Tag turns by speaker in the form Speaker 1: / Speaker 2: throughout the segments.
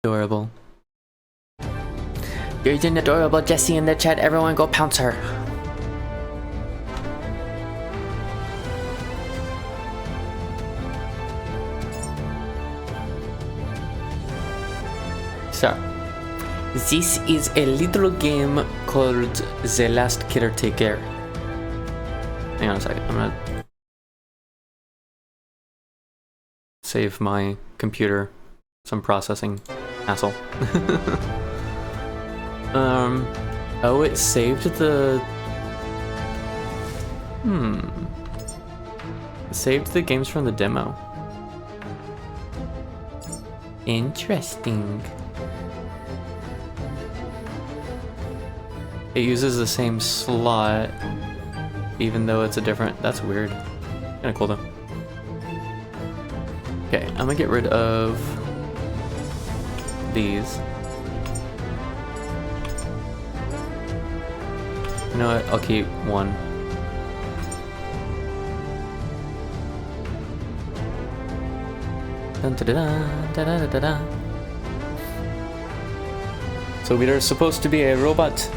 Speaker 1: Adorable. There's an adorable Jessie in the chat. Everyone go pounce her. So, this is a little game called The Last Caretaker. Hang on a second. I'm gonna save my computer some processing hassle. Oh, it saved the... It saved the games from the demo. Interesting. It uses the same slot, even though it's a different... That's weird. Kinda cool though. Okay, I'm gonna get rid of these. You know what? I'll keep one. Dun, da, da, da, da, da, da. So we are supposed to be a robot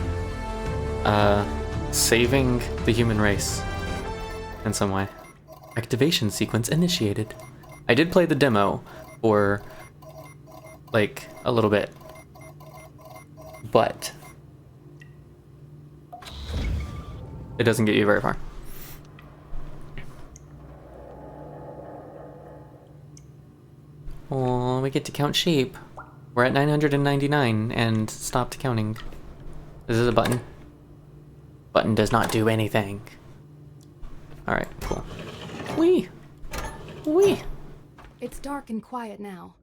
Speaker 1: saving the human race in some way. Activation sequence initiated. I did play the demo for like a little bit, but it doesn't get you very far. Oh, we get to count sheep. We're at 999 and stopped counting. Is this a button? Button does not do anything. Alright, cool. Wee! Wee!
Speaker 2: It's dark and quiet now,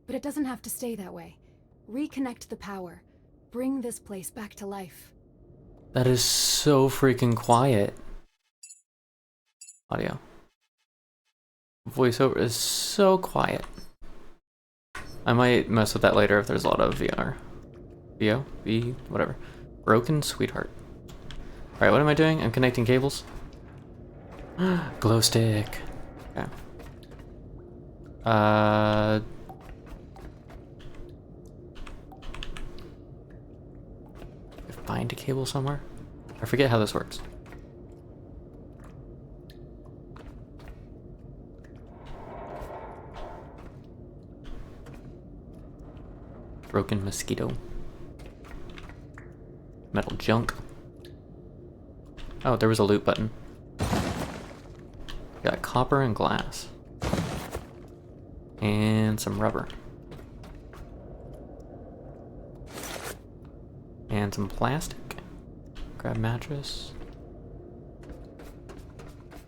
Speaker 2: but it doesn't have to stay that way. Reconnect the power. Bring this place back to life.
Speaker 1: That is so freaking quiet. Audio. Voiceover is so quiet. I might mess with that later if there's a lot of VR. VO? V? Whatever. Broken sweetheart. Alright, what am I doing? I'm connecting cables. Glow stick. Okay. Find a cable somewhere? I forget how this works. Broken mosquito. Metal junk. Oh, there was a loot button. Got copper and glass. And some rubber. And some plastic. Grab mattress.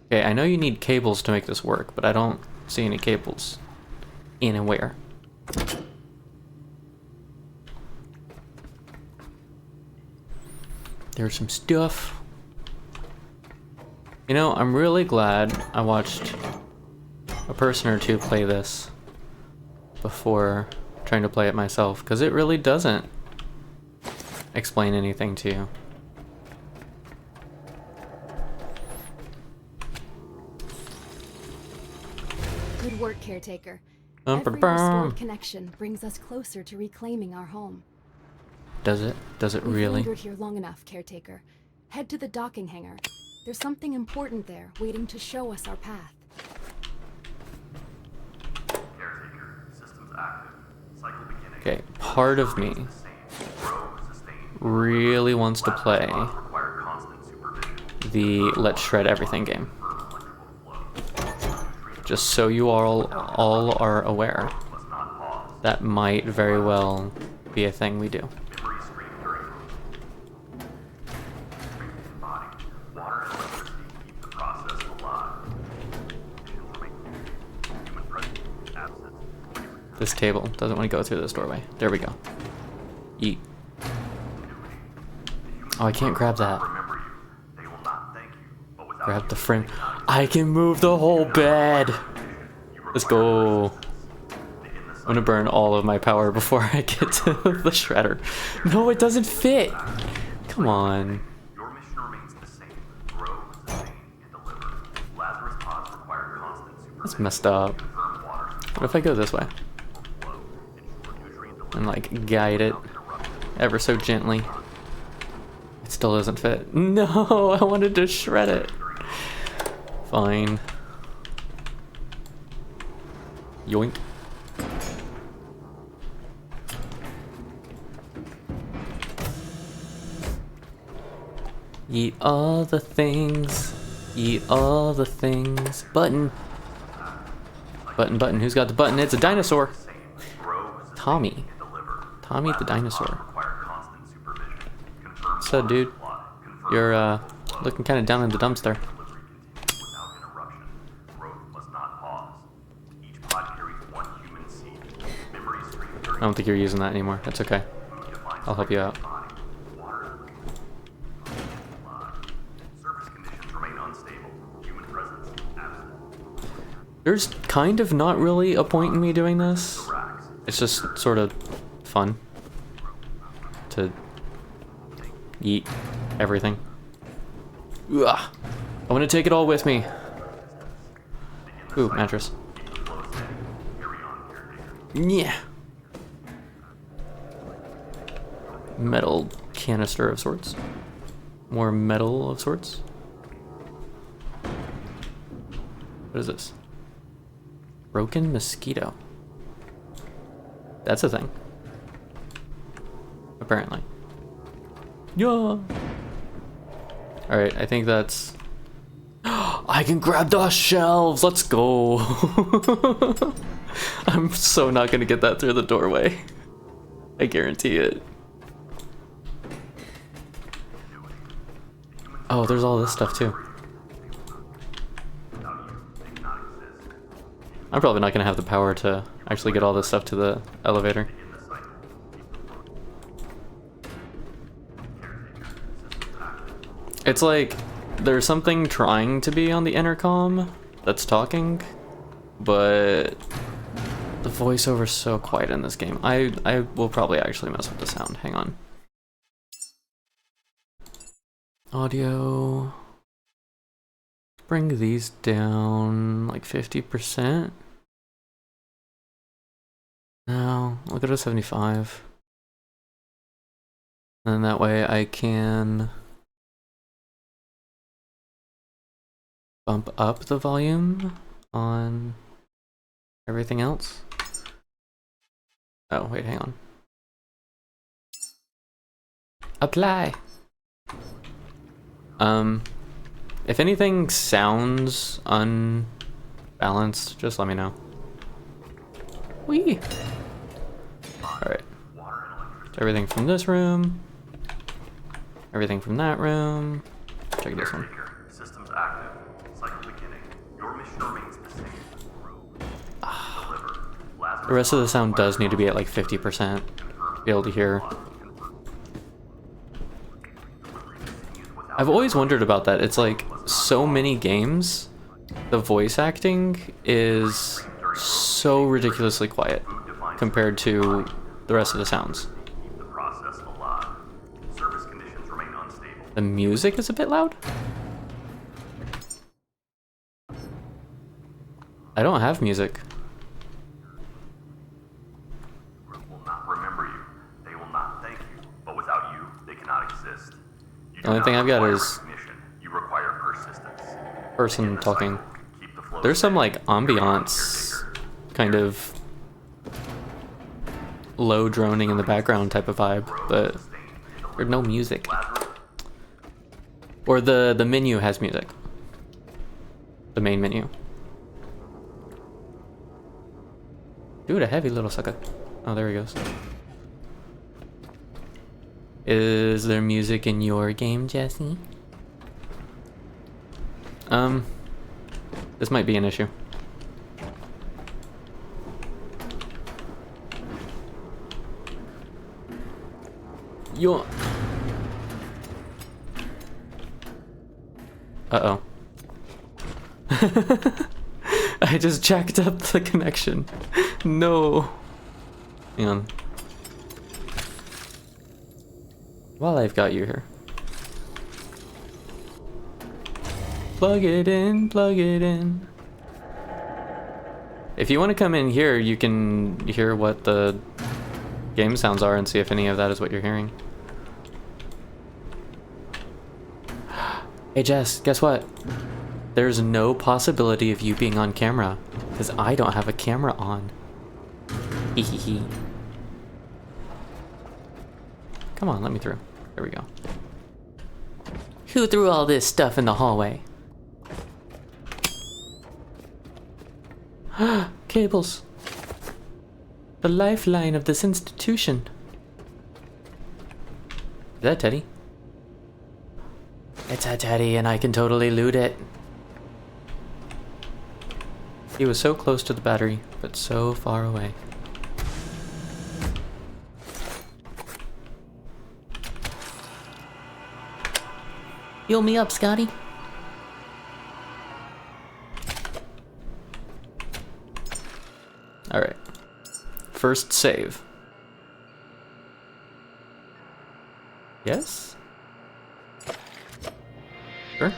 Speaker 1: Okay, I know you need cables to make this work, but I don't see any cables anywhere. There's some stuff. You know, I'm really glad I watched a person or two play this before trying to play it myself, because it really doesn't explain anything to you.
Speaker 2: Good work, Caretaker. Every restored connection brings us closer to reclaiming our home.
Speaker 1: Does it? Does it really?
Speaker 2: We've lingered here long enough, Caretaker. Head to the docking hangar. There's something important there, waiting to show us our path.
Speaker 3: Caretaker, systems active. Cycle beginning.
Speaker 1: Okay, part of me really wants to play the Let's Shred Everything game. Just so you all are aware. That might very well be a thing we do. This table doesn't want to go through this doorway. There we go. Eat. Oh, I can't grab that. Grab the frame. I can move the whole bed. Let's go. I'm gonna burn all of my power before I get to the shredder. No, it doesn't fit. Come on.
Speaker 3: Your mission remains the same. Grow, sustain, and deliver. Lazarus pods require constant supervision.
Speaker 1: That's messed up. What if I go this way? and like guide it ever so gently. It still doesn't fit. No, I wanted to shred it. Fine. Yoink. Eat all the things. Eat all the things. Button. Button, button. Who's got the button? It's a dinosaur. Tommy. Tommy the dinosaur. What's up, dude? You're, looking kind of down in the dumps there. I don't think you're using that anymore. That's okay. I'll help you out. There's kind of not really a point in me doing this. It's just sort of fun to eat everything. Ugh. I want to take it all with me. Ooh, mattress. Yeah. Metal canister of sorts. More metal of sorts. What is this? Broken mosquito. That's a thing. Apparently. Yeah. Alright, I think that's... I can grab the shelves! Let's go! I'm so not gonna get that through the doorway. I guarantee it. Oh, there's all this stuff too. I'm probably not gonna have the power to actually get all this stuff to the elevator. It's like there's something trying to be on the intercom that's talking, but the voiceover's so quiet in this game. I will probably actually mess with the sound. Hang on. Audio. Bring these down like 50%. No, I'll go to 75. And that way I can bump up the volume on everything else. Oh, wait, hang on. Apply. If anything sounds unbalanced, just let me know. Whee! Alright. So everything from this room. Everything from that room. Check this one.
Speaker 3: Systems active. Cycle beginning. Your mission remains the same.
Speaker 1: The rest of the sound does need to be at like 50% to be able to hear. I've always wondered about that. It's like so many games, the voice acting is so ridiculously quiet compared to the rest of the sounds. The music is a bit loud. I don't have music.
Speaker 3: Will not remember you. They will not thank you. But without you, they cannot exist.
Speaker 1: The only thing I've got is
Speaker 3: you require persistence.
Speaker 1: person talking. There's some like ambiance kind of low droning in the background type of vibe, but there's no music. Or the menu has music. The main menu. Dude, a heavy little sucker. Oh, there he goes. Is there music in your game, Jesse? This might be an issue. Yo. Uh-oh. I just jacked up the connection. No. Hang on. While I've got you here. Plug it in, plug it in. If you want to come in here, you can hear what the game sounds are and see if any of that is what you're hearing. Hey Jess, guess what? There's no possibility of you being on camera, because I don't have a camera on. Hehehe. Come on, let me through. There we go. Who threw all this stuff in the hallway? Cables. The lifeline of this institution. Is that Teddy? It's a Teddy and I can totally loot it. He was so close to the battery, but so far away. Heal me up, Scotty. Alright. First save. Yes? Sure?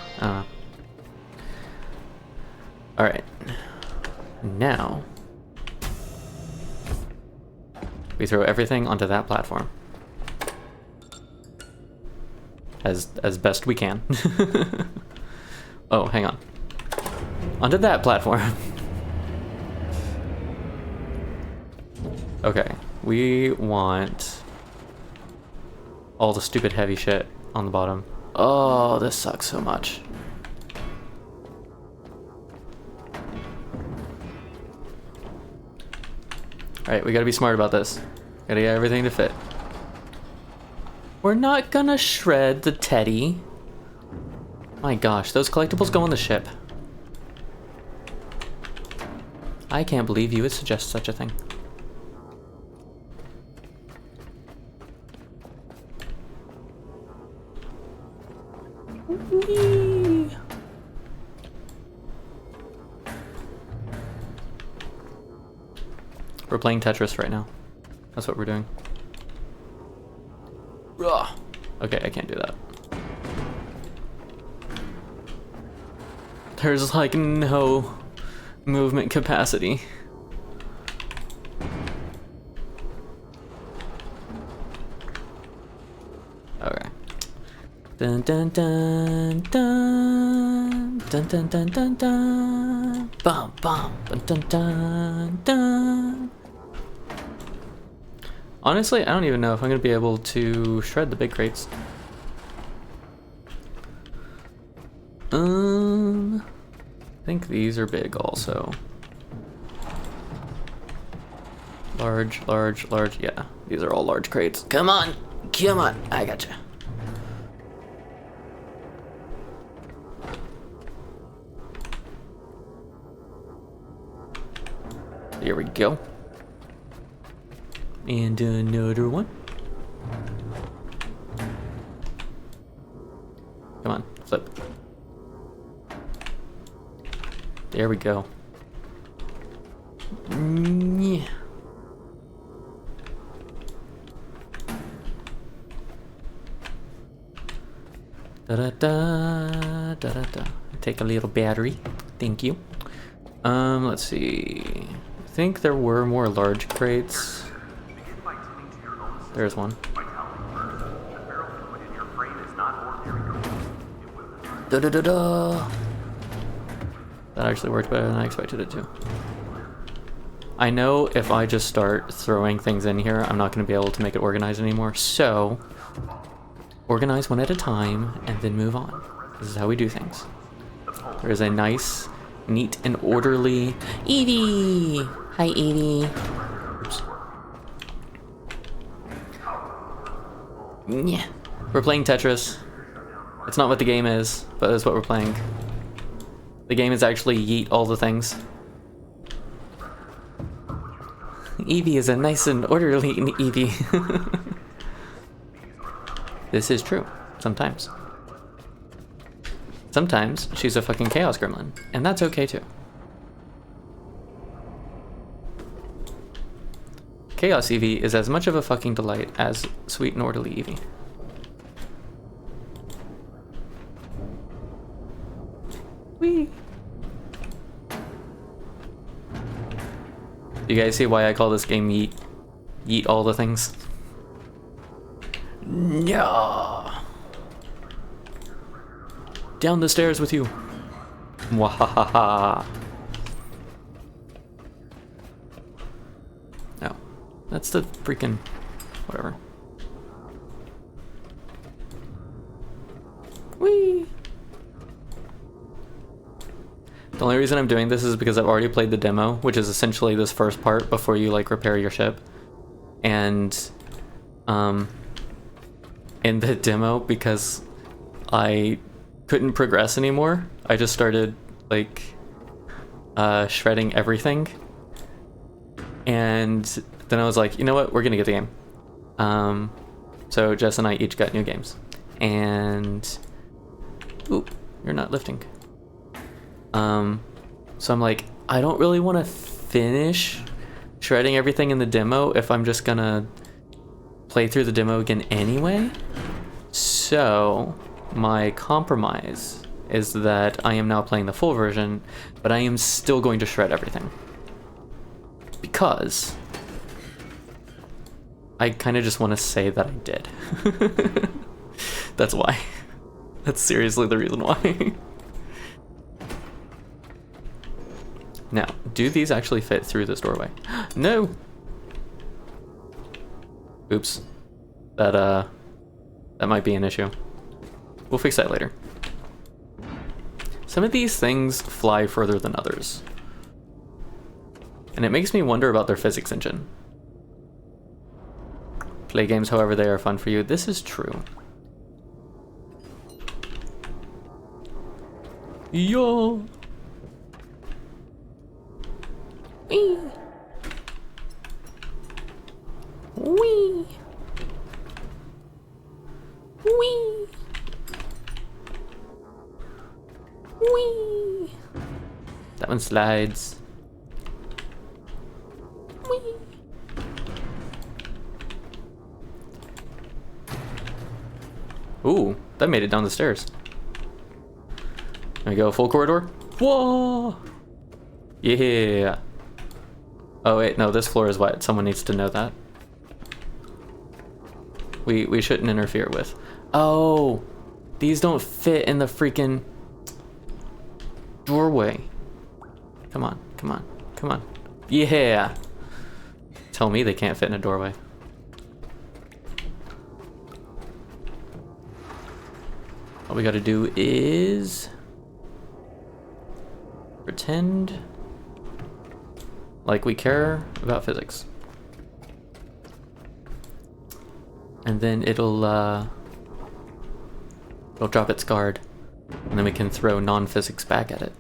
Speaker 1: Alright. Now we throw everything onto that platform. As best we can. Oh, hang on. Onto that platform. Okay, we want all the stupid heavy shit on the bottom. Oh, this sucks so much. Alright, we gotta be smart about this. Gotta get everything to fit. We're not gonna shred the Teddy. My gosh, those collectibles go on the ship. I can't believe you would suggest such a thing. Whee! We're playing Tetris right now. That's what we're doing. Ugh. Okay, I can't do that. There's like no movement capacity. Okay. Dun dun dun dun dun dun dun dun dun bum bum dun dun dun dun. Honestly, I don't even know if I'm gonna be able to shred the big crates. I think these are big also. Large, large, large. Yeah, these are all large crates. Come on, come on. I gotcha. Here we go. And another one. Come on, flip. There we go. Yeah. Da da da da da da. Take a little battery. Thank you. Let's see. I think there were more large crates. There's one. Da da da da. That actually worked better than I expected it to. I know if I just start throwing things in here, I'm not going to be able to make it organized anymore. So, organize one at a time and then move on. This is how we do things. There's a nice, neat, and orderly Evie. Hi, Evie. Oops. Yeah. We're playing Tetris. It's not what the game is, but it's what we're playing. The game is actually yeet all the things. Evie is a nice and orderly Evie. This is true. Sometimes. Sometimes she's a fucking chaos gremlin, and that's okay too. Chaos Evie is as much of a fucking delight as sweet and orderly Evie. Whee! You guys see why I call this game Yeet? Yeet all the things. Yeah. Down the stairs with you. Mwahaha. No. That's the freaking... whatever. Whee! The only reason I'm doing this is because I've already played the demo, which is essentially this first part before you like repair your ship. And in the demo, because I couldn't progress anymore, I just started like shredding everything. And then I was like, you know what, we're gonna get the game. So Jess and I each got new games. And ooh, you're not lifting. So I'm like, I don't really want to finish shredding everything in the demo if I'm just gonna play through the demo again anyway. So my compromise is that I am now playing the full version, but I am still going to shred everything. Because I kind of just want to say that I did. That's why. That's seriously the reason why. Now, do these actually fit through this doorway? No! Oops. That might be an issue. We'll fix that later. Some of these things fly further than others. And it makes me wonder about their physics engine. Play games however they are fun for you. This is true. Yo! Wee! Wee! Wee! Wee! That one slides. Wee! Ooh, that made it down the stairs. There we go, full corridor. Whoa! Yeah! Oh wait, no, this floor is wet. Someone needs to know that. We shouldn't interfere with. Oh! These don't fit in the freaking doorway. Come on, come on, come on. Yeah! Tell me they can't fit in a doorway. All we gotta do is pretend like we care about physics. And then it'll drop its guard. And then we can throw non-physics back at it.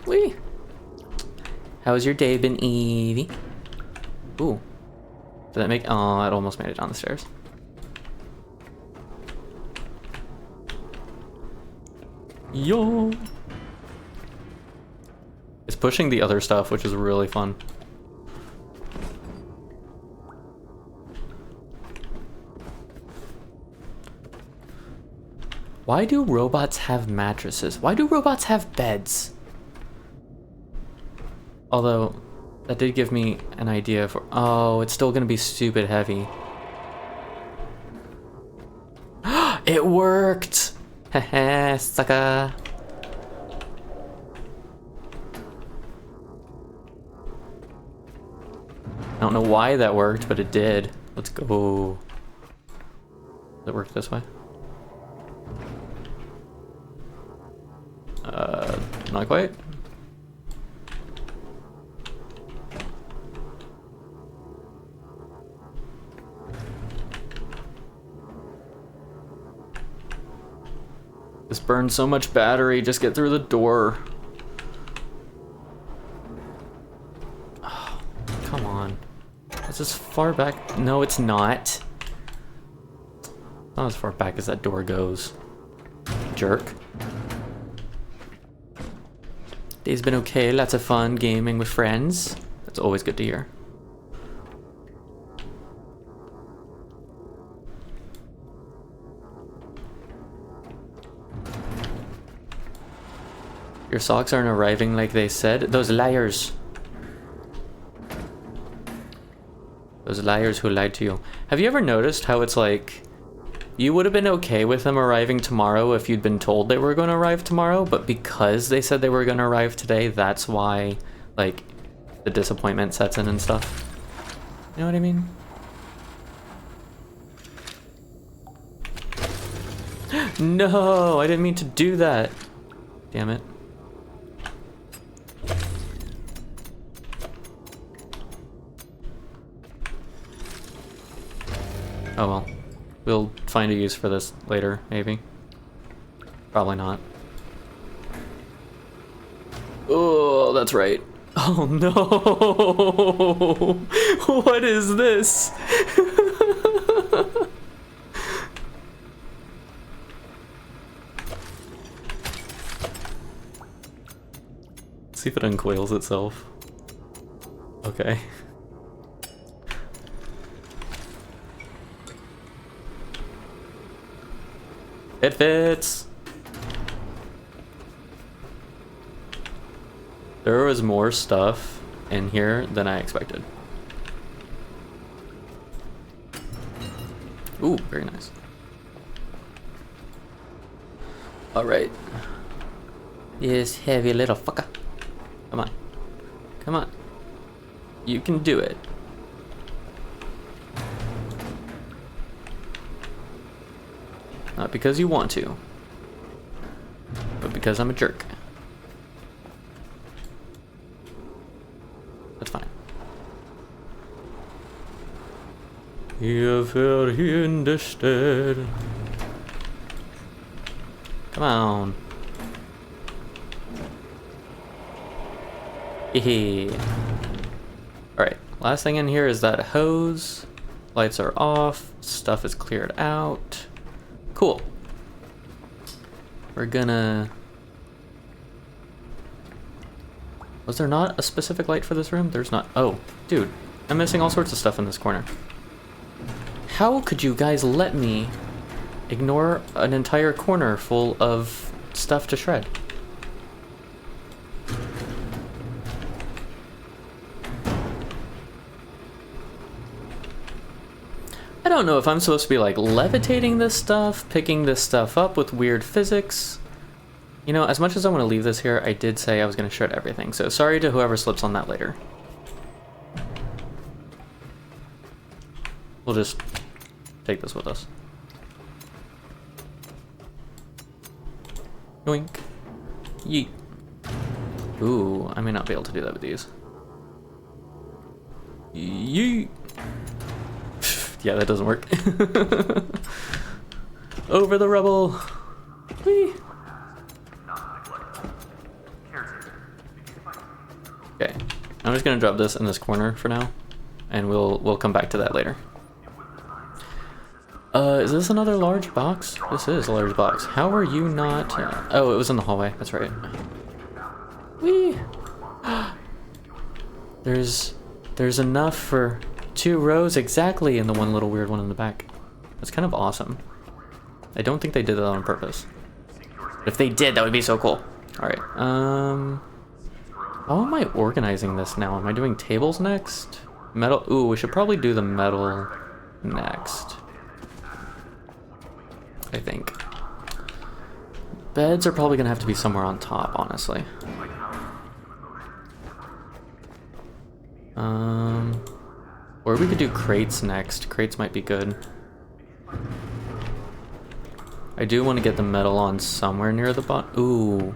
Speaker 1: Whee! How's your day been, Evie? Ooh. Did that make... oh, it almost made it down the stairs. Yo! It's pushing the other stuff, which is really fun. Why do robots have mattresses? Why do robots have beds? Although, that did give me an idea for... oh, it's still gonna be stupid heavy. It worked! Haha, sucker. I don't know why that worked, but it did. Let's go. Does it work this way? Not quite. This burns so much battery, just get through the door. Oh, come on. Is this far back? No, it's not. Not as far back as that door goes. Jerk. Day's been okay, lots of fun gaming with friends. That's always good to hear. Your socks aren't arriving like they said. Those liars. Those liars who lied to you. Have you ever noticed how it's like, you would have been okay with them arriving tomorrow if you'd been told they were going to arrive tomorrow, but because they said they were going to arrive today, that's why, like, the disappointment sets in and stuff. You know what I mean? No, I didn't mean to do that. Damn it. Oh well. We'll find a use for this later, maybe. Probably not. Oh, that's right. Oh no! What is this? See if it uncoils itself. Okay. It fits! There was more stuff in here than I expected. Ooh, very nice. Alright. Yes, heavy little fucker. Come on. Come on. You can do it. Not because you want to, but because I'm a jerk. That's fine. Hier fährt in der Stadt. Come on. Hehe. Alright, last thing in here is that hose. Lights are off. Stuff is cleared out. Cool. We're gonna... Was there not a specific light for this room? There's not. Oh, dude. I'm missing all sorts of stuff in this corner. How could you guys let me ignore an entire corner full of stuff to shred? I don't know if I'm supposed to be like levitating this stuff, picking this stuff up with weird physics. You know, as much as I want to leave this here, I did say I was going to shred everything, so sorry to whoever slips on that later. We'll just take this with us. Yoink. Yeet. Ooh, I may not be able to do that with these. Yeet. Yeah, that doesn't work. Over the rubble. Whee. Okay, I'm just gonna drop this in this corner for now, and we'll come back to that later. Is this another large box? This is a large box. How are you not? Oh, it was in the hallway. That's right. Whee! There's enough for 2 rows exactly, and the one little weird one in the back. That's kind of awesome. I don't think they did that on purpose. But if they did, that would be so cool. Alright, how am I organizing this now? Am I doing tables next? Metal? Ooh, we should probably do the metal next. I think. Beds are probably gonna have to be somewhere on top, honestly. Or we could do crates next. Crates might be good. I do want to get the metal on somewhere near the bottom. Ooh.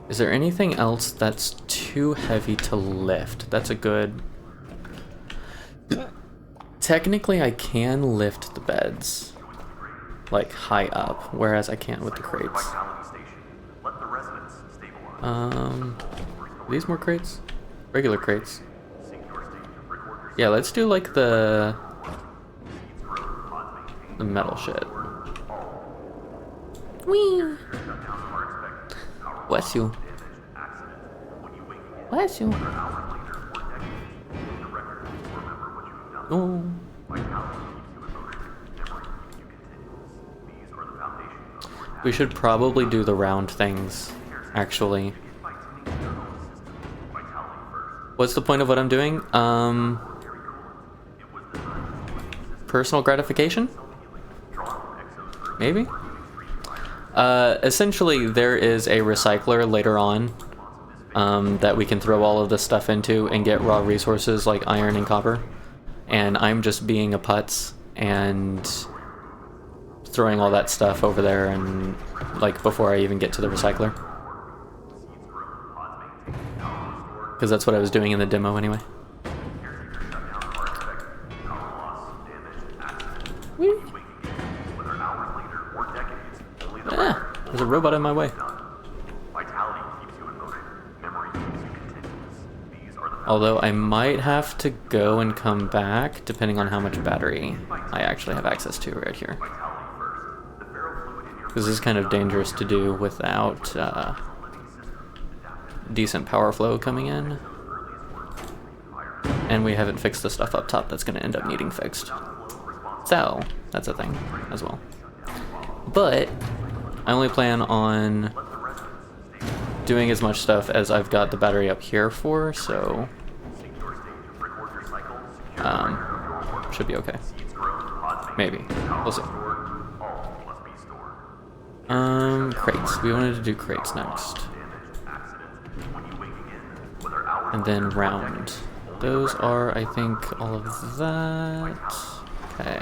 Speaker 1: Is there anything else that's too heavy to lift? That's a good... Technically, I can lift the beds, like, high up, whereas I can't with the crates. Are these more crates? Regular crates. Yeah, let's do, like, the metal shit. Whee! Bless you. Bless you. Oh. We should probably do the round things, actually. What's the point of what I'm doing? personal gratification? Maybe? Essentially, there is a recycler later on that we can throw all of this stuff into and get raw resources like iron and copper. And I'm just being a putz and throwing all that stuff over there and like before I even get to the recycler. Because that's what I was doing in the demo anyway. Whee! Ah, there's a robot in my way. Although I might have to go and come back depending on how much battery I actually have access to right here. Because this is kind of dangerous to do without decent power flow coming in. And we haven't fixed the stuff up top that's going to end up needing fixed. So, that's a thing as well. But I only plan on doing as much stuff as I've got the battery up here for, so should be okay. Maybe. We'll see. Crates. We wanted to do crates next. And then round. Those are, I think, all of that. Okay.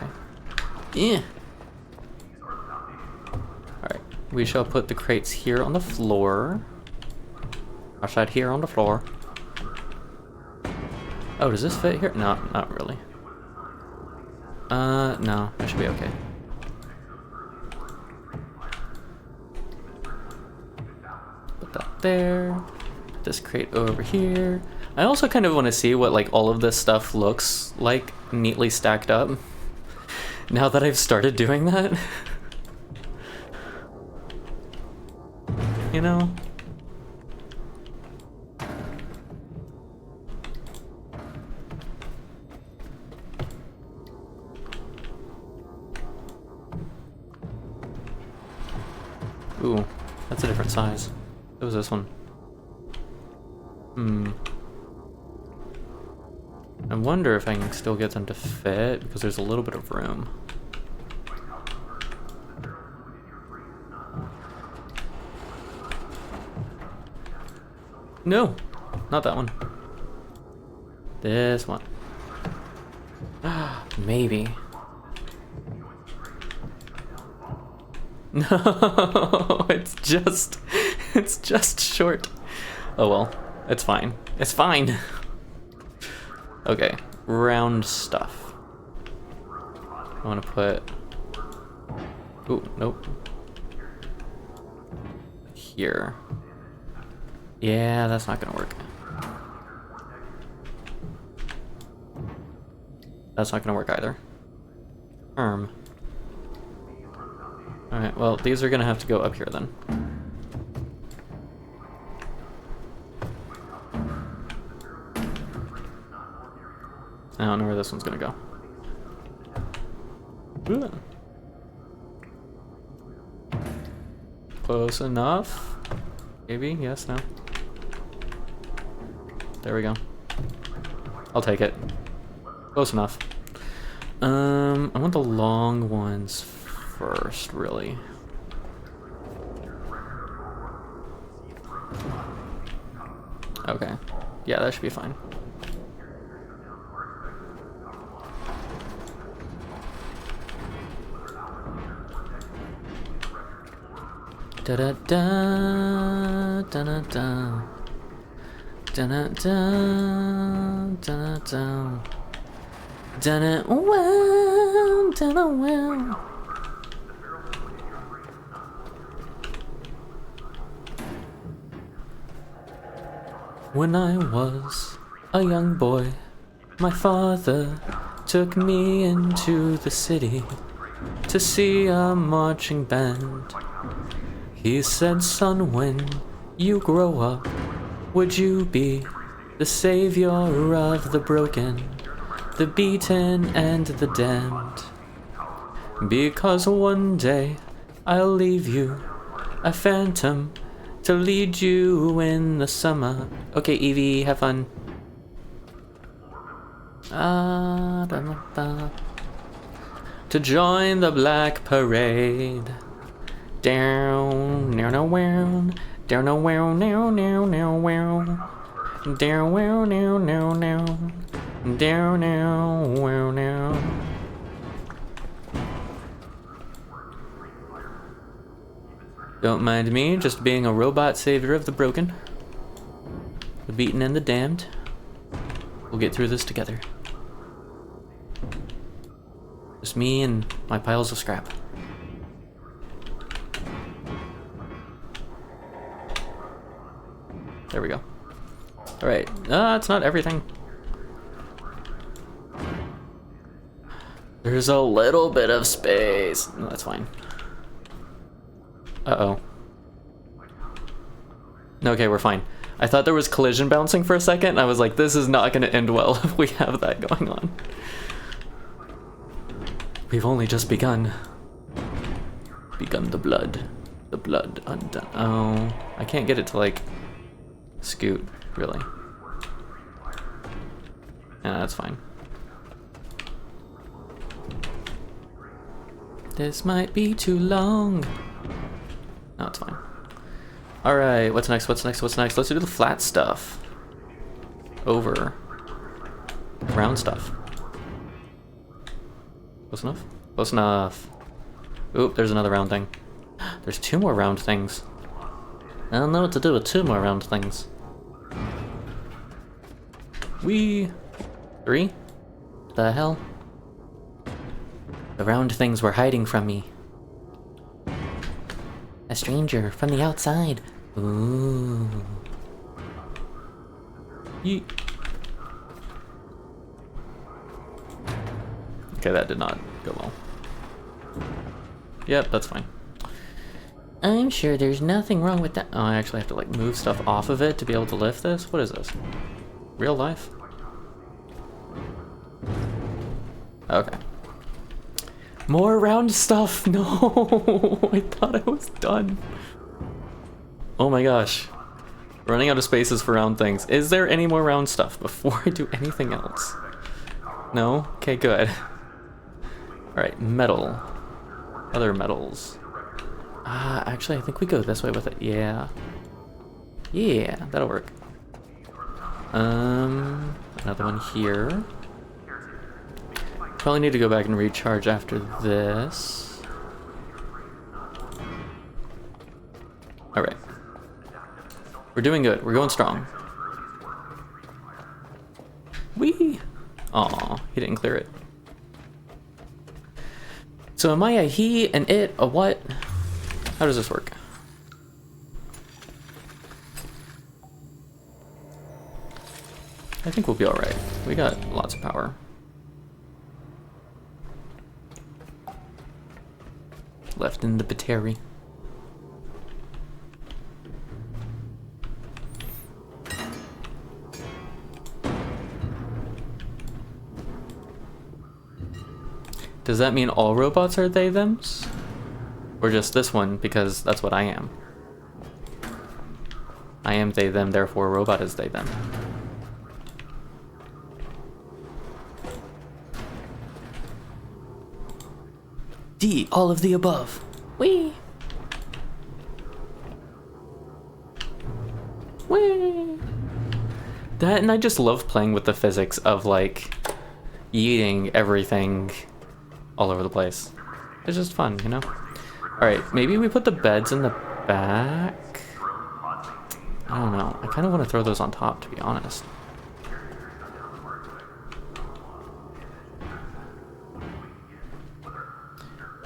Speaker 1: Yeah. Alright. We shall put the crates here on the floor. Outside here on the floor. Oh, does this fit here? No, not really. No, that should be okay. Put that there. Put this crate over here. I also kind of want to see what like all of this stuff looks like neatly stacked up. Now that I've started doing that. You know? Ooh, that's a different size. What was this one? I wonder if I can still get them to fit, because there's a little bit of room. No, not that one. This one. Maybe. No, it's just short. Oh well, it's fine. It's fine. Okay, round stuff. I want to put... Ooh, nope. Here. Yeah, that's not gonna work. That's not gonna work either. Alright, well, these are gonna have to go up here then. I don't know where this one's gonna go. Ooh. Close enough. Maybe, yes, no. There we go. I'll take it. Close enough. I want the long ones first, really. Okay. Yeah, that should be fine. Da da da da da da da da da da da da wow da wow. When I was a young boy, my father took me into the city to see a marching band. He said, son, when you grow up, would you be the savior of the broken, the beaten, and the damned? Because one day I'll leave you, a phantom, to lead you in the summer. Okay, Evie, have fun. to join the Black Parade. Down, now, now, wow. Down, now, wow, now, now, now, wow. Down, wow, now, now, now. Down, now, wow, now. Don't mind me, just being a robot savior of the broken, the beaten and the damned. We'll get through this together. Just me and my piles of scrap. There we go. Alright, it's not everything. There's a little bit of space. No, that's fine. Uh-oh. Okay, we're fine. I thought there was collision bouncing for a second, and I was like, this is not going to end well if we have that going on. We've only just begun. Begun the blood. The blood undone. Oh, I can't get it to, like, scoot, really. Yeah, that's fine. This might be too long. No, it's fine. Alright, what's next, what's next, what's next? Let's do the flat stuff. Over. Round stuff. Close enough? Close enough. Oop, there's another round thing. There's 2 more round things. I don't know what to do with 2 more round things. Wee! 3? The hell? The round things were hiding from me. A stranger from the outside. Ooh. Yeet. Okay, that did not go well. Yep, that's fine. I'm sure there's nothing wrong with that. Oh, I actually have to like move stuff off of it to be able to lift this? What is this? Real life? Okay. More round stuff! No! I thought I was done. Oh my gosh. Running out of spaces for round things. Is there any more round stuff before I do anything else? No? Okay, good. Alright, metal. Other metals. Actually, I think we go this way with it. Yeah. Yeah, that'll work. Another one here. Probably need to go back and recharge after this. Alright. We're doing good. We're going strong. Whee! Aw, he didn't clear it. So am I a he, an it, a what? How does this work? I think we'll be alright. We got lots of power. Left in the battery. Does that mean all robots are they thems? Or just this one, because that's what I am. I am they them, therefore robot is they them. D, all of the above. Whee! Whee! That, and I just love playing with the physics of, like, eating everything all over the place. It's just fun, you know? Alright, maybe we put the beds in the back? I don't know. I kind of want to throw those on top, to be honest.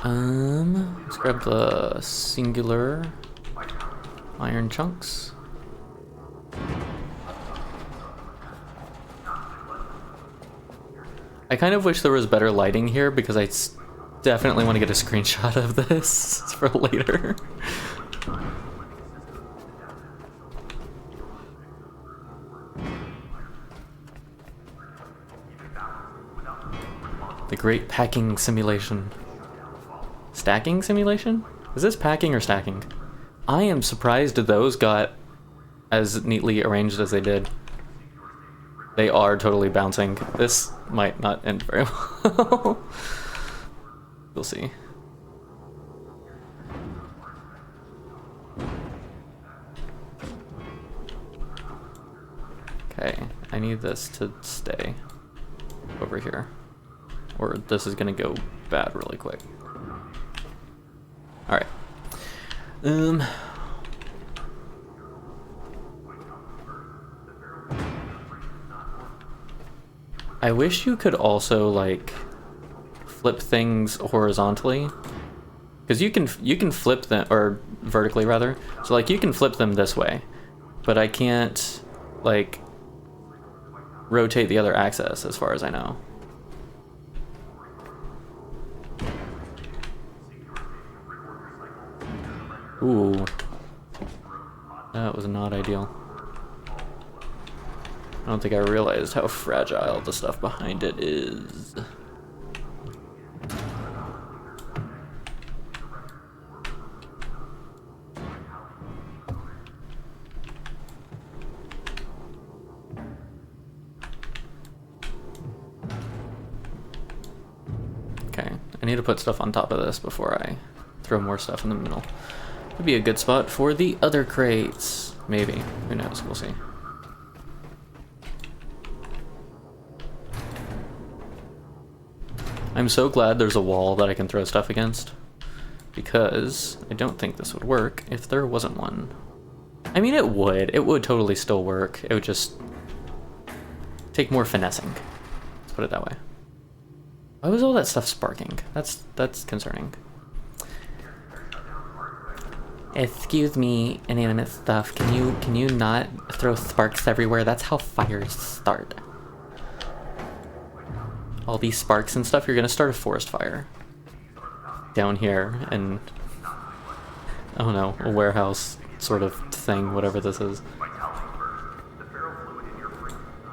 Speaker 1: Let's grab the singular iron chunks. I kind of wish there was better lighting here because I definitely want to get a screenshot of this for later. The great packing simulation. Stacking simulation? Is this packing or stacking? I am surprised those got as neatly arranged as they did. They are totally bouncing. This might not end very well. We'll see. Okay, I need this to stay over here, or this is gonna go bad really quick. All right. I wish you could also like flip things horizontally, because you can flip them, or vertically rather. So like you can flip them this way, but I can't like rotate the other axis as far as I know. Ooh, that was not ideal. I don't think I realized how fragile the stuff behind it is. Okay, I need to put stuff on top of this before I throw more stuff in the middle. Would be a good spot for the other crates. Maybe. Who knows? We'll see. I'm so glad there's a wall that I can throw stuff against, because I don't think this would work if there wasn't one. I mean, it would. It would totally still work. It would just take more finessing. Let's put it that way. Why was all that stuff sparking? That's concerning. Excuse me, inanimate stuff. Can you not throw sparks everywhere? That's how fires start. All these sparks and stuff, you're gonna start a forest fire down here, and I don't know, a warehouse sort of thing, whatever this is.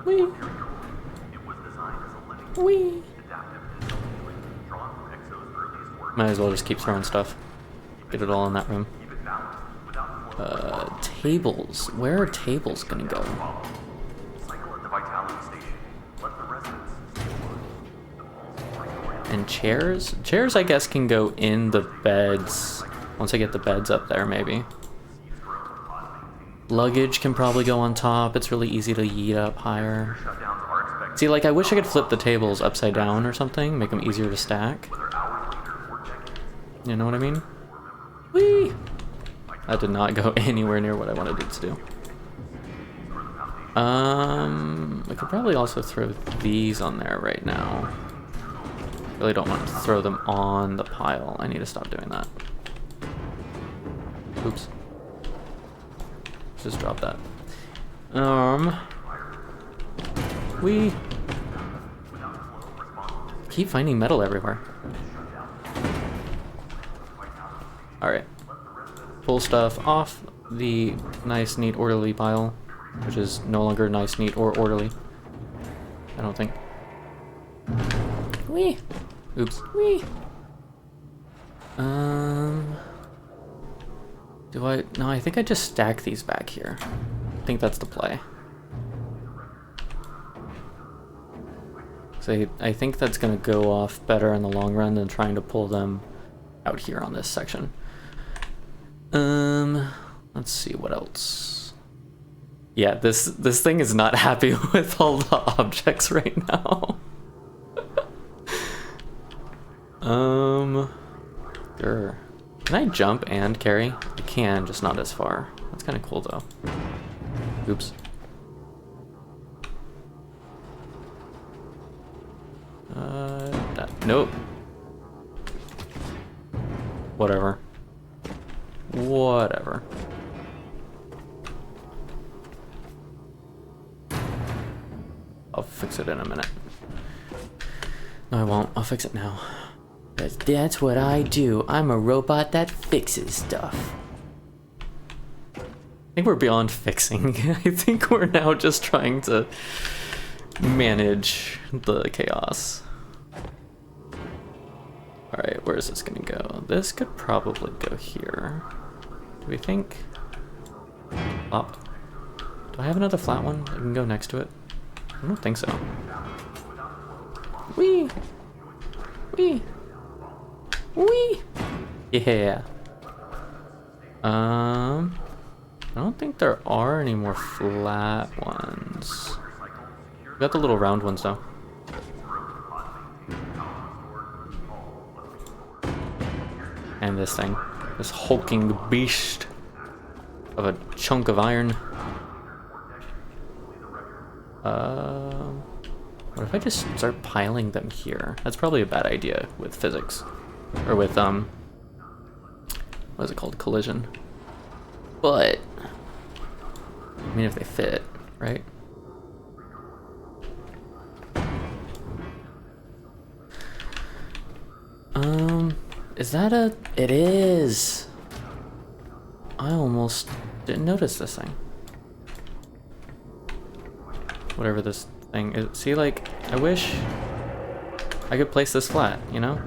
Speaker 1: Whee! Whee! Might as well just keep throwing stuff. Get it all in that room. Tables. Where are tables gonna go? And chairs? Chairs, I guess, can go in the beds. Once I get the beds up there, maybe. Luggage can probably go on top. It's really easy to yeet up higher. See, like, I wish I could flip the tables upside down or something, make them easier to stack. You know what I mean? Whee! That did not go anywhere near what I wanted it to do. I could probably also throw these on there right now. Really don't want to throw them on the pile. I need to stop doing that. Oops. Just drop that. We keep finding metal everywhere. Alright. Pull stuff off the nice, neat, orderly pile, which is no longer nice, neat, or orderly. I don't think. Whee! Oops. Whee! Do I... No, I think I just stack these back here. I think that's the play. So I think that's gonna go off better in the long run than trying to pull them out here on this section. Let's see what else. Yeah, this thing is not happy with all the objects right now. Grr. Can I jump and carry? I can, just not as far. That's kind of cool though. Oops. Nope. Whatever. Whatever. I'll fix it in a minute. No, I won't. I'll fix it now. That's what I do. I'm a robot that fixes stuff. I think we're beyond fixing. I think we're now just trying to manage the chaos. Alright, where is this gonna go? This could probably go here. Do we think? Up. Do I have another flat one that can go next to it? I don't think so. Whee! Whee! Whee! Yeah. I don't think there are any more flat ones. We got the little round ones though. And this thing. This hulking beast of a chunk of iron. What if I just start piling them here? That's probably a bad idea with physics. Or with, what is it called? Collision. But, I mean, if they fit, right? Is that a... It is! I almost didn't notice this thing. Whatever this thing is. See, like, I wish I could place this flat, you know?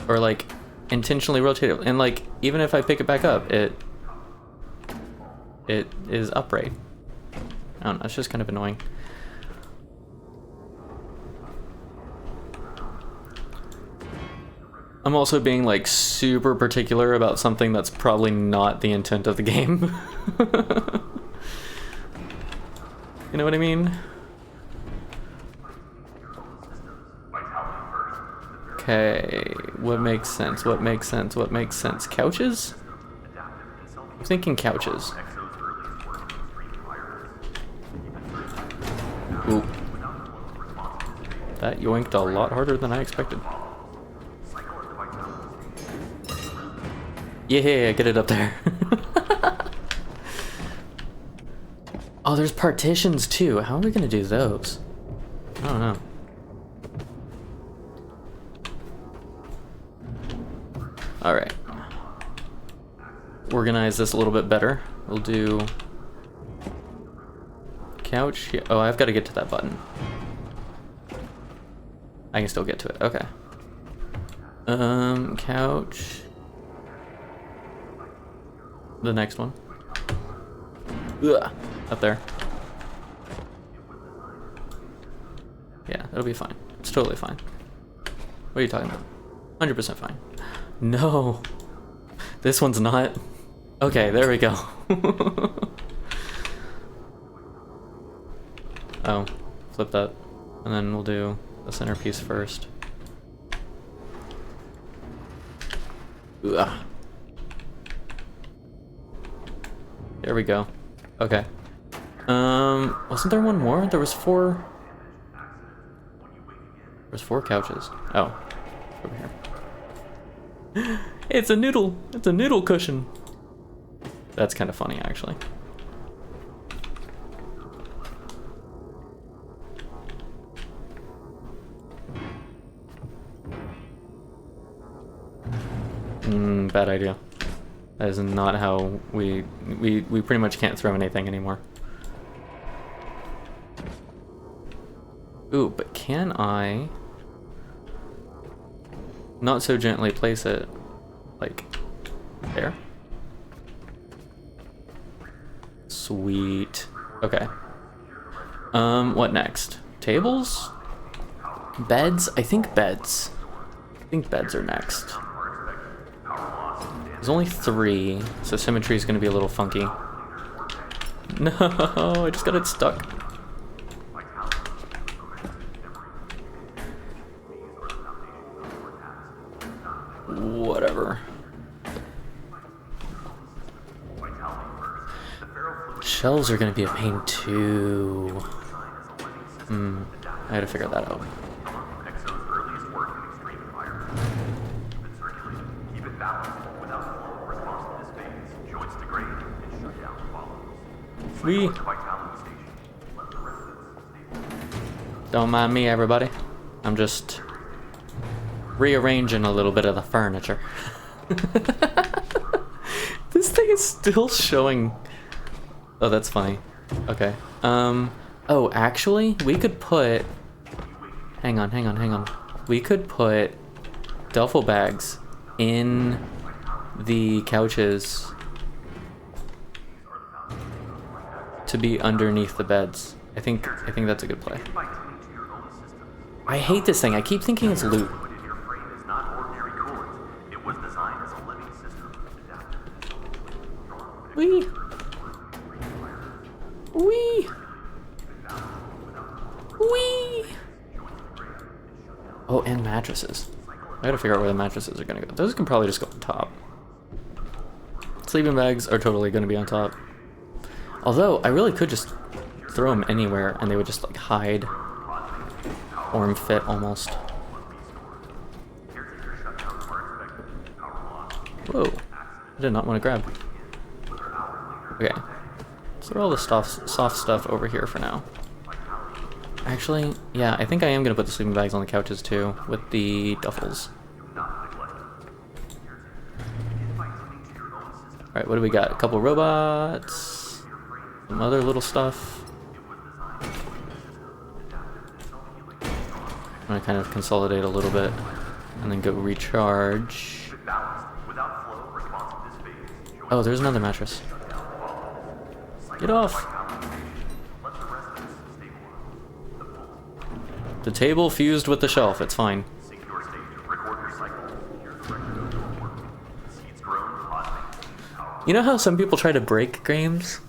Speaker 1: Or, like, intentionally rotate it. And, like, even if I pick it back up, it is upright. I don't know, it's just kind of annoying. I'm also being, like, super particular about something that's probably not the intent of the game. You know what I mean? Okay, what makes sense? What makes sense? What makes sense? Couches? I'm thinking couches. Ooh. That yoinked a lot harder than I expected. Yeah, get it up there. Oh, there's partitions too. How are we gonna do those? I don't know. Alright. Organize this a little bit better. We'll do... couch. Yeah. Oh, I've got to get to that button. I can still get to it. Okay. Couch. The next one. Ugh. Up there. Yeah, it'll be fine. It's totally fine. What are you talking about? 100% fine. No. This one's not. Okay, there we go. Oh, flip that. And then we'll do the centerpiece first. Ugh. There we go. Okay. Wasn't there one more? There was 4... There's 4 couches. Oh. Over here. It's a noodle! It's a noodle cushion! That's kind of funny, actually. Bad idea. That is not how we pretty much can't throw anything anymore. Ooh, but can I not so gently place it like there? Sweet. Okay. What next? Tables? Beds? I think beds. I think beds are next. There's only 3, so symmetry is going to be a little funky. No, I just got it stuck. Whatever. Shelves are going to be a pain too. I had to figure that out. We don't mind me, everybody. I'm just rearranging a little bit of the furniture. This thing is still showing. Oh, that's funny. Okay. Oh, actually, we could put. Hang on. We could put duffel bags in the couches to be underneath the beds. I think that's a good play. I hate this thing. I keep thinking it's loot. Wee! Wee! Wee! Oh, and mattresses. I gotta figure out where the mattresses are gonna go. Those can probably just go on top. Sleeping bags are totally gonna be on top. Although, I really could just throw them anywhere and they would just like hide. Form fit almost. Whoa. I did not want to grab. Okay. Let's throw all the soft stuff over here for now. Actually, yeah, I think I am going to put the sleeping bags on the couches too, with the duffels. Alright, what do we got? A couple robots, some other little stuff. I'm going to kind of consolidate a little bit, and then go recharge. Oh, there's another mattress. Get off! The table fused with the shelf, it's fine. You know how some people try to break games?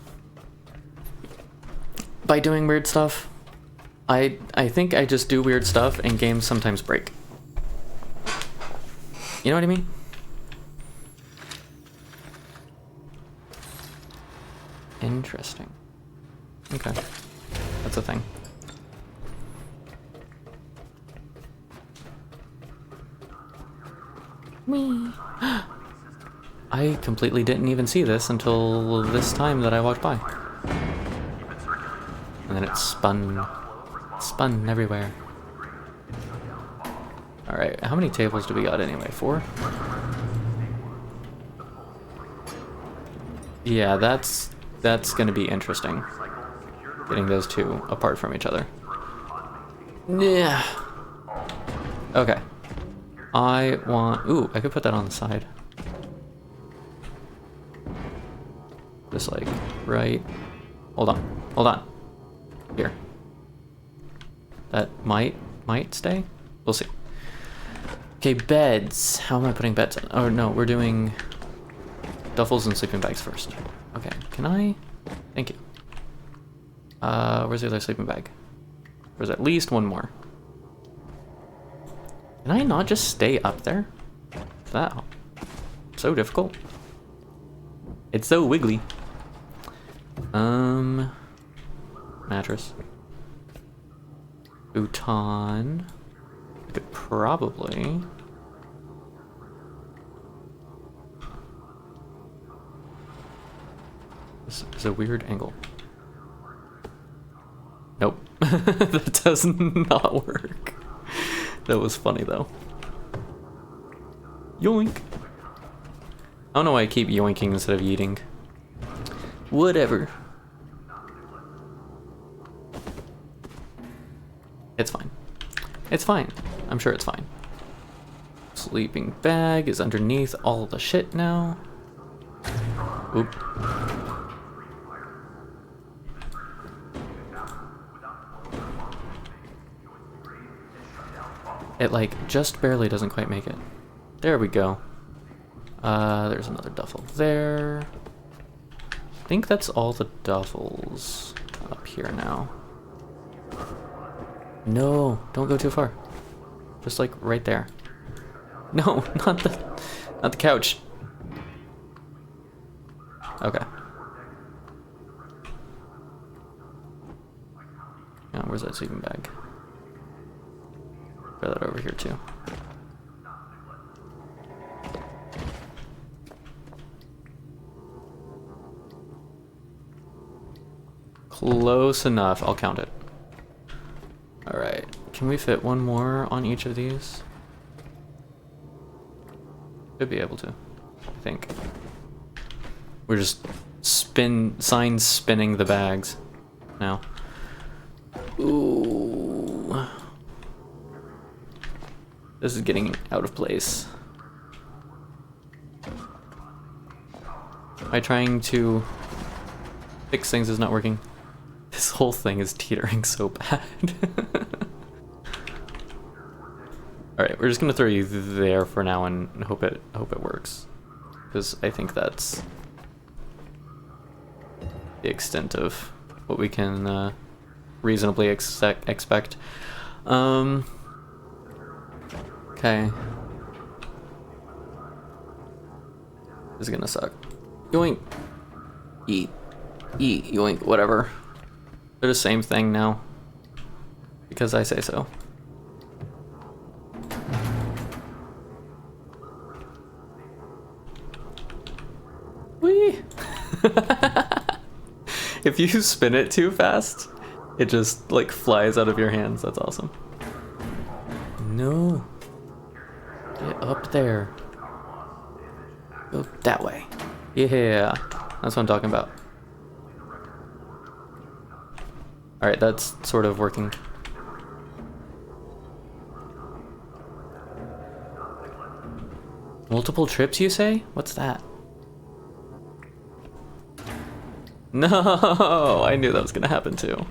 Speaker 1: By doing weird stuff? I think I just do weird stuff and games sometimes break. You know what I mean? Interesting. Okay. That's a thing. Me. I completely didn't even see this until this time that I walked by. And then it spun everywhere. Alright, how many tables do we got anyway? 4? Yeah, that's gonna be interesting. Getting those two apart from each other. Yeah. Okay. I want... Ooh, I could put that on the side. Just like, right... Hold on. Here. That might stay? We'll see. Okay, beds. How am I putting beds on? Oh no, we're doing duffels and sleeping bags first. Okay, can I? Thank you. Where's the other sleeping bag? There's at least one more. Can I not just stay up there? Is that so difficult? It's so wiggly. Mattress. Futon. I could probably... This is a weird angle. Nope. That does not work. That was funny though. Yoink! I don't know why I keep yoinking instead of yeeting. Whatever. It's fine. It's fine. I'm sure it's fine. Sleeping bag is underneath all the shit now. Oop. It like just barely doesn't quite make it. There we go. There's another duffel there. I think that's all the duffels up here now. No, don't go too far. Just like right there. No, not the couch. Okay. Now, where's that sleeping bag? Throw that over here too. Close enough. I'll count it. Alright. Can we fit one more on each of these? Should be able to. I think. We're just spinning the bags now. Ooh. This is getting out of place. Am I trying to fix things is not working? This whole thing is teetering so bad. Alright, we're just gonna throw you there for now and hope it works. Because I think that's the extent of what we can reasonably expect. Okay. This is gonna suck. Yoink. Eat. Eat. Yoink. Whatever. They're the same thing now. Because I say so. Whee! If you spin it too fast, it just like flies out of your hands. That's awesome. No. Get up there. Go that way. Yeah. That's what I'm talking about. Alright, that's sort of working. Multiple trips, you say? What's that? No! I knew that was gonna happen too.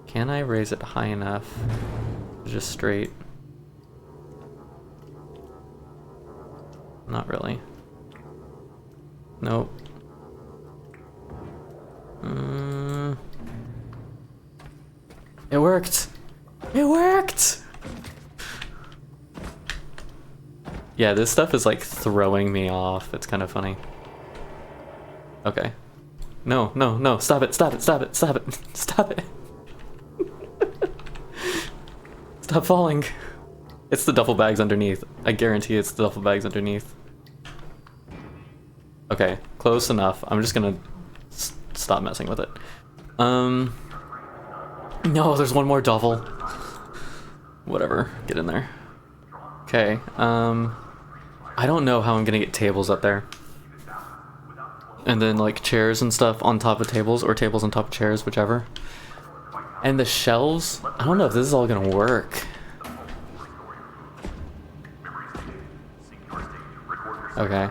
Speaker 1: Can I raise it high enough? Just straight. Not really. Nope. It worked! It worked! Yeah, this stuff is like throwing me off. It's kind of funny. Okay. No, no, no. Stop it, stop it, stop it, stop it. Stop it. Stop falling. It's the duffel bags underneath. I guarantee it's the duffel bags underneath. Okay, close enough. I'm just gonna stop messing with it. No, there's one more duffel. Whatever, get in there. Okay, I don't know how I'm gonna get tables up there. And then like chairs and stuff on top of tables, or tables on top of chairs, whichever. And the shelves, I don't know if this is all gonna work. Okay.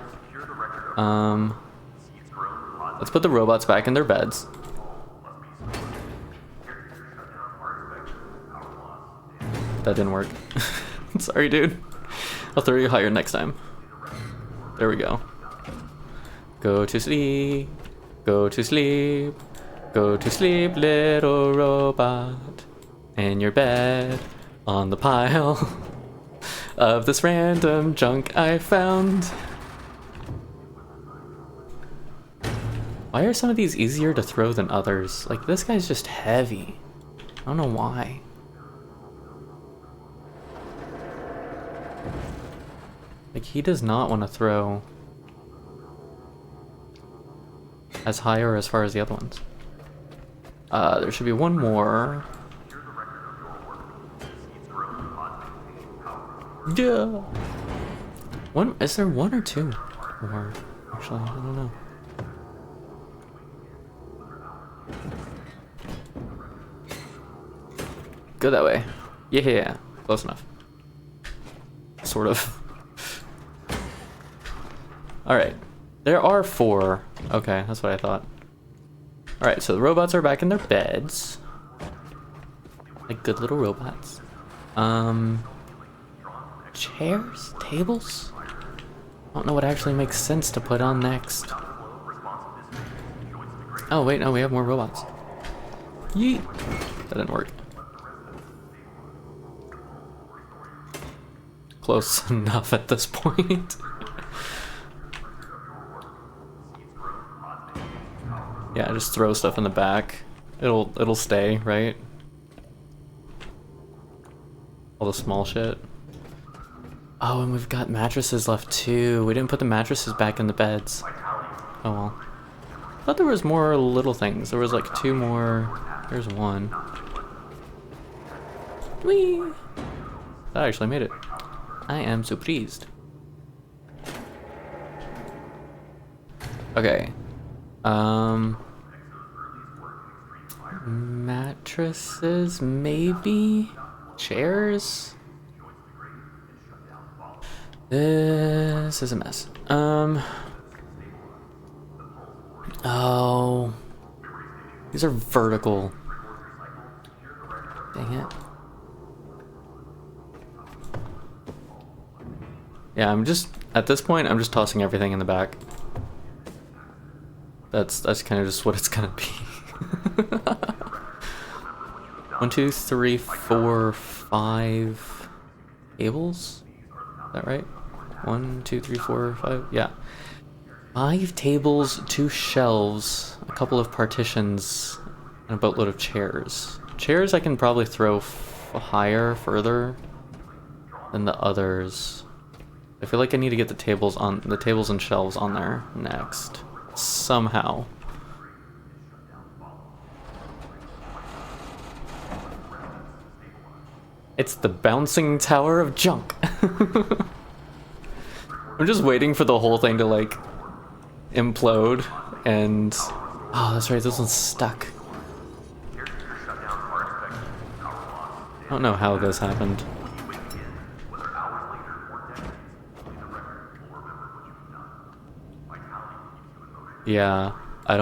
Speaker 1: Let's put the robots back in their beds. That didn't work. Sorry, dude. I'll throw you higher next time. There we go. Go to sleep. Go to sleep. Go to sleep, little robot. In your bed. On the pile of this random junk I found. Why are some of these easier to throw than others? Like, this guy's just heavy. I don't know why. Like, he does not want to throw as high or as far as the other ones. There should be one more. Yeah. One, is there one or two? Or, actually, I don't know. Go that way. Yeah, close enough. Sort of. Alright. There are 4. Okay, that's what I thought. Alright, so the robots are back in their beds. Like good little robots. Chairs? Tables? I don't know what actually makes sense to put on next. Oh wait, no, we have more robots. Yeet! That didn't work. Close enough at this point. Yeah, just throw stuff in the back. It'll stay, right? All the small shit. Oh, and we've got mattresses left too. We didn't put the mattresses back in the beds. Oh well. I thought there was more little things. There was like 2 more. There's 1. Whee! That actually made it. I am so pleased. Okay. Mattresses, maybe? Chairs? This is a mess. Oh. These are vertical. Dang it. Yeah, At this point, I'm just tossing everything in the back. That's kind of just what it's gonna be. 1, 2, 3, 4, 5 tables? Is that right? 1, 2, 3, 4, 5. Yeah. 5 tables, 2 shelves, a couple of partitions, and a boatload of chairs. Chairs I can probably throw higher, further than the others. I feel like I need to get the tables and shelves on there next. Somehow. It's the bouncing tower of junk. I'm just waiting for the whole thing to like implode and oh, that's right, this one's stuck. I don't know how this happened. Yeah, I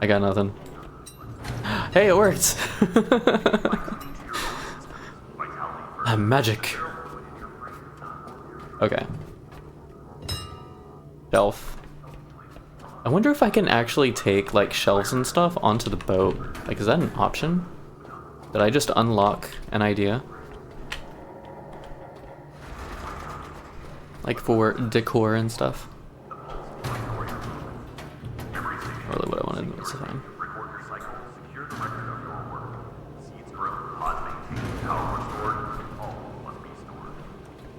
Speaker 1: got nothing. Hey, it worked! Magic. Okay. Shelf. I wonder if I can actually take, like, shelves and stuff onto the boat. Like, is that an option? Did I just unlock an idea? Like, for decor and stuff? Really what I wanted was fine.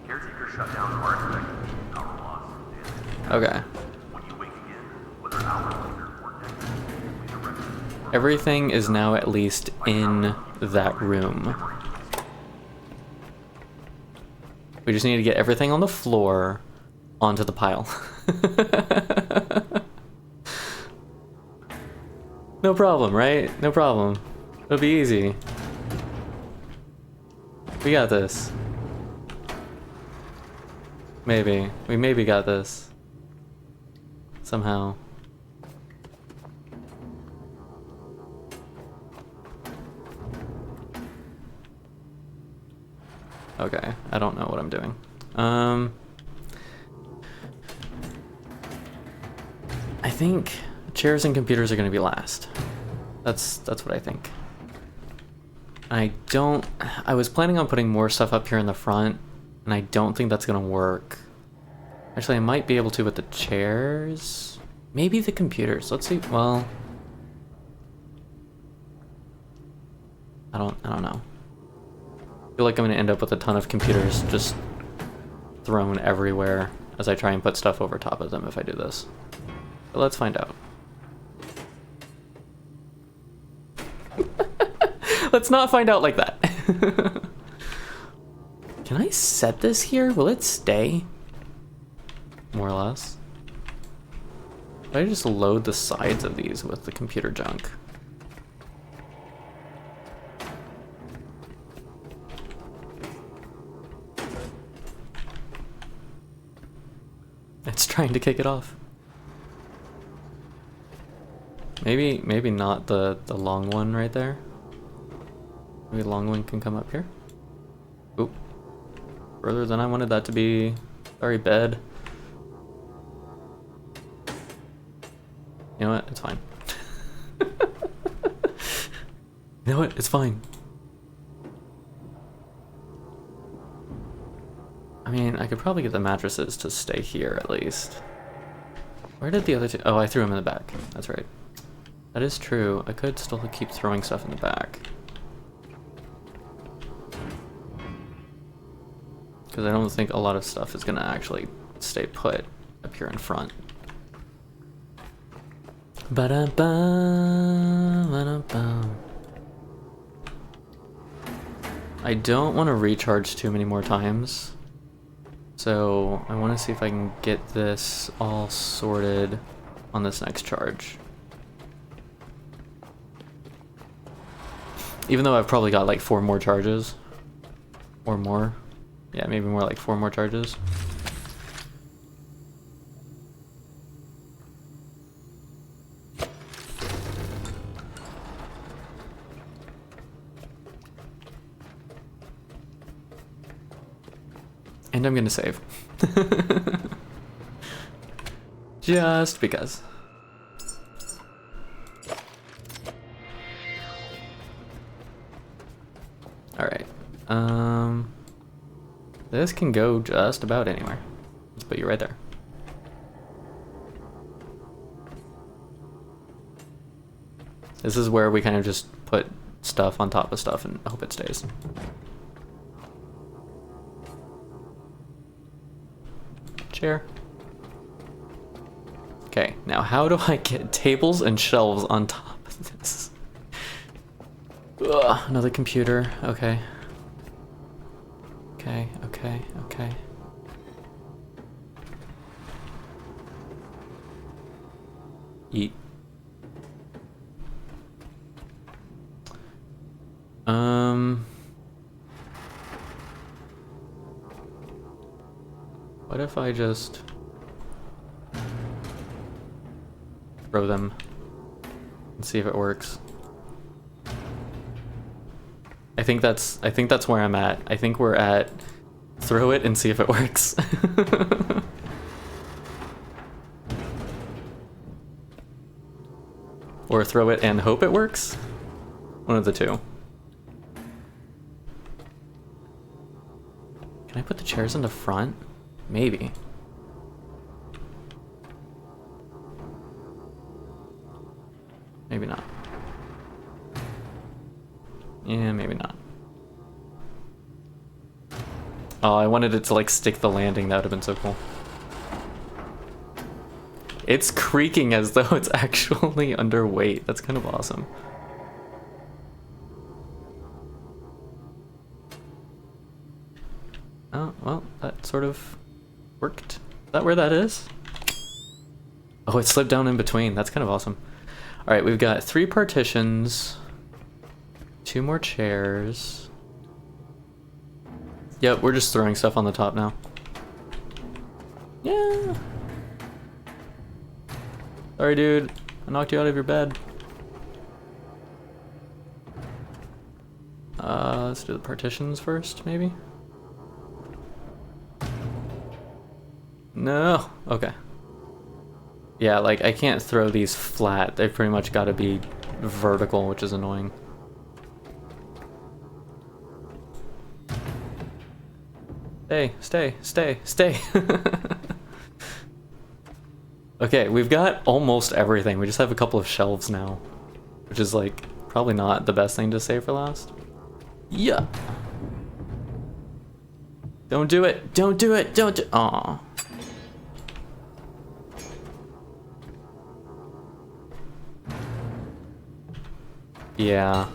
Speaker 1: Caretaker shut down are expected to be power loss. Okay.
Speaker 3: When you wake again, whether hours later or decades,
Speaker 1: Everything is now at least in that room. We just need to get everything on the floor onto the pile. No problem, right? No problem. It'll be easy. We got this. Maybe. We maybe got this. Somehow. Okay, I don't know what I'm doing. I think chairs and computers are gonna be last. That's what I think. I was planning on putting more stuff up here in the front, and I don't think that's gonna work. Actually, I might be able to with the chairs. Maybe the computers. Let's see. Well, I don't know. I feel like I'm gonna end up with a ton of computers just thrown everywhere as I try and put stuff over top of them if I do this. But let's find out. Let's not find out like that. Can I set this here? Will it stay? More or less. Did I just load the sides of these with the computer junk? It's trying to kick it off. Maybe not the long one right there. Maybe the long one can come up here. Oop. Further than I wanted that to be. Sorry, bed. You know what? It's fine. You know what? It's fine. I mean, I could probably get the mattresses to stay here at least. Where did the other two? Oh, I threw them in the back. That's right. That is true. I could still keep throwing stuff in the back. Because I don't think a lot of stuff is going to actually stay put up here in front. Ba-da-ba, ba-da-ba. I don't want to recharge too many more times. So I want to see if I can get this all sorted on this next charge. Even though I've probably got like 4 more charges. Or more. Yeah, maybe more like 4 more charges. And And I'm gonna save. Just because. Alright. This can go just about anywhere. Let's put you right there. This is where we kind of just put stuff on top of stuff and hope it stays. Chair. Okay, now how do I get tables and shelves on top of this? Ugh, another computer. Okay. Okay, okay, okay. Eat. What if I just throw them and see if it works? I think that's where I'm at. I think we're at throw it and see if it works. Or throw it and hope it works? One of the two. Can I put the chairs in the front? Maybe. Maybe not. Yeah, maybe not. Oh, I wanted it to like stick the landing. That would have been so cool. It's creaking as though it's actually underweight. That's kind of awesome. Oh, well, that sort of worked. Is that where that is? Oh, it slipped down in between. That's kind of awesome. All right, we've got 3 partitions, 2 more chairs. Yep, we're just throwing stuff on the top now. Yeah. Sorry, dude. I knocked you out of your bed. Let's do the partitions first, maybe? No. Okay. Yeah, like, I can't throw these flat. They've pretty much got to be vertical, which is annoying. Stay. Okay, we've got almost everything. We just have a couple of shelves now, which is like probably not the best thing to save for last. Yeah. Don't do it. Don't do it. Don't do. Aw. Yeah.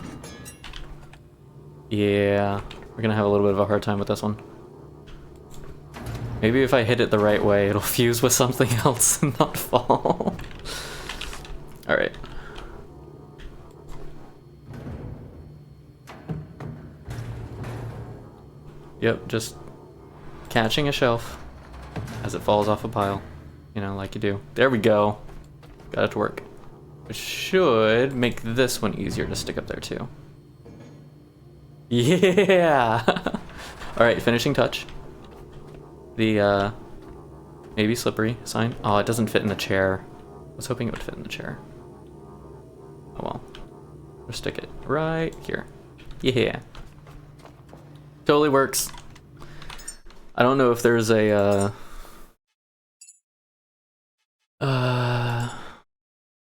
Speaker 1: Yeah. We're gonna have a little bit of a hard time with this one. Maybe if I hit it the right way, it'll fuse with something else and not fall. Alright. Yep, just catching a shelf as it falls off a pile. You know, like you do. There we go. Got it to work. Which should make this one easier to stick up there too. Yeah! Alright, finishing touch. The, maybe slippery sign. Oh, it doesn't fit in the chair. I was hoping it would fit in the chair. Oh well. Just stick it right here. Yeah. Totally works. I don't know if there's a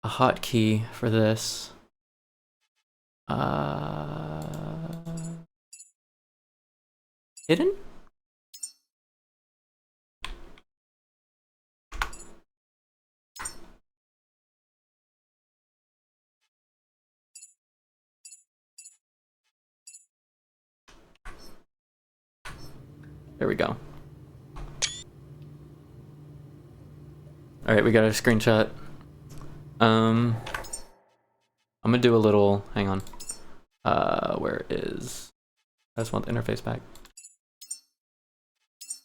Speaker 1: hotkey for this. Hidden? There we go. Alright, we got a screenshot. I'm gonna do a little, hang on. Where is, I just want the interface back.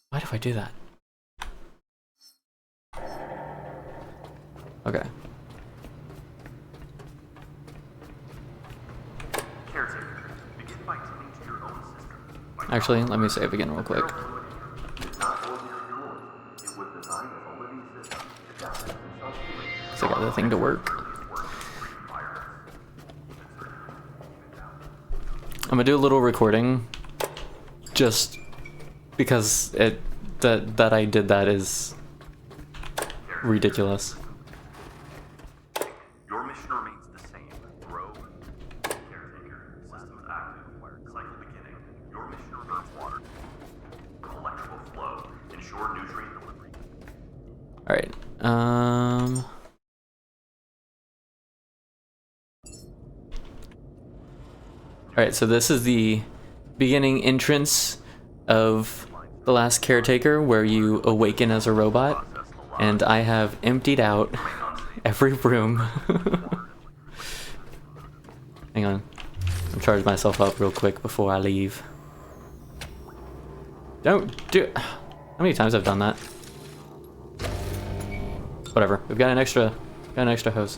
Speaker 1: Why do I do that? Okay.
Speaker 3: Caretaker, begin by tending to your own system.
Speaker 1: Actually, let me save again real quick. because I got the thing to work. I'm gonna do a little recording, just because that I did that is ridiculous.
Speaker 3: Your mission remains the same. Rogue, caretaker, systems active, cycle beginning. Your mission remains water. Electrical flow. Ensure nutrient delivery.
Speaker 1: Alright, Alright, so this is the beginning entrance of the last Caretaker, where you awaken as a robot, and I have emptied out every room. Hang on, I'll charge myself up real quick before I leave. Don't do... How many times I've done that? Whatever, we've got an extra hose.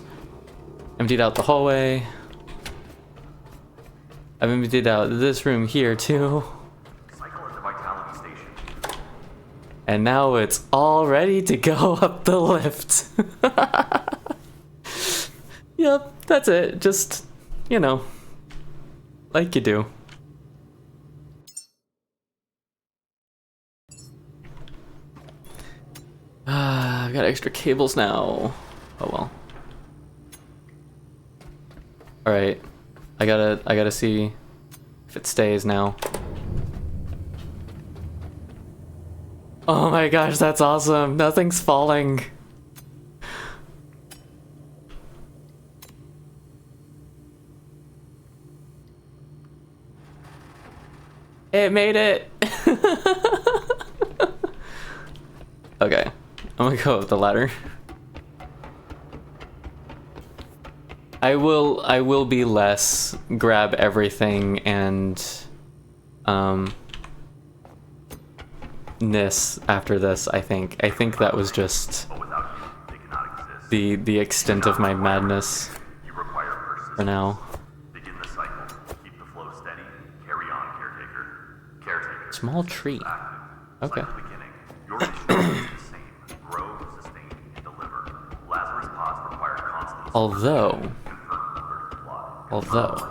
Speaker 1: Emptied out the hallway. I've emptied out this room here too.
Speaker 3: Cycle at the vitality station.
Speaker 1: And now it's all ready to go up the lift. Yep, that's it. Just, you know, like you do. I've got extra cables now. Oh well. Alright. I gotta see if it stays now. Oh my gosh, that's awesome. Nothing's falling. It made it. Okay, I'm gonna go up the ladder. I will be less grab everything and ness after this, I think. I think that was just
Speaker 3: But without you, they cannot exist.
Speaker 1: the extent of my madness
Speaker 3: You require persistence.
Speaker 1: for now.
Speaker 3: Begin the cycle. Keep the flow steady. Carry on, caretaker. Caretaker.
Speaker 1: Small tree.
Speaker 3: Active.
Speaker 1: Okay.
Speaker 3: Cycle beginning. Your mission remains the same. Grow, sustain, and deliver. Lazarus pods require constant
Speaker 1: Although
Speaker 3: supply.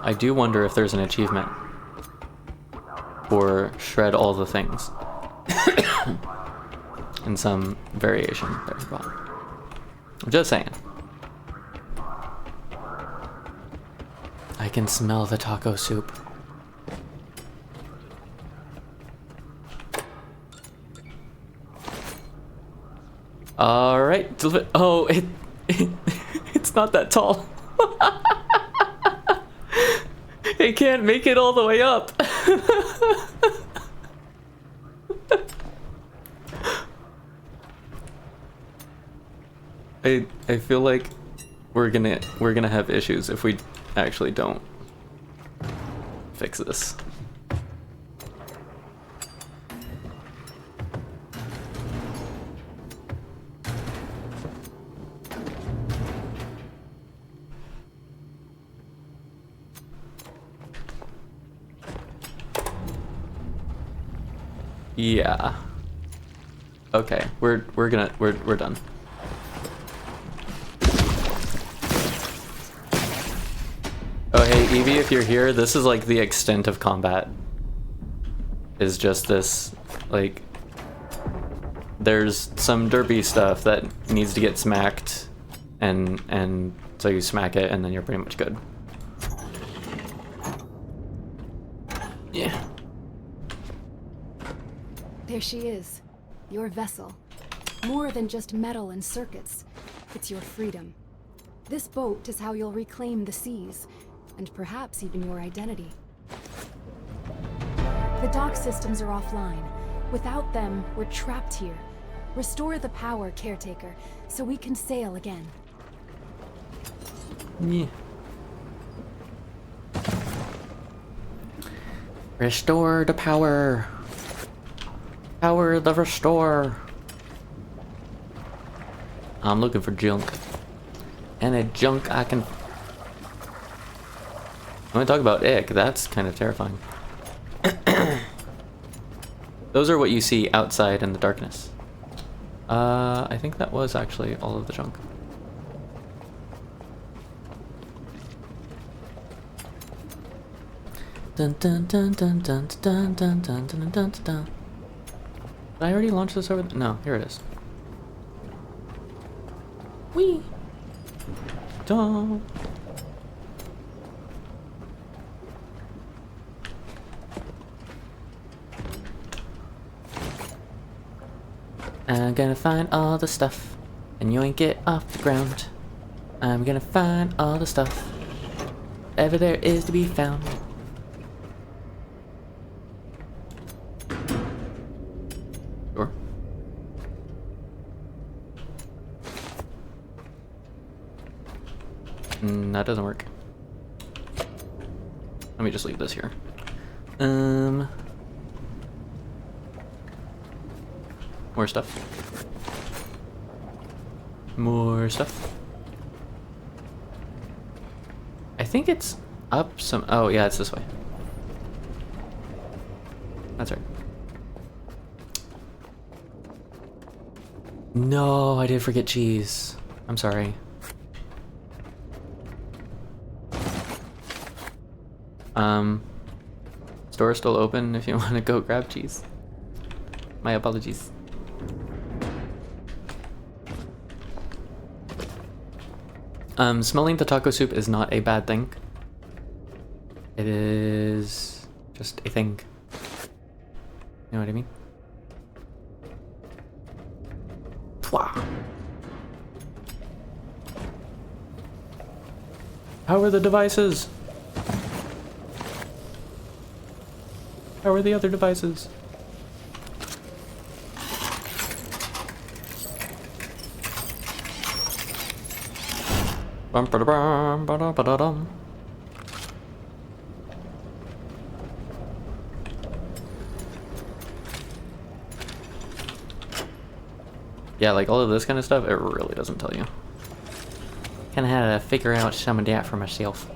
Speaker 1: I do wonder if there's an achievement for shred all the things. In some variation there, probably. I'm just saying. I can smell the taco soup. All right. Oh, it's not that tall. It can't make it all the way up. I feel like we're gonna have issues if we actually don't fix this. Yeah. Okay, we're done. Oh hey Evie, if you're here, this is like the extent of combat. Is just this, like, there's some derpy stuff that needs to get smacked, and so you smack it and then you're pretty much good. Yeah.
Speaker 2: There she is. Your vessel. More than just metal and circuits. It's your freedom. This boat is how you'll reclaim the seas, and perhaps even your identity. The dock systems are offline. Without them, we're trapped here. Restore the power, Caretaker, so we can sail again.
Speaker 1: Yeah. Restore the power. Power the restore. I'm looking for junk. And a junk I can... I'm gonna talk about ick. That's kind of terrifying. Those are what you see outside in the darkness. I think that was actually all of the junk. Dun dun dun dun dun dun dun dun dun dun dun. Did I already launch this over? No, here it is. Whee! Dun. I'm gonna find all the stuff, and you ain't get off the ground. I'm gonna find all the stuff, ever there is to be found. Sure. That doesn't work. Let me just leave this here. More stuff. More stuff. I think it's up some. Oh, yeah, it's this way. That's right. No, I did forget cheese. I'm sorry. Store still open if you want to go grab cheese. My apologies. Smelling the taco soup is not a bad thing. It is just a thing. You know what I mean? Pwah. How are the devices? How are the other devices? Bum ba da bum ba da ba da dum. Yeah, like all of this kind of stuff, it really doesn't tell you. Kinda had to figure out some of that for myself.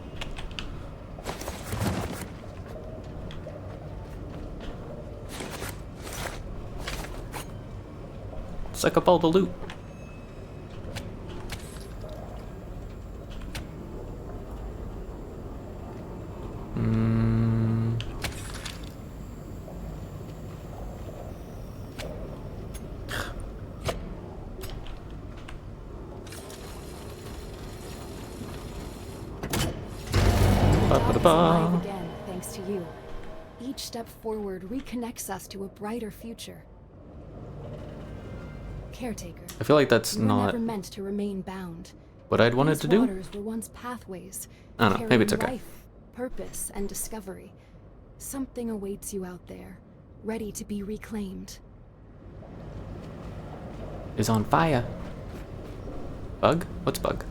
Speaker 1: Suck up all the loot.
Speaker 2: Alive again, thanks to you. Each step forward reconnects us to a brighter future. Caretaker.
Speaker 1: I feel like that's
Speaker 2: You were
Speaker 1: not
Speaker 2: never meant to remain bound.
Speaker 1: what I'd wanted to
Speaker 2: These
Speaker 1: do.
Speaker 2: waters were once pathways.
Speaker 1: I don't know, maybe it's
Speaker 2: carrying
Speaker 1: okay.
Speaker 2: Life, purpose, and discovery. Something awaits you out there, ready to be reclaimed.
Speaker 1: Is on fire. Bug? What's bug?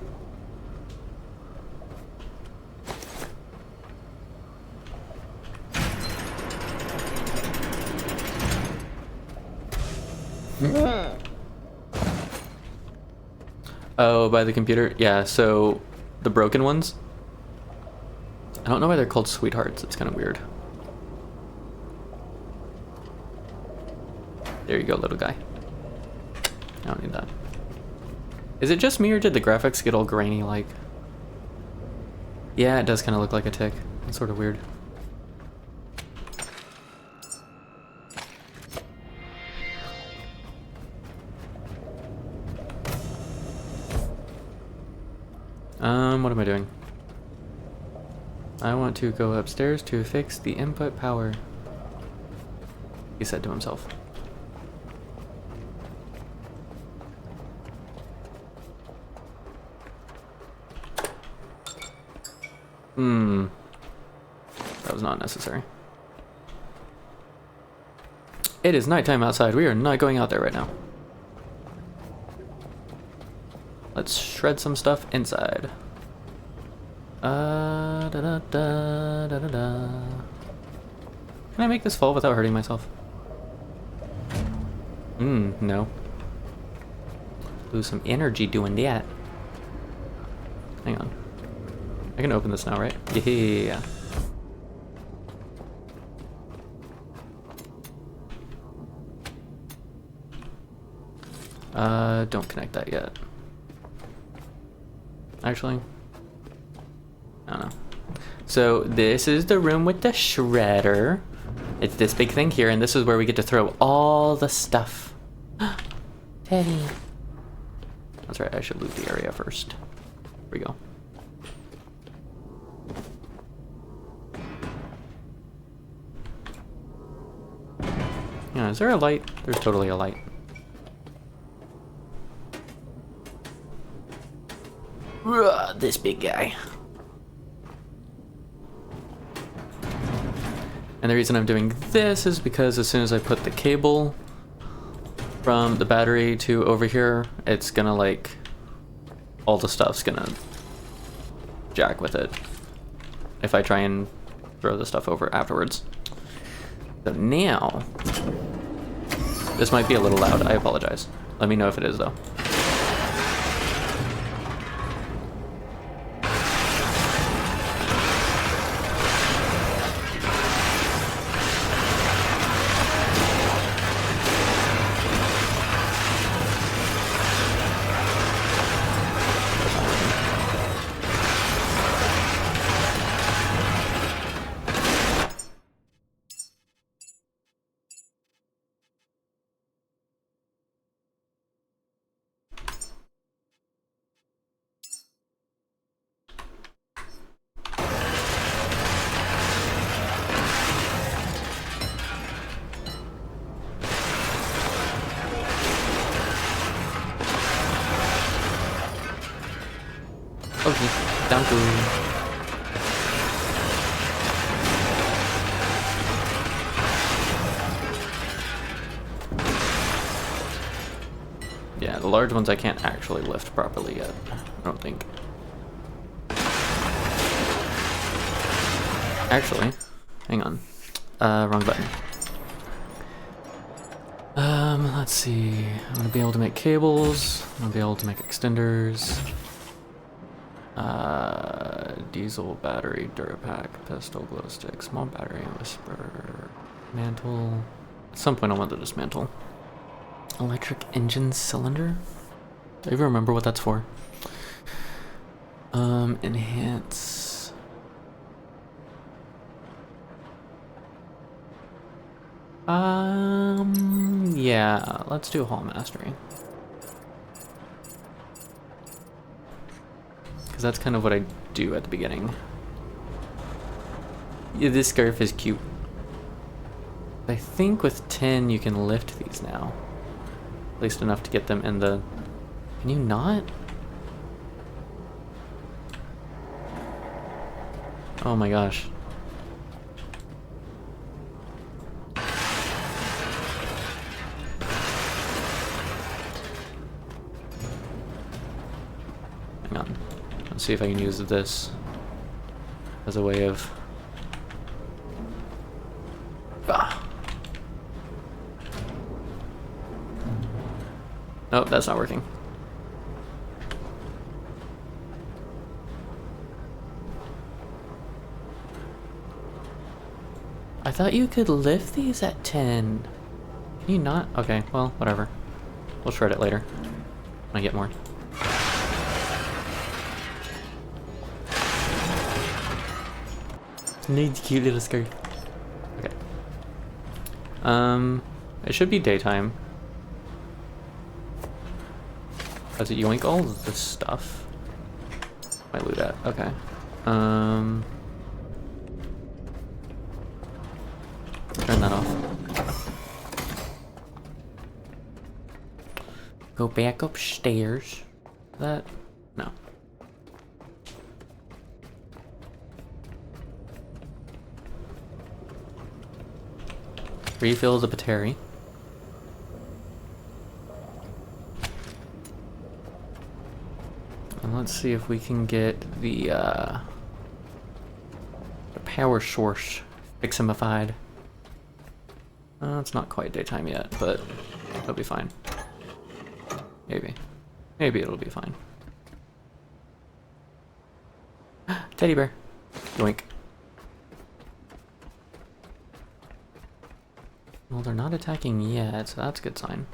Speaker 1: Oh, by the computer? Yeah, so the broken ones. I don't know why they're called sweethearts. It's kind of weird. There you go, little guy. I don't need that. Is it just me or did the graphics get all grainy like? Yeah, it does kind of look like a tick. It's sort of weird. What am I doing? I want to go upstairs to fix the input power, he said to himself. That was not necessary. It is nighttime outside. We are not going out there right now. Let's shred some stuff inside. Da da da da da da. Can I make this fall without hurting myself? No. Lose some energy doing that. Hang on. I can open this now, right? Yeah. Don't connect that yet. Actually, I don't know. So this is the room with the shredder. It's this big thing here, and this is where we get to throw all the stuff. Teddy. That's right, I should loot the area first. Here we go. Yeah, is there a light? There's totally a light. This big guy. And the reason I'm doing this is because as soon as I put the cable from the battery to over here, it's gonna like, all the stuff's gonna jack with it if I try and throw the stuff over afterwards. So now, this might be a little loud, I apologize. Let me know if it is though. Okay, danke. Yeah, the large ones I can't actually lift properly yet, I don't think. Actually, hang on. Wrong button. Let's see. I'm gonna be able to make cables. I'm gonna be able to make extenders. Diesel battery, Durapack, pistol, glow stick, small battery, whisper, mantle. At some point I want to dismantle. Electric engine cylinder? Do I even remember what that's for? Enhance. Yeah, let's do Hall Mastery. Because that's kind of what I do at the beginning. Yeah, this scarf is cute. I think with 10 you can lift these now. At least enough to get them in the... Can you not? Oh my gosh. Hang on. Let's see if I can use this as a way of... Ah. Nope, that's not working. I thought you could lift these at 10. Can you not? Okay, well, whatever. We'll shred it later when I get more. Needs cute little skirt. Okay. It should be daytime. Does it yoink all of this stuff? My loot at. Okay. Turn that off. Go back upstairs. That? No. Refill the battery. And let's see if we can get the power source fiximified. It's not quite daytime yet, but it'll be fine. Maybe. Maybe it'll be fine. Teddy bear. Yoink. Well, they're not attacking yet, so that's a good sign.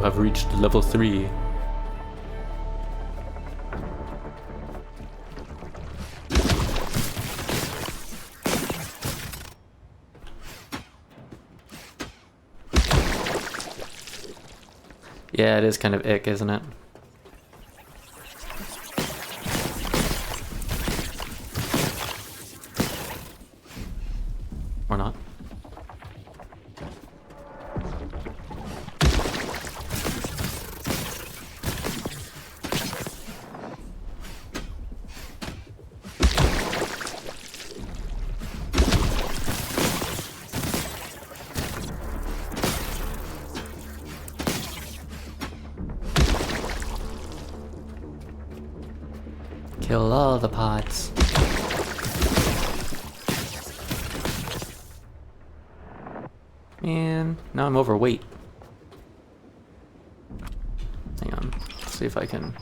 Speaker 1: have reached level 3. Yeah, it is kind of ick, isn't it? Or not. Kill all the pods. Man, now I'm overweight. Hang on, let's see if I can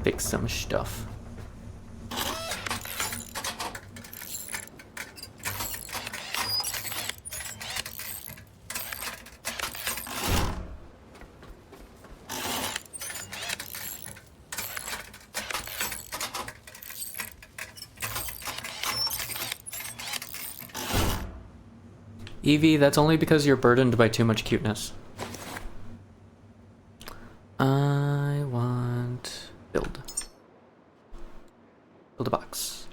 Speaker 1: fix some stuff. Evie, that's only because you're burdened by too much cuteness. I want... build. Build a box.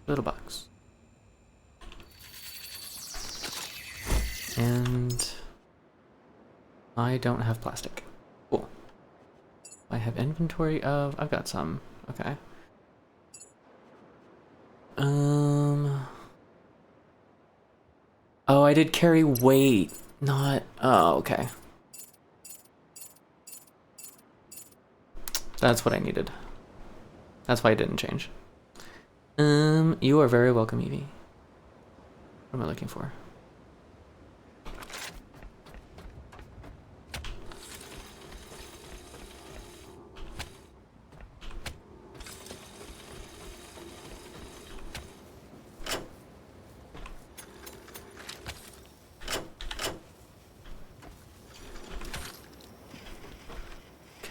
Speaker 1: Build a box. And... I don't have plastic. Cool. I have inventory of... I've got some. Okay. Oh, I did carry weight, not... Oh, okay. That's what I needed. That's why I didn't change. You are very welcome, Evie. What am I looking for?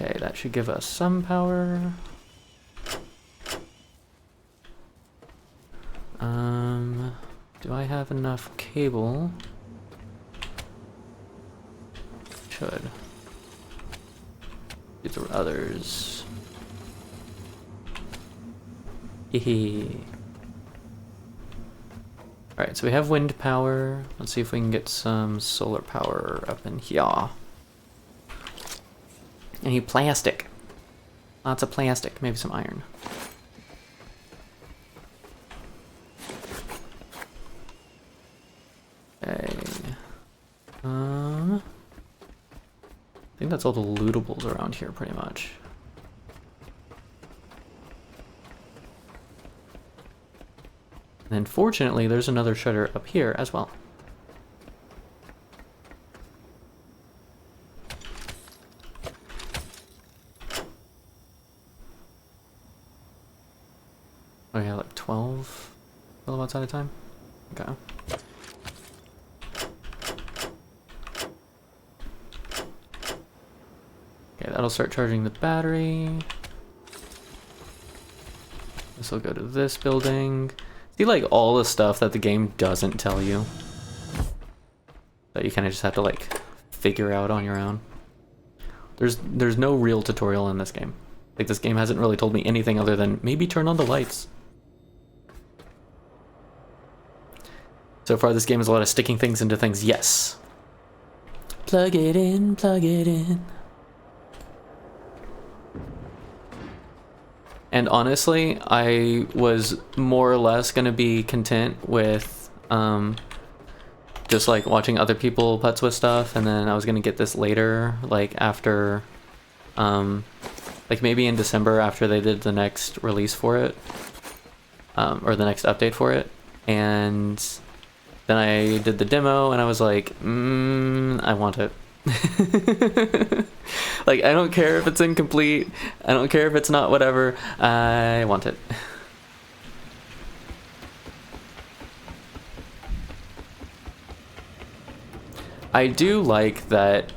Speaker 1: Okay, that should give us some power. Do I have enough cable? Should. These are others. Hehe. Alright, so we have wind power. Let's see if we can get some solar power up in here. I need plastic. Lots of plastic. Maybe some iron. Okay. I think that's all the lootables around here, pretty much. And then fortunately, there's another shutter up here as well. Oh yeah, like 12 kilowatts at a time? Okay. Okay, that'll start charging the battery. This will go to this building. See, like, all the stuff that the game doesn't tell you. That you kind of just have to, like, figure out on your own. There's no real tutorial in this game. Like, this game hasn't really told me anything other than maybe turn on the lights. So far, this game is a lot of sticking things into things. Yes. Plug it in, plug it in. And honestly, I was more or less going to be content with just like watching other people putz with stuff, and then I was going to get this later, like after, like maybe in December after they did the next release for it, or the next update for it, and then I did the demo, and I was like, I want it. Like, I don't care if it's incomplete, I don't care if it's not whatever, I want it. I do like that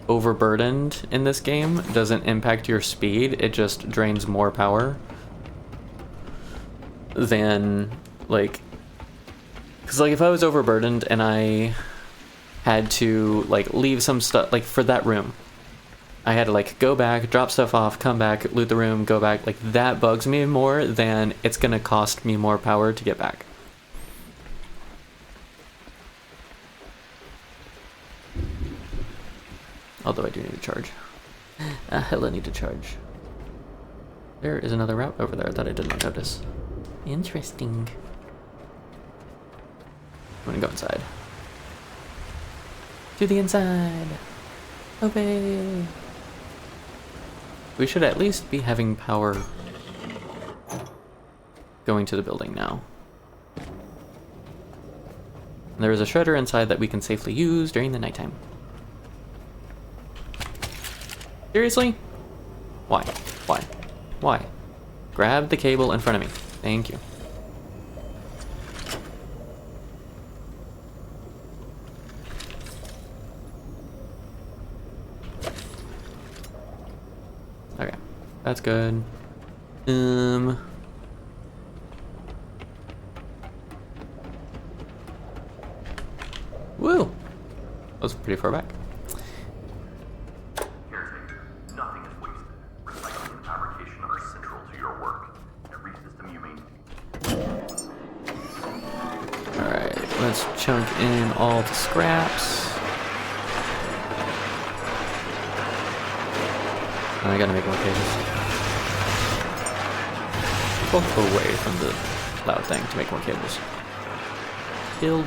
Speaker 1: overburdened in this game doesn't impact your speed, it just drains more power than, like, because, like, if I was overburdened and I had to, like, leave some stuff, like, for that room, I had to, like, go back, drop stuff off, come back, loot the room, go back, like, that bugs me more than it's gonna cost me more power to get back. Although I do need to charge. I hella need to charge. There is another route over there that I did not notice. Interesting. I'm gonna go inside. To the inside! Obey! We should at least be having power going to the building now. There is a shredder inside that we can safely use during the nighttime. Seriously? Why? Why? Why? Grab the cable in front of me. Thank you. Okay, that's good. Woo! That was pretty far back.
Speaker 3: Caretaker, nothing is wasted. Recycling and fabrication are central to your work. Every system you maintain.
Speaker 1: Alright, let's chunk in all the scraps. I gotta make more cables. Both away from the loud thing to make more cables. Build.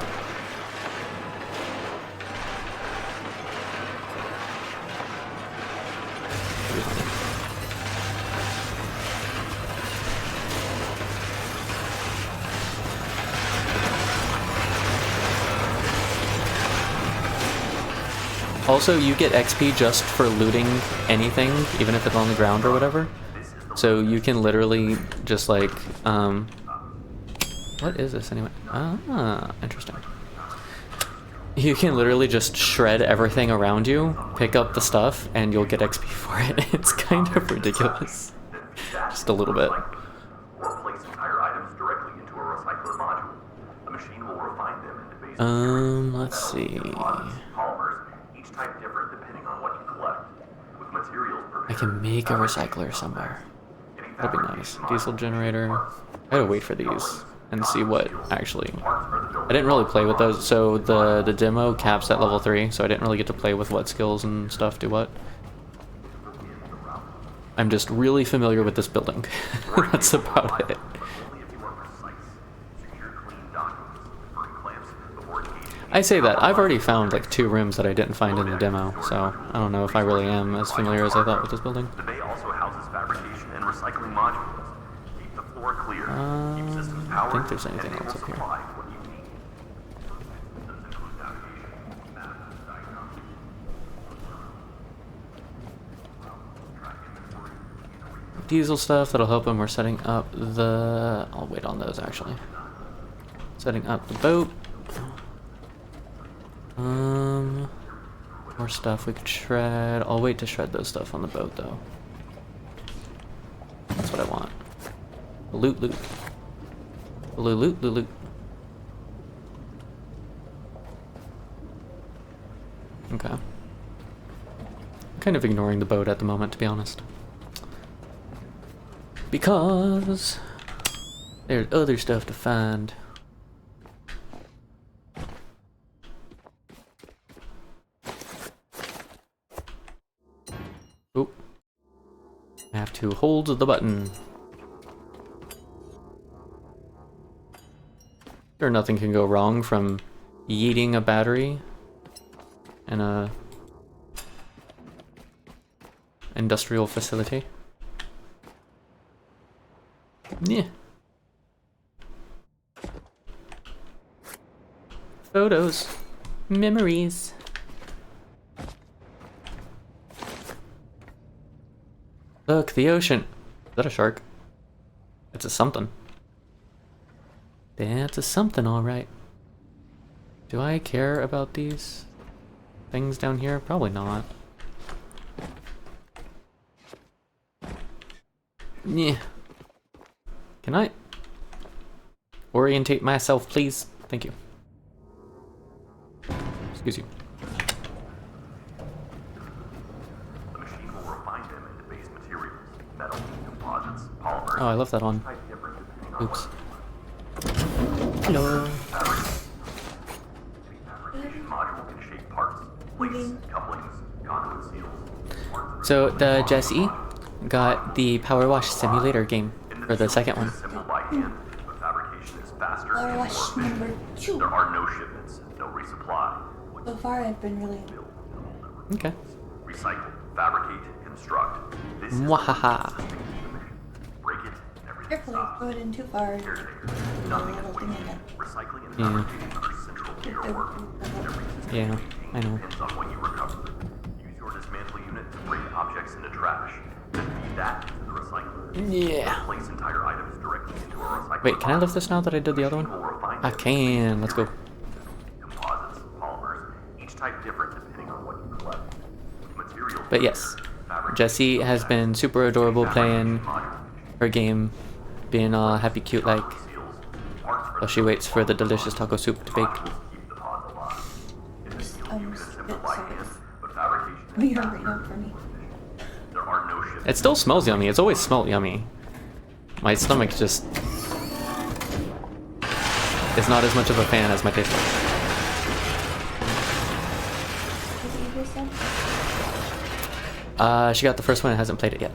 Speaker 1: Also, you get XP just for looting anything, even if it's on the ground or whatever. So you can literally just like, what is this anyway? Ah, interesting. You can literally just shred everything around you, pick up the stuff, and you'll get XP for it. It's kind of ridiculous. Just a little bit.
Speaker 3: Or place entire items directly into a recycler module. A machine will refine them into basic
Speaker 1: Let's see.
Speaker 3: polymers, each type different depending on what you collect. With materials
Speaker 1: I can make a recycler somewhere. That'd be nice. Diesel generator. I gotta wait for these and see what actually. I didn't really play with those, so the demo caps at level 3, so I didn't really get to play with what skills and stuff do what. I'm just really familiar with this building. That's about it. I say that, I've already found like 2 rooms that I didn't find in the demo, so I don't know if I really am as familiar as I thought with this building.
Speaker 3: The bay also houses fabrication and recycling modules. Keep the floor clear. Keep systems powered.
Speaker 1: I think there's anything
Speaker 3: and they
Speaker 1: else
Speaker 3: will
Speaker 1: up here.
Speaker 3: supply what you need. Systems include navigation, maps, diagnostics.
Speaker 1: Diesel stuff that'll help when we're setting up the... I'll wait on those actually. Setting up the boat. More stuff we could shred. I'll wait to shred those stuff on the boat though. That's what I want. Loot, loot. Loot, loot, loot, loot. Okay. I'm kind of ignoring the boat at the moment, to be honest. Because there's other stuff to find. Oop. I have to hold the button. Sure, nothing can go wrong from yeeting a battery in a industrial facility. Yeah. Photos. Memories. Look, the ocean. Is that a shark? It's a something. That's a something, alright. Do I care about these things down here? Probably not. Yeah. Can I orientate myself, please? Thank you. Excuse you.
Speaker 3: The machine will refine them into base materials, metal, composites, polymers.
Speaker 1: Oh, I left that on.
Speaker 3: Type different depending on
Speaker 1: Oops.
Speaker 3: what
Speaker 1: Hello.
Speaker 3: the fabrication module can shape parts, plates, couplings, conduit seals, parts.
Speaker 1: So the Jesse got the Power Wash Simulator game for the second one.
Speaker 3: Assemble by hand, but fabrication is faster
Speaker 4: Power
Speaker 3: and
Speaker 4: Wash
Speaker 3: more
Speaker 4: number
Speaker 3: efficient.
Speaker 4: 2.
Speaker 3: There are no shipments, no resupply.
Speaker 4: So far, I've been really.
Speaker 1: Okay.
Speaker 3: Recycle, fabricate, construct. This is
Speaker 1: Mwahaha.
Speaker 3: the mission. Break it, and everything
Speaker 4: Carefully,
Speaker 3: stops.
Speaker 4: go it in too far.
Speaker 3: Caretaker. Nothing is
Speaker 4: Little thing
Speaker 3: wasted.
Speaker 4: again.
Speaker 3: Recycling and
Speaker 1: Yeah.
Speaker 3: fabrication are central to your work. Every system
Speaker 1: Yeah,
Speaker 3: you
Speaker 1: I
Speaker 3: maintain
Speaker 1: know.
Speaker 3: depends on what you recover. Use your dismantle unit to break objects into trash. Then feed that into the recycler.
Speaker 1: Yeah.
Speaker 3: Place entire items directly into a recycler.
Speaker 1: Wait, can I lift this now that I did the other
Speaker 3: Machine
Speaker 1: one?
Speaker 3: will refine
Speaker 1: I
Speaker 3: them.
Speaker 1: can. Let's go.
Speaker 3: Composites, polymers, each type different depending on what you collect. Materials.
Speaker 1: But yes,
Speaker 3: fabrication,
Speaker 1: Jessie has been super adorable playing her game, being all happy cute like,
Speaker 3: seals, parts for
Speaker 1: while she waits for the delicious taco soup to bake.
Speaker 3: keep the pods alive. In this field, you can assemble
Speaker 4: Spit
Speaker 3: by
Speaker 4: sauce.
Speaker 3: hand, but fabrication is
Speaker 4: We are
Speaker 3: faster
Speaker 4: right up for me.
Speaker 3: There are no shifts.
Speaker 1: It still smells yummy. It's always smelled yummy. My stomach just is not as much of a fan as my taste buds.
Speaker 4: Is it you said?
Speaker 1: She got the first one and hasn't played it yet.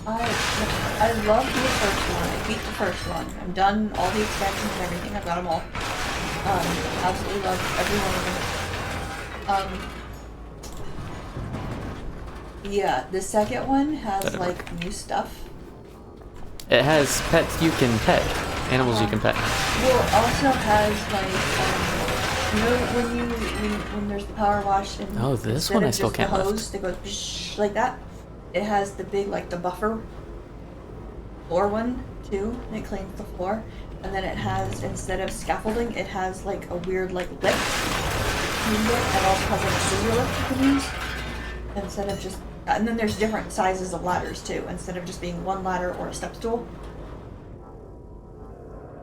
Speaker 4: I love the first one. I beat the first one. I'm done all the expansions and everything. I've got them all. Absolutely love every one of them. Yeah, the second one has
Speaker 1: Better.
Speaker 4: like new stuff.
Speaker 1: It has pets you can pet, animals you can pet.
Speaker 4: Well, it also has like, you know, when there's the power wash and
Speaker 1: Oh, this
Speaker 4: instead
Speaker 1: one
Speaker 4: of
Speaker 1: I still
Speaker 4: just
Speaker 1: can't
Speaker 4: the
Speaker 1: lift.
Speaker 4: hose, they go psh, like that. It has the big like the buffer floor one too, and it cleans the floor. And then it has, instead of scaffolding, it has like a weird like lip. It also has like a scissor lift you can use instead of just. And then there's different sizes of ladders too, instead of just being one ladder or a step stool.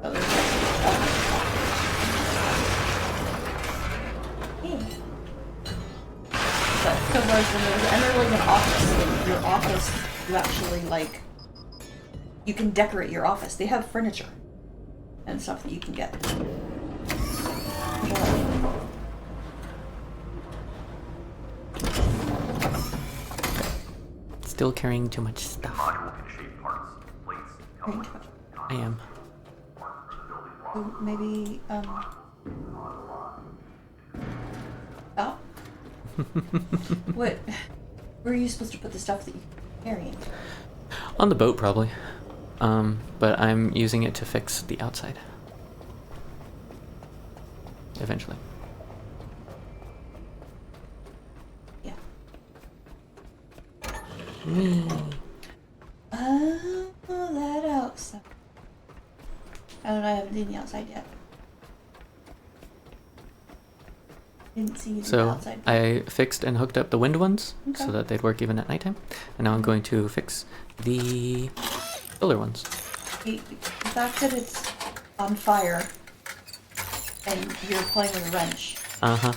Speaker 4: So there's But similar to and they're like an office. Like your office, you actually like, you can decorate your office. They have furniture and stuff that you can get.
Speaker 1: Still carrying too much stuff.
Speaker 3: Module can shape parts, plates, couplings,
Speaker 1: I am.
Speaker 4: So maybe oh. What? Where are you supposed to put the stuff that you're carrying?
Speaker 1: On the boat, probably. But I'm using it to fix the outside. Eventually.
Speaker 4: Yeah.
Speaker 1: Whee.
Speaker 4: That outside. I don't know, I haven't seen the outside yet. Didn't see you do the
Speaker 1: So
Speaker 4: outside.
Speaker 1: I fixed and hooked up the wind ones so
Speaker 4: Okay.
Speaker 1: that they'd work even at nighttime. And now I'm going to fix the solar ones.
Speaker 4: The fact that it's on fire and you're playing with a wrench.
Speaker 1: Uh-huh.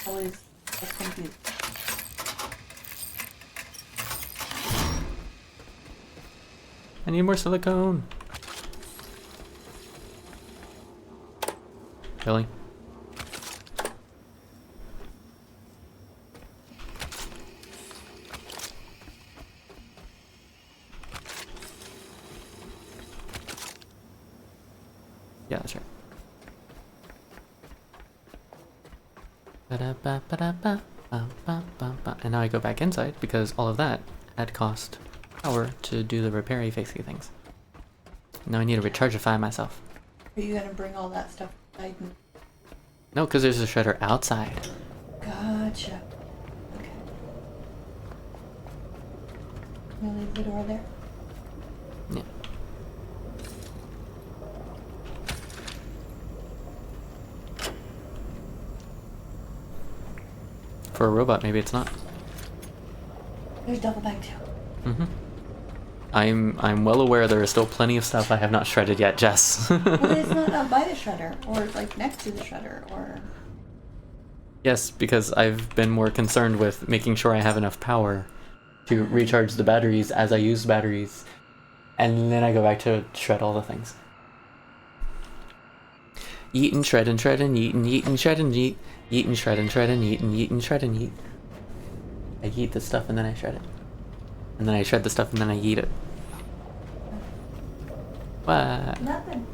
Speaker 4: Always was confused.
Speaker 1: I need more silicone. Really? Yeah, that's right. Ba-da-ba, ba-da-ba, ba-ba-ba-ba. And now I go back inside because all of that had cost power to do the repairy facey things. Now I need to rechargeify myself.
Speaker 4: Are you gonna bring all that stuff inside?
Speaker 1: No, because there's a shredder outside.
Speaker 4: Gotcha. Okay. Can I leave the door there?
Speaker 1: Yeah. for a robot, maybe it's not.
Speaker 4: There's double bag too.
Speaker 1: Mm-hmm. I'm well aware there is still plenty of stuff I have not shredded yet, Jess.
Speaker 4: Well, it's not up by the shredder, or like next to the shredder, or...
Speaker 1: Yes, because I've been more concerned with making sure I have enough power to recharge the batteries as I use batteries, and then I go back to shred all the things. Yeet and shred and shred and yeet and yeet and shred and yeet. Yeet and shred and shred and yeet and yeet and shred and yeet. I yeet the stuff and then I shred it. And then I shred the stuff and then I yeet it. What?
Speaker 4: Nothing.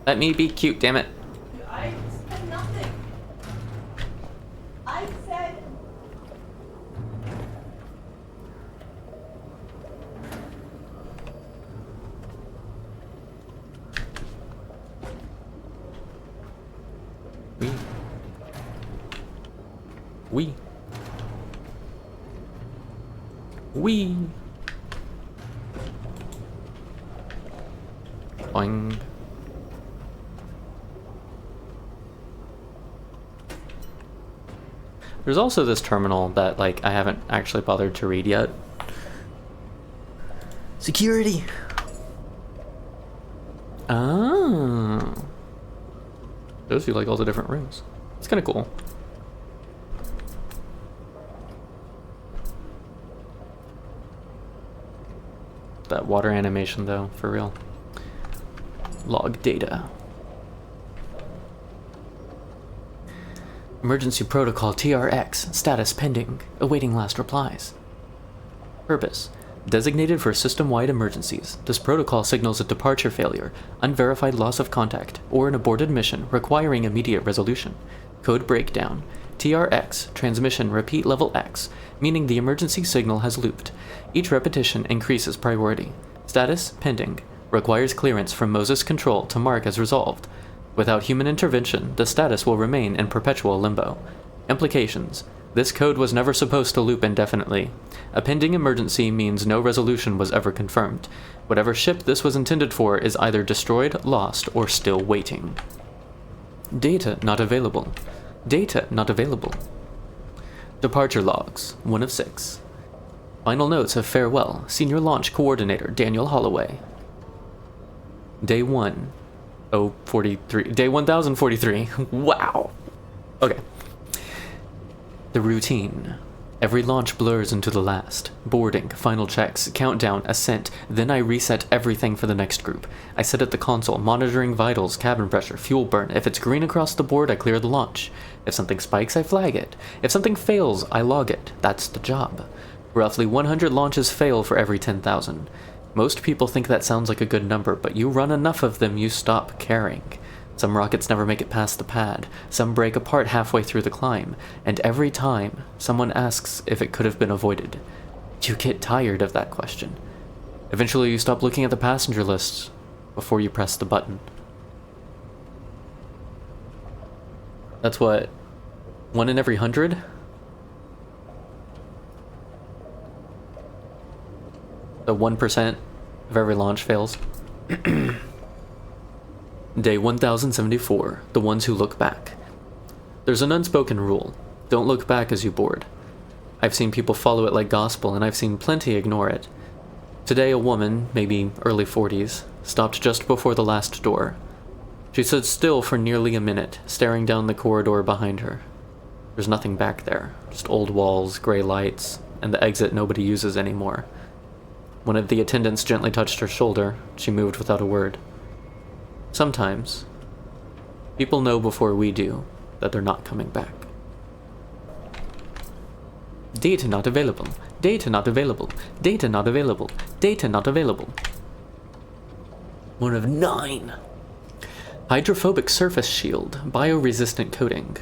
Speaker 1: Let me be cute, damn it.
Speaker 4: I said nothing. I said...
Speaker 1: We. We. Boing. There's also this terminal that, like, I haven't actually bothered to read yet. Security. Ah. Shows you, like, all the different rooms. It's kind of cool. That water animation, though, for real. Log data. Emergency protocol TRX. Status pending. Awaiting last replies. Purpose. Designated for system-wide emergencies. This protocol signals a departure failure, unverified loss of contact, or an aborted mission requiring immediate resolution. Code breakdown. TRX. Transmission repeat level X, meaning the emergency signal has looped. Each repetition increases priority. Status pending. Requires clearance from Moses Control to mark as resolved. Without human intervention, the status will remain in perpetual limbo. Implications. This code was never supposed to loop indefinitely. A pending emergency means no resolution was ever confirmed. Whatever ship this was intended for is either destroyed, lost, or still waiting. Data not available. Data not available. Departure logs, 1 of 6. Final notes of farewell, Senior Launch Coordinator Daniel Holloway. Day 1. 043. Day 1043. Wow. Okay. The routine. Every launch blurs into the last. Boarding, final checks, countdown, ascent. Then I reset everything for the next group. I sit at the console, monitoring vitals, cabin pressure, fuel burn. If it's green across the board, I clear the launch. If something spikes, I flag it. If something fails, I log it. That's the job. Roughly 100 launches fail for every 10,000. Most people think that sounds like a good number, but you run enough of them, you stop caring. Some rockets never make it past the pad, some break apart halfway through the climb, and every time, someone asks if it could have been avoided. You get tired of that question. Eventually you stop looking at the passenger lists before you press the button. That's what? 1 in every 100? So 1% of every launch fails. Day 1074, the ones who look back. There's an unspoken rule. Don't look back as you board. I've seen people follow it like gospel, and I've seen plenty ignore it. Today a woman, maybe early 40s, stopped just before the last door. She stood still for nearly a minute, staring down the corridor behind her. There's nothing back there, just old walls, gray lights, and the exit nobody uses anymore. One of the attendants gently touched her shoulder. She moved without a word. Sometimes, people know before we do that they're not coming back. Data not available. Data not available. Data not available. Data not available. 1 of 9. Hydrophobic surface shield. Bioresistant coating.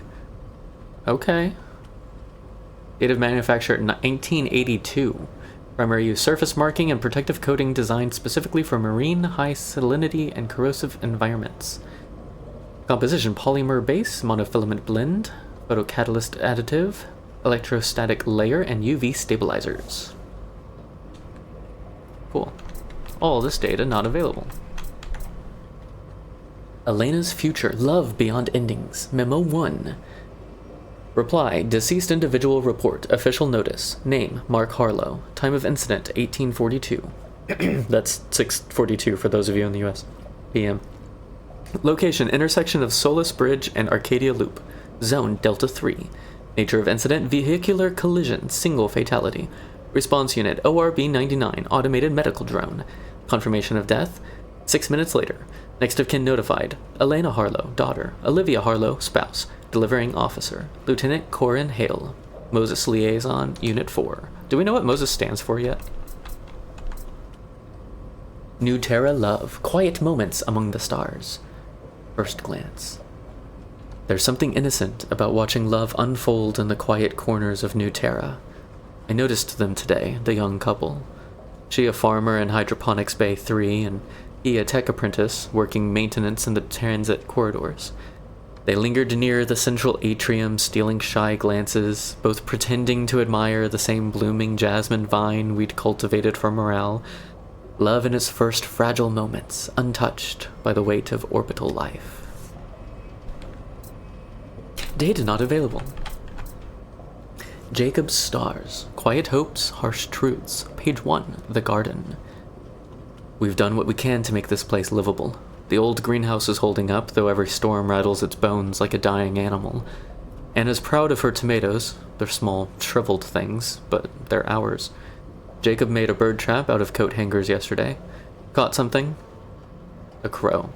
Speaker 1: Okay. Date of manufacture 1982. Primary use surface marking and protective coating designed specifically for marine, high salinity, and corrosive environments. Composition polymer base, monofilament blend, photocatalyst additive, electrostatic layer, and UV stabilizers. Cool. All this data not available. Elena's future, love beyond endings. Memo 1. Reply, deceased individual report, official notice. Name, Mark Harlow. Time of incident, 1842. That's 6:42 for those of you in the US. PM. Location, intersection of Solis Bridge and Arcadia Loop. Zone, Delta 3. Nature of incident, vehicular collision, single fatality. Response unit, ORB-99, automated medical drone. Confirmation of death, 6 minutes later. Next of kin notified, Elena Harlow, daughter. Olivia Harlow, spouse. Delivering officer, Lieutenant Corin Hale. Moses Liaison, Unit 4. Do we know what Moses stands for yet? New Terra love, quiet moments among the stars. First glance. There's something innocent about watching love unfold in the quiet corners of New Terra. I noticed them today, the young couple. She a farmer in Hydroponics Bay 3, and he a tech apprentice working maintenance in the transit corridors. They lingered near the central atrium, stealing shy glances, both pretending to admire the same blooming jasmine vine we'd cultivated for morale. Love in its first fragile moments, untouched by the weight of orbital life. Data not available. Jacob's Stars, Quiet Hopes, Harsh Truths, page 1, The Garden. We've done what we can to make this place livable. The old greenhouse is holding up, though every storm rattles its bones like a dying animal. Anna's proud of her tomatoes. They're small, shriveled things, but they're ours. Jacob made a bird trap out of coat hangers yesterday. Caught something? A crow.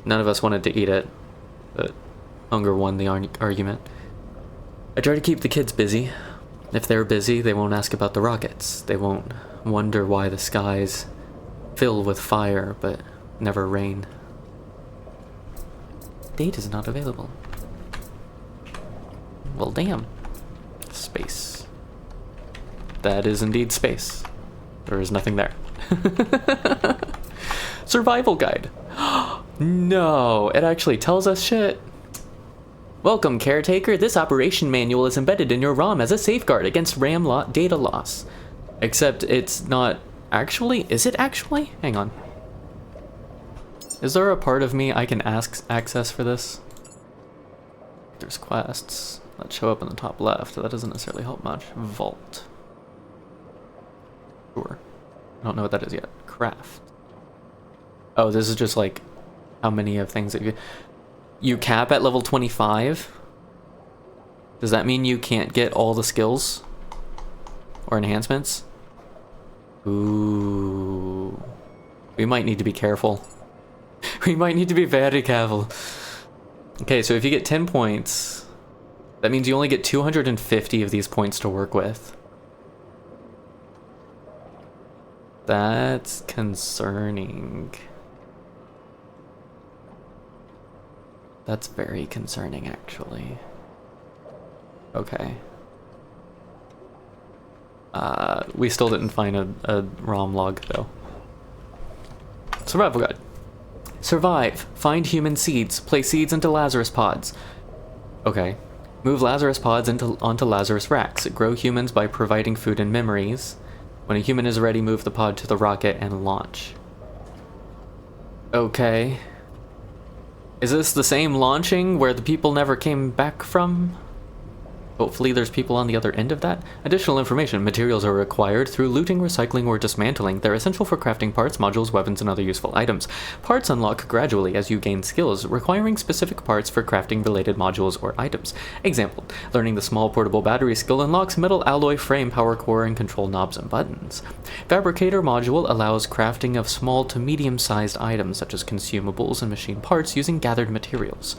Speaker 1: None of us wanted to eat it, but hunger won the argument. I try to keep the kids busy. If they're busy, they won't ask about the rockets. They won't wonder why the skies fill with fire, but never rain. Date is not available. Well, damn. Space. That is indeed space. There is nothing there. Survival guide. No, it actually tells us shit. Welcome, Caretaker. This operation manual is embedded in your ROM as a safeguard against RAM data loss. Except it's not actually. Is it actually? Hang on. Is there a part of me I can access for this? There's quests that show up in the top left. That doesn't necessarily help much. Vault. Sure. I don't know what that is yet. Craft. Oh, this is just like how many of things that you cap at level 25? Does that mean you can't get all the skills or enhancements? Ooh. We might need to be careful. We might need to be very careful. Okay, so if you get 10 points, that means you only get 250 of these points to work with. That's concerning. That's very concerning, actually. Okay. We still didn't find a ROM log, though. Survival guide. Survive. Find human seeds. Place seeds into Lazarus pods. Okay. Move Lazarus pods onto Lazarus racks. Grow humans by providing food and memories. When a human is ready, move the pod to the rocket and launch. Okay. Is this the same launching where the people never came back from? Hopefully there's people on the other end of that. Additional information. Materials are required through looting, recycling, or dismantling. They're essential for crafting parts, modules, weapons, and other useful items. Parts unlock gradually as you gain skills, requiring specific parts for crafting related modules or items. Example, learning the small portable battery skill unlocks metal alloy frame, power core, and control knobs and buttons. Fabricator module allows crafting of small to medium-sized items such as consumables and machine parts using gathered materials.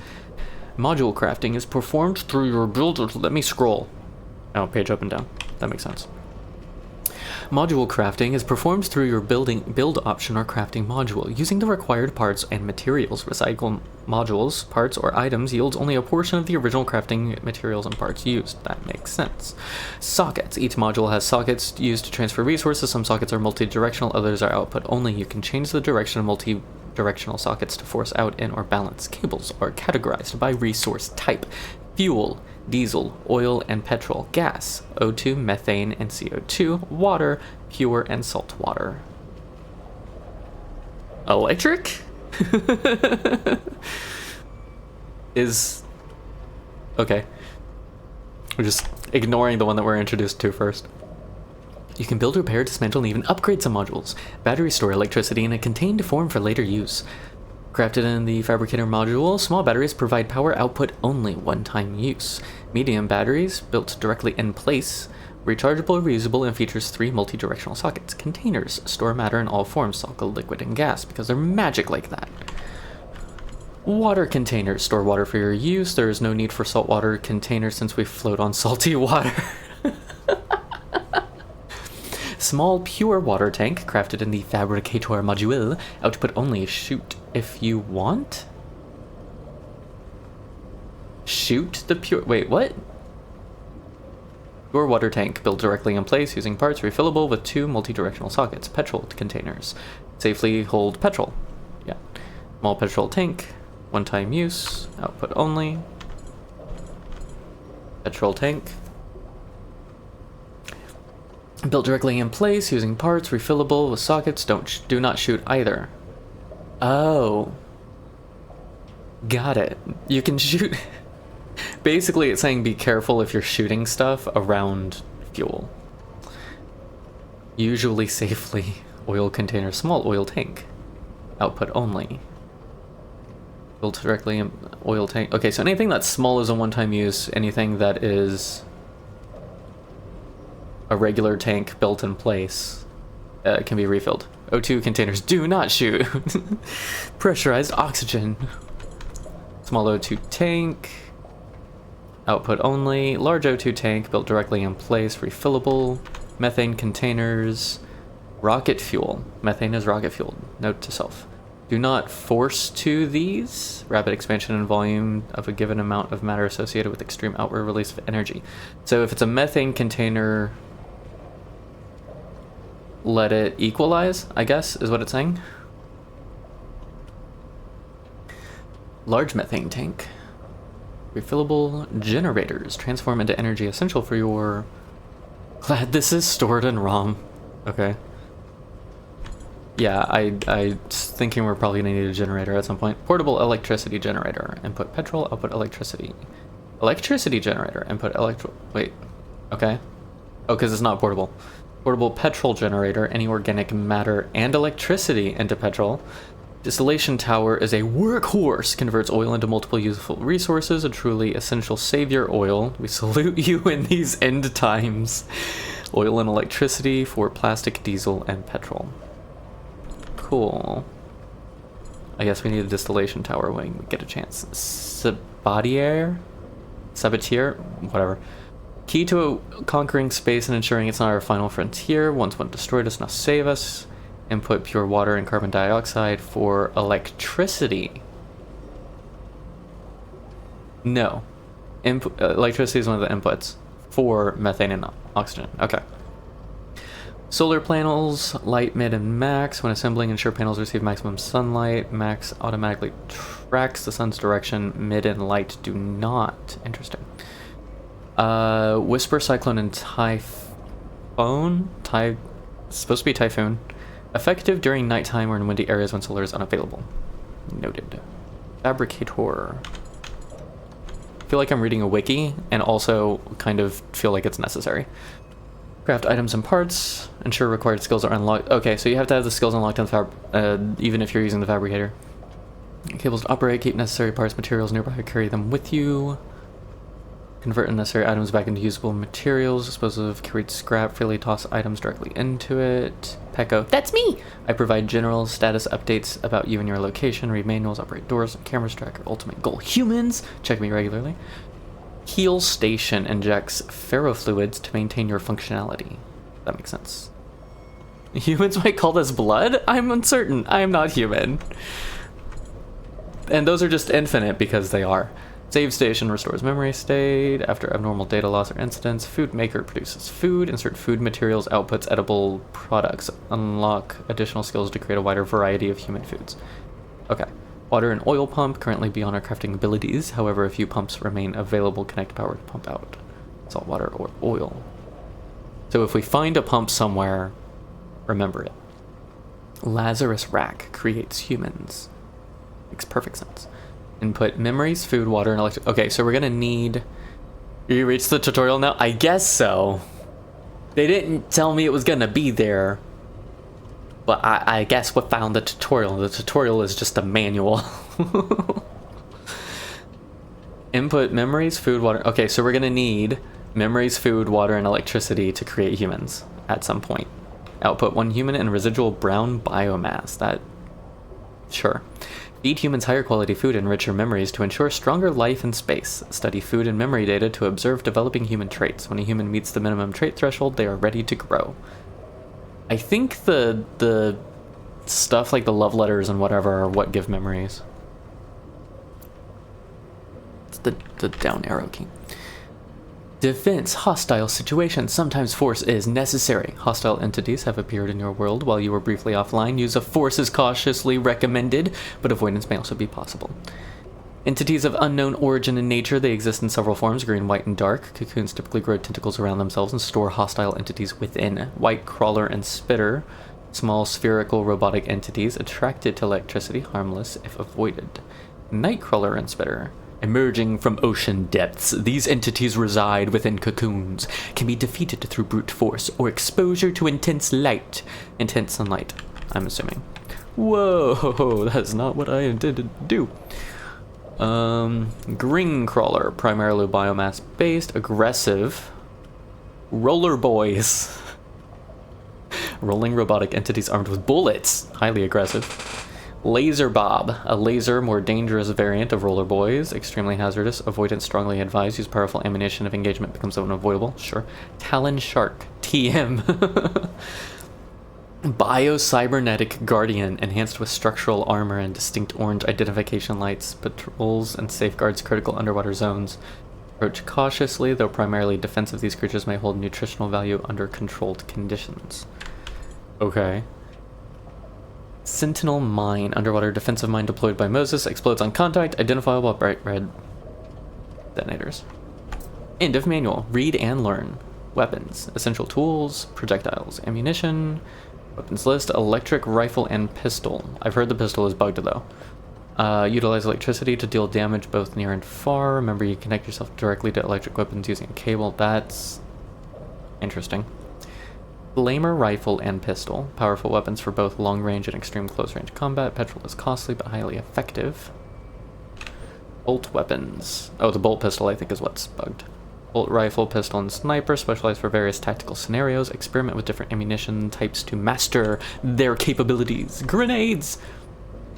Speaker 1: Module crafting is performed through your builder. Let me scroll. Oh, page up and down. That makes sense. Module crafting is performed through your build option or crafting module. Using the required parts and materials, recycle modules, parts, or items yields only a portion of the original crafting materials and parts used. That makes sense. Sockets. Each module has sockets used to transfer resources. Some sockets are multi-directional, others are output only. You can change the direction of multi-directional sockets to force out in or balance. Cables are categorized by resource type. Fuel, diesel, oil and petrol, gas, O2, methane and CO2, water, pure and salt water. Electric? is... Okay. We're just ignoring the one that we're introduced to first. You can build, repair, dismantle, and even upgrade some modules. Batteries store electricity in a contained form for later use. Crafted in the Fabricator module, small batteries provide power output only one-time use. Medium batteries, built directly in place, rechargeable, reusable, and features 3 multi-directional sockets. Containers store matter in all forms, solid, liquid, and gas, because they're magic like that. Water containers store water for your use. There is no need for saltwater containers since we float on salty water. Small pure water tank, crafted in the Fabricator module. Output only, shoot if you want? Shoot the pure... Wait, what? Pure water tank, built directly in place using parts, refillable with 2 multi-directional sockets. Petrol containers. Safely hold petrol. Yeah. Small petrol tank, one-time use, output only. Petrol tank. Built directly in place using parts, refillable with sockets. Do not shoot either. Oh. Got it. You can shoot... Basically, it's saying be careful if you're shooting stuff around fuel. Usually safely. Oil container, small oil tank. Output only. Built directly in oil tank. Okay, so anything that's small is a one-time use. Anything that is a regular tank built in place can be refilled. O2 containers, do not shoot. Pressurized oxygen. Small O2 tank. Output only. Large O2 tank built directly in place, refillable. Methane containers. Rocket fuel. Methane is rocket fuel. Note to self. Do not force to these. Rapid expansion in volume of a given amount of matter associated with extreme outward release of energy. So if it's a methane container, let it equalize, I guess, is what it's saying. Large methane tank. Refillable generators. Transform into energy essential for your... Glad this is stored in ROM. Okay. Yeah, I thinking we're probably gonna need a generator at some point. Portable electricity generator. Input petrol, output electricity. Electricity generator. Input wait. Okay. Oh, because it's not portable. Portable petrol generator. Any organic matter and electricity into petrol. Distillation tower is a workhorse. Converts oil into multiple useful resources. A truly essential savior oil. We salute you in these end times. Oil and electricity for plastic, diesel, and petrol. Cool. I guess we need a distillation tower when we get a chance. Sabatier? Whatever. Key to conquering space and ensuring it's not our final frontier. Once one destroyed us, now save us. Input pure water and carbon dioxide for electricity. No. Electricity is one of the inputs for methane and oxygen. Okay. Solar panels, light, mid, and max. When assembling, ensure panels receive maximum sunlight. Max automatically tracks the sun's direction. Mid and light do not. Interesting. Whisper, cyclone, and typhoon. Supposed to be typhoon. Effective during nighttime or in windy areas when solar is unavailable. Noted. Fabricator. I feel like I'm reading a wiki, and also kind of feel like it's necessary. Craft items and parts. Ensure required skills are unlocked. Okay, so you have to have the skills unlocked on the even if you're using the Fabricator. Cables to operate. Keep necessary parts, materials nearby. Carry them with you. Convert unnecessary items back into usable materials. Dispose of carried scrap. Freely toss items directly into it. Pecco. That's me! I provide general status updates about you and your location. Read manuals. Operate doors and cameras. Track your ultimate goal. Humans! Check me regularly. Heal station injects ferrofluids to maintain your functionality. That makes sense. Humans might call this blood? I'm uncertain. I am not human. And those are just infinite because they are. Save station restores memory state after abnormal data loss or incidents. Food maker produces food. Insert food materials, outputs edible products. Unlock additional skills to create a wider variety of human foods. Okay. Water and oil pump, currently beyond our crafting abilities. However, a few pumps remain available. Connect power to pump out salt water or oil. So if we find a pump somewhere, remember it. Lazarus rack creates humans. Makes perfect sense. Input memories, food, water, and electric. Okay, so we're gonna need You reached the tutorial now? I guess so. They didn't tell me it was gonna be there. But I guess we found the tutorial. The tutorial is just a manual. Input memories, food, water. Okay, so we're gonna need memories, food, water, and electricity to create humans at some point. Output 1 human and residual brown biomass. That... Sure. Feed humans higher quality food and richer memories to ensure stronger life in space. Study food and memory data to observe developing human traits. When a human meets the minimum trait threshold, they are ready to grow. I think the stuff like the love letters and whatever are what give memories. It's the down arrow key. Defense. Hostile situations. Sometimes force is necessary. Hostile entities have appeared in your world while you were briefly offline. Use of force is cautiously recommended, but avoidance may also be possible. Entities of unknown origin and nature. They exist in several forms, green, white, and dark. Cocoons typically grow tentacles around themselves and store hostile entities within. White crawler and spitter. Small spherical robotic entities attracted to electricity, harmless if avoided. Nightcrawler and spitter. Emerging from ocean depths, these entities reside within cocoons, can be defeated through brute force or exposure to intense sunlight, I'm assuming. Whoa, that's not what I intended to do. Green crawler, primarily biomass based, aggressive. Roller boys. Rolling robotic entities armed with bullets, highly aggressive. Laser Bob, a laser, more dangerous variant of roller boys, extremely hazardous, avoidance strongly advised, use powerful ammunition if engagement becomes unavoidable, sure. Talon Shark, TM. Bio-cybernetic Guardian, enhanced with structural armor and distinct orange identification lights, patrols and safeguards critical underwater zones. Approach cautiously, though primarily defensive, these creatures may hold nutritional value under controlled conditions. Okay. Sentinel Mine, underwater defensive mine deployed by Moses, explodes on contact, identifiable bright red detonators. End of manual. Read and learn. Weapons, essential tools, projectiles, ammunition, weapons list, electric rifle and pistol. I've heard the pistol is bugged though. Utilize electricity to deal damage both near and far. Remember, you connect yourself directly to electric weapons using a cable. That's interesting. Flamer rifle and pistol. Powerful weapons for both long range and extreme close range combat. Petrol is costly but highly effective. Bolt weapons. Oh, the bolt pistol I think is what's bugged. Bolt rifle, pistol, and sniper, specialized for various tactical scenarios. Experiment with different ammunition types to master their capabilities. Grenades!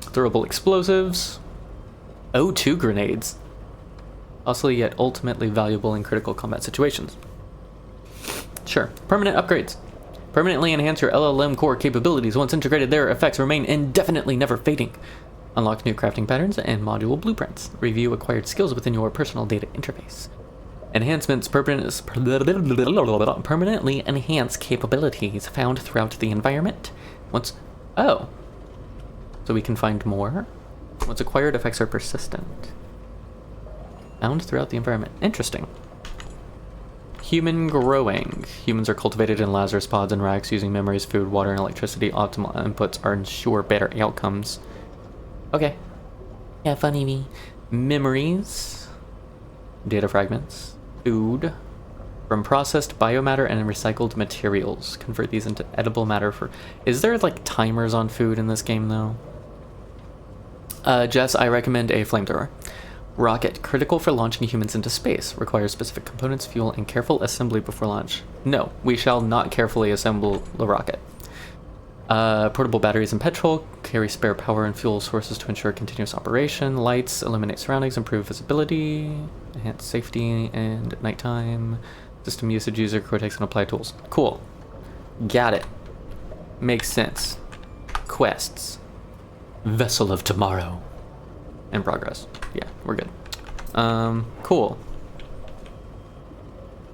Speaker 1: Throwable explosives. O2 grenades. Costly yet ultimately valuable in critical combat situations. Sure. Permanent upgrades. Permanently enhance your LLM core capabilities. Once integrated, their effects remain indefinitely, never fading. Unlock new crafting patterns and module blueprints. Review acquired skills within your personal data interface. Enhancements permanently enhance capabilities found throughout the environment. Oh. So we can find more? Once acquired, effects are persistent. Found throughout the environment. Interesting. Human growing. Humans are cultivated in Lazarus pods and racks using memories, food, water, and electricity. Optimal inputs are ensure better outcomes. Okay. Yeah, funny me. Memories. Data fragments. Food. From processed biomatter and recycled materials. Convert these into edible matter for... Is there, like, timers on food in this game, though? Jess, I recommend a flamethrower. Rocket, critical for launching humans into space. Requires specific components, fuel, and careful assembly before launch. No, we shall not carefully assemble the rocket. Portable batteries and petrol. Carry spare power and fuel sources to ensure continuous operation. Lights, illuminate surroundings, improve visibility. Enhance safety and at nighttime. System usage, user, cortex, and apply tools. Cool. Got it. Makes sense. Quests. Vessel of Tomorrow. In progress. Yeah, we're good. Cool.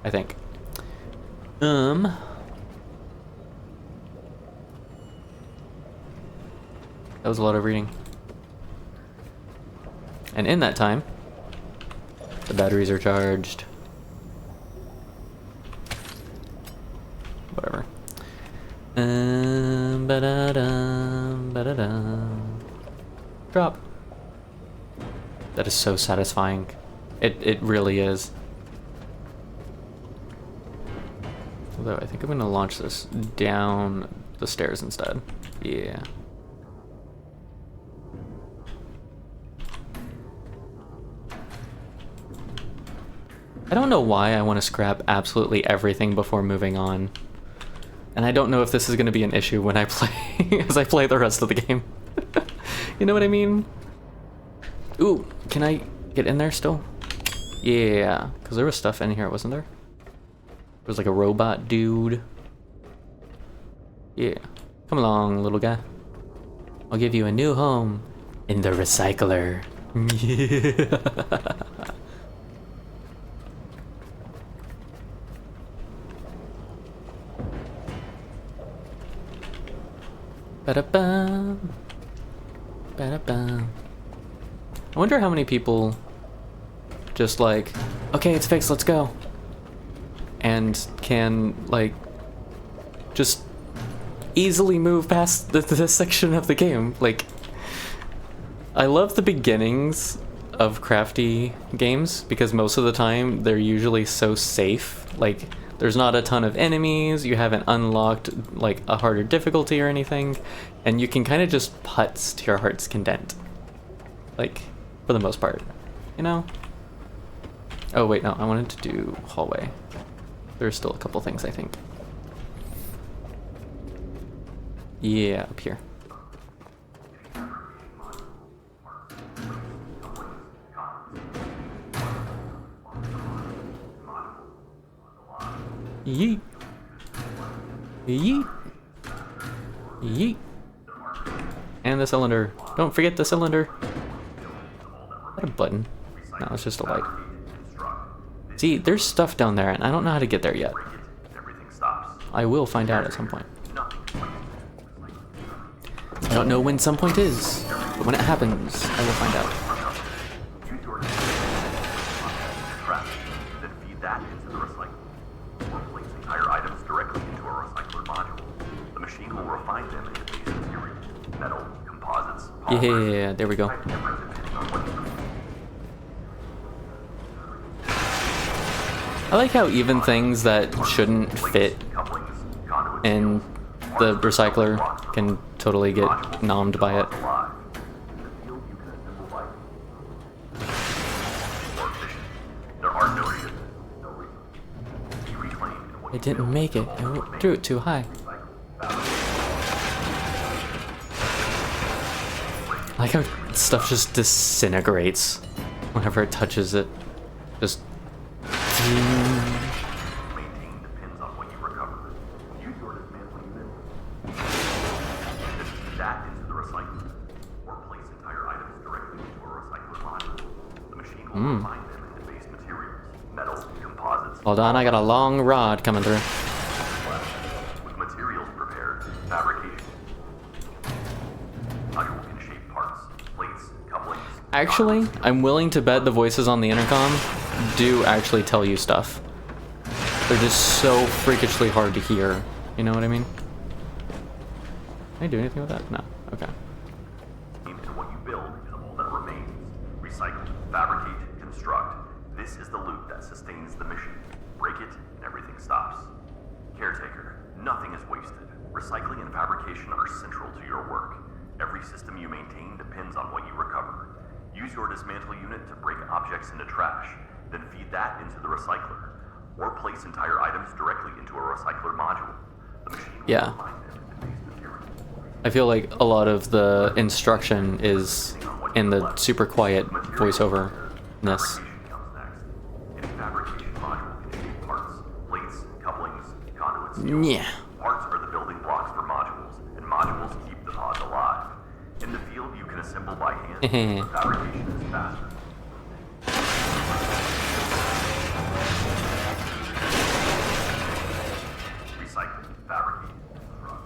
Speaker 1: I think. That was a lot of reading. And in that time, the batteries are charged. Whatever. Drop. That is so satisfying. It really is. Although I think I'm gonna launch this down the stairs instead. Yeah. I don't know why I want to scrap absolutely everything before moving on. And I don't know if this is going to be an issue when I play, as I play the rest of the game. You know what I mean? Ooh, can I get in there still? Yeah, because there was stuff in here, wasn't there? There was like a robot dude. Yeah. Come along, little guy. I'll give you a new home in the recycler. Yeah. Ba-da-bum. Ba-da-bum. I wonder how many people just like, okay, it's fixed, let's go. And can, like, just easily move past this section of the game. Like, I love the beginnings of crafty games because most of the time they're usually so safe. Like, there's not a ton of enemies, you haven't unlocked like a harder difficulty or anything, and you can kind of just putz to your heart's content. Like, for the most part, you know? Oh wait, no, I wanted to do hallway. There's still a couple things, I think. Yeah, up here. Yeet. Yeet. Yeet. And the cylinder. Don't forget the cylinder. Is that a button? No, it's just a light. See, there's stuff down there, and I don't know how to get there yet. I will find out at some point. I don't know when some point is, but when it happens, I will find out. Yeah, there we go. I like how even things that shouldn't fit in the recycler can totally get nommed by it. I didn't make it. I threw it too high. I like how stuff just disintegrates whenever it touches it. Just. Hold on, I got a long rod coming through.
Speaker 3: With materials prepared, fabrication. Module can shape parts, plates, couplings.
Speaker 1: Actually, I'm willing to bet the voices on the intercom do actually tell you stuff. They're just so freakishly hard to hear. You know what I mean? Can I do anything with that? No. Okay.
Speaker 3: And what you build is all that remains. Recycle, fabricate, construct. This is the loop that sustains the mission. Break it, and everything stops. Caretaker, nothing is wasted. Recycling and fabrication are central to your work. Every system you maintain depends on what you recover. Use your dismantle unit to break objects into trash, then feed that into the recycler. Or place entire items directly into a recycler module. The machine will refine them into base materials.
Speaker 1: I feel like a lot of the instruction is in the super quiet voiceover-ness. Yeah.
Speaker 3: Parts are the building blocks for modules, and modules keep the pods alive. In the field, you can assemble by hand, but fabrication is faster. Recycle, fabricate,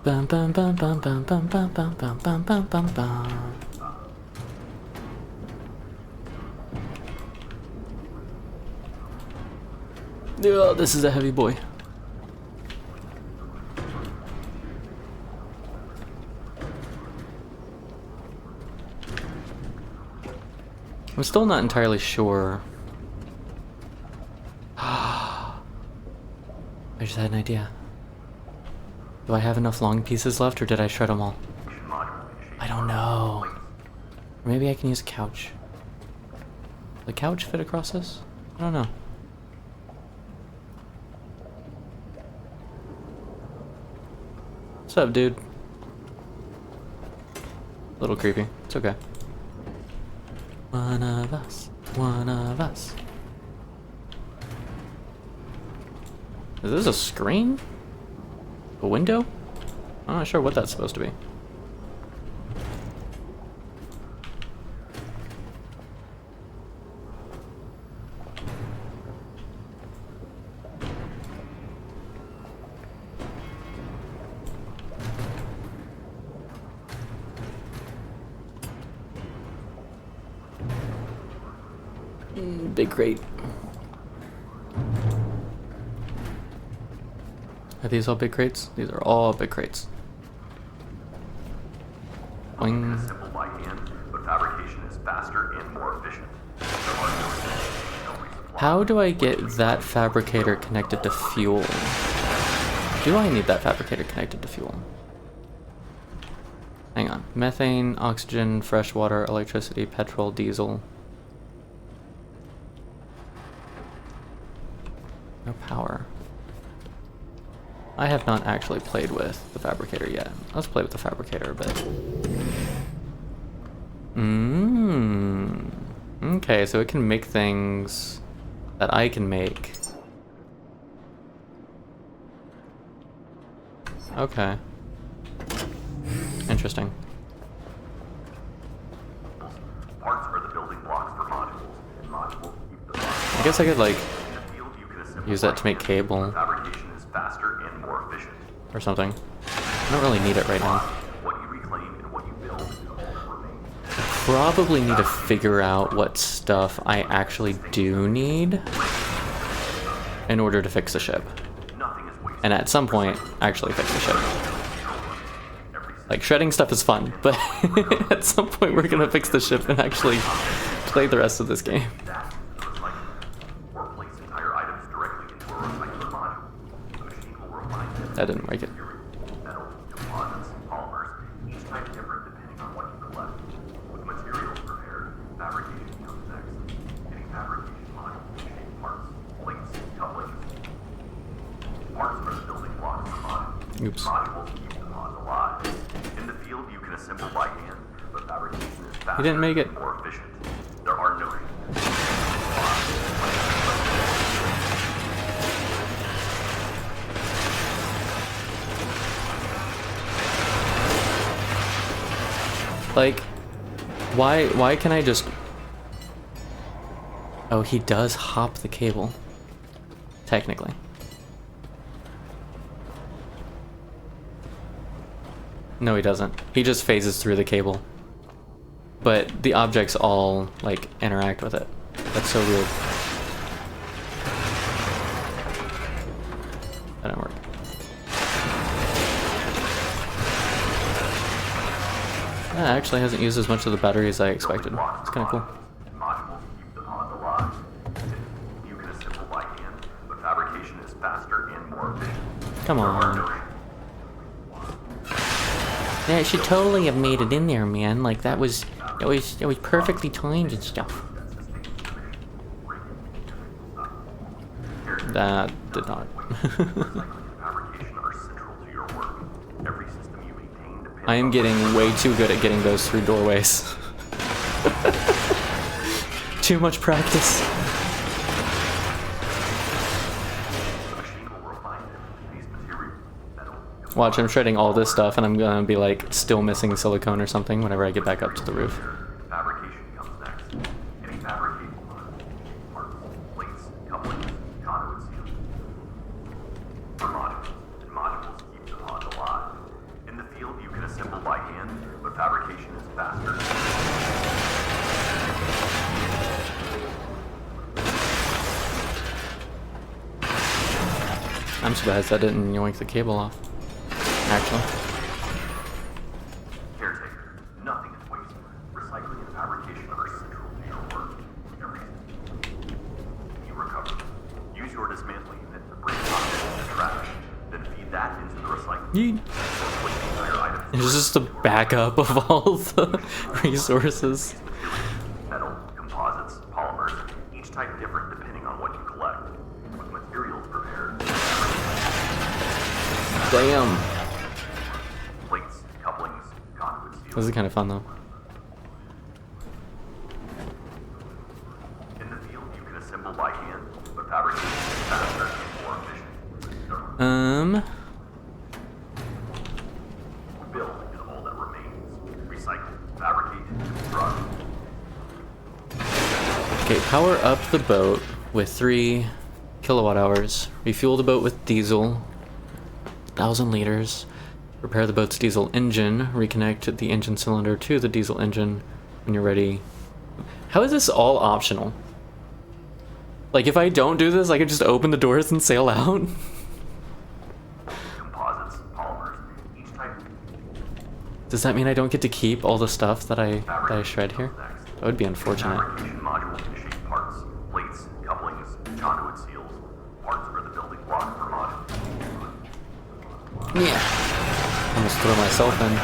Speaker 1: Bum bum bum bum bum bum bum bum bum bum bum bum bum. Oh, this is a heavy boy. I'm still not entirely sure. I just had an idea. Do I have enough long pieces left, or did I shred them all? I don't know. Or maybe I can use a couch. The couch fit across this? I don't know. What's up, dude? A little creepy. It's okay. One of us. One of us. Is this a screen? A window? I'm not sure what that's supposed to be. Big crate. Are these all big crates? These are all big crates. Boing.
Speaker 3: Assemble by hand, but fabrication is faster and more efficient. There are no resupply.
Speaker 1: How do I get that fabricator connected to fuel? Do I need that fabricator connected to fuel? Hang on. Methane, oxygen, fresh water, electricity, petrol, diesel. No power. I have not actually played with the fabricator yet. Let's play with the fabricator a bit. Okay, so it can make things that I can make. Okay. Interesting.
Speaker 3: Parts are the building blocks for modules, and modules keep the
Speaker 1: I guess I could like use that to make cable
Speaker 3: fabrication is faster and more efficient.
Speaker 1: or something. I don't really need it right now.
Speaker 3: What you reclaim and what you build is all that remains.
Speaker 1: Probably need to figure out what stuff I actually do need in order to fix the ship.
Speaker 3: Nothing is wasted.
Speaker 1: And at some point, actually fix the ship. Like, shredding stuff is fun, but at some point we're gonna fix the ship and actually play the rest of this game.
Speaker 3: That is recycling. Or place entire items directly into a recycler module. The machine will refine them.
Speaker 1: That didn't work it.
Speaker 3: Metal, composites, polymers, each type different depending on what you collect. With materials prepared, fabrication comes next. Getting fabrication modules to shape parts, plates, couplings. Parts are the building blocks for modules.
Speaker 1: Oops.
Speaker 3: Modules keep the mods alive. In the field, you can assemble by hand, but fabrication is faster
Speaker 1: didn't make it.
Speaker 3: and more efficient. There are no
Speaker 1: Like, why can I just... Oh, he does hop the cable. Technically. No, he doesn't. He just phases through the cable. But the objects all, like, interact with it. That's so weird. That didn't work. That actually hasn't used as much of the battery as I expected. It's kind of cool.
Speaker 3: modules keep the mods alive. You can assemble by hand, but fabrication is faster and more efficient.
Speaker 1: Come
Speaker 3: There are
Speaker 1: on.
Speaker 3: no
Speaker 1: Yeah, it should totally have made it in there, man. Like, that was perfectly timed and stuff. That did not.
Speaker 3: fabrication are central to your work. Every system you maintain depends
Speaker 1: I am getting way too good at getting those through doorways. Too much practice.
Speaker 3: the machine will refine them. These materials, metal,
Speaker 1: Watch, I'm shredding all this stuff and I'm gonna be like still missing silicone or something whenever I get back up to the roof.
Speaker 3: fabrication comes next. Any fabricable parts, plates, couplings, conduit seals. For modules, and modules keep the mods alive. In the field, you can assemble by hand, but fabrication is faster.
Speaker 1: I'm surprised that didn't yoink the cable off. Actually.
Speaker 3: Caretaker, nothing is wasted. Recycling and fabrication are central to your work. Every you recover. Use your dismantling unit to break objects into trash, then feed that into the recycling
Speaker 1: Yeet. It's just a backup of all the resources.
Speaker 3: Metal, composites, polymers, each type different depending on what you collect. With materials prepared,
Speaker 1: Damn.
Speaker 3: plates, couplings, conduit seals.
Speaker 1: This is kind of fun though.
Speaker 3: In the field, you can assemble by hand, but fabrication is faster and more efficient. Build is all that remains. Recycle, fabricate, construct.
Speaker 1: Okay, power up the boat with 3 kilowatt hours. Refuel the boat with diesel, 1,000 liters. Repair the boat's diesel engine. Reconnect the engine cylinder to the diesel engine when you're ready. How is this all optional? Like, if I don't do this, I could just open the doors and sail out?
Speaker 3: Composites, polymers, each type.
Speaker 1: Does that mean I don't get to keep all the stuff that I shred here? That would be unfortunate.
Speaker 3: Fabrication module can shape parts, plates, couplings, conduit seals. Parts are the building block for modules.
Speaker 1: Yeah. Almost throw myself in.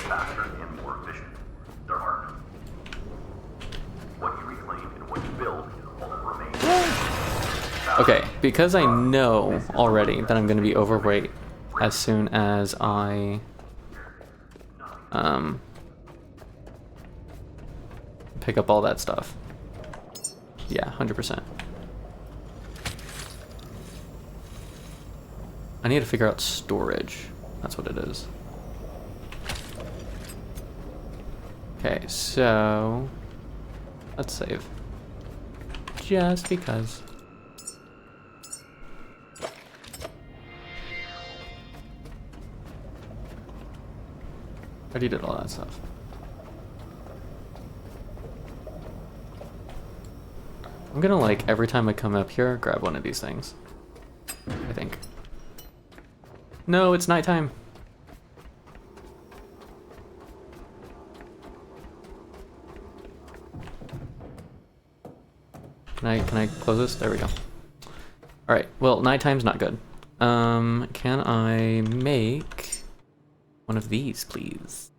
Speaker 3: Faster and more efficient. They're hard. What you reclaim and what you build is all that remains.
Speaker 1: Okay, because I know already that I'm going to be overweight as soon as I pick up all that stuff. Yeah, 100%. I need to figure out storage. That's what it is. Okay, so let's save. Just because. Already did all that stuff. I'm gonna, like, every time I come up here, grab one of these things. I think. No, it's nighttime. Can I close this? There we go. Alright, well, nighttime's not good. Can I make one of these, please?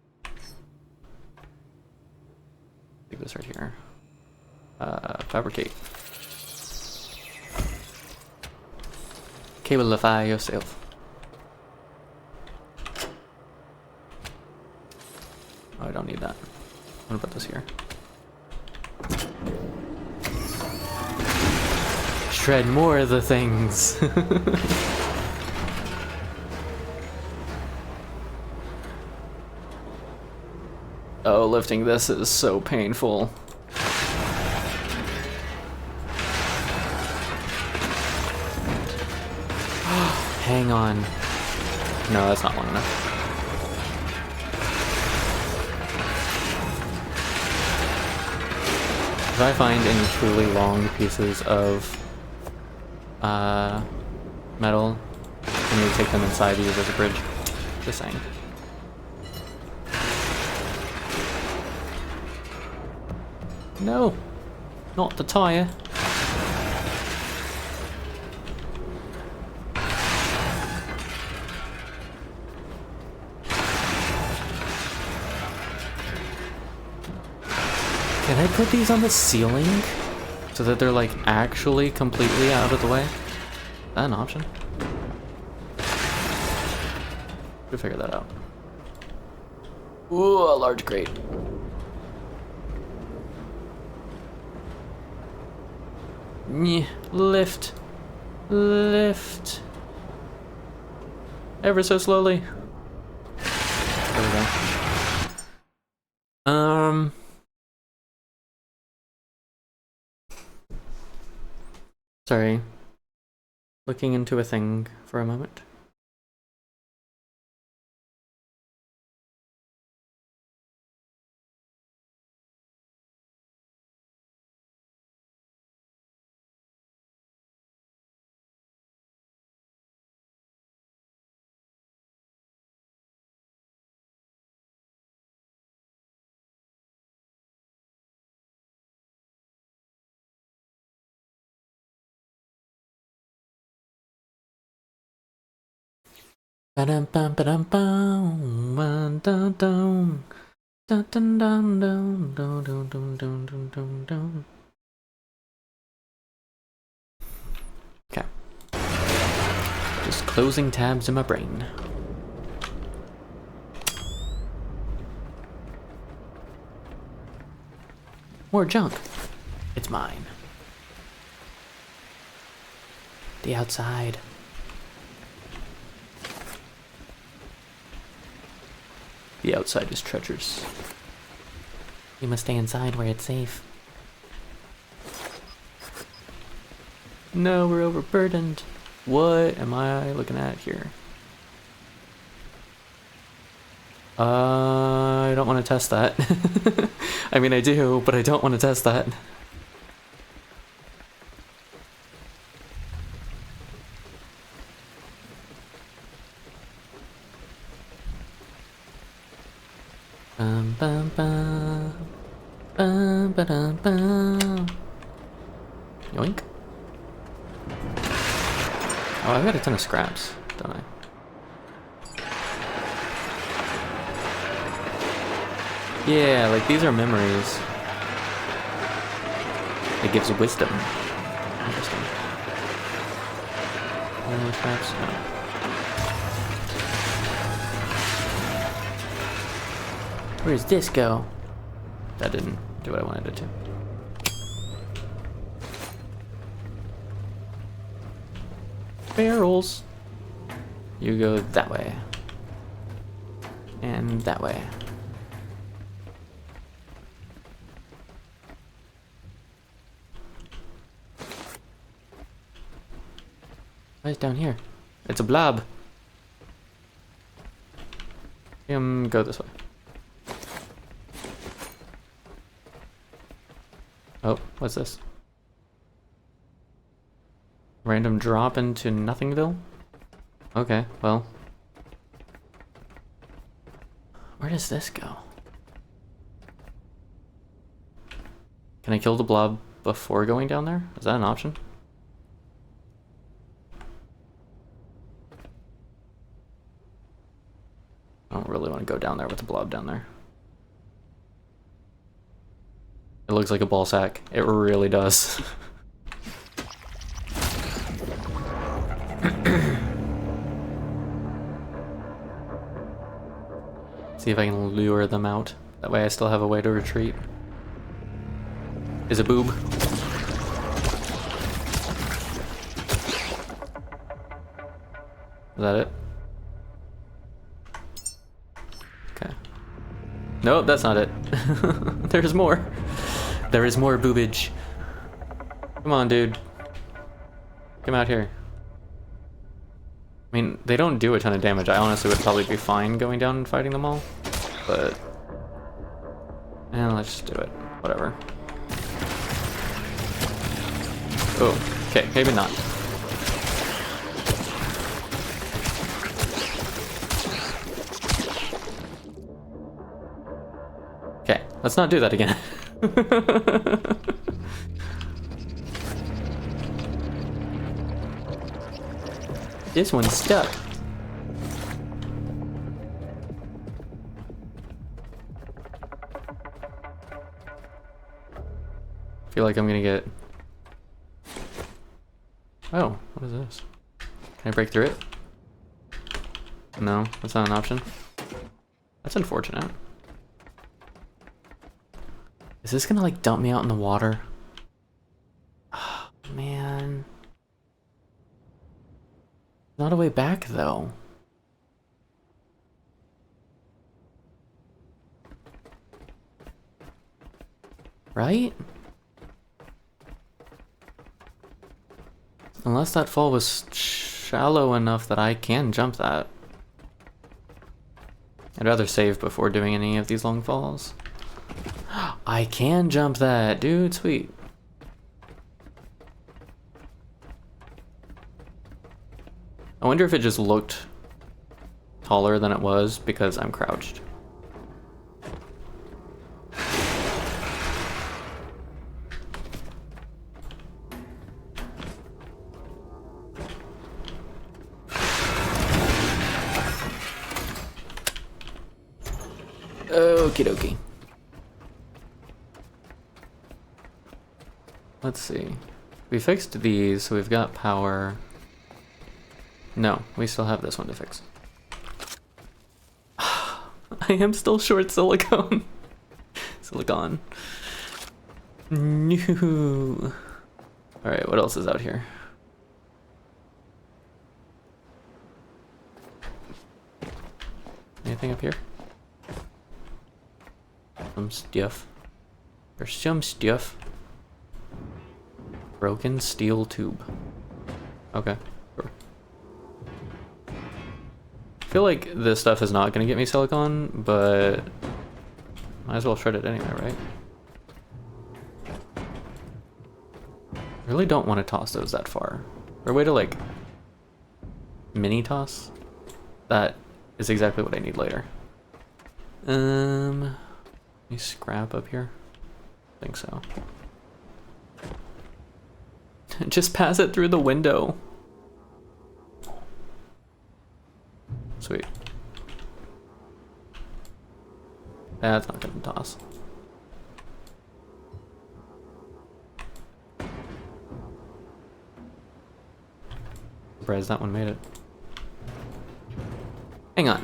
Speaker 1: Leave this right here. Fabricate. Cableify yourself. Oh, I don't need that. I'm gonna put this here. Shred more of the things. Oh, lifting this is so painful. Hang on. No, that's not long enough. If I find any truly long pieces of metal, I need to take them inside to use as a bridge. Just saying. No, not the tire. Can I put these on the ceiling so that they're, like, actually completely out of the way? Is that an option? We'll figure that out. Ooh, a large crate. Nyeh, lift. Lift. Ever so slowly. There we go. Sorry. Looking into a thing for a moment. Ba-dum bum ba-dum bum dun dun dun dun dun dun dun dun dun dun dun dun dun dun. Okay. Just closing tabs in my brain. More junk. It's mine. The outside. The outside is treacherous. You must stay inside where it's safe. No, we're overburdened. What am I looking at here? I don't want to test that. I mean, I do, but I don't want to test that. Bum bum bum. Bum ba dum bum. Yoink. Oh, I've got a ton of scraps, don't I? Yeah, like these are memories. It gives wisdom. Interesting. All more scraps? No. Where does this go? That didn't do what I wanted it to. Barrels. You go that way. And that way. What's down here? It's a blob. Go this way. Oh, what's this? Random drop into Nothingville? Okay, well. Where does this go? Can I kill the blob before going down there? Is that an option? I don't really want to go down there with the blob down there. It looks like a ball sack. It really does. See if I can lure them out. That way I still have a way to retreat. Is a boob. Is that it? Okay. Nope, that's not it. There's more. There is more boobage. Come on, dude. Come out here. I mean, they don't do a ton of damage. I honestly would probably be fine going down and fighting them all. But... let's just do it. Whatever. Oh, okay, maybe not. Okay, let's not do that again. This one's stuck. Feel like I'm gonna get... Oh, what is this? Can I break through it? No, that's not an option. That's unfortunate. Is this gonna like dump me out in the water? Oh, man. Not a way back though. Right? Unless that fall was shallow enough that I can jump that. I'd rather save before doing any of these long falls. I can jump that, dude, sweet. I wonder if it just looked taller than it was because I'm crouched. Okie dokie. Let's see. We fixed these, so we've got power. No, we still have this one to fix. I am still short silicone. Silicon. No. Alright, what else is out here? Anything up here? Some stuff. There's some stuff. Broken steel tube. Okay, sure. I feel like this stuff is not going to get me silicon, but might as well shred it anyway, right? I really don't want to toss those that far. Or a way to like mini toss? That is exactly what I need later. Any scrap up here? I think so. Just pass it through the window. Sweet. That's not gonna toss. Surprised that one made it. Hang on.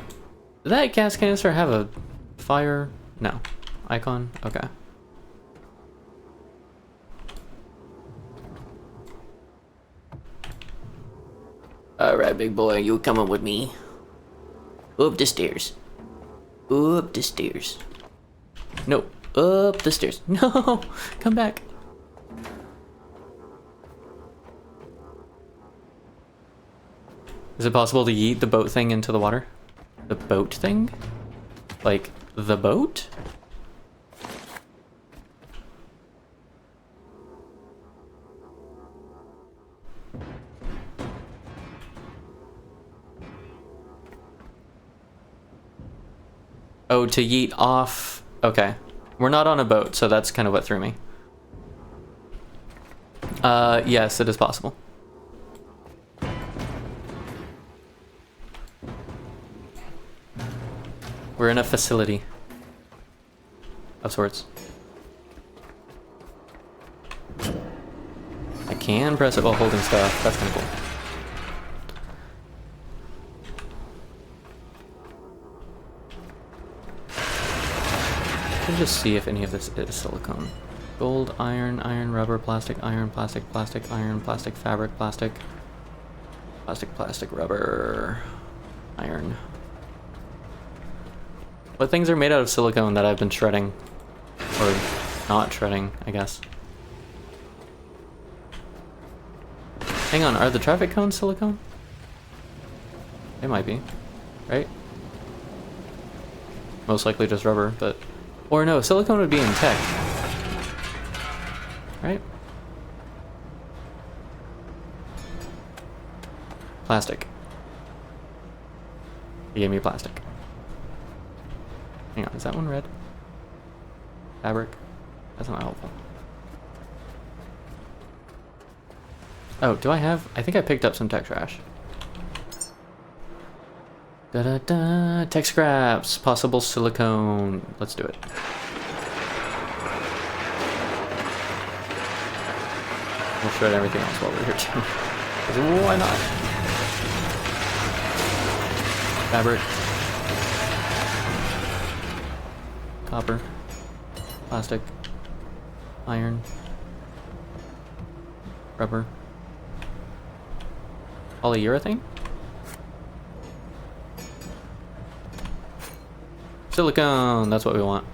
Speaker 1: Did that gas canister have a fire? No. Icon? Okay. Alright, big boy, you coming with me? Up the stairs. Up the stairs. No, up the stairs. No! Come back. Is it possible to yeet the boat thing into the water? The boat thing? Like, the boat? Oh, to yeet off. Okay. We're not on a boat, so that's kind of what threw me. Yes, it is possible. We're in a facility of sorts. I can press it while holding stuff. That's kind of cool. Just see if any of this is silicone. Gold, iron, iron, rubber, plastic, plastic, iron, plastic, fabric, plastic, rubber, iron. What things are made out of silicone that I've been shredding? Or not shredding, I guess. Hang on, are the traffic cones silicone? They might be, right? Most likely just rubber, but... Or no, silicone would be in tech. Right? Plastic. He gave me plastic. Hang on, is that one red? Fabric? That's not helpful. Oh, do I have... I think I picked up some tech trash. Da-da-da, tech scraps, possible silicone. Let's do it. We'll shred everything else while we're here too. 'Cause why not? Fabric. Copper. Plastic. Iron. Rubber. Polyurethane? Silicone, that's what we want.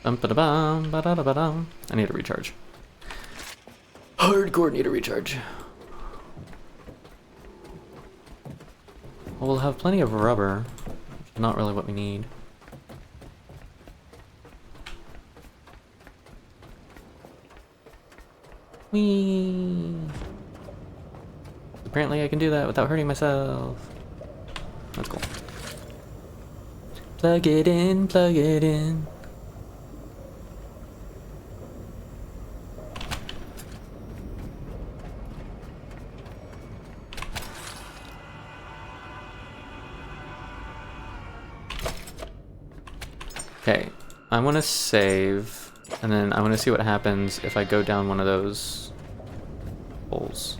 Speaker 1: Bum-ba-da-bum, ba-da-da-ba-dum. I need a recharge. Hardcore need a recharge. Well, we'll have plenty of rubber, which is not really what we need. Whee! Apparently I can do that without hurting myself. That's cool. Plug it in, plug it in. Okay, I want to save, and then I want to see what happens if I go down one of those holes.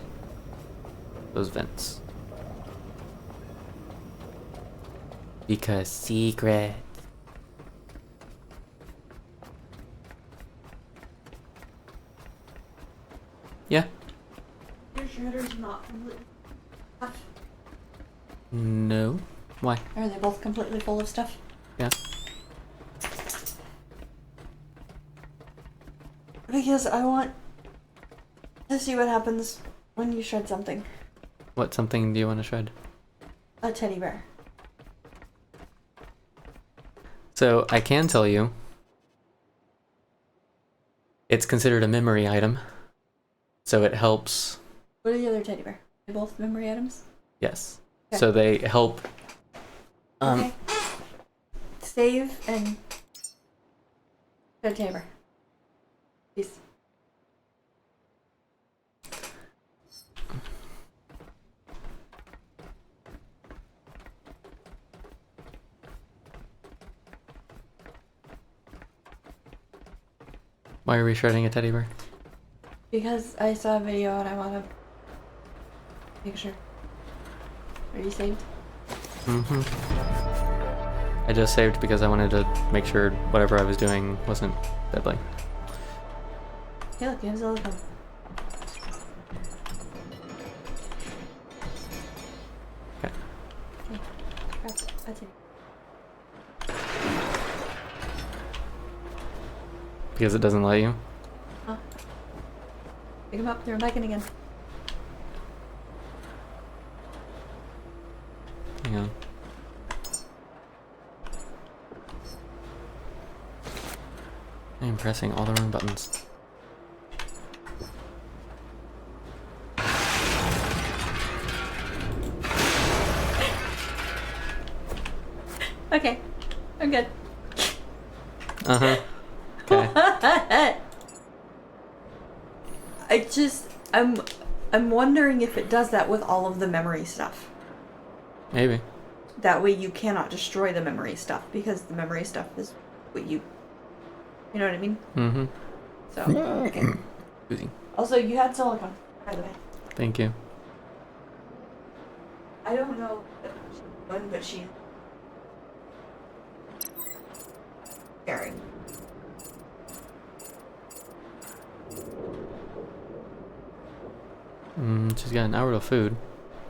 Speaker 1: Those vents. Because secret. Yeah.
Speaker 4: Your shredder's not completely stuff.
Speaker 1: No. Why?
Speaker 4: Are they both completely full of stuff?
Speaker 1: Yeah.
Speaker 4: Because I want to see what happens when you shred something.
Speaker 1: What something do you want to shred?
Speaker 4: A teddy bear.
Speaker 1: So I can tell you, it's considered a memory item. So it helps.
Speaker 4: What are the other teddy bear? Are they both memory items?
Speaker 1: Yes.
Speaker 4: Okay.
Speaker 1: So they help.
Speaker 4: Okay. Save and shred teddy bear. Please.
Speaker 1: Why are we shredding a teddy bear?
Speaker 4: Because I saw a video and I want to make sure. Are you saved?
Speaker 1: Mm-hmm. I just saved because I wanted to make sure whatever I was doing wasn't deadly.
Speaker 4: Hey, look, you have silicone.
Speaker 1: Okay.
Speaker 4: That's it.
Speaker 1: Because it doesn't let you?
Speaker 4: Huh? Pick him up, throw him back in again.
Speaker 1: Hang on. I am pressing all the wrong buttons.
Speaker 4: Okay, I'm good.
Speaker 1: Uh-huh. Okay.
Speaker 4: I'm wondering if it does that with all of the memory stuff.
Speaker 1: Maybe.
Speaker 4: That way you cannot destroy the memory stuff because the memory stuff is what you know what I mean?
Speaker 1: Mm-hmm.
Speaker 4: So, okay.
Speaker 1: Oozing.
Speaker 4: Also, you had silicone, by the way.
Speaker 1: Thank you.
Speaker 4: I don't know when, but she's scary.
Speaker 1: She's got an hour to food.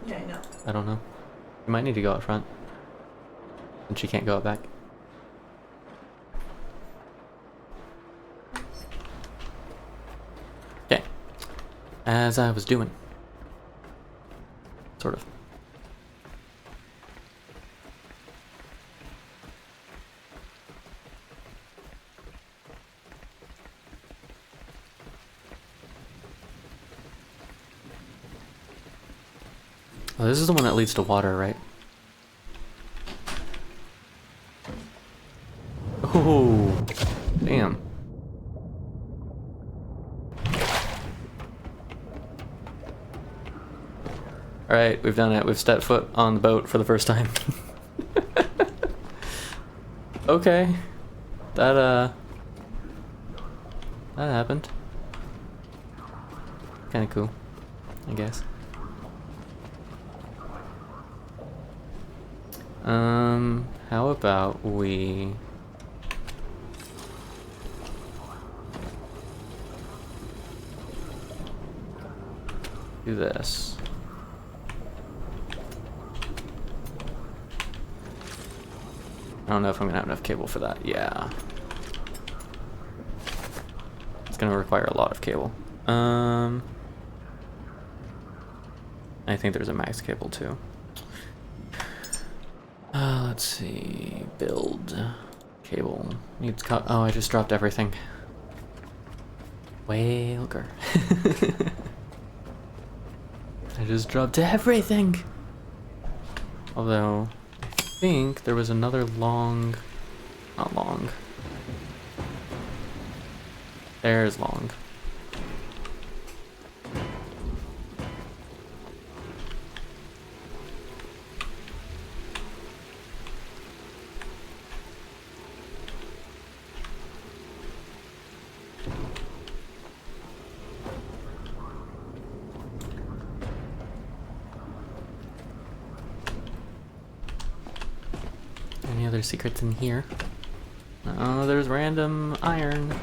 Speaker 4: Yeah, I know.
Speaker 1: I don't know. You might need to go out front. And she can't go out back. Okay. As I was doing. Sort of. Oh, this is the one that leads to water, right? Oh, damn. Alright, we've done it. We've stepped foot on the boat for the first time. Okay. That happened. Kinda cool, I guess. How about we do this? I don't know if I'm gonna have enough cable for that. Yeah. It's gonna require a lot of cable. I think there's a max cable too. Let's see. Build. Cable. Needs oh, I just dropped everything. Whalger. I just dropped everything! Although, I think there was another long... Not long. There's long. Any other secrets in here? Oh, there's random iron. How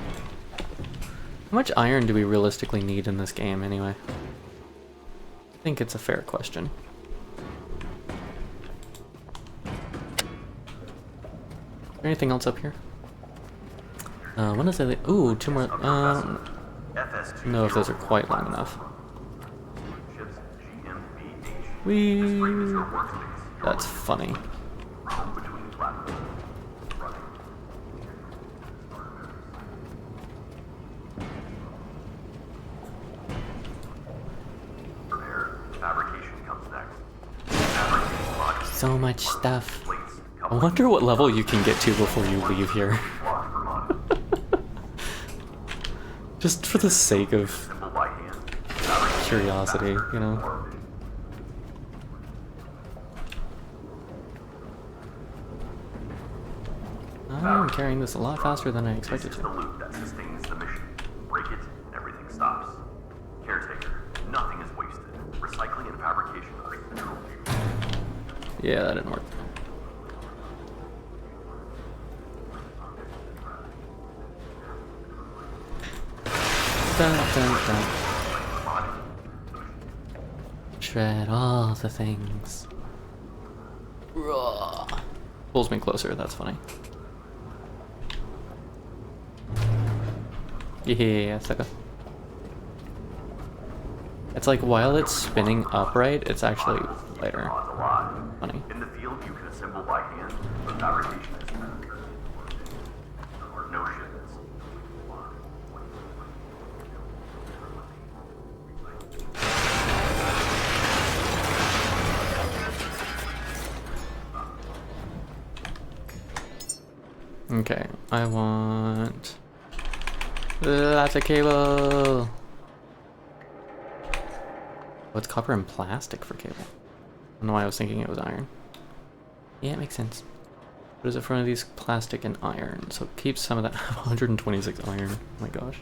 Speaker 1: much iron do we realistically need in this game, anyway? I think it's a fair question. Is there anything else up here? When is it? Ooh, 2 more. I don't know if those are quite long enough. Whee! That's funny. So much stuff. I wonder what level you can get to before you leave here. Just for the sake of curiosity, you know? I'm carrying this a lot faster than I expected
Speaker 3: This is
Speaker 1: to.
Speaker 3: the loop that sustains the mission. Break it, and everything stops. Caretaker, nothing is wasted. Recycling and fabrication are central to you.
Speaker 1: Yeah, that didn't work. Dun, dun, dun. Shred all the things. Raw. Pulls me closer, that's funny. Yeah, sucker. It's like while it's spinning upright, it's actually lighter. Funny.
Speaker 3: In the field, you can assemble by hand, but fabrication is no shipments.
Speaker 1: Okay, I want lots of cable. Oh, it's copper and plastic for cable. I don't know why I was thinking it was iron. Yeah, it makes sense. What is it for one of these? Plastic and iron. So keep some of that. 126 iron. Oh my gosh.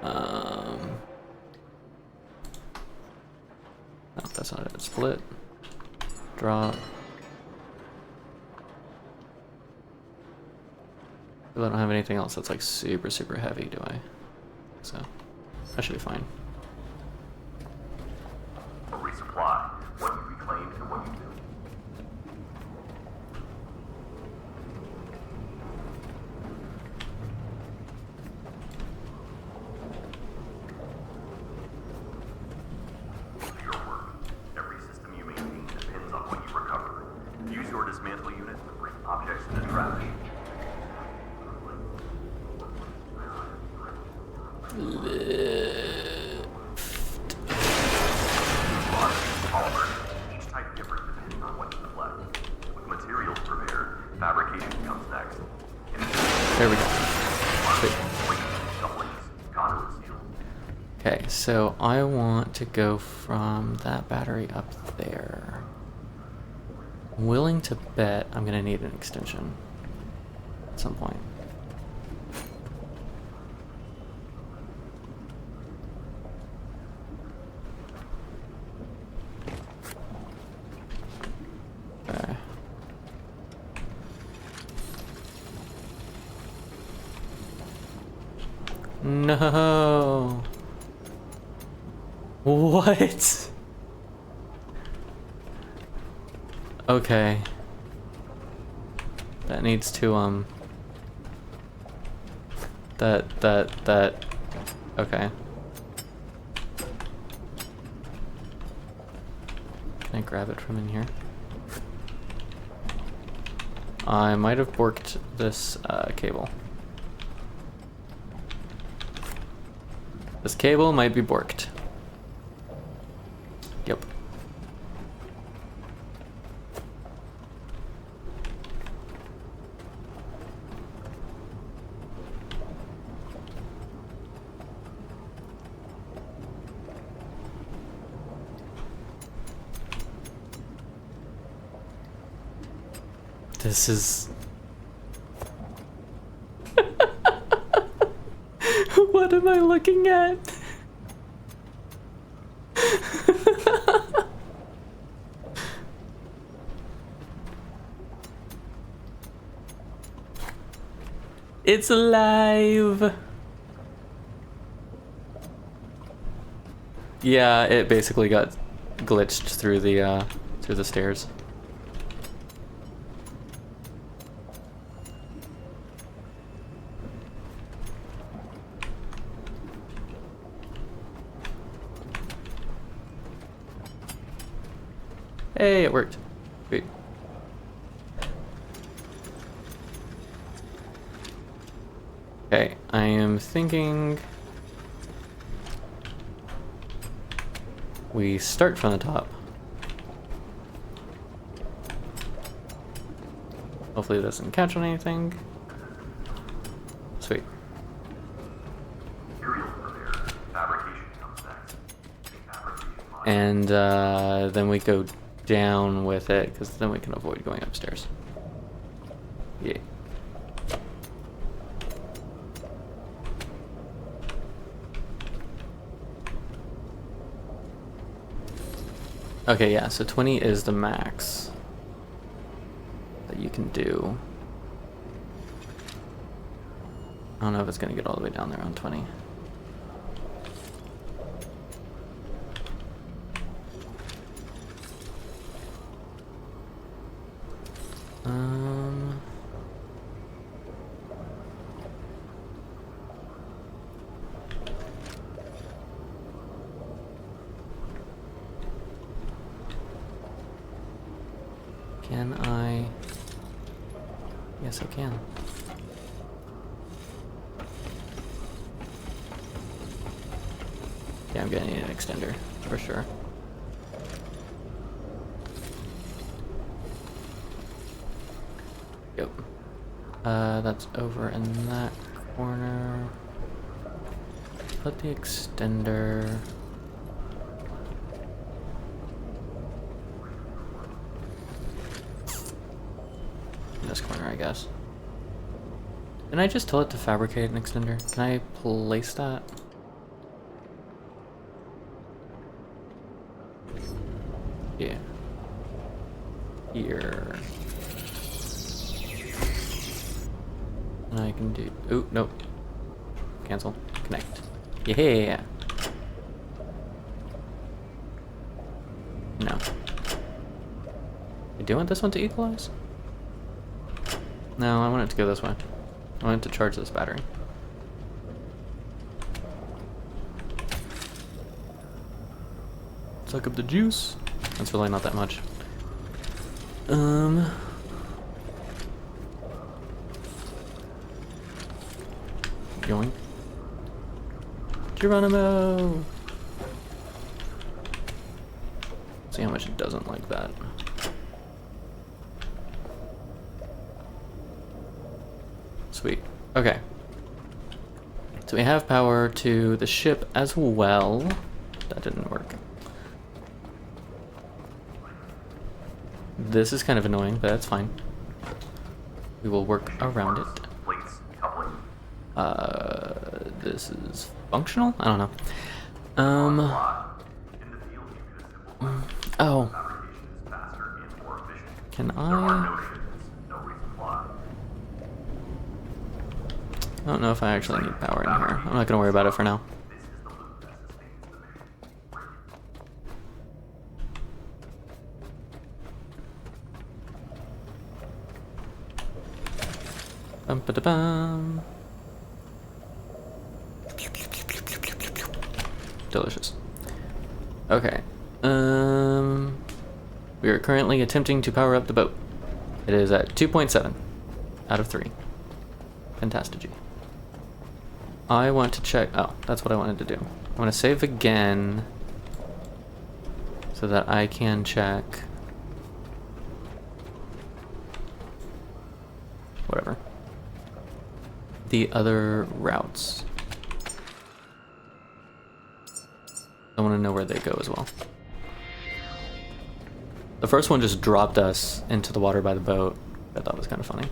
Speaker 1: No, that's not it. Split. Drop. I don't have anything else that's like super, super heavy, do I? So, that should be fine.
Speaker 3: Resupply what you reclaim and what you do. Do your work. Every system you maintain depends on what you recover. Use your dismantle unit to bring objects into trash. Each type different depending on what you collect. With materials prepared, fabrication comes next.
Speaker 1: There we go. Sweet.
Speaker 3: Conduit steel.
Speaker 1: Okay, so I want to go from that battery up there. I'm willing to bet I'm gonna need an extension at some point. Okay. No. What? Okay. That needs to, that, okay. Can I grab it from in here? I might have borked this, cable. This cable might be borked. This is... What am I looking at? It's alive! Yeah, it basically got glitched through the stairs. Hey, it worked. Sweet. Okay, I am thinking we start from the top. Hopefully it doesn't catch on anything. Sweet.
Speaker 3: Materials prepared. Fabrication comes next. Fabrication line.
Speaker 1: And then we go down with it, because then we can avoid going upstairs. Yeah. Okay, yeah, so 20 is the max that you can do. I don't know if it's going to get all the way down there on 20. Can I? Yes, I can. Yeah, I'm gonna need an extender, for sure. Yep. That's over in that corner. Put the extender. In this corner, I guess. Can I just tell it to fabricate an extender? Can I place that? Yeah. Here. And I can do... Ooh, nope. Cancel. Connect. Yeah. No. Do you want this one to equalize? No, I want it to go this way. I want it to charge this battery. Suck up the juice. That's really not that much. Yoink. Geronimo! See how much it doesn't like that. Sweet. Okay. So we have power to the ship as well. That didn't work. This is kind of annoying, but that's fine. We will work around it.
Speaker 3: Plates, coupling.
Speaker 1: This is functional? I don't know.
Speaker 3: In the field, you could simplify.
Speaker 1: Oh.
Speaker 3: Fabrication is faster and more efficient.
Speaker 1: Can
Speaker 3: There are
Speaker 1: I?
Speaker 3: no shipments, no resupply.
Speaker 1: I don't know if I actually need power in here. I'm not gonna worry about it for now.
Speaker 3: This is the loop that sustains the mission.
Speaker 1: Bum ba da bum. Delicious. Okay. We are currently attempting to power up the boat. It is at 2.7 out of 3. Fantastigy. I want to check. Oh, that's what I wanted to do. I want to save again so that I can check. Whatever. The other routes. I want to know where they go as well. The first one just dropped us into the water by the boat, I thought was kind of funny.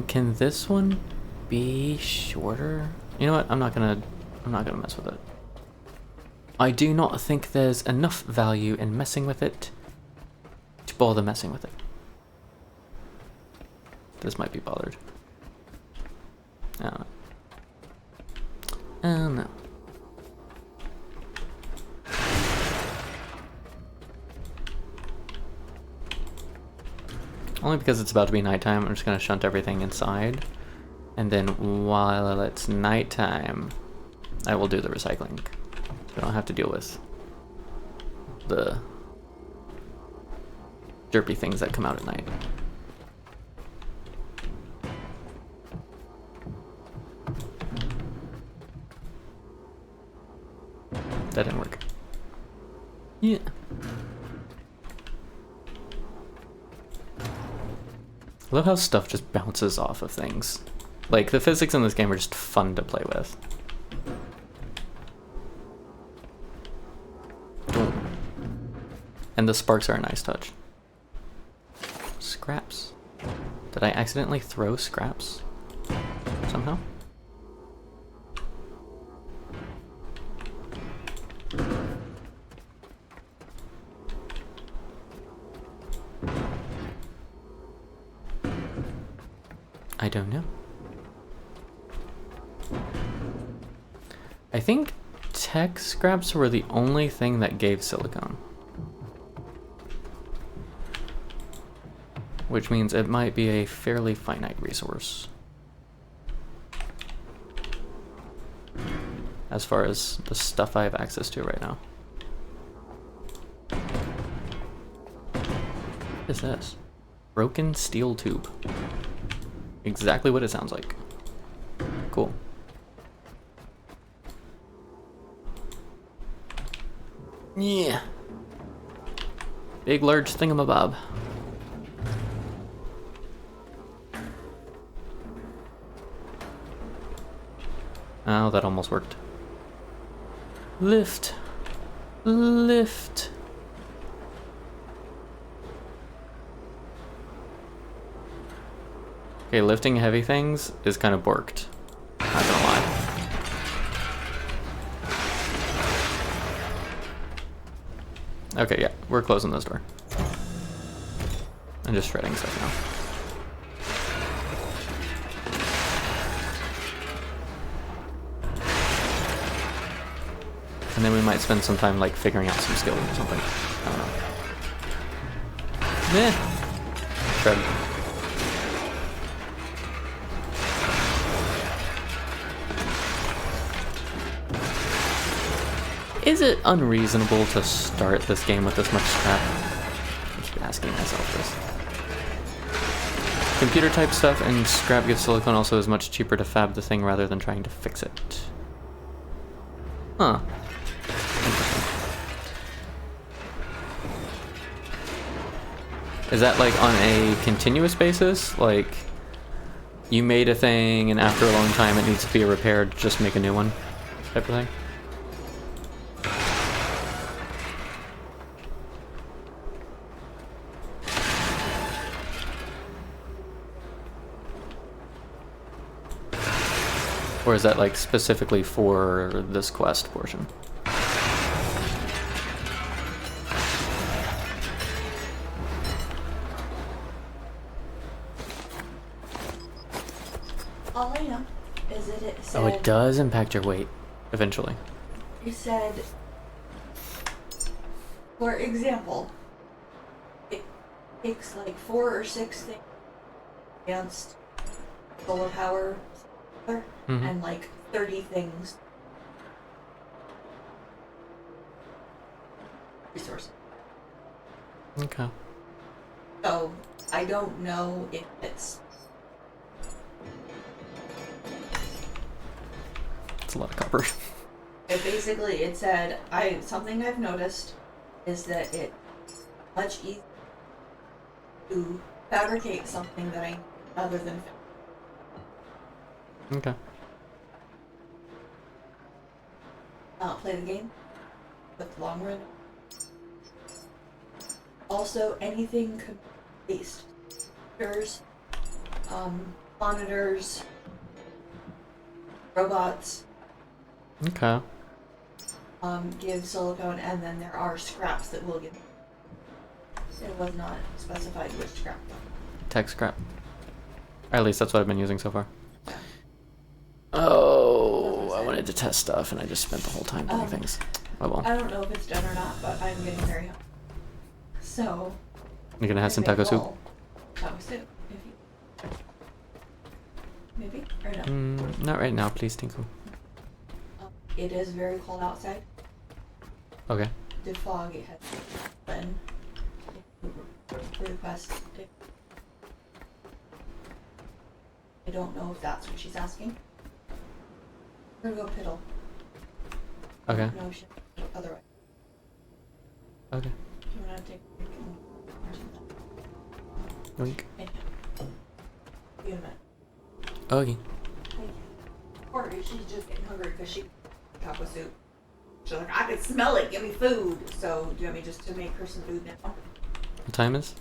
Speaker 1: Can this one be shorter? You know what? I'm not gonna mess with it. I do not think there's enough value in messing with it to bother messing with it. This might be bothered. I don't know. No. Only because it's about to be nighttime, I'm just gonna shunt everything inside. And then while it's nighttime, I will do the recycling. So I don't have to deal with the derpy things that come out at night. That didn't work. Yeah. I love how stuff just bounces off of things. Like, the physics in this game are just fun to play with. And the sparks are a nice touch. Scraps. Did I accidentally throw scraps? Somehow? I don't know. I think tech scraps were the only thing that gave silicone. Which means it might be a fairly finite resource. As far as the stuff I have access to right now. What is this? Broken steel tube. Exactly what it sounds like. Cool. Yeah. Big, large thingamabob. Oh, that almost worked. Lift. Lift. Okay, lifting heavy things is kind of borked. Not gonna lie. Okay, yeah, we're closing this door. I'm just shredding stuff now. And then we might spend some time like figuring out some skills or something. I don't know. Meh. Shred. Is it unreasonable to start this game with this much scrap? I keep asking myself this. Computer type stuff and scrap gives silicone also is much cheaper to fab the thing rather than trying to fix it. Huh. Interesting. Is that like on a continuous basis? Like you made a thing and after a long time it needs to be repaired, just make a new one type of thing? Or is that like specifically for this quest portion?
Speaker 4: All I know is that it said...
Speaker 1: Oh, it does impact your weight, eventually.
Speaker 4: It said, for example, it takes like 4 or 6 things against solar power and like 30 things resources.
Speaker 1: Okay.
Speaker 4: So I don't know if it's...
Speaker 1: It's a lot of copper.
Speaker 4: Basically, it said, something I've noticed is that it's much easier to fabricate something that I need other than
Speaker 1: Okay.
Speaker 4: play the game with the long run. Also, anything based Doctors, monitors, robots,
Speaker 1: Okay.
Speaker 4: give silicone, and then there are scraps that will give. It was not specified which scrap.
Speaker 1: Tech scrap. Or at least that's what I've been using so far. Oh, I wanted to test stuff and I just spent the whole time doing things. Oh well.
Speaker 4: I don't know if it's done or not, but I'm getting very hungry. So.
Speaker 1: You're gonna have some taco soup?
Speaker 4: Taco soup, if you. Maybe? Or no?
Speaker 1: Not right now, please, Tinku.
Speaker 4: It is very cold outside.
Speaker 1: Okay.
Speaker 4: The fog it has been. Request. I don't know if that's what she's asking. We're gonna go piddle.
Speaker 1: Okay.
Speaker 4: No, she. Otherwise.
Speaker 1: Okay.
Speaker 4: Do you wanna take a break or something?
Speaker 1: Wink.
Speaker 4: Yeah. Wait a minute.
Speaker 1: Okay.
Speaker 4: Or she's just getting hungry because she taco soup. She's like, I can smell it. Give me food. So do you want me just to make her some food now?
Speaker 1: What time is?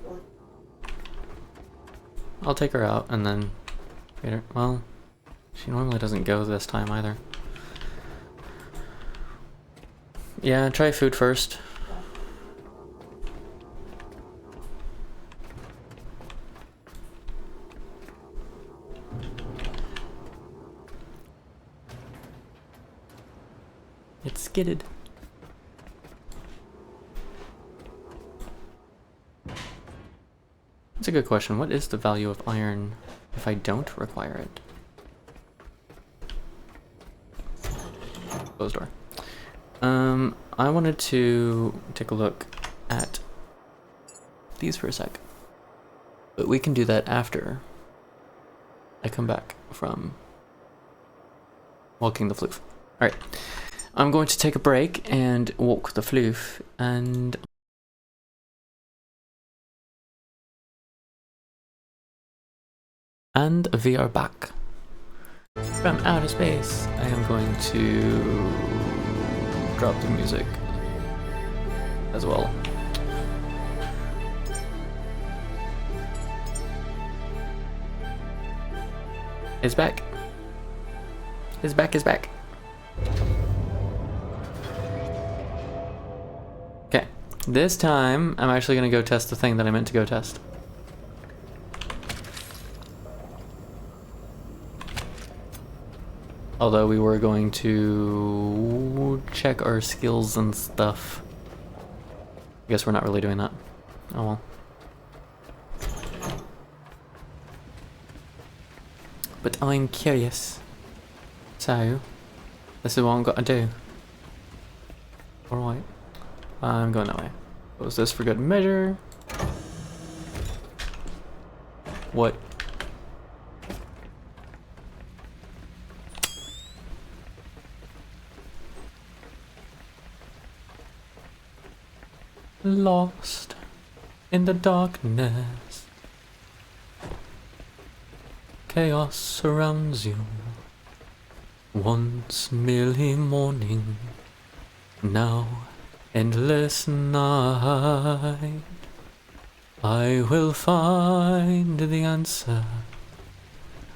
Speaker 4: Or-
Speaker 1: I'll take her out and then get her. Well, she normally doesn't go this time either. Yeah, try food first. It's skidded. That's a good question. What is the value of iron if I don't require it? Closed door. I wanted to take a look at these for a sec. But we can do that after I come back from walking the floof. Alright. I'm going to take a break and walk the floof and we are back. From outer space, I am going to drop the music as well. It's back. It's back, it's back. Okay, this time I'm actually gonna go test the thing that I meant to go test. Although we were going to check our skills and stuff. I guess we're not really doing that. Oh well. But I'm curious. So, this is what I'm got to do. Alright. I'm going that way. Close this for good measure. What? Lost in the darkness. Chaos surrounds you. Once merely morning, now endless night. I will find the answer.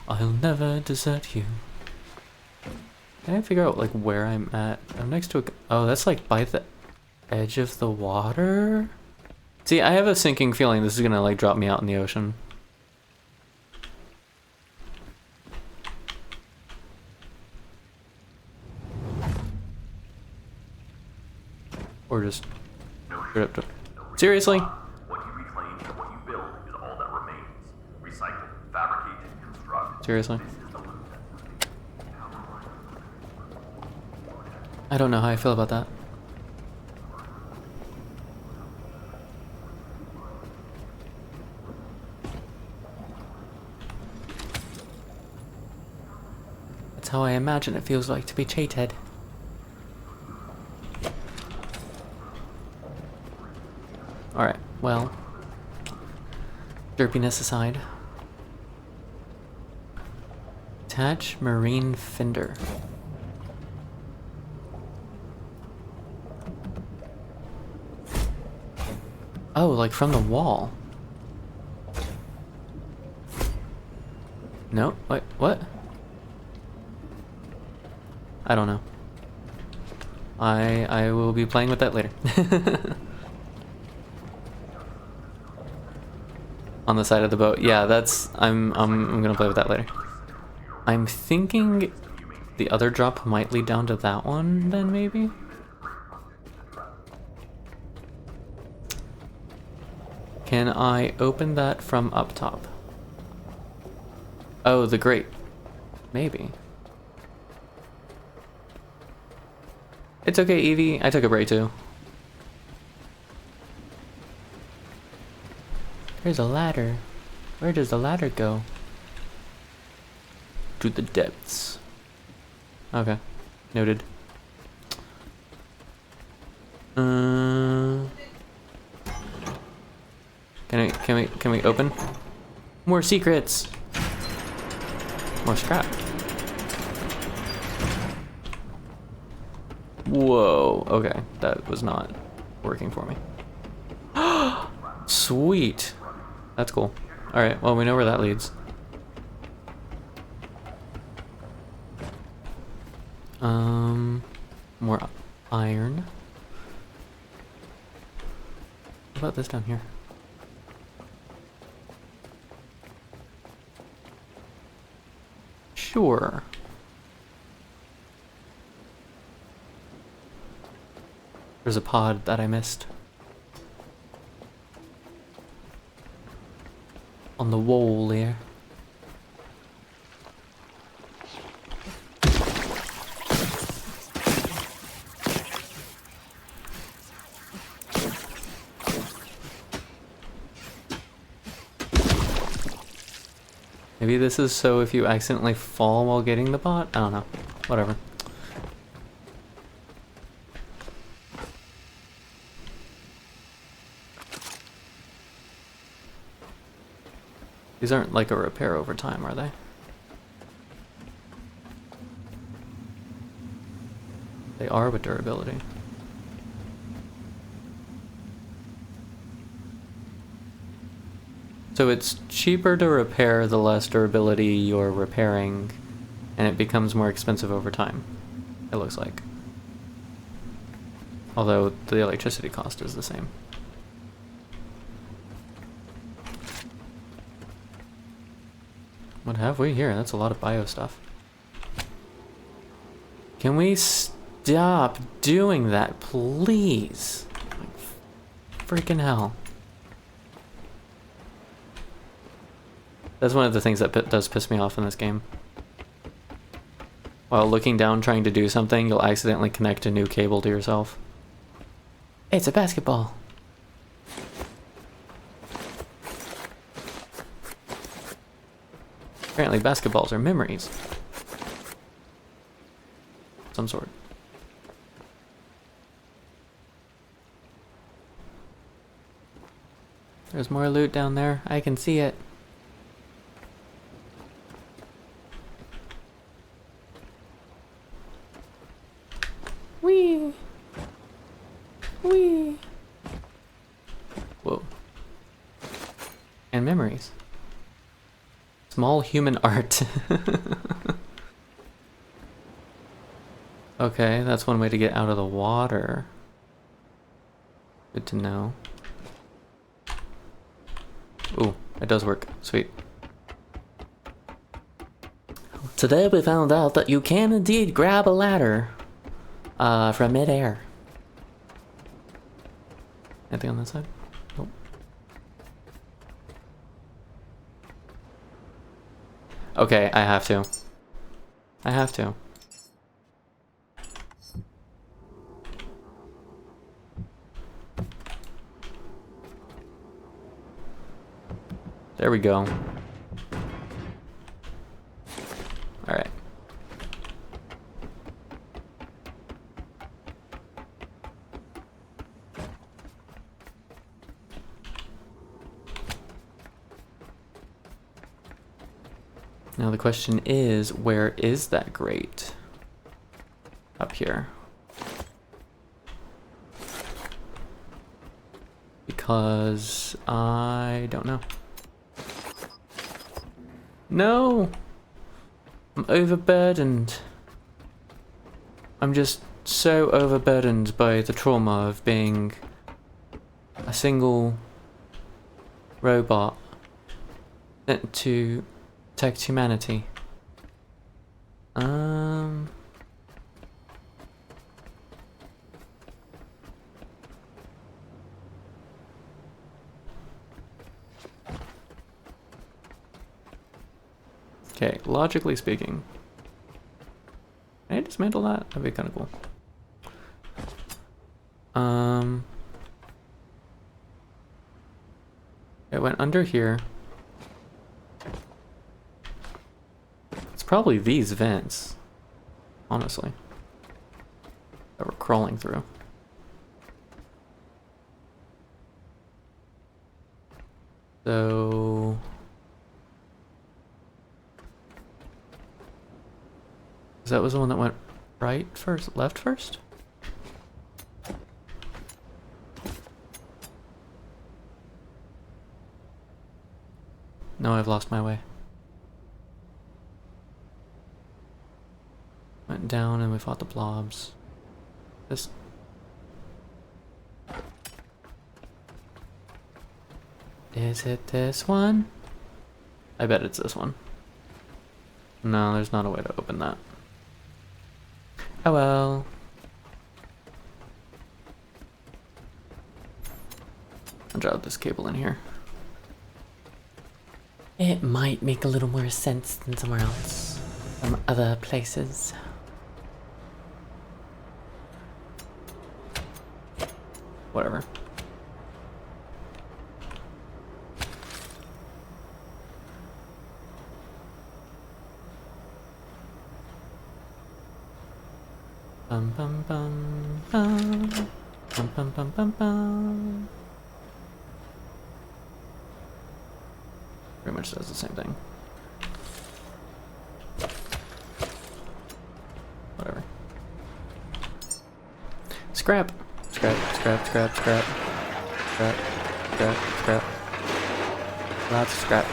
Speaker 1: I'll never desert you. Can I figure out like where I'm at? I'm next to a... Oh, that's like by the edge of the water? See, I have a sinking feeling this is gonna like drop me out in the ocean. Or just straight up. Seriously?
Speaker 3: What you reclaim and what you build is all that remains. Recycle, fabricate, construct.
Speaker 1: Seriously?
Speaker 3: This is the loop that
Speaker 1: I don't know how I feel about that. That's how I imagine it feels like to be cheated. Alright, well, derpiness aside. Attach marine fender. Oh, like from the wall. No, wait, what? I don't know. I will be playing with that later. On the side of the boat. Yeah, that's I'm gonna play with that later. I'm thinking the other drop might lead down to that one then maybe? Can I open that from up top? Oh, the grate. Maybe. It's okay, Evie. I took a break too. There's a ladder. Where does the ladder go? To the depths. Okay. Noted. Can we open? More secrets. More scrap. Whoa. Okay, that was not working for me. Sweet. That's cool. Alright, well, we know where that leads. More iron. What about this down here? Sure. There's a pod that I missed. On the wall there. Maybe this is so if you accidentally fall while getting the pot? I don't know. Whatever. These aren't like a repair over time, are they? They are with durability. So it's cheaper to repair the less durability you're repairing, and it becomes more expensive over time, it looks like. Although the electricity cost is the same. What have we here? That's a lot of bio stuff. Can we stop doing that, please? Like, freaking hell. That's one of the things that does piss me off in this game. While looking down trying to do something, you'll accidentally connect a new cable to yourself. It's a basketball. Apparently basketballs are memories. Some sort. There's more loot down there. I can see it. Whee! Whee! Whoa. And memories. Small human art. Okay, that's one way to get out of the water. Good to know. Ooh, it does work. Sweet. Today we found out that you can indeed grab a ladder from midair. Anything on that side? Nope. Okay, I have to. I have to. There we go. Alright. Now the question is, where is that grate? Up here. Because I don't know. No! I'm overburdened. I'm just so overburdened by the trauma of being a single robot sent to protect humanity. Okay, logically speaking. Can I dismantle that? That'd be kind of cool. It went under here. It's probably these vents, honestly, that we're crawling through. So... that was the one that went right first, left first? No, I've lost my way. Went down and we fought the blobs. This... is it this one? I bet it's this one. No, there's not a way to open that. Oh well. I'll drop this cable in here. It might make a little more sense than somewhere else. From other places. Whatever. Bum bum bum bum bum bum bum bum bum. Pretty much does the same thing. Whatever. Scrap. Scrap, scrap, scrap, scrap. Scrap, scrap, scrap. Lots of scrap.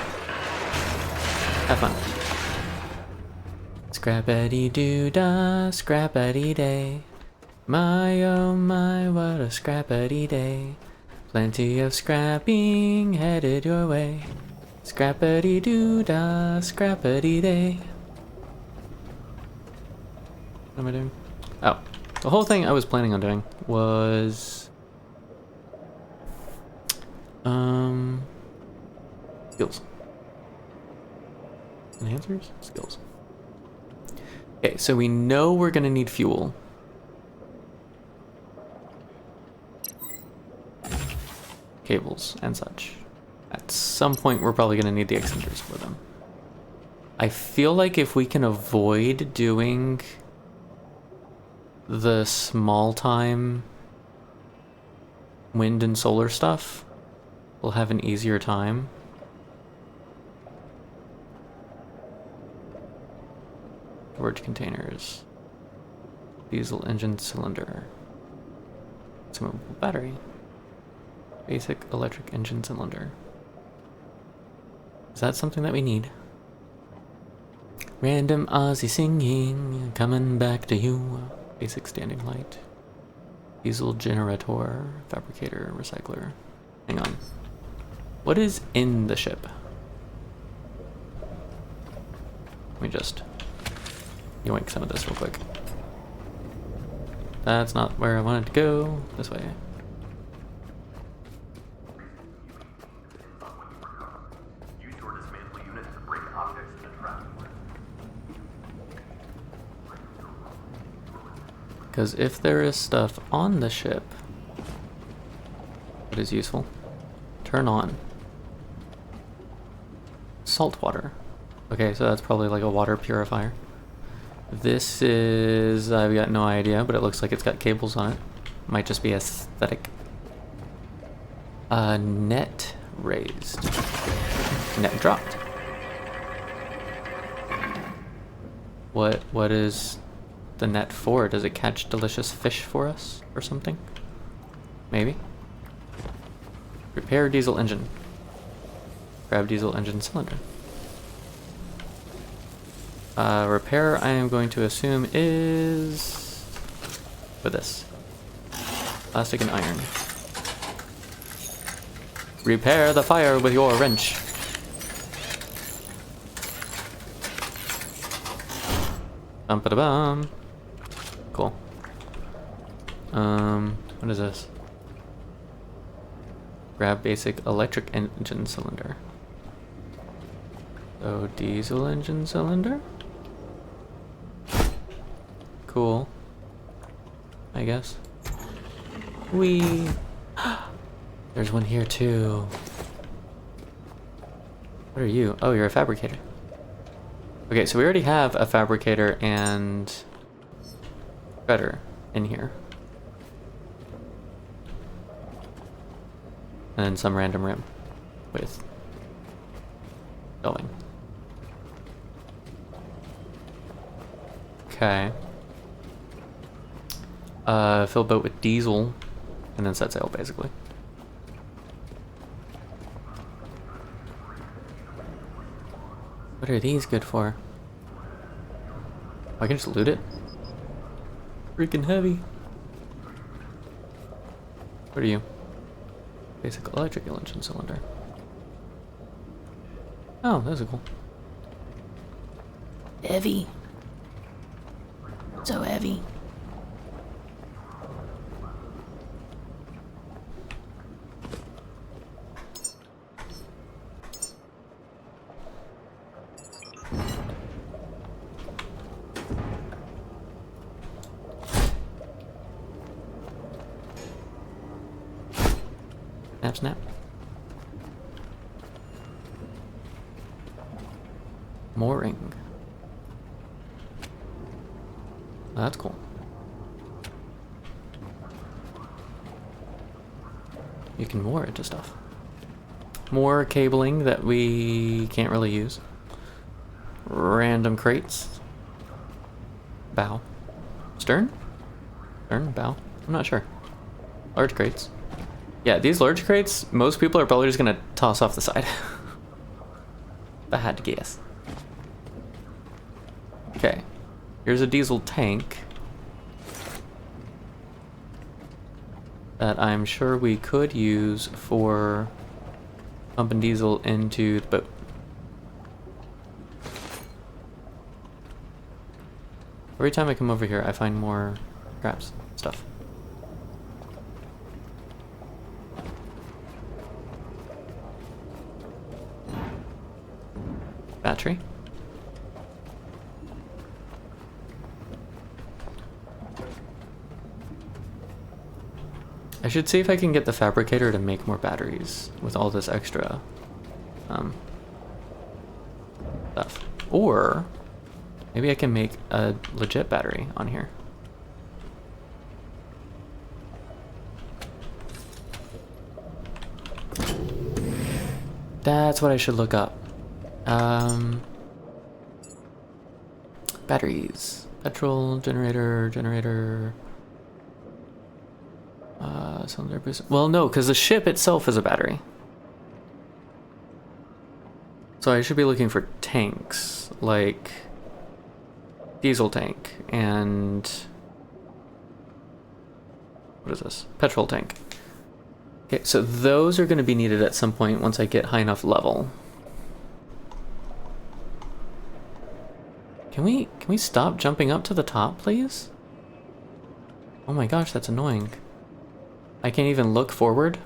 Speaker 1: Have fun. Scrappity-doo-dah, scrappity-day. My oh my, what a scrappity-day. Plenty of scrapping headed your way. Scrappity-doo-dah, scrappity-day. What am I doing? Oh, the whole thing I was planning on doing was... skills. Enhancers? Skills. Okay, so we know we're gonna need fuel. Cables and such. At some point we're probably gonna need the extenders for them. I feel like if we can avoid doing the small time wind and solar stuff, we'll have an easier time. Storage containers. Diesel engine cylinder. Consumable battery. Basic electric engine cylinder. Is that something that we need? Random Auzzie singing, coming back to you. Basic standing light. Diesel generator, fabricator, recycler. Hang on. What is in the ship? Let me just yoink some of this real quick. That's not where I wanted to go. This way.
Speaker 3: Use your dismantle unit to break objects in the trap.
Speaker 1: Because if there is stuff on the ship that is useful, turn on. Salt water. Okay, so that's probably like a water purifier. This is... I've got no idea, but it looks like it's got cables on it. Might just be aesthetic. Net raised. Net dropped. What is the net for? Does it catch delicious fish for us or something? Maybe. Repair diesel engine. Grab diesel engine cylinder. Repair, I am going to assume is with this. Plastic and iron. Repair the fire with your wrench. Bum-ba-da-bum. Cool. What is this? Grab basic electric engine cylinder. So, diesel engine cylinder? Cool. I guess. Whee! There's one here too. What are you? Oh, you're a fabricator. Okay, so we already have a fabricator and shredder in here. And then some random room with going. Okay. Fill boat with diesel and then set sail basically. What are these good for? I can just loot it? Freaking heavy. What are you? Basic electrical engine cylinder. Oh, those are cool. Heavy. So heavy. Snap, snap. Mooring. Oh, that's cool. You can moor it to stuff. More cabling that we can't really use. Random crates. Bow. Stern? Stern? Bow? I'm not sure. Large crates. Yeah, these large crates, most people are probably just gonna toss off the side. If I had to guess. Okay. Here's a diesel tank that I'm sure we could use for pumping diesel into the boat. Every time I come over here, I find more scraps stuff. Battery. I should see if I can get the fabricator to make more batteries with all this extra stuff. Or maybe I can make a legit battery on here. That's what I should look up. Batteries. Petrol, generator. Cylinder boost. Well, no, because the ship itself is a battery. So I should be looking for tanks, like diesel tank and what is this? Petrol tank. Okay, so those are going to be needed at some point once I get high enough level. Can we stop jumping up to the top, please? Oh my gosh, that's annoying. I can't even look forward.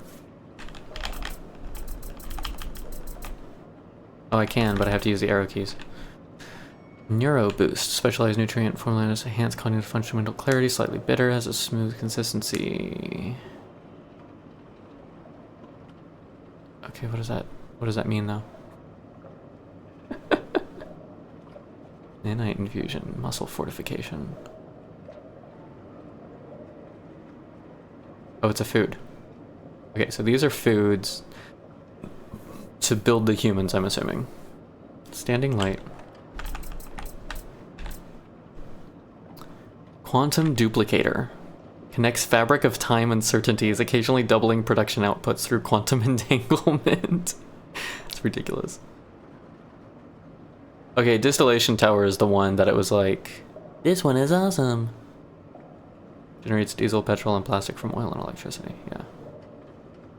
Speaker 1: Oh, I can, but I have to use the arrow keys. Neuro Boost. Specialized nutrient formula to enhance cognitive fundamental clarity. Slightly bitter. Has a smooth consistency. Okay, what is that? What does that mean, though? Nanite infusion. Muscle fortification. Oh, it's a food. Okay, so these are foods to build the humans, I'm assuming. Standing light. Quantum duplicator. Connects fabric of time uncertainties, occasionally doubling production outputs through quantum entanglement. It's ridiculous. Okay, distillation tower is the one that it was like, this one is awesome. Generates diesel, petrol, and plastic from oil and electricity. Yeah.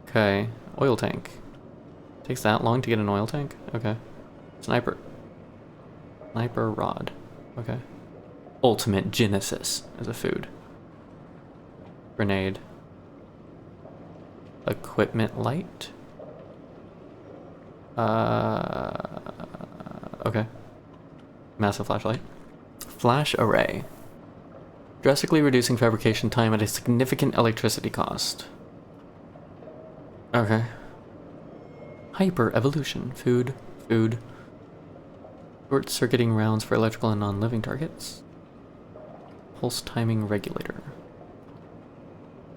Speaker 1: Okay, oil tank. Takes that long to get an oil tank? Okay. Sniper. Sniper rod. Okay. Ultimate Genesis as a food. Grenade. Equipment light. Okay. Massive flashlight. Flash array. Drastically reducing fabrication time at a significant electricity cost. Okay. Hyper evolution. Food. Food. Short circuiting rounds for electrical and non-living targets. Pulse timing regulator.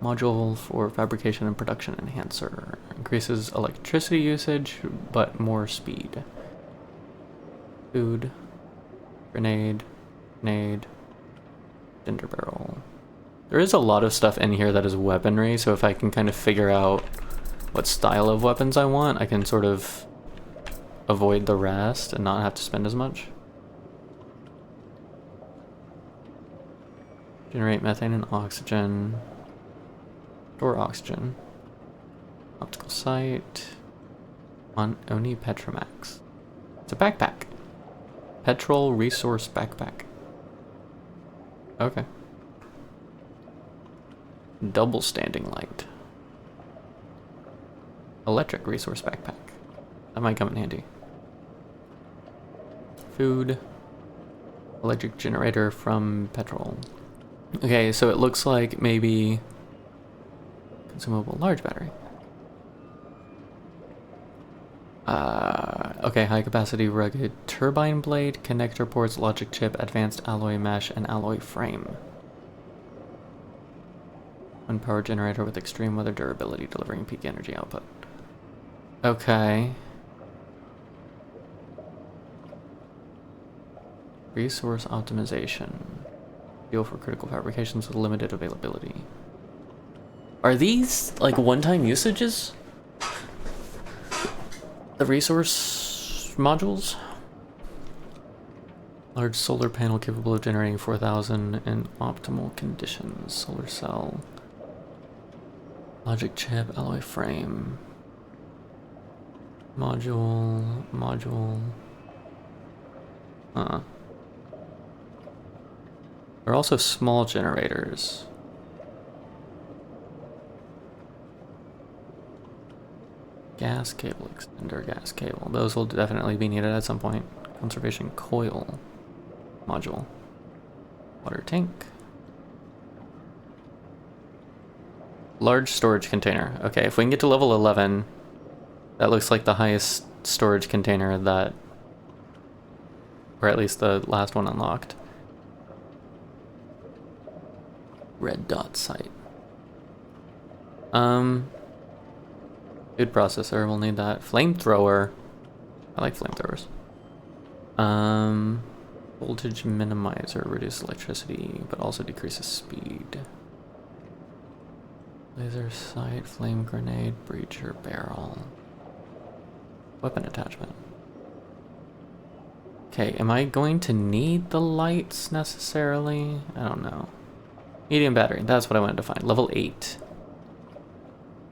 Speaker 1: Module for fabrication and production enhancer. Increases electricity usage, but more speed. Food. Grenade. Grenade. Cinder barrel. There is a lot of stuff in here that is weaponry, so if I can kind of figure out what style of weapons I want, I can sort of avoid the rest and not have to spend as much. Generate methane and oxygen. Store oxygen. Optical sight. On Oni Petromax. It's a backpack. Petrol resource backpack. Okay. Double standing light. Electric resource backpack. That might come in handy. Food. Electric generator from petrol. Okay, so it looks like maybe consumable large battery. Okay, high capacity rugged turbine blade, connector ports, logic chip, advanced alloy mesh, and alloy frame. One power generator with extreme weather durability, delivering peak energy output. Okay. Resource optimization. Fuel for critical fabrications with limited availability. Are these like one-time usages? The resource modules? Large solar panel capable of generating 4,000 in optimal conditions. Solar cell. Logic chip, alloy frame. Module. There are also small generators. Gas cable extender, gas cable. Those will definitely be needed at some point. Conservation coil module. Water tank. Large storage container. Okay, if we can get to level 11, that looks like the highest storage container that, or at least the last one unlocked. Red dot sight. Food processor, we'll need that. Flamethrower. I like flamethrowers. Voltage minimizer, reduces electricity, but also decreases speed. Laser sight, flame grenade, breacher barrel. Weapon attachment. Okay, am I going to need the lights necessarily? I don't know. Medium battery, that's what I wanted to find. Level 8.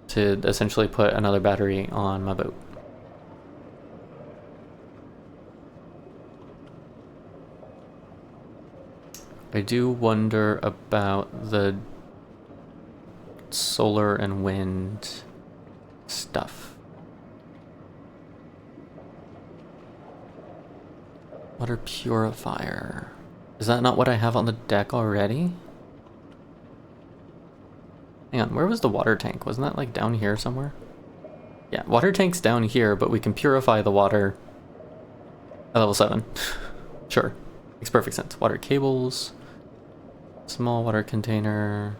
Speaker 1: To essentially put another battery on my boat. I do wonder about the solar and wind stuff. Water purifier. Is that not what I have on the deck already? Hang on, where was the water tank? Wasn't that like down here somewhere? Yeah, water tank's down here, but we can purify the water at level 7. Sure, makes perfect sense. Water cables, small water container,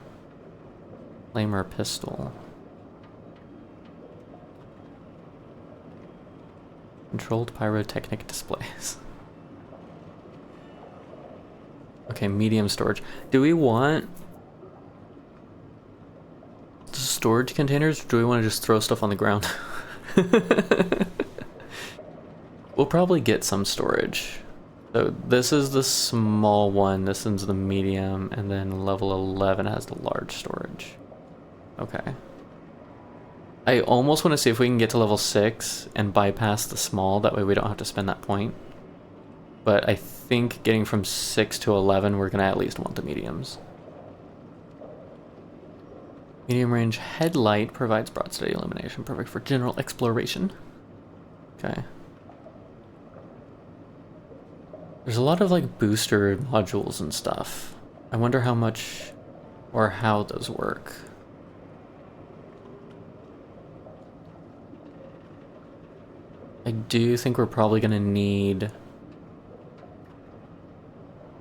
Speaker 1: flamer pistol. Controlled pyrotechnic displays. Okay, medium storage. Do we want storage containers, or do we want to just throw stuff on the ground? We'll probably get some storage. So this is the small one, this one's the medium, and then level 11 has the large storage. Okay. I almost want to see if we can get to level 6 and bypass the small, that way we don't have to spend that point. But I think getting from 6 to 11, we're going to at least want the mediums. Medium range headlight provides broad steady illumination, perfect for general exploration. Okay. There's a lot of like booster modules and stuff. I wonder how much or how those work. I do think we're probably going to need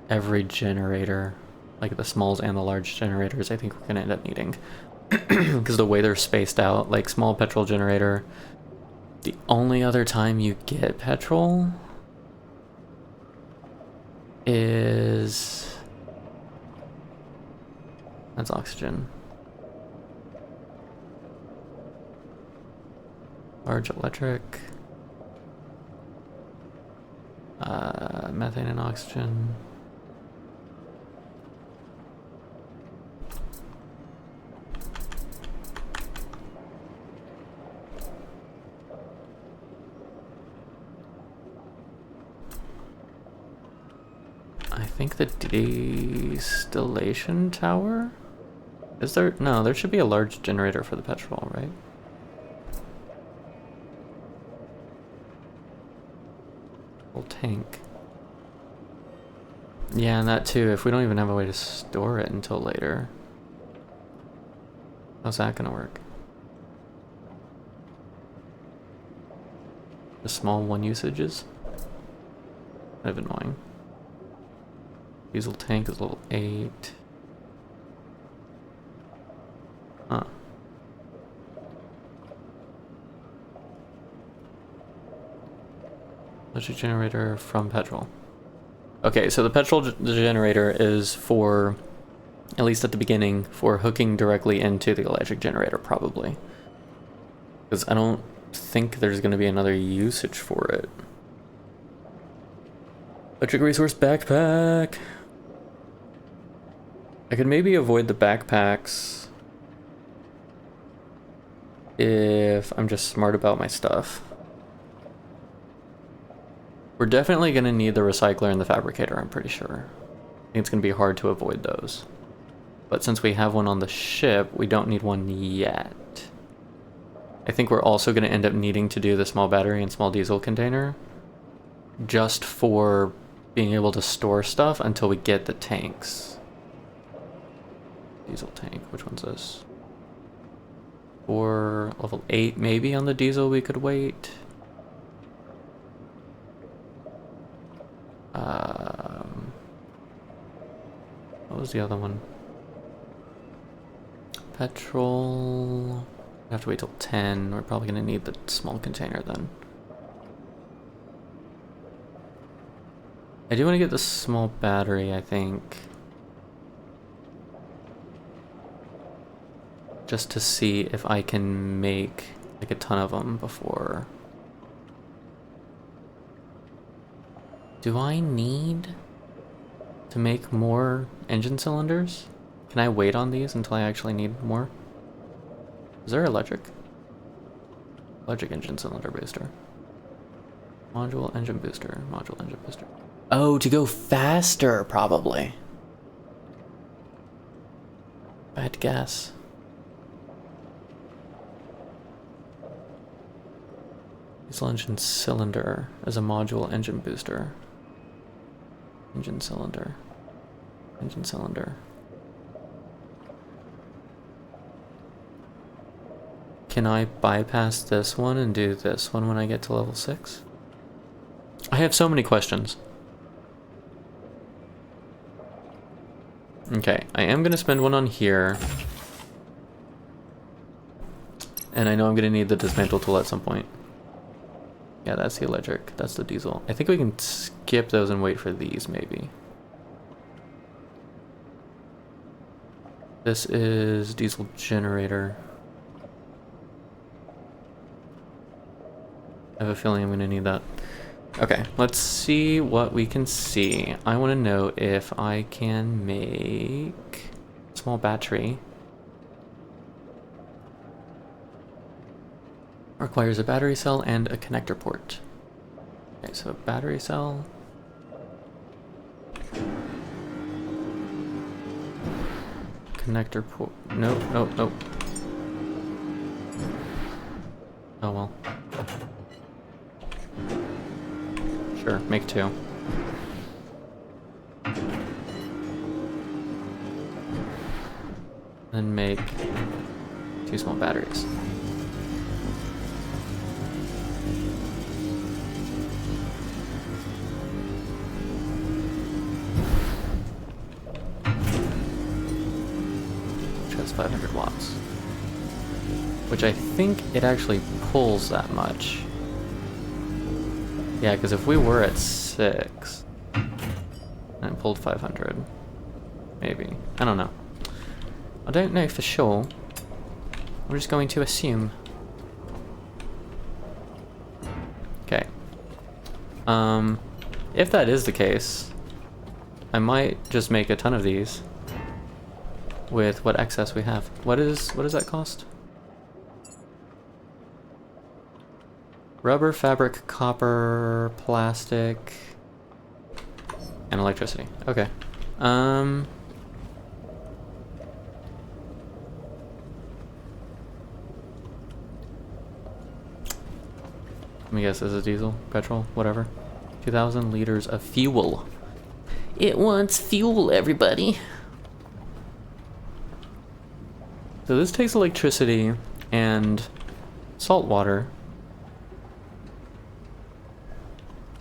Speaker 1: every generator, like the smalls and the large generators. I think we're going to end up needing, because the way they're spaced out, like small petrol generator, the only other time you get petrol is, that's oxygen. Large electric. Methane and oxygen. I think the distillation tower? Is there? No, there should be a large generator for the petrol, right? Full tank. Yeah, and that too, if we don't even have a way to store it until later. How's that gonna work? The small one usages? Kind of annoying. Diesel tank is level 8. Huh. Electric generator from petrol. Okay, so the petrol generator is for, at least at the beginning, for hooking directly into the electric generator, probably. Because I don't think there's going to be another usage for it. Electric resource backpack. I could maybe avoid the backpacks if I'm just smart about my stuff. We're definitely going to need the recycler and the fabricator, I'm pretty sure. I think it's going to be hard to avoid those. But since we have one on the ship, we don't need one yet. I think we're also going to end up needing to do the small battery and small diesel container just for being able to store stuff until we get the tanks. Diesel tank, which one's this? For level 8 maybe on the diesel we could wait. What was the other one? Petrol. I have to wait till 10. We're probably going to need the small container then. I do want to get the small battery, I think. Just to see if I can make like a ton of them before. Do I need to make more engine cylinders? Can I wait on these until I actually need more? Is there electric? Electric engine cylinder booster. Module engine booster. Module engine booster. Oh, to go faster, probably. Bad guess. Diesel engine cylinder as a module engine booster. Engine cylinder. Engine cylinder. Can I bypass this one and do this one when I get to level 6? I have so many questions. Okay, I am going to spend one on here. And I know I'm going to need the dismantle tool at some point. Yeah, that's the electric. That's the diesel. I think we can skip those and wait for these, maybe. This is diesel generator. I have a feeling I'm going to need that. Okay, let's see what we can see. I want to know if I can make a small battery. Requires a battery cell and a connector port. Okay, so a battery cell. Connector port. Nope, nope, nope. Oh well. Sure, make 2. Then make 2 small batteries. Which has 500 watts. Which I think it actually pulls that much. Yeah, because if we were at 6 and it pulled 500, maybe. I don't know. I don't know for sure. We're just going to assume. Okay. If that is the case, I might just make a ton of these with what excess we have. What does that cost? Rubber, fabric, copper, plastic, and electricity. Okay. Let me guess, this is diesel, petrol, whatever. 2,000 liters of fuel. It wants fuel, everybody. So this takes electricity and salt water.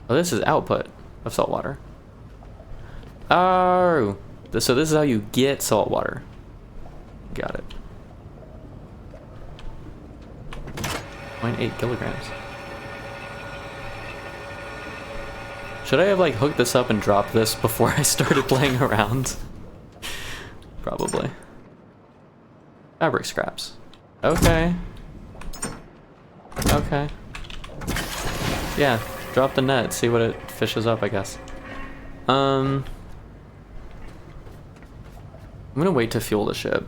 Speaker 1: Oh, this is output of salt water. Oh, so this is how you get salt water. Got it. 0.8 kilograms. Should I have like hooked this up and dropped this before I started playing around? Probably. Fabric scraps. Okay. Okay. Yeah. Drop the net, see what it fishes up, I guess. I'm gonna wait to fuel the ship.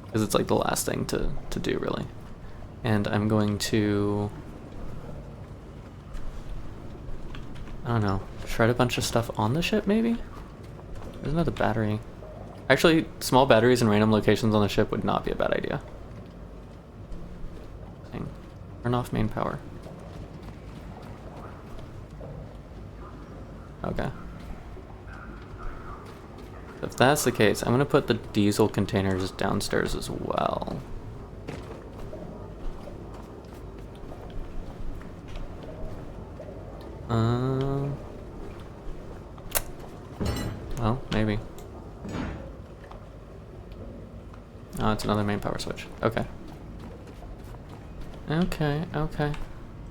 Speaker 1: Because it's like the last thing to do, really. And I'm going to... I don't know. Shred a bunch of stuff on the ship, maybe? There's another battery. Actually, small batteries in random locations on the ship would not be a bad idea. Turn off main power. Okay. If that's the case, I'm gonna put the diesel containers downstairs as well. Well, maybe. Oh, it's another main power switch. Okay. Okay, okay.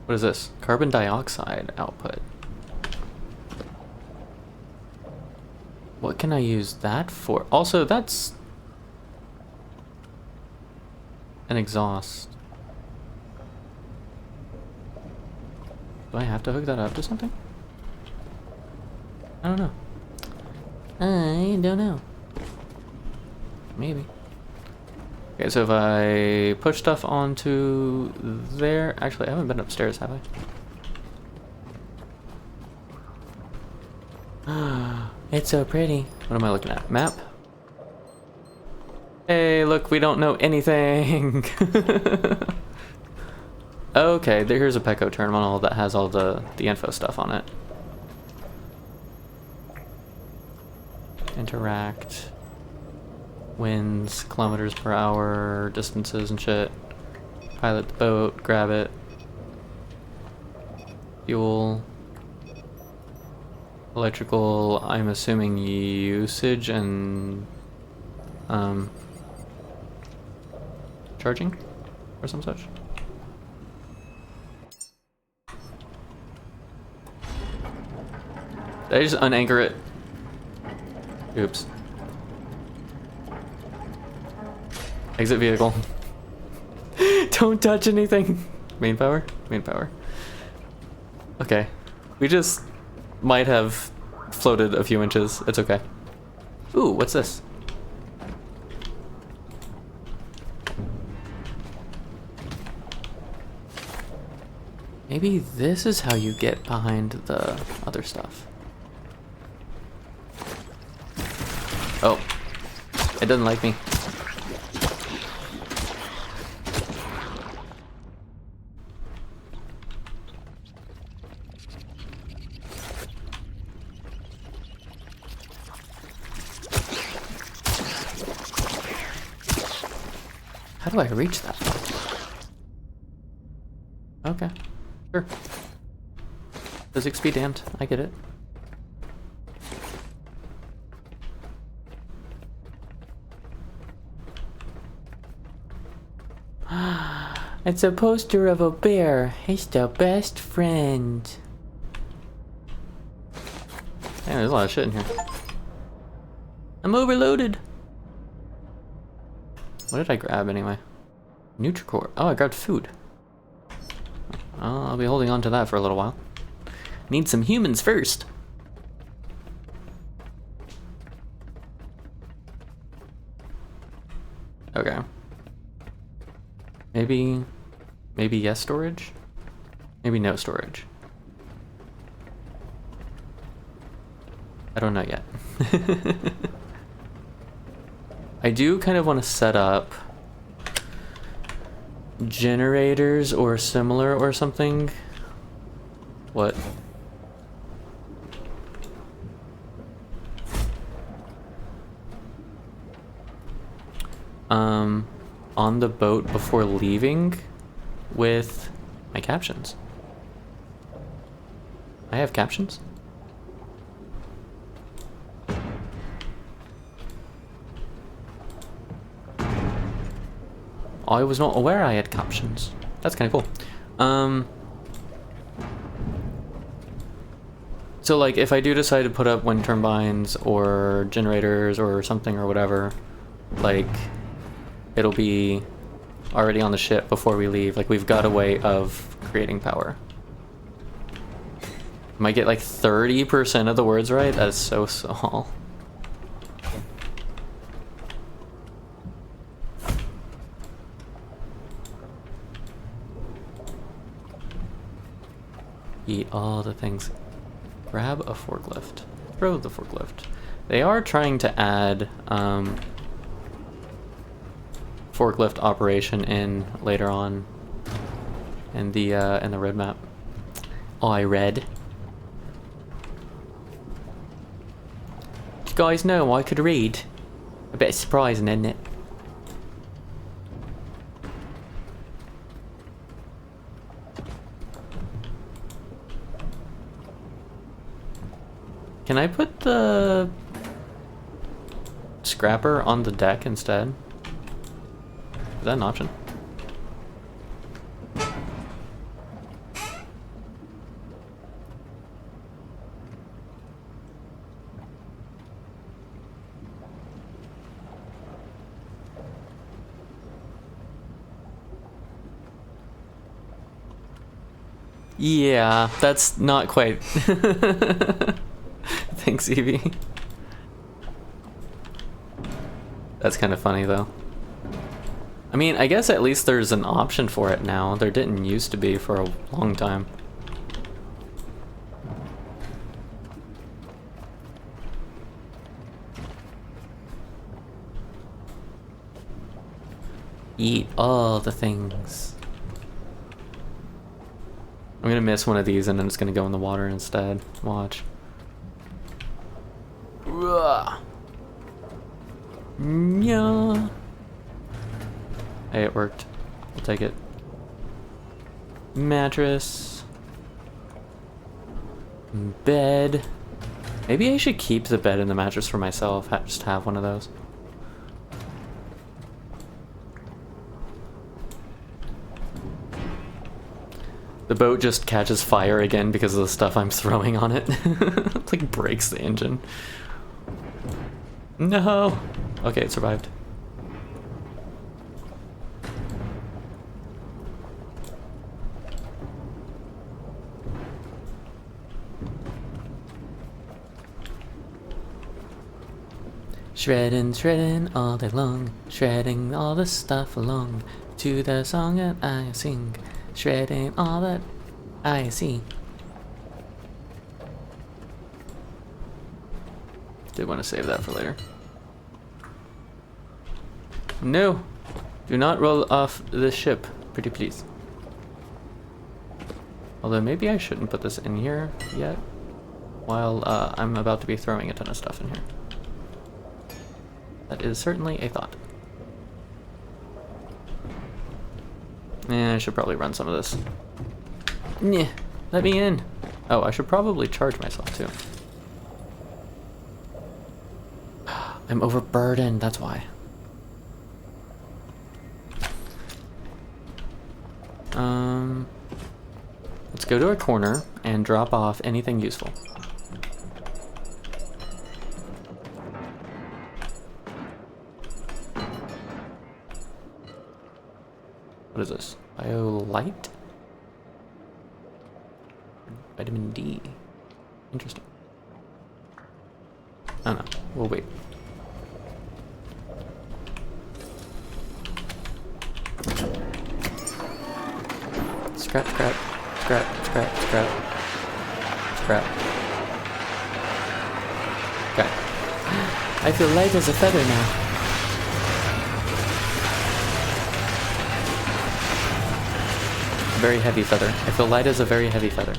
Speaker 1: What is this? Carbon dioxide output. What can I use that for? Also, that's an exhaust. Do I have to hook that up to something? I don't know. I don't know. Maybe. Okay, so if I push stuff onto there... Actually, I haven't been upstairs, have I? It's so pretty. What am I looking at? Map? Hey, look, we don't know anything. Okay, here's a Pecco terminal that has all the info stuff on it. Interact. Winds, kilometers per hour, distances and shit. Pilot the boat, grab it. Fuel. Electrical, I'm assuming usage and charging or some such. Did I just unanchor it? Oops. Exit vehicle. Don't touch anything. Main power? Main power. Okay. We just might have floated a few inches. It's okay. Ooh, what's this? Maybe this is how you get behind the other stuff. Oh. It doesn't like me. How do I reach that? Okay. Sure. Physics be damned. I get it. It's a poster of a bear. He's the best friend. Damn, there's a lot of shit in here. I'm overloaded. What did I grab anyway? Nutricore. Oh, I grabbed food. I'll be holding on to that for a little while. Need some humans first. Okay. Maybe yes storage? Maybe no storage. I don't know yet. I do kind of want to set up generators or similar or something. What? On the boat before leaving with my captions. I have captions? I was not aware I had captions. That's kind of cool. So like if I do decide to put up wind turbines or generators or something or whatever, like it'll be already on the ship before we leave. Like we've got a way of creating power. Might get like 30% of the words right. That is so small. Eat all the things. Grab a forklift. Throw the forklift. They are trying to add forklift operation in later on in the roadmap. Oh, I read. You guys know I could read. A bit surprising, isn't it? Can I put the scrapper on the deck instead? Is that an option? Yeah, that's not quite. Thanks, Evie. That's kind of funny, though. I mean, I guess at least there's an option for it now. There didn't used to be for a long time. Eat all the things. I'm gonna miss one of these and I'm just gonna go in the water instead. Watch. Yeah. Hey, it worked. I'll take it. Mattress. Bed. Maybe I should keep the bed and the mattress for myself. Just have one of those. The boat just catches fire again because of the stuff I'm throwing on it. It like breaks the engine. No! Okay, it survived. Shredding, shredding all day long, shredding all the stuff along to the song that I sing, shredding all that I see. Did want to save that for later. No! Do not roll off the ship, pretty please. Although maybe I shouldn't put this in here yet, while I'm about to be throwing a ton of stuff in here. That is certainly a thought. I should probably run some of this. Nyeh, let me in. Oh, I should probably charge myself too. I'm overburdened, that's why. Let's go to a corner and drop off anything useful. What is this? BioLite? Vitamin D. Interesting. Oh no, we'll wait. Scrap, scrap, scrap, scrap, scrap, scrap. Okay. I feel light as a feather now. Very heavy feather. I feel light as a very heavy feather.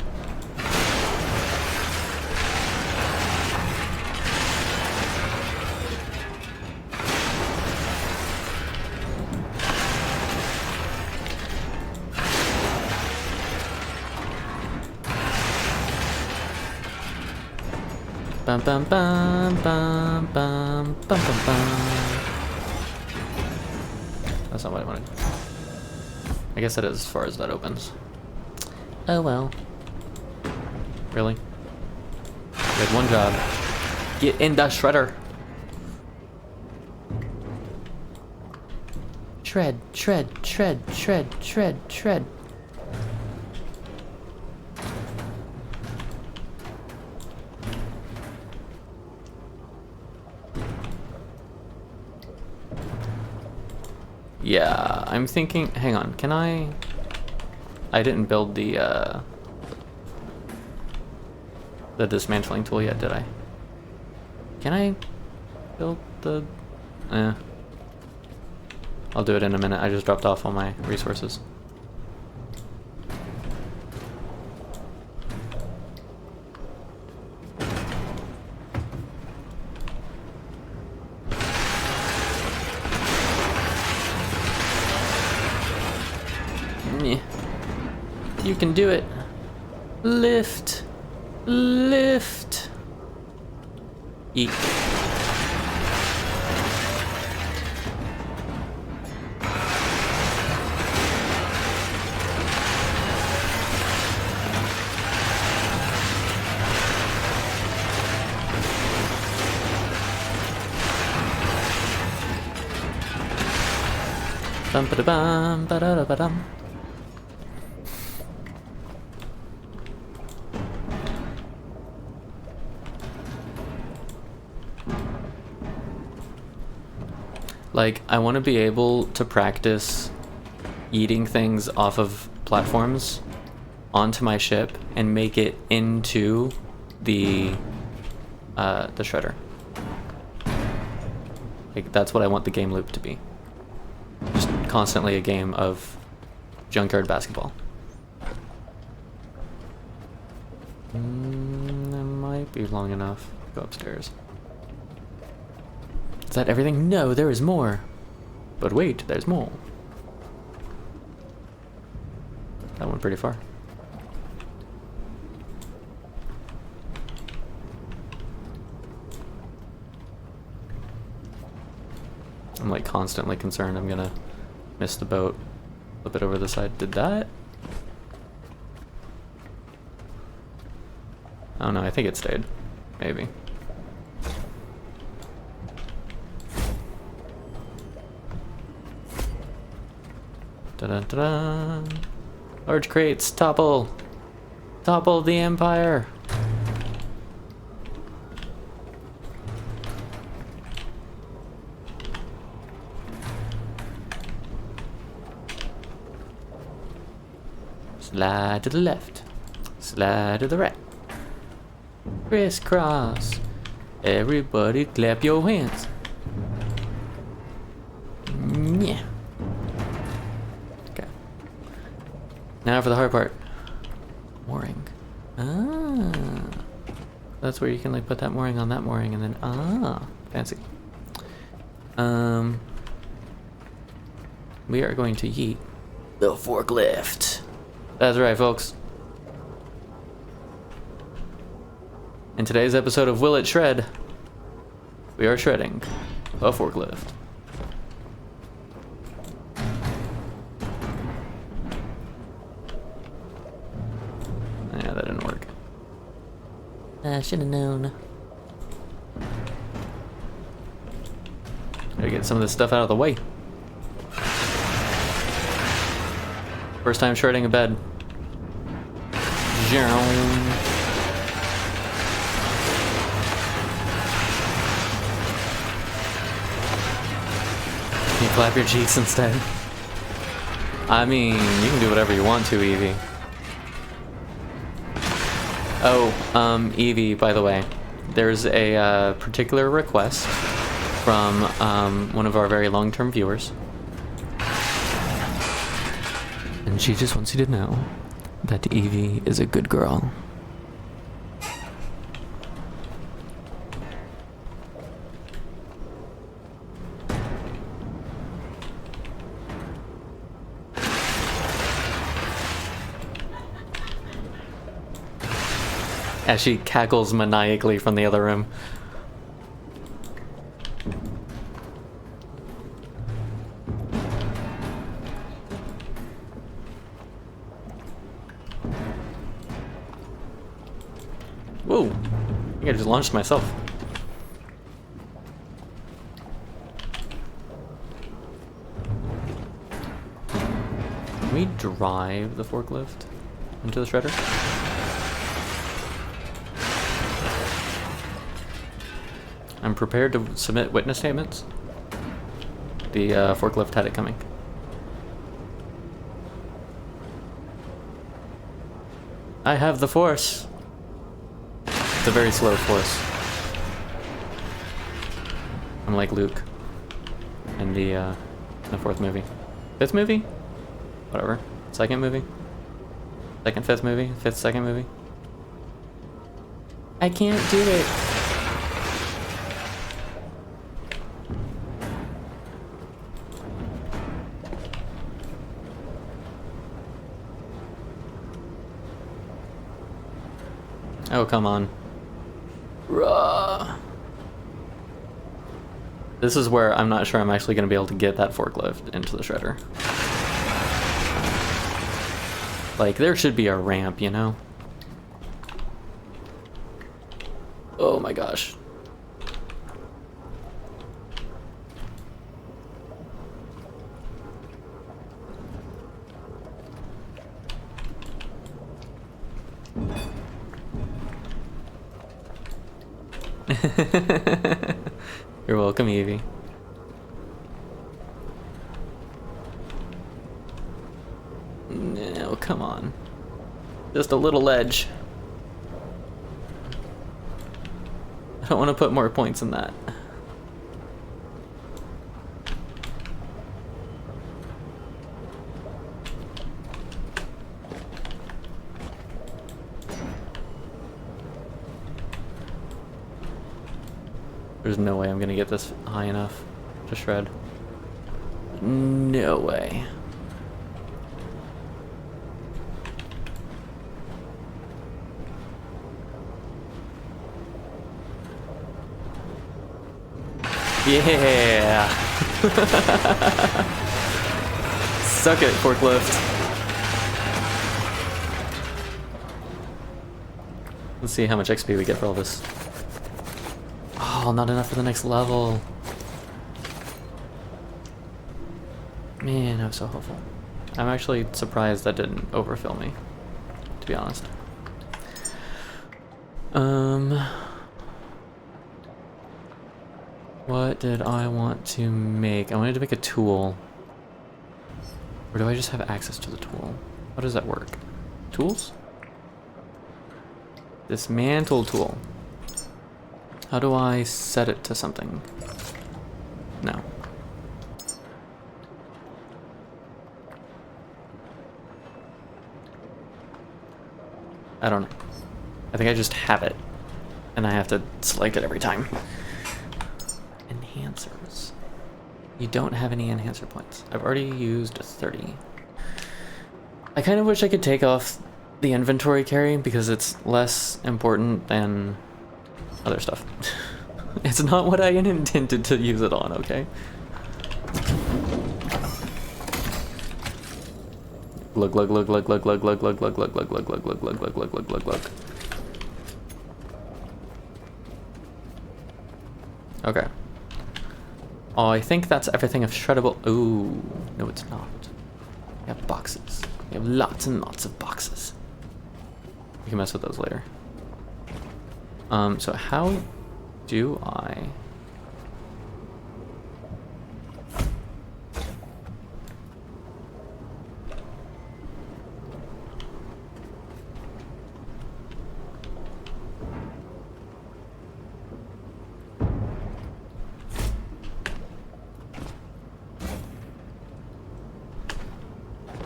Speaker 1: Bum bum bum bum bum bum bum bum. That's not what I wanted. I guess that is as far as that opens. Oh well. Really? You had one job. Get in the shredder. Shred, shred, shred, shred, shred, shred. Yeah, I'm thinking, hang on, can I didn't build the dismantling tool yet, did I? Can I build the, I'll do it in a minute, I just dropped off all my resources. You can do it. Lift. Lift. Eat. Bum ba da bum ba da da ba dum. Like, I want to be able to practice eating things off of platforms onto my ship and make it into the shredder. Like, that's what I want the game loop to be. Just constantly a game of junkyard basketball. That might be long enough. Go upstairs. Is that everything? No, there is more. But wait, there's more. That went pretty far. I'm like constantly concerned I'm gonna miss the boat. Flip it over the side. Did that? I don't know, I think it stayed. Maybe. Da-da-da-da. Large crates, topple! Topple the Empire! Slide to the left. Slide to the right. Crisscross. Everybody clap your hands. Yeah. Okay. Now for the hard part. Mooring. Ah. That's where you can like put that mooring on that mooring and then fancy. We are going to yeet the forklift. That's right, folks. In today's episode of Will It Shred, we are shredding a forklift. Yeah, that didn't work. I should have known. Gotta get some of this stuff out of the way. First time shredding a bed. Can you clap your cheeks instead? I mean, you can do whatever you want to, Evie. Oh, Evie, by the way, there's a particular request from one of our very long-term viewers. And she just wants you to know that Evie is a good girl. As she cackles maniacally from the other room. Whoa, I think I just launched myself. Can we drive the forklift into the shredder? I'm prepared to submit witness statements. The forklift had it coming. I have the force. It's a very slow force. I'm like Luke in the fourth movie. Fifth movie? Whatever. Second movie? Second, fifth movie? Fifth, second movie? I can't do it. Oh, come on. Ruh. This is where I'm not sure I'm actually going to be able to get that forklift into the shredder. Like, there should be a ramp, you know? Oh my gosh. You're welcome, Evie. No, come on. Just a little ledge. I don't want to put more points in that. There's no way I'm gonna get this high enough to shred. No way. Yeah! Suck it, forklift. Let's see how much XP we get for all this. Oh, not enough for the next level. Man, I was so hopeful. I'm actually surprised that didn't overfill me, to be honest. What did I want to make? I wanted to make a tool. Or do I just have access to the tool? How does that work? Tools? Dismantle tool. How do I set it to something? No. I don't know. I think I just have it. And I have to select it every time. Enhancers. You don't have any enhancer points. I've already used 30. I kind of wish I could take off the inventory carry because it's less important than other stuff. It's not what I intended to use it on, okay? Glug glug glug glug glug glug glug glug glug glug glug glug glug glug glug glug glug glug glug glug. Okay. Oh, I think that's everything of shreddable. Ooh, no, it's not. We have boxes. We have lots and lots of boxes. We can mess with those later. So how do I?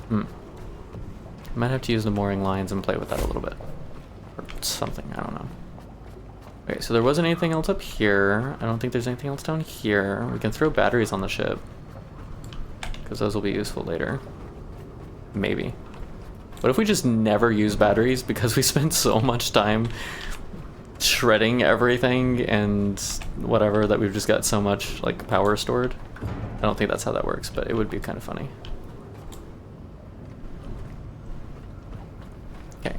Speaker 1: I might have to use the mooring lines and play with that a little bit. Or something, I don't know. Okay, so there wasn't anything else up here. I don't think there's anything else down here. We can throw batteries on the ship. Because those will be useful later. Maybe. What if we just never use batteries because we spend so much time shredding everything and whatever that we've just got so much like power stored? I don't think that's how that works, but it would be kind of funny. Okay.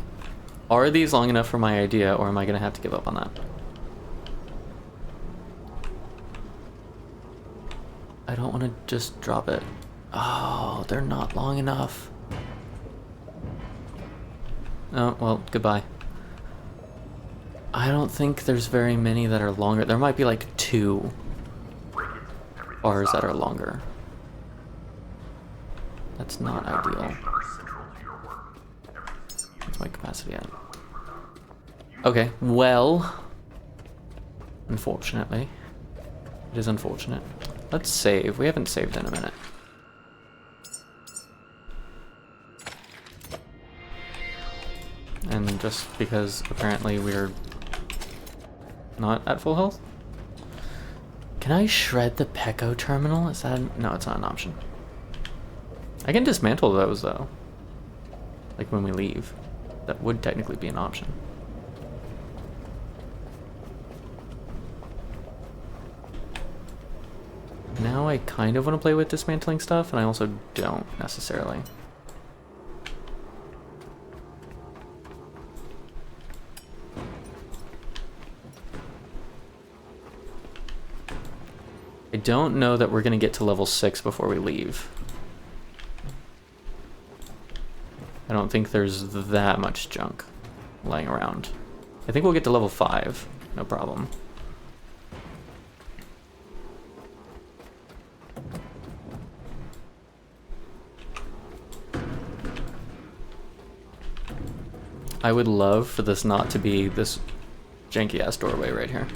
Speaker 1: Are these long enough for my idea, or am I going to have to give up on that? I don't want to just drop it. Oh, they're not long enough. Oh, well, goodbye. I don't think there's very many that are longer. There might be like 2 bars that are longer. That's not ideal. What's my capacity at? Okay, well, unfortunately. It is unfortunate. Let's save. We haven't saved in a minute. And just because apparently we're not at full health. Can I shred the Pecco terminal? Is that no, it's not an option. I can dismantle those though. Like when we leave. That would technically be an option. Now I kind of want to play with dismantling stuff, and I also don't necessarily. I don't know that we're going to get to level 6 before we leave. I don't think there's that much junk laying around. I think we'll get to level 5, no problem. I would love for this not to be this janky ass doorway right here.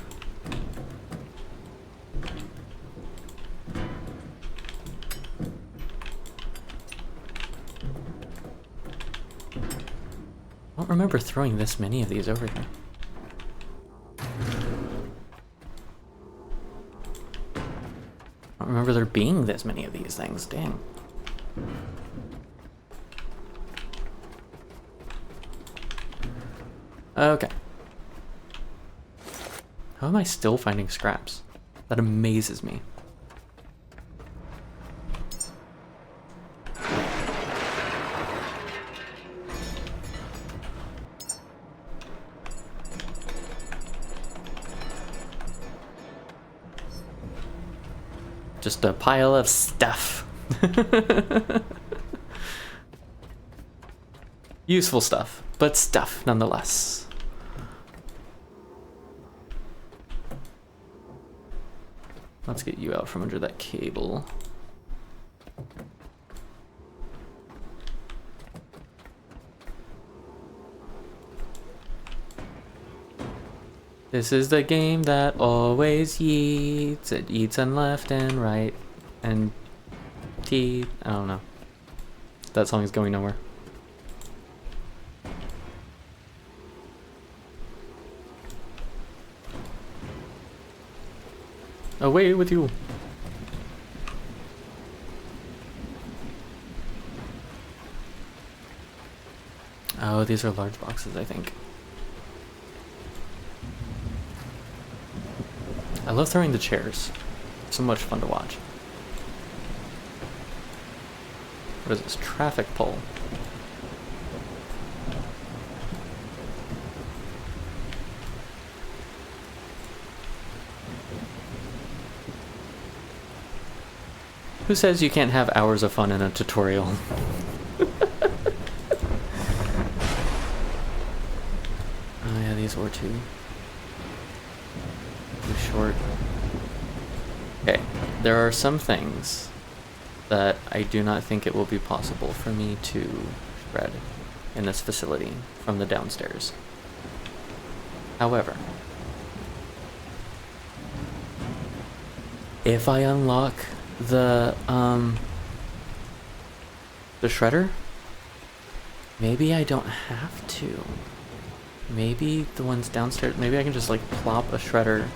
Speaker 1: I don't remember throwing this many of these over here. I don't remember there being this many of these things, dang. Okay. How am I still finding scraps? That amazes me. Just a pile of stuff. Useful stuff, but stuff nonetheless. Let's get you out from under that cable. This is the game that always yeets. It eats on left and right and teeth. I don't know. That song is going nowhere. Away with you. Oh, these are large boxes, I think. I love throwing the chairs. So much fun to watch. What is this? Traffic pole. Who says you can't have hours of fun in a tutorial? Oh yeah, these were too short. Okay, there are some things that I do not think it will be possible for me to shred in this facility from the downstairs. However, if I unlock the shredder, maybe I don't have to. Maybe the ones downstairs, maybe I can just like plop a shredder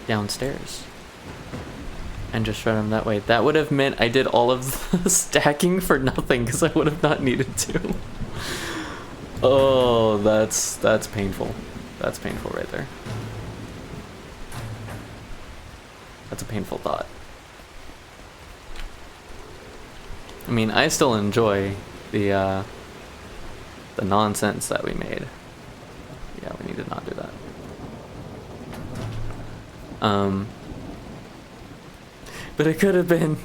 Speaker 1: downstairs and just shred them that way. That would have meant I did all of the stacking for nothing because I would have not needed to. Oh, that's painful. That's painful right there. That's a painful thought. I mean, I still enjoy the nonsense that we made. Yeah, we need to not do that. But it could have been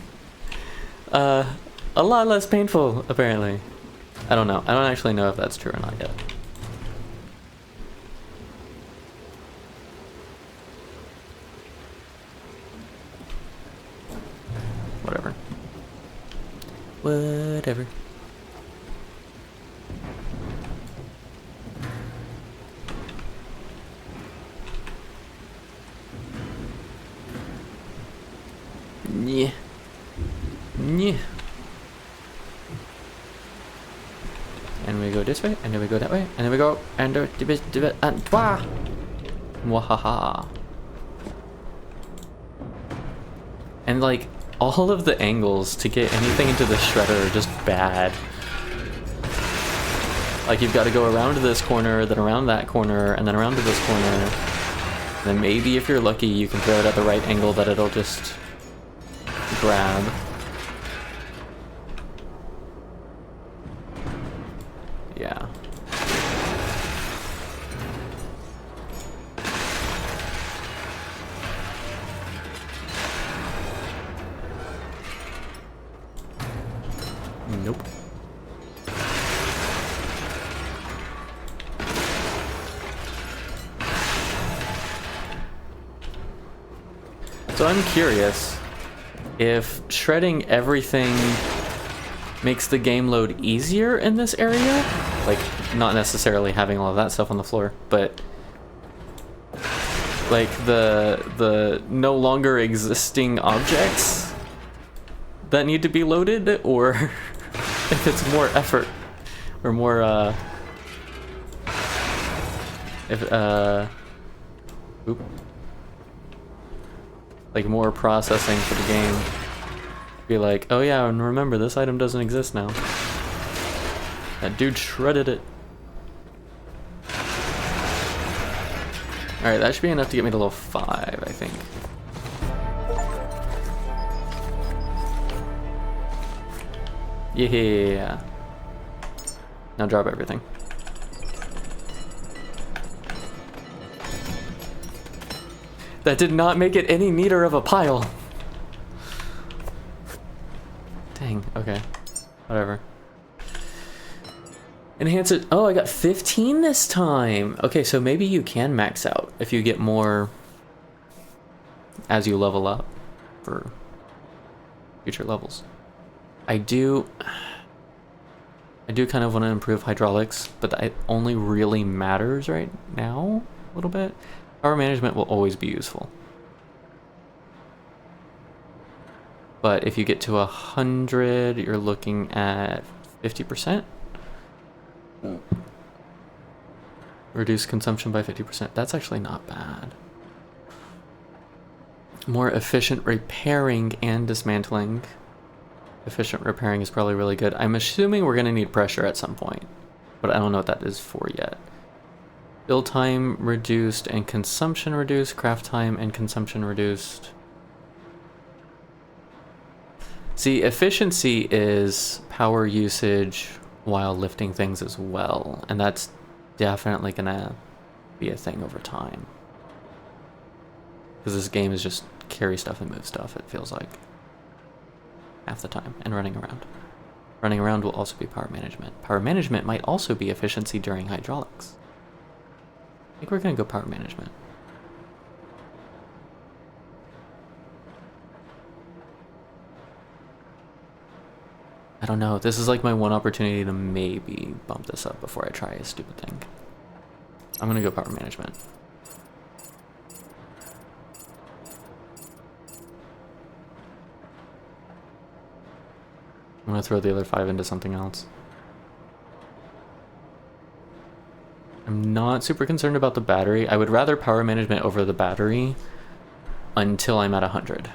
Speaker 1: a lot less painful, apparently. I don't know. I don't actually know if that's true or not yet. Whatever. Whatever. Yeah. Yeah. And we go this way, and then we go that way, and then we go, and and toi. Wahaha. And like, all of the angles to get anything into the shredder are just bad. Like, you've got to go around to this corner, then around that corner, and then around to this corner. And then maybe if you're lucky, you can throw it at the right angle that it'll just grab. Yeah. Nope. So I'm curious if shredding everything makes the game load easier in this area. Like, not necessarily having all of that stuff on the floor, but like the no longer existing objects that need to be loaded, or if it's more effort or more like more processing for the game. Be like, oh yeah, and remember, this item doesn't exist now. That dude shredded it. Alright, that should be enough to get me to level 5, I think. Yeah. Now drop everything. That did not make it any neater of a pile. Dang, okay. Whatever. Enhance it. Oh, I got 15 this time. Okay, so maybe you can max out if you get more as you level up for future levels. I do I do kind of want to improve hydraulics, but that only really matters right now a little bit. Power management will always be useful. But if you get to 100, you're looking at 50%. Reduce consumption by 50%. That's actually not bad. More efficient repairing and dismantling. Efficient repairing is probably really good. I'm assuming we're going to need pressure at some point, but I don't know what that is for yet. Build time reduced and consumption reduced. Craft time and consumption reduced. See, efficiency is power usage while lifting things as well, and that's definitely gonna be a thing over time. Because this game is just carry stuff and move stuff, it feels like. Half the time, and running around. Running around will also be power management. Power management might also be efficiency during hydraulics. I think we're gonna go power management. I don't know, this is like my one opportunity to maybe bump this up before I try a stupid thing. I'm gonna go power management. I'm gonna throw the other 5 into something else. I'm not super concerned about the battery. I would rather power management over the battery until I'm at 100.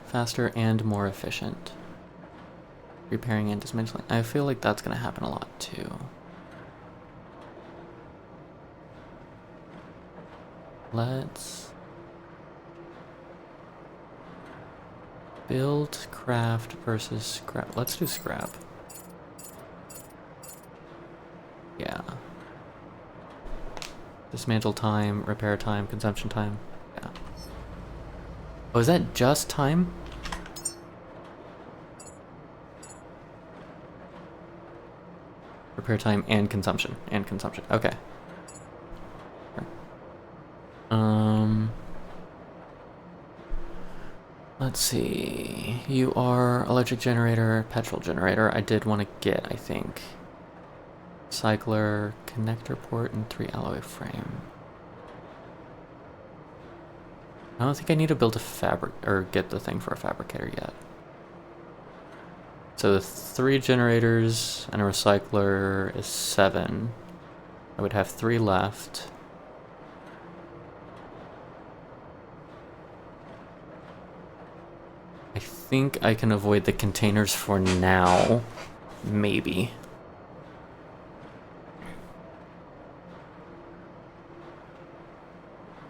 Speaker 1: Faster and more efficient. Repairing and dismantling. I feel like that's gonna happen a lot too. Let's build, craft versus scrap. Let's do scrap. Yeah. Dismantle time, repair time, consumption time. Yeah. Oh, is that just time? Repair time and consumption. Okay. Let's see. You are electric generator, petrol generator. I did want to get, I think, cycler, connector port, and 3 alloy frame. I don't think I need to build a fabric or get the thing for a fabricator yet. So the 3 generators and a recycler is 7. I would have 3 left. I think I can avoid the containers for now. Maybe.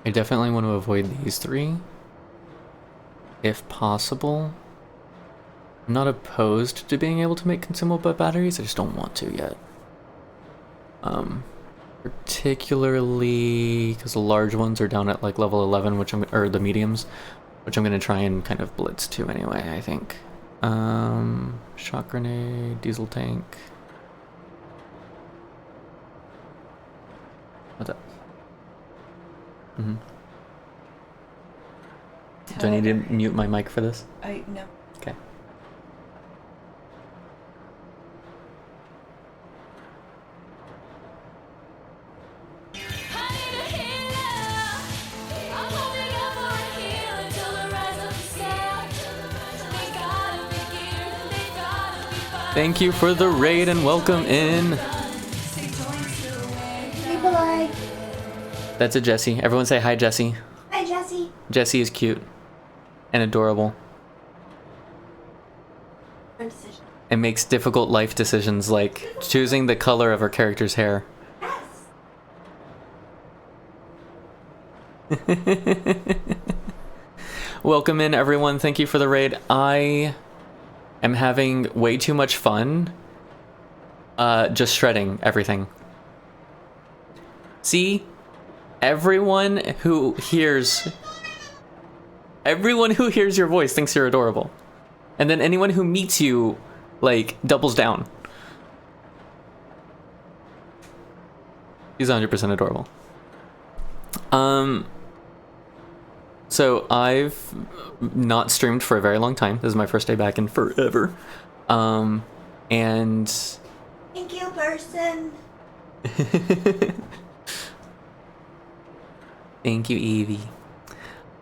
Speaker 1: I definitely want to avoid these 3. If possible. I'm not opposed to being able to make consumable batteries, I just don't want to yet. Particularly because the large ones are down at like level 11, or the mediums, which I'm gonna try and kind of blitz to anyway, I think. Shock grenade, diesel tank. What's up? Mm-hmm. Do I need to mute my mic for this?
Speaker 4: No.
Speaker 1: Okay. Thank you for the raid and welcome in.
Speaker 5: People like.
Speaker 1: That's a Jessie. Everyone say hi, Jessie.
Speaker 5: Hi, Jesse.
Speaker 1: Jessie is cute and adorable and makes difficult life decisions like choosing the color of her character's hair.
Speaker 5: Yes.
Speaker 1: Welcome in, everyone. Thank you for the raid. I am having way too much fun just shredding everything. See? Everyone who hears your voice thinks you're adorable. And then anyone who meets you, like, doubles down. He's 100% adorable. So I've not streamed for a very long time. This is my first day back in forever. And
Speaker 5: Thank you, person.
Speaker 1: thank you, Evie.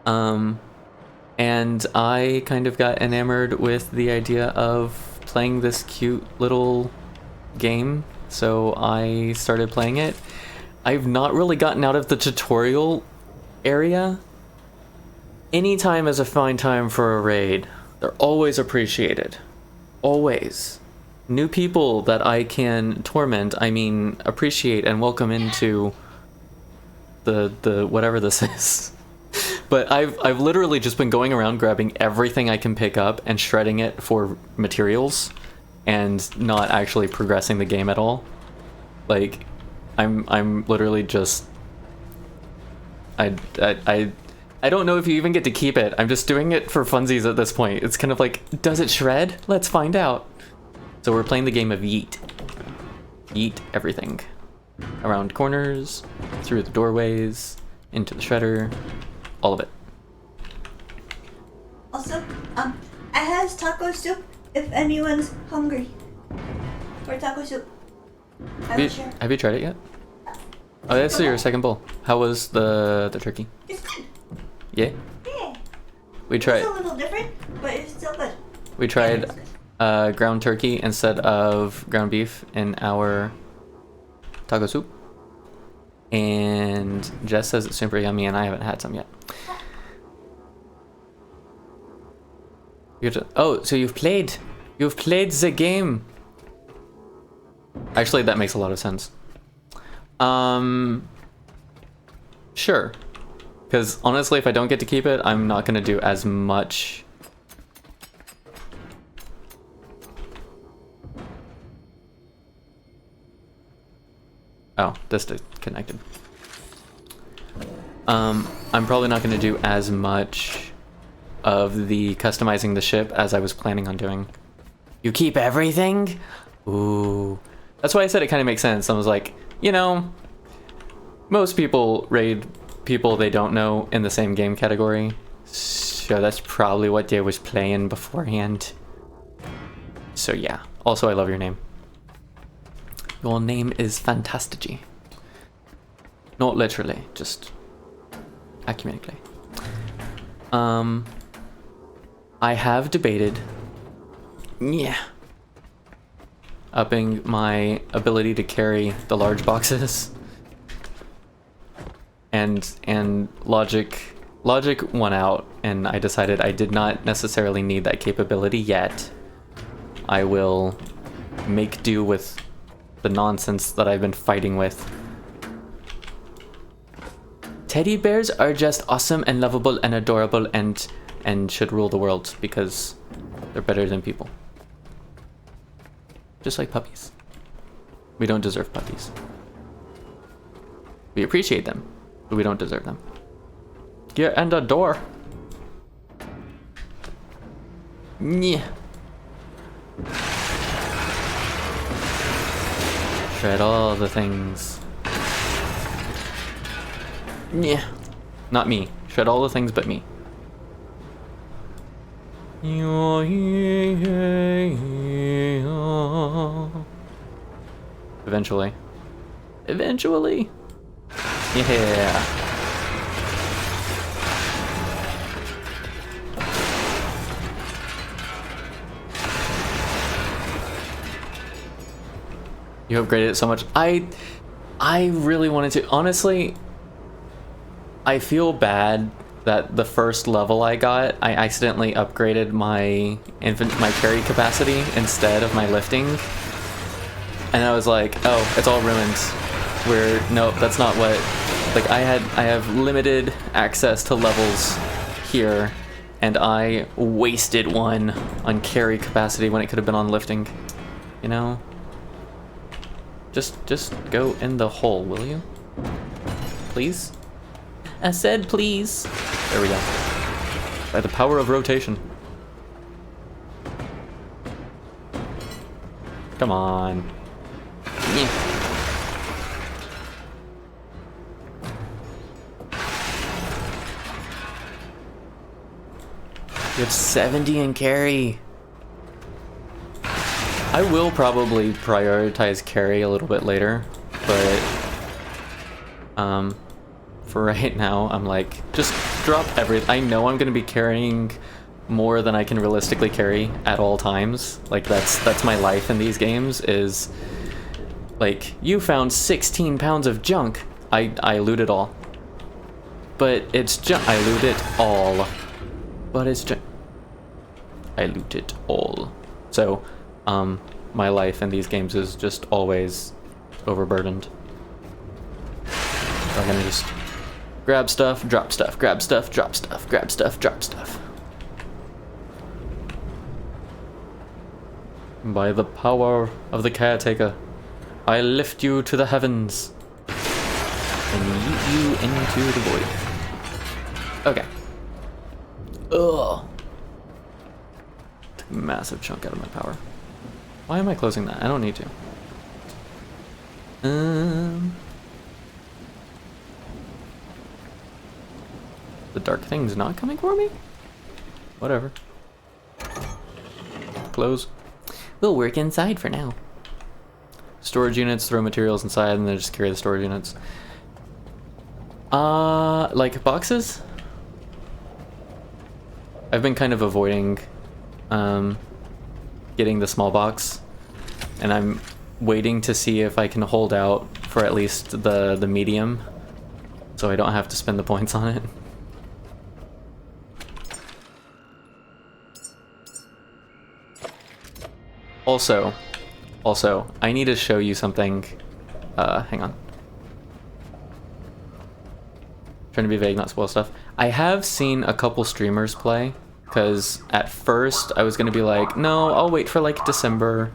Speaker 1: And I kind of got enamored with the idea of playing this cute little game, so I started playing it. I've not really gotten out of the tutorial area. Any time is a fine time for a raid. They're always appreciated. Always. New people that I can torment, I mean, appreciate and welcome into the whatever this is. But I've literally just been going around grabbing everything I can pick up and shredding it for materials and not actually progressing the game at all. Like I'm literally just I don't know if you even get to keep it. I'm just doing it for funsies at this point. It's kind of like, does it shred? Let's find out. So we're playing the game of yeet. Yeet everything. Around corners, through the doorways, into the shredder, all of it.
Speaker 5: Also, I has taco soup if anyone's hungry. For taco soup. I will share.
Speaker 1: Have you tried it yet? Oh, that's your second bowl. How was the turkey?
Speaker 5: It's good.
Speaker 1: Yeah?
Speaker 5: Yeah.
Speaker 1: We tried.
Speaker 5: It's a little different, but it's still good.
Speaker 1: We tried ground turkey instead of ground beef in our taco soup. And Jess says it's super yummy, and I haven't had some yet. Oh, so you've played the game. Actually, that makes a lot of sense. Sure. Because honestly, if I don't get to keep it, I'm not gonna do as much. Oh, this disconnected. I'm probably not gonna do as much of the customizing the ship as I was planning on doing. You keep everything? Ooh. That's why I said it kind of makes sense. I was like, you know, most people raid people they don't know in the same game category. So that's probably what they was playing beforehand. So yeah. Also, I love your name. Your name is Fantastigy. Not literally, just ecumenically. I have debated, upping my ability to carry the large boxes. And logic won out, and I decided I did not necessarily need that capability yet. I will make do with the nonsense that I've been fighting with. Teddy bears are just awesome and lovable and adorable and should rule the world because they're better than people. Just like puppies. We don't deserve puppies. We appreciate them, but we don't deserve them. Yeah, and a door. Yeah. Shred all the things. Yeah. Not me. Shred all the things but me. Eventually. Eventually. Yeah. You upgraded it so much. I really wanted to. Honestly, I feel bad that the first level I got, I accidentally upgraded my carry capacity instead of my lifting. And I was like, oh, it's all ruined. No, that's not what. Like I have limited access to levels here, and I wasted one on carry capacity when it could have been on lifting. You know? Just go in the hole, will you? Please? I said please. There we go. By the power of rotation. Come on. Yeah. You have 70 in carry. I will probably prioritize carry a little bit later, but for right now, I'm like, just drop everything. I know I'm gonna be carrying more than I can realistically carry at all times. Like that's my life in these games is like, you found 16 pounds of junk. I loot it all. But it's junk. I loot it all. But it's junk. I loot it all. So, my life in these games is just always overburdened. So I'm gonna just grab stuff, drop stuff, grab stuff, drop stuff, grab stuff, drop stuff. By the power of the Caretaker, I lift you to the heavens and yeet you into the void. Okay. Ugh. Took a massive chunk out of my power. Why am I closing that? I don't need to. The dark thing's not coming for me? Whatever. Close. We'll work inside for now. Storage units, throw materials inside and then just carry the storage units. Like boxes? I've been kind of avoiding getting the small box, and I'm waiting to see if I can hold out for at least the medium, so I don't have to spend the points on it. Also, I need to show you something. Hang on. Trying to be vague, not spoil stuff. I have seen a couple streamers play, because at first I was going to be like, no, I'll wait for like December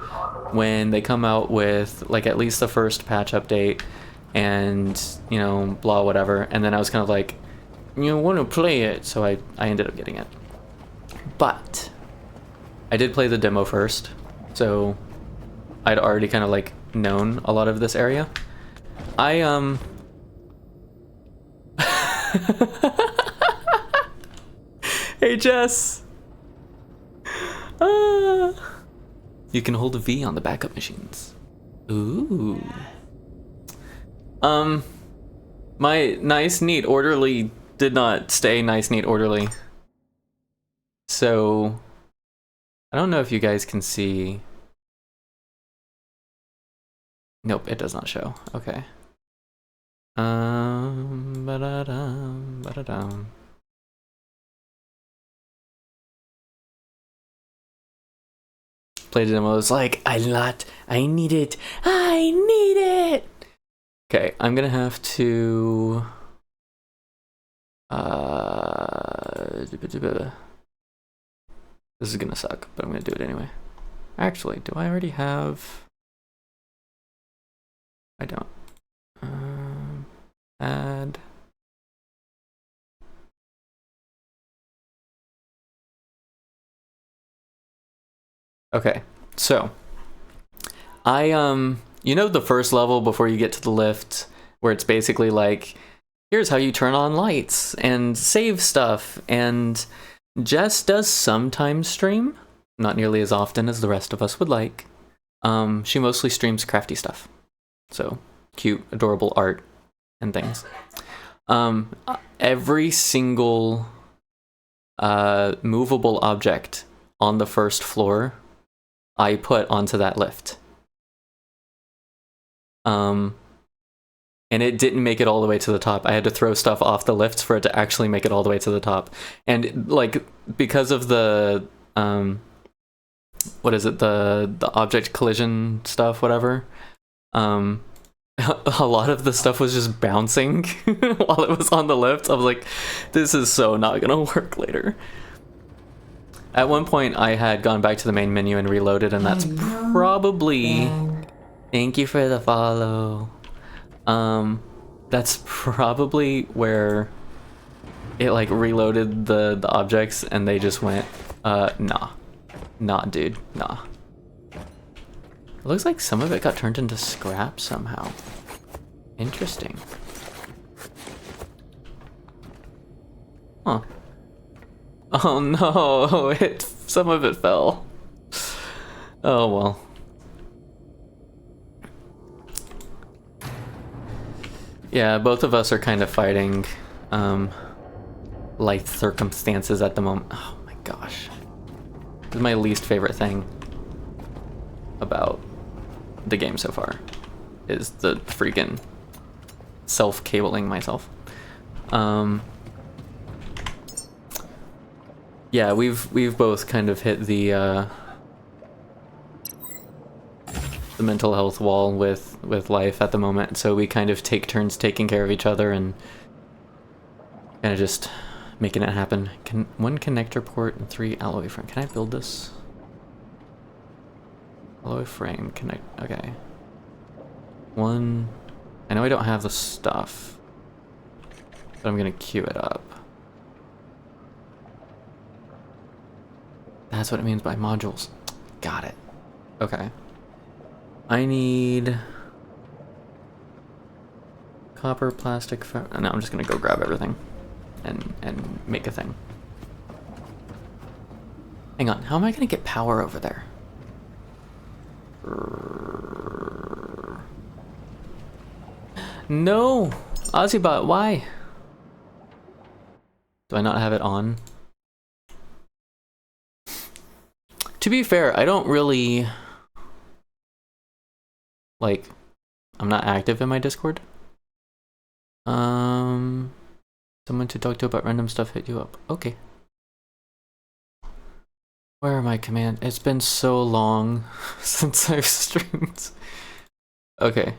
Speaker 1: when they come out with like at least the first patch update and, you know, blah, whatever. And then I was kind of like, you want to play it, so I ended up getting it. But I did play the demo first, so I'd already kind of like known a lot of this area. Hey Jess! You can hold a V on the backup machines. Ooh. My nice, neat, orderly did not stay nice, neat, orderly. So, I don't know if you guys can see. Nope, it does not show. Okay. Ba-da-dum, ba-da-dum. Played a demo, I was like, I need it. I need it! Okay, I'm gonna have to... This is gonna suck, but I'm gonna do it anyway. Actually, do I already have... I don't. Add... Okay, so you know the first level before you get to the lift, where it's basically like, here's how you turn on lights and save stuff, and Jess does sometimes stream, not nearly as often as the rest of us would like. She mostly streams crafty stuff, so cute, adorable art and things. Every single movable object on the first floor I put onto that lift. And it didn't make it all the way to the top. I had to throw stuff off the lifts for it to actually make it all the way to the top. And like, because of the what is it, the object collision stuff, whatever, a lot of the stuff was just bouncing while it was on the lift. I was like, this is so not gonna work later. At one point, I had gone back to the main menu and reloaded, and that's probably... Thank you for the follow. That's probably where it, like, reloaded the objects, and they just went, nah. Nah, dude. Nah. It looks like some of it got turned into scrap somehow. Interesting. Huh. Oh no, some of it fell. Oh well. Yeah, both of us are kind of fighting life circumstances at the moment. Oh my gosh. This is my least favorite thing about the game so far, is the freaking self-cabling myself. Yeah, we've both kind of hit the mental health wall with life at the moment, so we kind of take turns taking care of each other and kind of just making it happen. One connector port and 3 alloy frame. Can I build this? Alloy frame connect. Okay. One. I know I don't have the stuff, but I'm gonna queue it up. That's what it means by modules. Got it. Okay. I need copper, plastic. No, I'm just gonna go grab everything and make a thing. Hang on. How am I gonna get power over there? No, Auziebot, why? Do I not have it on? To be fair, I don't really like. I'm not active in my Discord. Someone to talk to about random stuff hit you up. Okay. Where are my commands? It's been so long since I've streamed. Okay.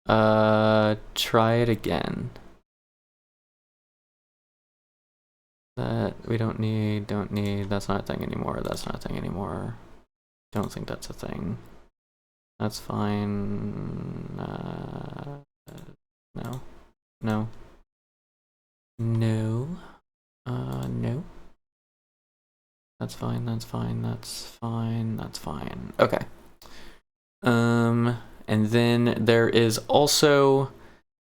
Speaker 1: Try it again. That we don't need, that's not a thing anymore, that's not a thing anymore. Don't think that's a thing. That's fine. No. No. No. No. That's fine, that's fine, that's fine, that's fine. Okay. And then there is also,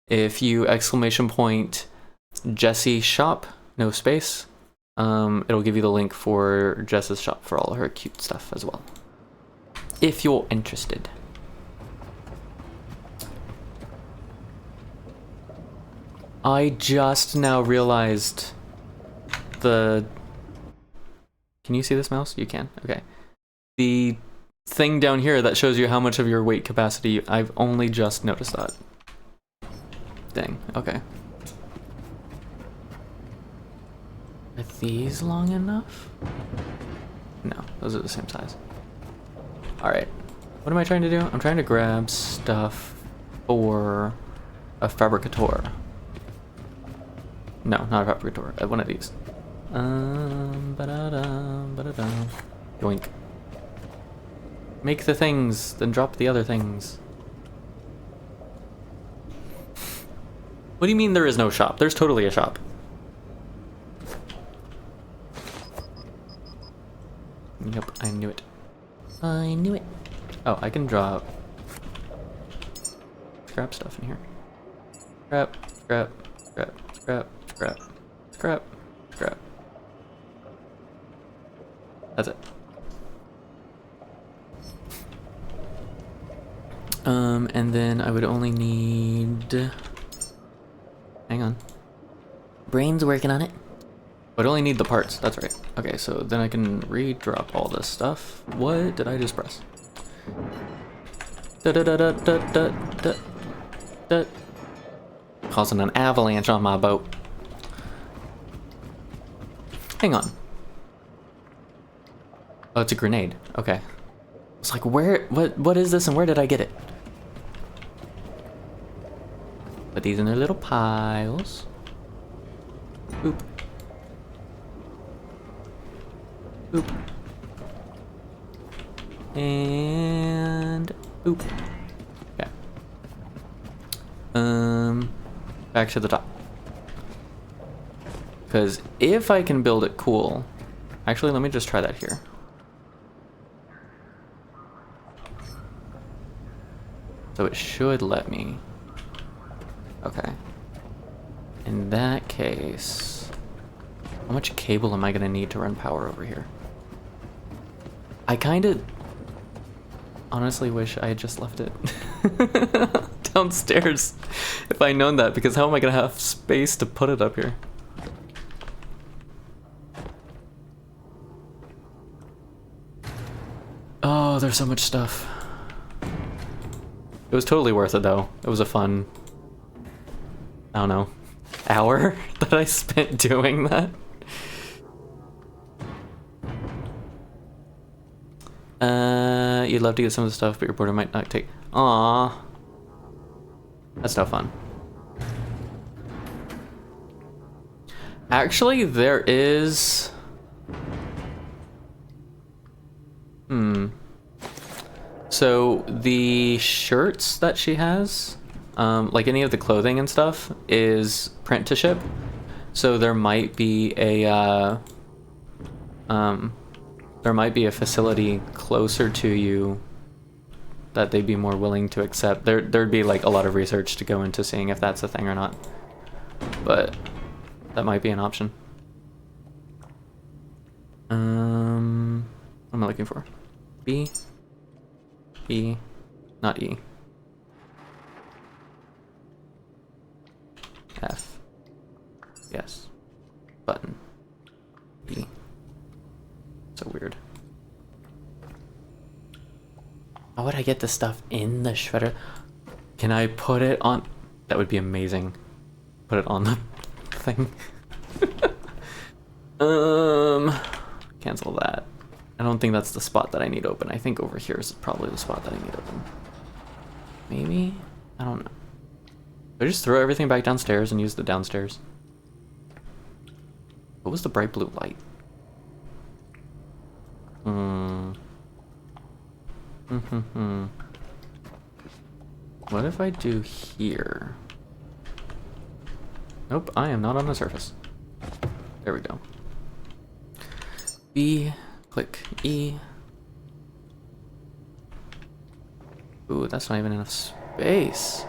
Speaker 1: if you exclamation point Jessie shop, no space, it'll give you the link for Jess's shop for all her cute stuff as well, if you're interested. I just now realized the... Can you see this mouse? You can. Okay. The thing down here that shows you how much of your weight capacity, I've only just noticed that. Dang. Okay. Are these long enough? No, those are the same size. Alright. What am I trying to do? I'm trying to grab stuff for a fabricator. No, not a fabricator. One of these. Yoink. Make the things, then drop the other things. What do you mean there is no shop? There's totally a shop. Yep, I knew it. I knew it. Oh, I can drop scrap stuff in here. Scrap, scrap, scrap, scrap, scrap, scrap, scrap. That's it. And then I would only need... Hang on. Brain's working on it. I would only need the parts, that's right. Okay, so then I can re-drop all this stuff. What did I just press? Causing an avalanche on my boat. Hang on. Oh, it's a grenade. Okay. It's like, what is this and where did I get it? Put these in their little piles. Boop. Boop. And boop. Okay. Back to the top. Because if I can build it cool... Actually, let me just try that here. So it should let me. Okay. In that case... How much cable am I gonna need to run power over here? I kinda honestly wish I had just left it downstairs if I'd known that, because how am I gonna have space to put it up here? Oh, there's so much stuff. It was totally worth it though. It was a fun, I don't know, hour that I spent doing that. You'd love to get some of the stuff, but your border might not take. Aww. That's no fun. Actually, there is. So the shirts that she has, like any of the clothing and stuff, is print to ship. So there might be a facility closer to you that they'd be more willing to accept. There'd be like a lot of research to go into seeing if that's a thing or not. But that might be an option. What am I looking for? B? E? Not E. F. Yes. Button. E. So weird. How would I get the stuff in the shredder? Can I put it on? That would be amazing. Put it on the thing. Cancel that. I don't think that's the spot that I need open. I think over here is probably the spot that I need open. Maybe? I don't know. I just throw everything back downstairs and use the downstairs. What was the bright blue light? What if I do here? Nope, I am not on the surface. There we go. B, click E. Ooh, that's not even enough space.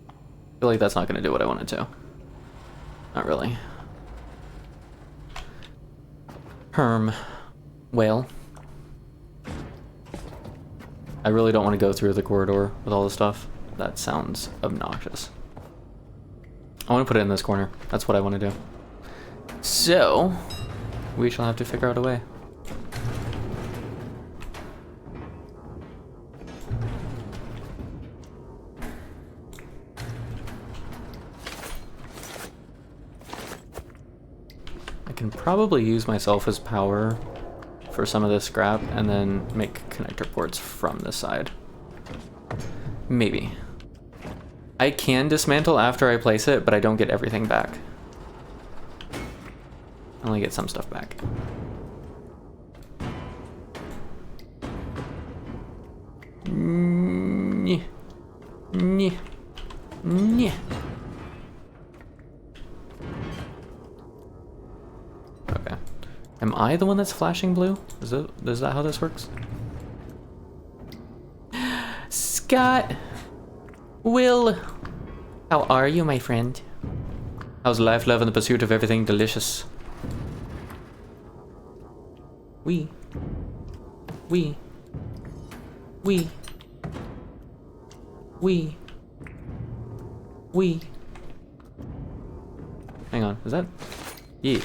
Speaker 1: I feel like that's not gonna do what I wanted to. Not really. Well. I really don't want to go through the corridor with all the stuff. That sounds obnoxious. I want to put it in this corner. That's what I want to do. So, we shall have to figure out a way. I can probably use myself as power for some of this scrap and then make connector ports from this side. Maybe. I can dismantle after I place it, but I don't get everything back. I only get some stuff back. Nyeh. Nyeh. Nyeh. Okay. Am I the one that's flashing blue? Is that how this works? Scott! Will! How are you, my friend? How's life, love, and the pursuit of everything delicious? We. Hang on, is that? Yeah.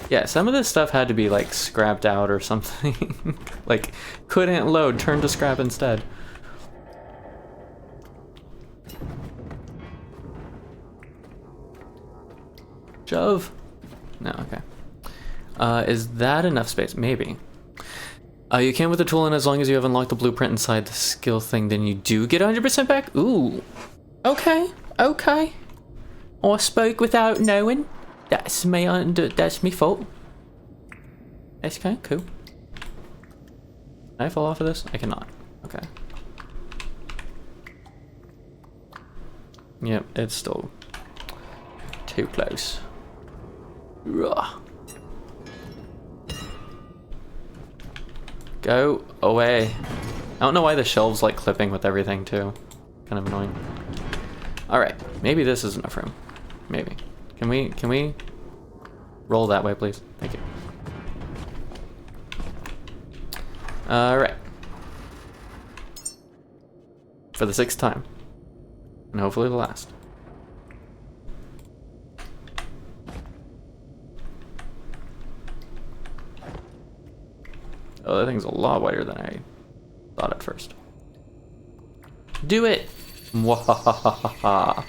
Speaker 1: Yeah, some of this stuff had to be like scrapped out or something. Like, couldn't load, turned to scrap instead. Shove. No, okay. Is that enough space? Maybe. You can with the tool, and as long as you have unlocked the blueprint inside the skill thing, then you do get 100% back? Ooh. Okay, okay. I spoke without knowing. That's me fault. That's kind of cool. Can I fall off of this? I cannot. Okay. Yep, it's still too close. Ugh. Go away. I don't know why the shelves like clipping with everything too. Kind of annoying. Alright, maybe this is enough room. Maybe. Can we roll that way, please? Thank you. Alright. For the 6th time. And hopefully the last. Oh, that thing's a lot wider than I thought at first. Do it! Mwahahaha.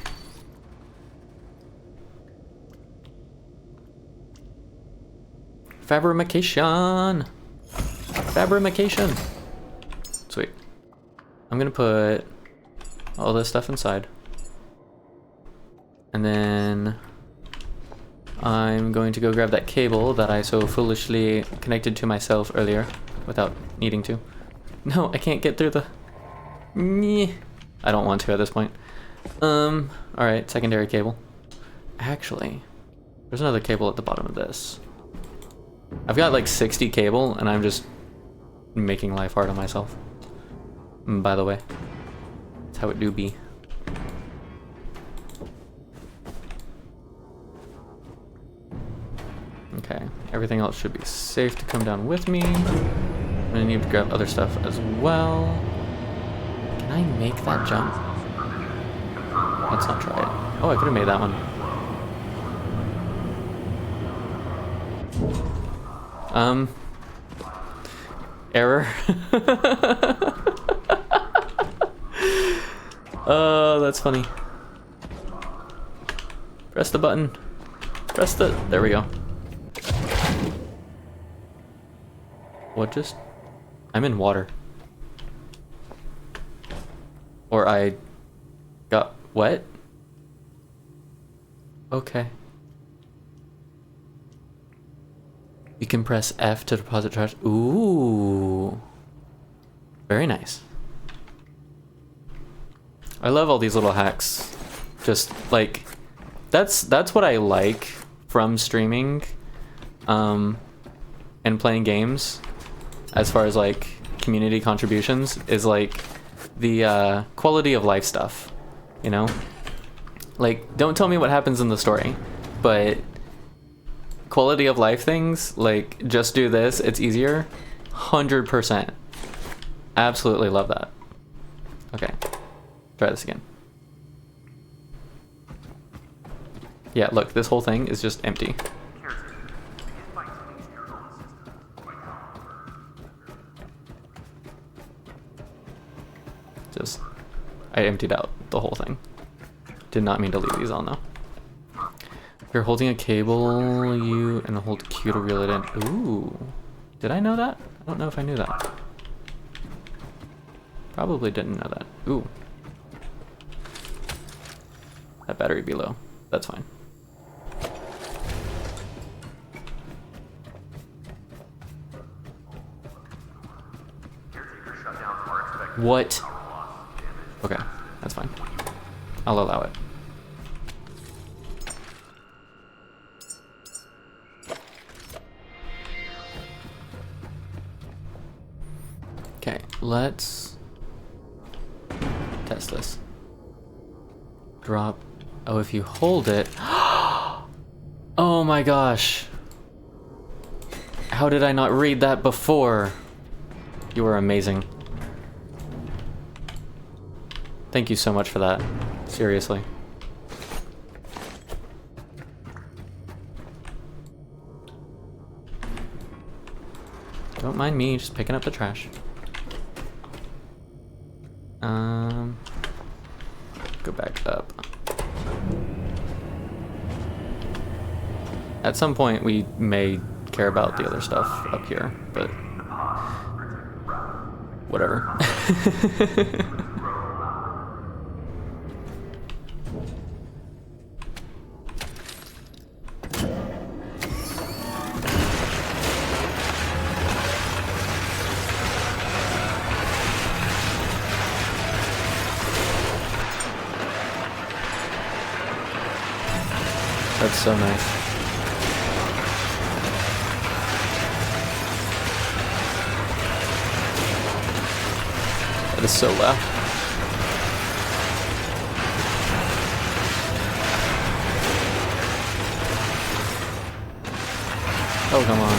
Speaker 1: Fabrication! Fabrication! Sweet. I'm gonna put all this stuff inside. And then I'm going to go grab that cable that I so foolishly connected to myself earlier without needing to. No, I can't get through the... Nyeh. I don't want to at this point. Alright, secondary cable. Actually, there's another cable at the bottom of this. I've got like 60 cable and I'm just making life hard on myself. By the way, that's how it do be. Okay, everything else should be safe to come down with me. I'm gonna need to grab other stuff as well. Can I make that jump? Let's not try it. Oh, I could have made that one. Error. Oh, that's funny. Press the button. Press the... There we go. What just... I'm in water. Or I got wet? Okay. You can press F to deposit trash. Ooh. Very nice. I love all these little hacks. Just like that's what I like from streaming and playing games as far as like community contributions is like the quality of life stuff, you know? Like, don't tell me what happens in the story, but quality of life things, like, just do this, it's easier. 100%. Absolutely love that. Okay. Try this again. Yeah, look, this whole thing is just empty. Just, I emptied out the whole thing. Did not mean to leave these on though. If you're holding a cable, you and hold Q to reel it in. Ooh. Did I know that? I don't know if I knew that. Probably didn't know that. Ooh. That battery be low. That's fine. What? Okay, that's fine. I'll allow it. Okay, let's test this. Drop. Oh, if you hold it. Oh my gosh. How did I not read that before? You are amazing. Thank you so much for that. Seriously. Don't mind me, just picking up the trash. Go back up. At some point we may care about the other stuff up here, but whatever. That's so nice. That is so loud. Oh, come on.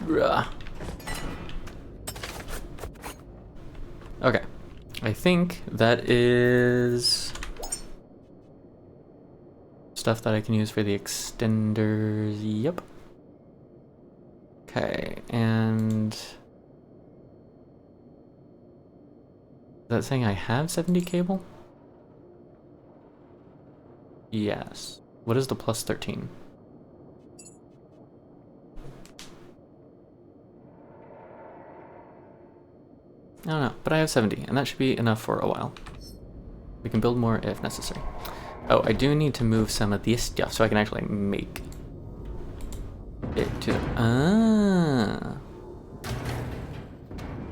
Speaker 1: Bruh. Okay. I think that is stuff that I can use for the extenders. Yep. Okay, and is that saying I have 70 cable? Yes. What is the plus 13? I don't know, but I have 70, and that should be enough for a while. We can build more if necessary. Oh, I do need to move some of this stuff so I can actually make it to... Ah.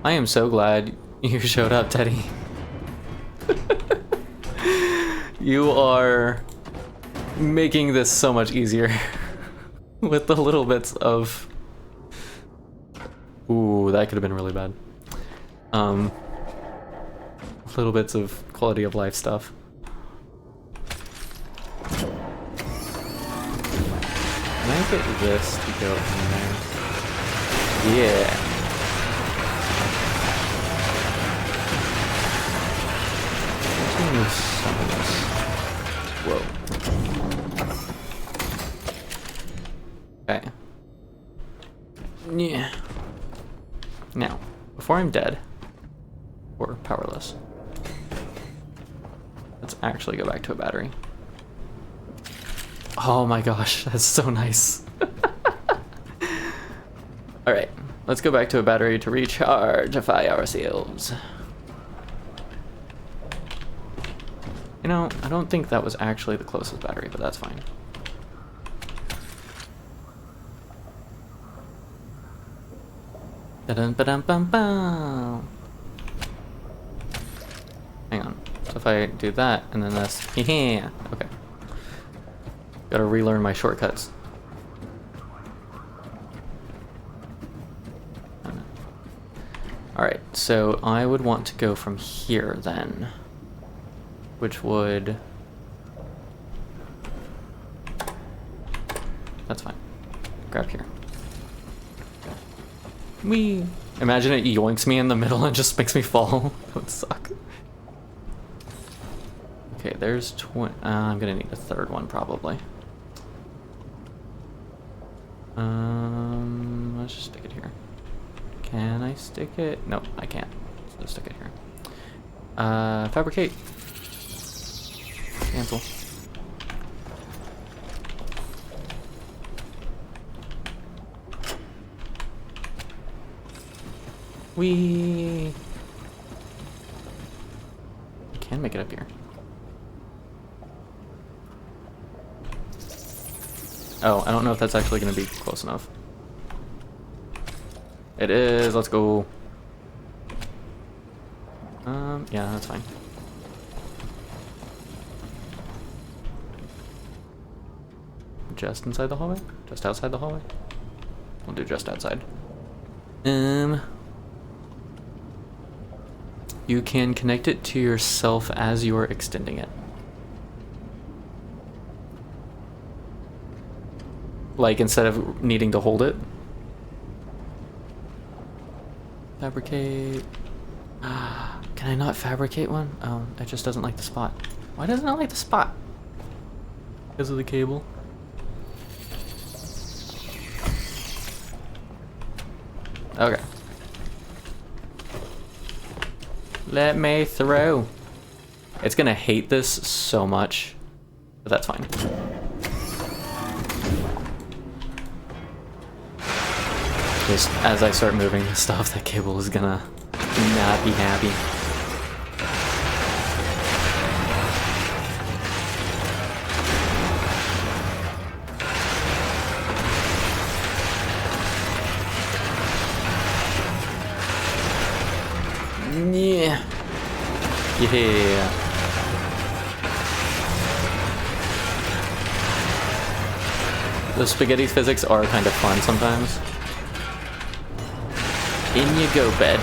Speaker 1: I am so glad you showed up, Teddy. You are making this so much easier with the little bits of... Ooh, that could have been really bad. Little bits of quality of life stuff. Can I get this to go in there? Yeah. Let's move some of this. Whoa. Okay. Yeah. Now, before I'm dead, or powerless, let's actually go back to a battery. Oh my gosh, that's so nice. Alright, let's go back to a battery to rechargeify ourselves. You know, I don't think that was actually the closest battery, but that's fine. Ba-dum-ba-dum-bum-bum. Hang on. So if I do that and then this, yeah, okay. Gotta relearn my shortcuts. Alright, so I would want to go from here then, which would... That's fine. Grab here. Whee! Imagine it yoinks me in the middle and just makes me fall. That would suck. Okay, there's 20. I'm gonna need a third one probably. Let's just stick it here. Can I stick it? No, I can't. So let's stick it here. Fabricate. Cancel. We can make it up here. Oh, I don't know if that's actually going to be close enough. It is. Let's go. Yeah, that's fine. Just inside the hallway? Just outside the hallway? We'll do just outside. You can connect it to yourself as you're extending it. Like, instead of needing to hold it. Fabricate. Can I not fabricate one? Oh, it just doesn't like the spot. Why doesn't it like the spot? Because of the cable. Okay. Let me through. It's gonna hate this so much, but that's fine. Just as I start moving the stuff, that cable is gonna not be happy. Yeah. Yeah. The spaghetti physics are kind of fun sometimes. In you go, bed.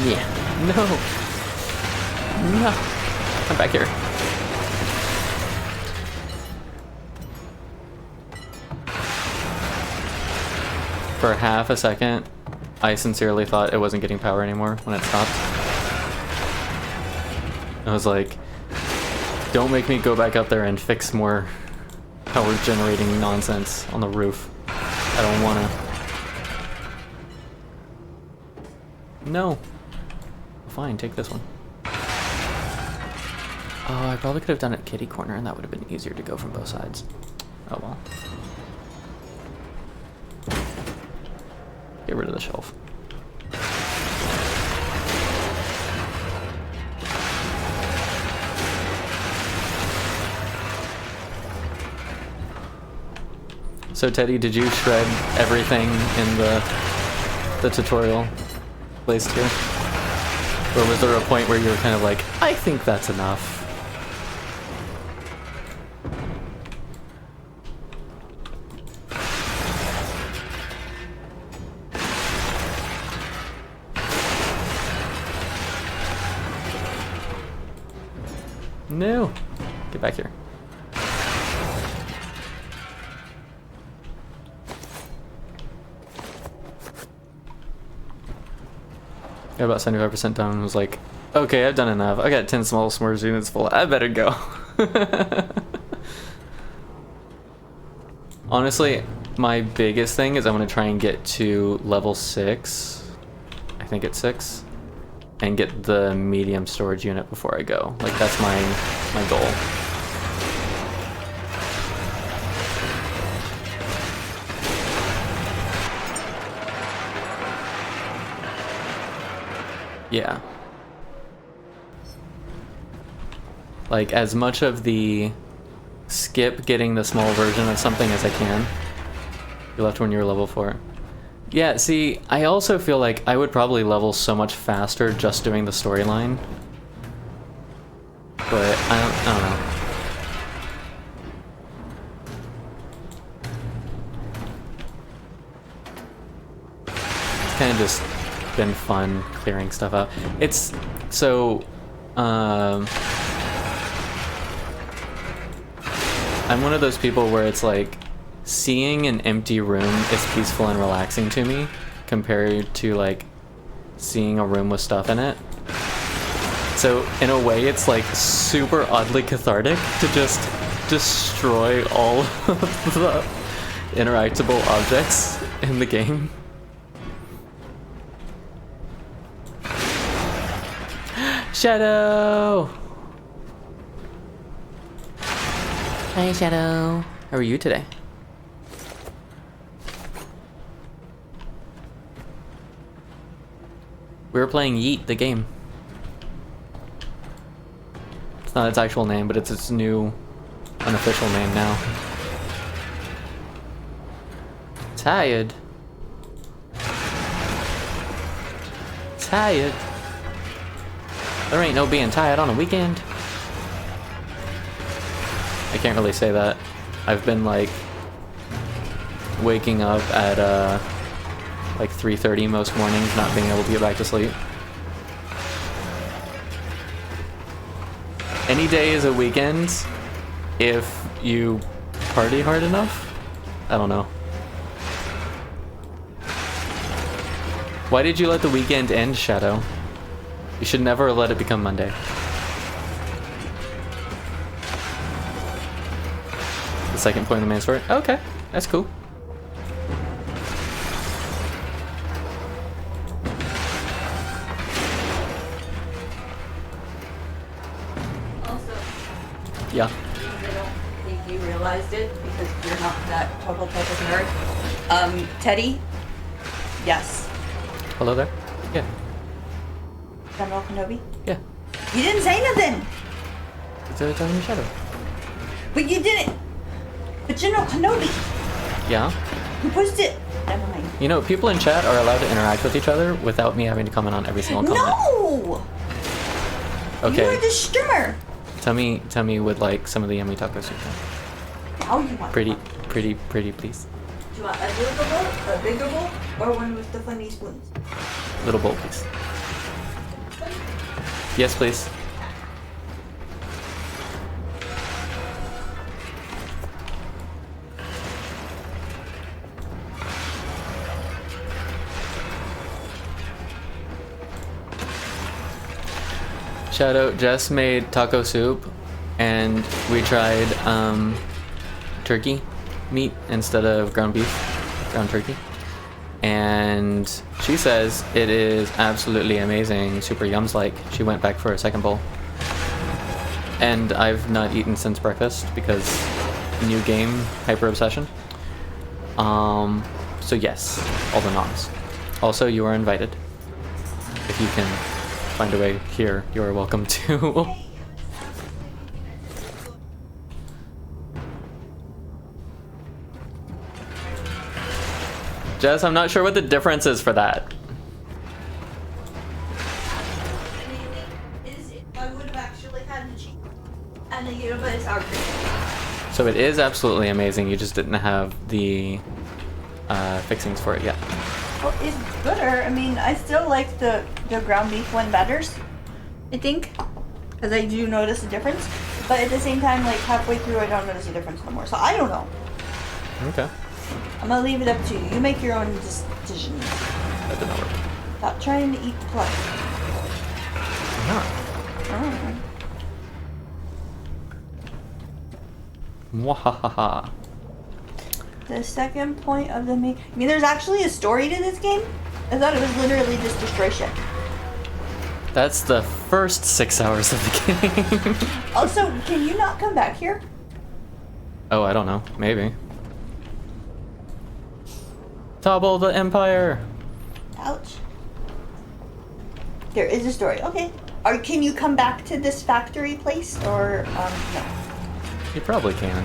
Speaker 1: Yeah. No. No. Come back here. For half a second, I sincerely thought it wasn't getting power anymore when it stopped. I was like, don't make me go back up there and fix more power generating nonsense on the roof. I don't wanna. No. Fine, take this one. Oh, I probably could have done it kitty corner and that would have been easier to go from both sides. Oh well. Get rid of the shelf. So Teddy, did you shred everything in the tutorial placed here? Or was there a point where you were kind of like, I think that's enough? No! Get back here. Got about 75% done and was like, okay, I've done enough. I got 10 small s'mores units full. I better go. Honestly, my biggest thing is I want to try and get to level 6. I think it's 6. And get the medium storage unit before I go. Like, that's my goal. Yeah. Like, as much of the skip getting the small version of something as I can. You left when you were level 4. Yeah, see, I also feel like I would probably level so much faster just doing the storyline. But I don't know. It's kind of just been fun clearing stuff out. It's so I'm one of those people where it's like seeing an empty room is peaceful and relaxing to me compared to like seeing a room with stuff in it. So in a way it's like super oddly cathartic to just destroy all of the interactable objects in the game. Shadow! Hi, Shadow. How are you today? We were playing Yeet, the game. It's not its actual name, but it's its new unofficial name now. Tired. Tired. There ain't no being tired on a weekend. I can't really say that. I've been like waking up at like 3:30 most mornings, not being able to get back to sleep. Any day is a weekend if you party hard enough. I don't know. Why did you let the weekend end, Shadow? You should never let it become Monday. The second point in the main story? Okay, that's cool.
Speaker 4: Also,
Speaker 5: Yeah.
Speaker 4: I don't think you realized it because you're not that total type of nerd. Teddy? Yes.
Speaker 1: Hello there? Yeah.
Speaker 4: General Kenobi?
Speaker 1: Yeah.
Speaker 4: You didn't say nothing!
Speaker 1: It's a talking to Shadow.
Speaker 4: But you didn't! But General Kenobi!
Speaker 1: Yeah?
Speaker 4: Who pushed it? Never mind.
Speaker 1: You know, people in chat are allowed to interact with each other without me having to comment on every single comment.
Speaker 4: No!
Speaker 1: Okay.
Speaker 4: You're the streamer.
Speaker 1: Tell me with like some of the yummy taco soup.
Speaker 4: Now you want
Speaker 1: Pretty,
Speaker 4: one.
Speaker 1: pretty, please.
Speaker 4: Do you want a little bowl, a bigger bowl, or one with the funny spoons?
Speaker 1: Little bowl, please. Yes, please. Shadow, Jess made taco soup, and we tried turkey meat instead of ground beef, ground turkey. And she says it is absolutely amazing, super yums like. She went back for a second bowl. And I've not eaten since breakfast because new game, hyper obsession. So yes, all the noms. Also, you are invited. If you can find a way here, you are welcome to. Jess, I'm not sure what the difference is for that.
Speaker 4: I would have actually had the cheese and a little bit of sour cream.
Speaker 1: So it is absolutely amazing, you just didn't have the fixings for it yet.
Speaker 4: Well, it's gooder. I mean, I still like the ground beef one better, I think, because I do notice a difference. But at the same time, like halfway through, I don't notice a difference no more. So I don't know.
Speaker 1: Okay.
Speaker 4: I'm gonna leave it up to you. You make your own decisions.
Speaker 1: That did not work.
Speaker 4: Stop trying to eat the plug.
Speaker 1: I'm not.
Speaker 4: Oh.
Speaker 1: Mwahaha.
Speaker 4: The second point of the main... I mean, there's actually a story to this game. I thought it was literally just destroy shit.
Speaker 1: That's the first 6 hours of the game.
Speaker 4: Also, can you not come back here?
Speaker 1: Oh, I don't know. Maybe. Topple the Empire!
Speaker 4: Ouch. There is a story. Okay. Or can you come back to this factory place? Or, no.
Speaker 1: You probably can.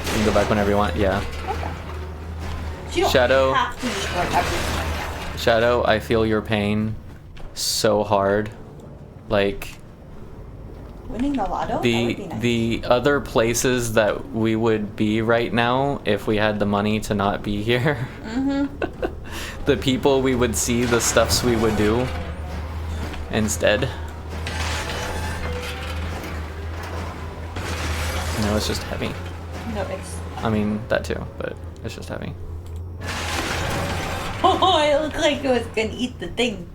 Speaker 1: You can go back whenever you want, yeah.
Speaker 4: Okay. So you don't
Speaker 1: Shadow.
Speaker 4: have to destroy everything.
Speaker 1: Shadow, I feel your pain so hard. Like,
Speaker 4: Winning the lotto? That would be nice.
Speaker 1: the other places that we would be right now if we had the money to not be here.
Speaker 4: Mm-hmm.
Speaker 1: The people we would see, the stuffs we would do instead. No, it's just heavy.
Speaker 4: No, it's...
Speaker 1: I mean, that too, but it's just heavy.
Speaker 4: Oh, it looked like it was gonna eat the thing.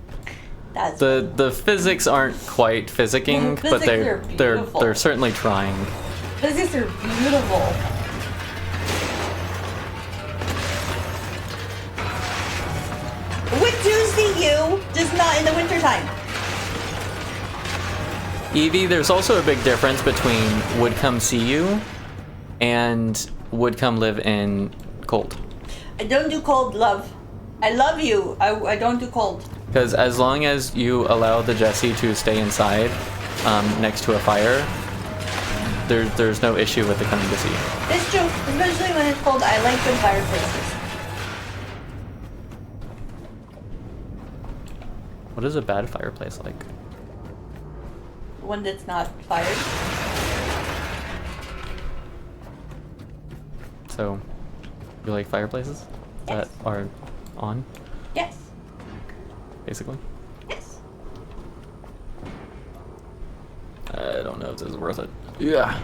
Speaker 4: That's...
Speaker 1: The physics aren't quite physicking,
Speaker 4: The
Speaker 1: but
Speaker 4: physics
Speaker 1: they're
Speaker 4: are beautiful.
Speaker 1: they're certainly trying.
Speaker 4: Physics are beautiful. Would do see you, just not in the wintertime.
Speaker 1: Evie, there's also a big difference between would come see you and would come live in cold.
Speaker 4: I don't do cold, love. I love you. I don't do cold.
Speaker 1: Because as long as you allow the Jessie to stay inside next to a fire, there's no issue with the coming to see you.
Speaker 4: It's true, especially when it's cold. I like good fireplaces.
Speaker 1: What is a bad fireplace like?
Speaker 4: One that's not fired.
Speaker 1: So, you like fireplaces that
Speaker 4: Yes.
Speaker 1: are on,
Speaker 4: Yes.
Speaker 1: basically?
Speaker 4: Yes.
Speaker 1: I don't know if this is worth it. Yeah.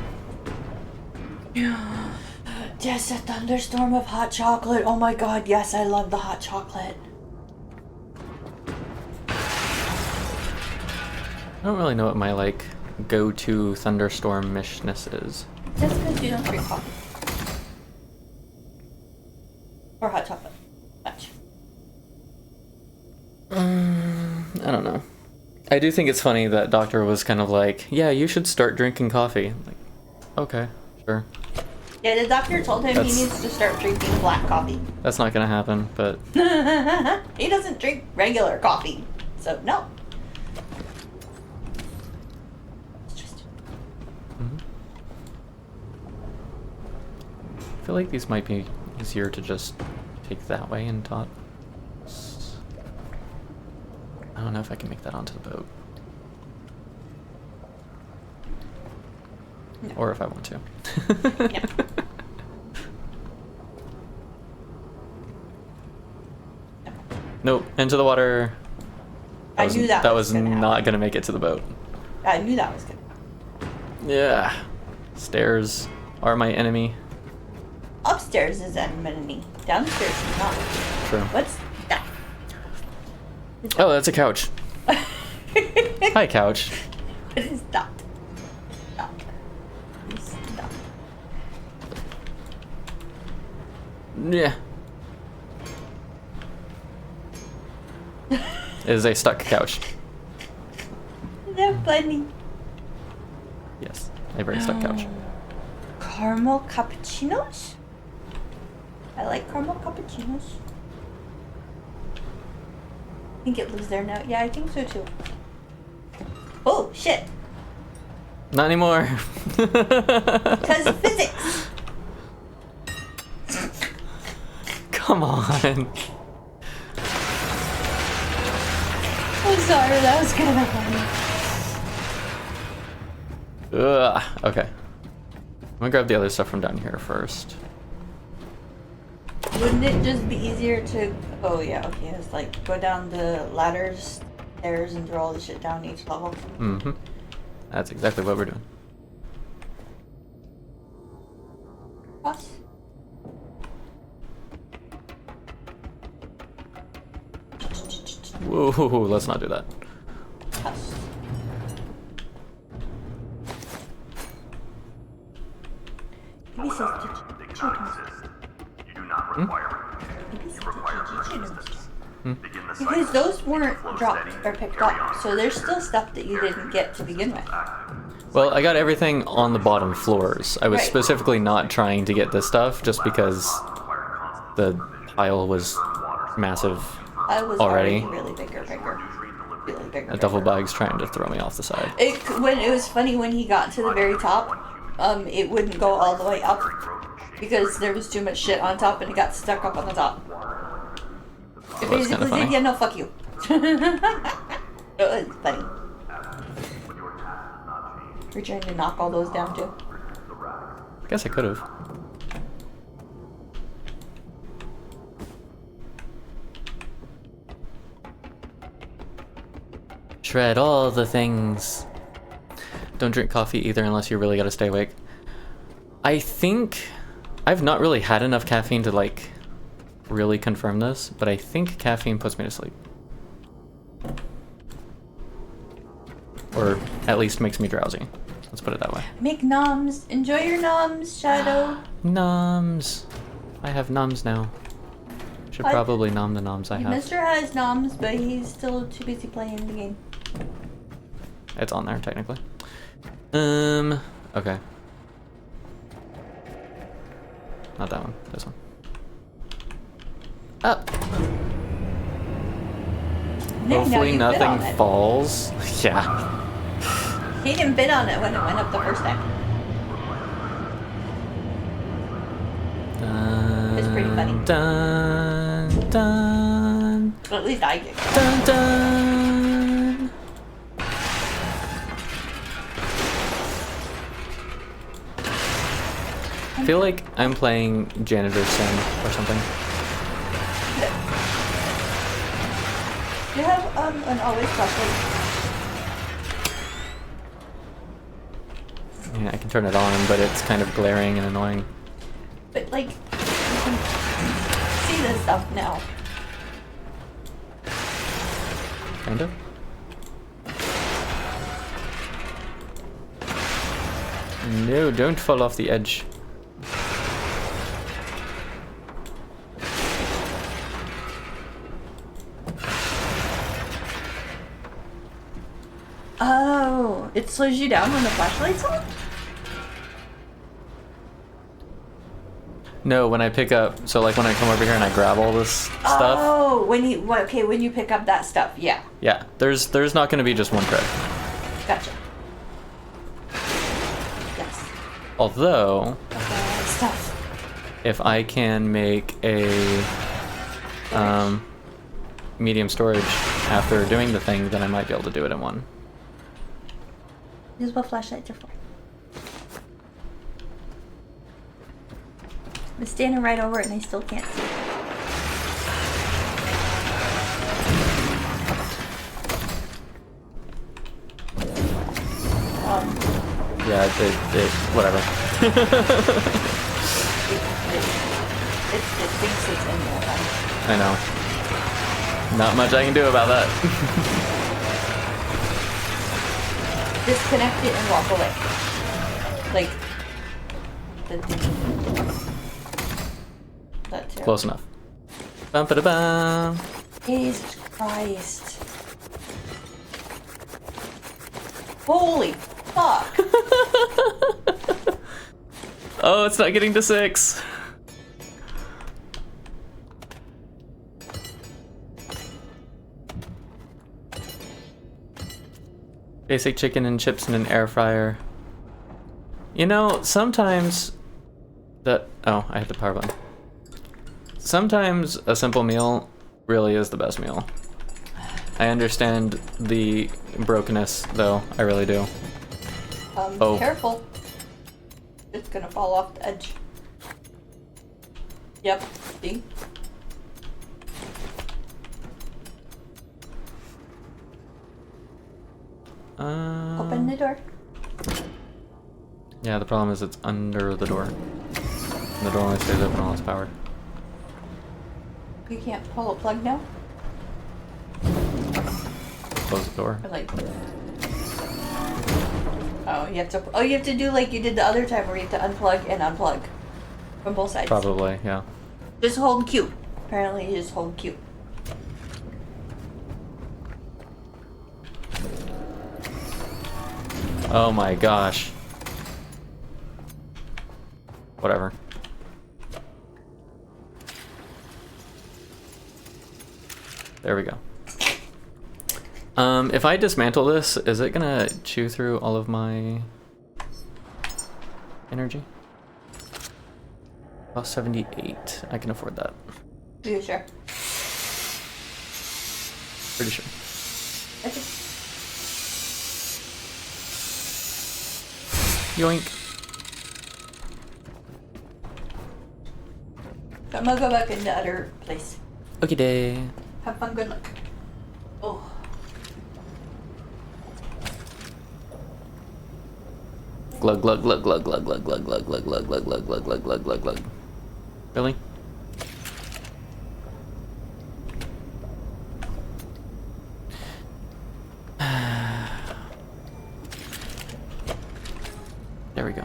Speaker 4: Just a thunderstorm of hot chocolate. Oh my god, yes, I love the hot chocolate.
Speaker 1: I don't really know what my like go-to thunderstorm-ishness is.
Speaker 4: Just because you don't drink coffee. Or hot chocolate. Much.
Speaker 1: I don't know. I do think it's funny that Doctor was kind of like, yeah, you should start drinking coffee. Like, okay, sure.
Speaker 4: Yeah, the doctor told him
Speaker 1: That's-
Speaker 4: he needs to start drinking black coffee.
Speaker 1: That's not gonna happen, but
Speaker 4: He doesn't drink regular coffee. So, no. It's just...
Speaker 1: I feel like these might be easier to just take that way and toss. I don't know if I can make that onto the boat.
Speaker 4: No.
Speaker 1: Or if I want to.
Speaker 4: Yeah.
Speaker 1: Nope, into the water.
Speaker 4: I knew that was gonna
Speaker 1: not
Speaker 4: happen.
Speaker 1: gonna make it to the boat.
Speaker 4: I knew that was good.
Speaker 1: Yeah. Stairs are my enemy.
Speaker 4: Upstairs is enemy. Downstairs is not.
Speaker 1: True.
Speaker 4: What's that?
Speaker 1: Oh, that's a couch. Hi, couch.
Speaker 4: What is that? That. What is that?
Speaker 1: Yeah. It is a stuck couch.
Speaker 4: They're funny.
Speaker 1: Yes, a very stuck couch.
Speaker 4: Caramel cappuccinos? I like caramel cappuccinos. I think it lives there now. Yeah, I think so too. Oh, shit.
Speaker 1: Not anymore.
Speaker 4: Because of physics.
Speaker 1: Come on.
Speaker 4: I'm sorry, that was kind of funny.
Speaker 1: Ugh. Okay. I'm gonna grab the other stuff from down here first.
Speaker 4: Wouldn't it just be easier to... Oh, yeah, okay. It's like go down the ladders, stairs, and throw all the shit down each level.
Speaker 1: Mm-hmm. That's exactly what we're doing.
Speaker 4: Us?
Speaker 1: Whoa, let's not do that.
Speaker 4: Us. Maybe says
Speaker 3: They cannot exist. You do not require it. You require persistence. Begin the cycle.
Speaker 4: Because those weren't
Speaker 3: Flow
Speaker 4: dropped
Speaker 3: steady,
Speaker 4: or picked
Speaker 3: carry
Speaker 4: up,
Speaker 3: on.
Speaker 4: so there's still stuff that you didn't get to begin with.
Speaker 1: Well, I got everything on the bottom floors. I was
Speaker 4: Right.
Speaker 1: specifically not trying to get this stuff just because the pile was massive.
Speaker 4: I was
Speaker 1: Already?
Speaker 4: already really bigger. Really bigger.
Speaker 1: A duffel bag's trying to throw me off the side.
Speaker 4: When it was funny when he got to the very top, it wouldn't go all the way up because there was too much shit on top and it got stuck up on the top. It
Speaker 1: Well, that's kinda
Speaker 4: basically
Speaker 1: funny.
Speaker 4: said, "Yeah, no, fuck you." It was funny. We're trying to knock all those down too.
Speaker 1: I guess I could have. Shred all the things. Don't drink coffee either unless you really gotta stay awake. I think I've not really had enough caffeine to like really confirm this, but I think caffeine puts me to sleep. Or at least makes me drowsy. Let's put it that way.
Speaker 4: Make noms. Enjoy your noms, Shadow.
Speaker 1: Noms. I have noms now. Should
Speaker 4: What?
Speaker 1: probably nom the noms I have.
Speaker 4: Mister has noms, but he's still too busy playing the game.
Speaker 1: It's on there technically. Okay. Not that one. This one. Up.
Speaker 4: Now
Speaker 1: Hopefully
Speaker 4: you bit on
Speaker 1: nothing
Speaker 4: it.
Speaker 1: falls. Yeah.
Speaker 4: He didn't bid on it when it went up the first time. It's pretty funny.
Speaker 1: Dun, dun,
Speaker 4: Well, at least I did.
Speaker 1: dun, dun. I feel like I'm playing Janitor Sim or something.
Speaker 4: Do you have an always flashlight?
Speaker 1: Yeah, I can turn it on, but it's kind of glaring and annoying.
Speaker 4: But like, you can see this stuff now.
Speaker 1: Kind of. No, don't fall off the edge.
Speaker 4: Oh, it slows you down when the flashlight's on?
Speaker 1: No, when I pick up, so like when I come over here and I grab all this stuff,
Speaker 4: Oh, when you pick up that stuff, yeah.
Speaker 1: yeah, there's not going to be just one credit.
Speaker 4: Gotcha. Yes.
Speaker 1: Although,
Speaker 4: Stuff.
Speaker 1: if I can make a medium storage after doing the thing, then I might be able to do it in one.
Speaker 5: This is what flashlights are for. I'm standing right over it and I still can't see.
Speaker 1: Yeah, whatever.
Speaker 4: It thinks it's in there.
Speaker 1: I know. Not much I can do about that.
Speaker 4: Disconnect it and walk away. Like the thing. That too.
Speaker 1: Close enough. Bum ba da bum.
Speaker 4: Jesus Christ. Holy fuck.
Speaker 1: Oh, it's not getting to 6. Basic chicken and chips in an air fryer. You know, sometimes that... Oh, I hit the power button. Sometimes a simple meal really is the best meal. I understand the brokenness, though. I really do. Oh.
Speaker 4: Careful. It's gonna fall off the edge. Yep, see? Open the door.
Speaker 1: Yeah, the problem is it's under the door. And the door only stays open while it's powered.
Speaker 4: You can't pull a plug now?
Speaker 1: Close the door.
Speaker 4: Or like... Oh, you have to do like you did the other time where you have to unplug and unplug. From both sides.
Speaker 1: Probably, yeah.
Speaker 4: Just hold Q. Apparently you just hold Q.
Speaker 1: Oh my gosh. Whatever. There we go. If I dismantle this, is it gonna chew through all of my energy? About 78. I can afford that.
Speaker 4: Are you sure?
Speaker 1: Pretty sure.
Speaker 4: Okay.
Speaker 1: Yoink.
Speaker 4: I'm gonna go back in the other place.
Speaker 1: Okay, day.
Speaker 4: Have fun, good luck. Oh.
Speaker 1: Glug glug glug glug glug glug glug glug glug glug glug glug glug glug glug glug glug. Really? There we go.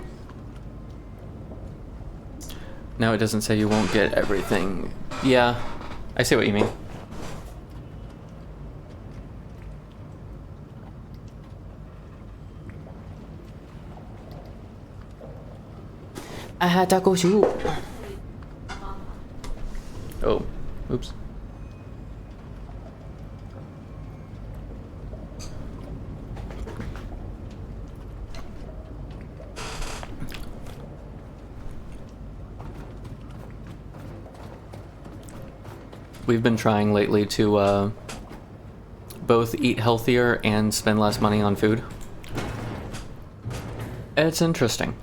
Speaker 1: Now it doesn't say you won't get everything. Yeah, I see what you mean. I had taco soup. Oh, oops. We've been trying lately to both eat healthier and spend less money on food. It's interesting.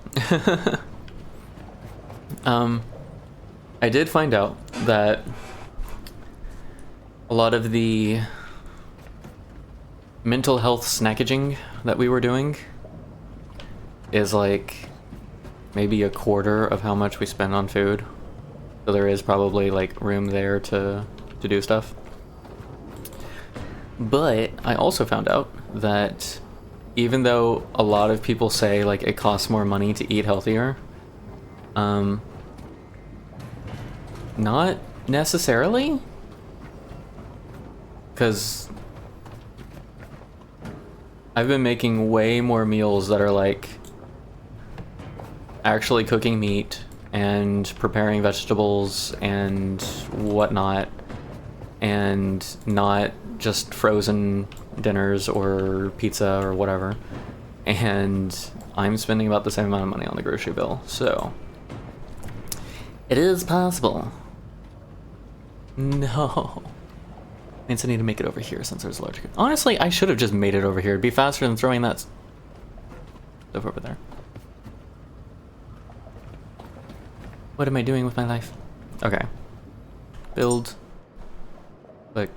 Speaker 1: I did find out that a lot of the mental health snackaging that we were doing is like maybe a quarter of how much we spend on food. So there is probably like room there to do stuff. But I also found out that even though a lot of people say like it costs more money to eat healthier, not necessarily, because I've been making way more meals that are like actually cooking meat and preparing vegetables and whatnot, and not just frozen dinners or pizza or whatever. And I'm spending about the same amount of money on the grocery bill, so It is possible. No. Means I need to make it over here since there's a large... Honestly, I should have just made it over here. It'd be faster than throwing that stuff over there. What am I doing with my life? Okay. Build. Click.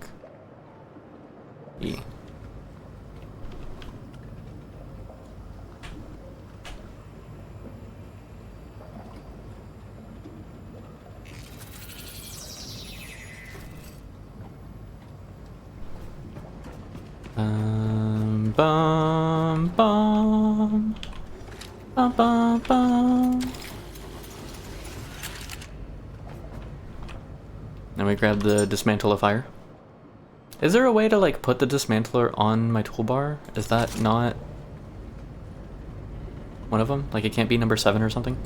Speaker 1: E. Bum, bum. Bum, bum, bum. Then we grab the dismantler. Is there a way to like put the dismantler on my toolbar? Is that not one of them? Like it can't be number 7 or something?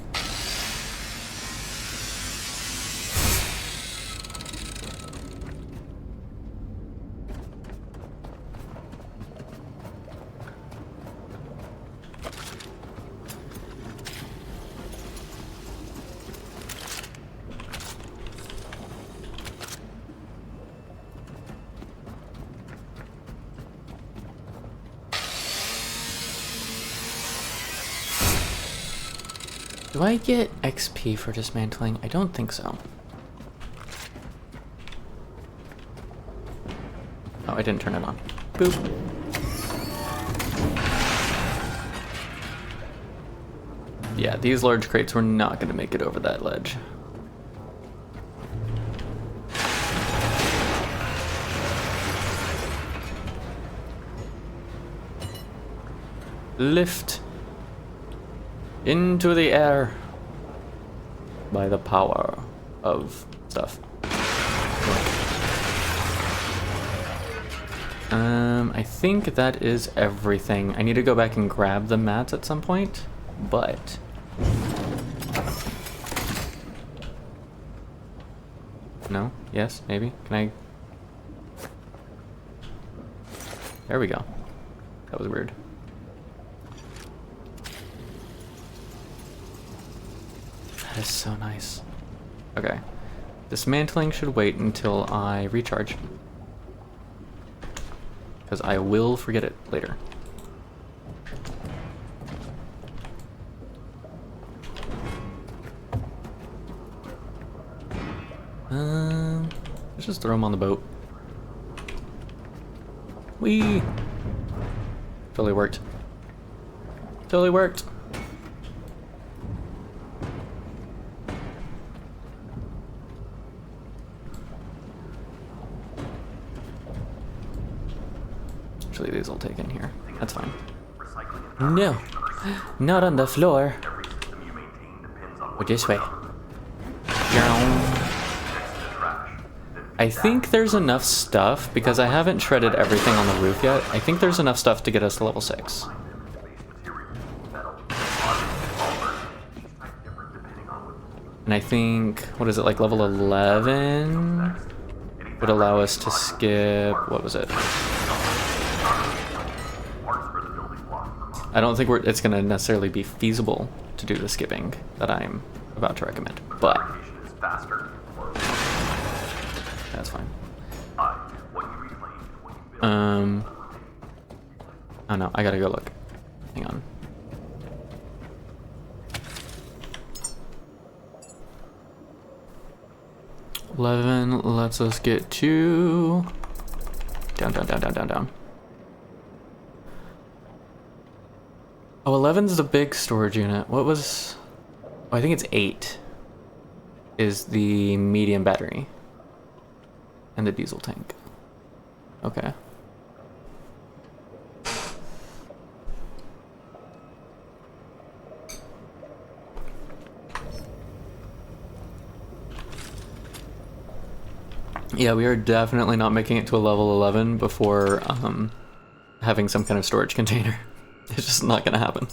Speaker 1: Do I get XP for dismantling? I don't think so. Oh, I didn't turn it on. Boop. Yeah, these large crates were not going to make it over that ledge. Lift into the air by the power of stuff. I think that is everything. I need to go back and grab the mats at some point, but no? Yes? Maybe? Can I? There we go. That was weird. That is so nice. Okay. Dismantling should wait until I recharge. Because I will forget it later. Let's just throw them on the boat. Whee! Totally worked. Totally worked. Actually, these will take in here. That's fine. No, not on the floor. Or this way. I think there's enough stuff, because I haven't shredded everything on the roof yet. I think there's enough stuff to get us to level 6. And I think, what is it, like level 11 would allow us to skip, what was it? I don't think it's going to necessarily be feasible to do the skipping that I'm about to recommend, but that's fine. Oh no, I gotta go look. Hang on. $11 lets us get to down. Oh, 11's the big storage unit. What was... Oh, I think it's 8 is the medium battery. And the diesel tank. Okay. Yeah, we are definitely not making it to a level 11 before having some kind of storage container. It's just not gonna happen.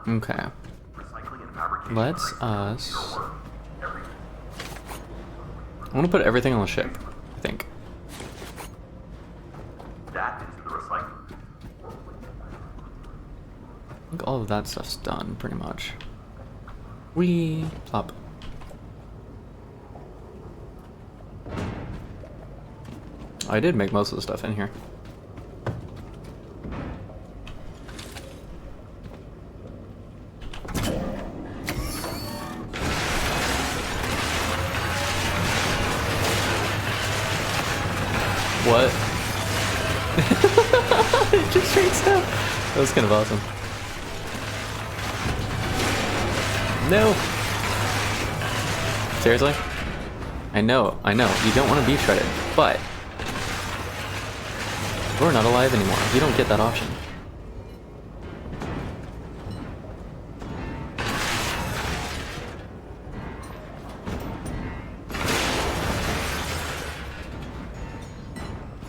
Speaker 1: Okay. Let's us... I want to put everything on the ship. think.
Speaker 3: That is the recycling.
Speaker 1: I think all of that stuff's done, pretty much. Wee plop. I did make most of the stuff in here. What? It just straight stuff. That was kind of awesome. No. Seriously? I know. You don't want to be shredded, but we're not alive anymore. You don't get that option.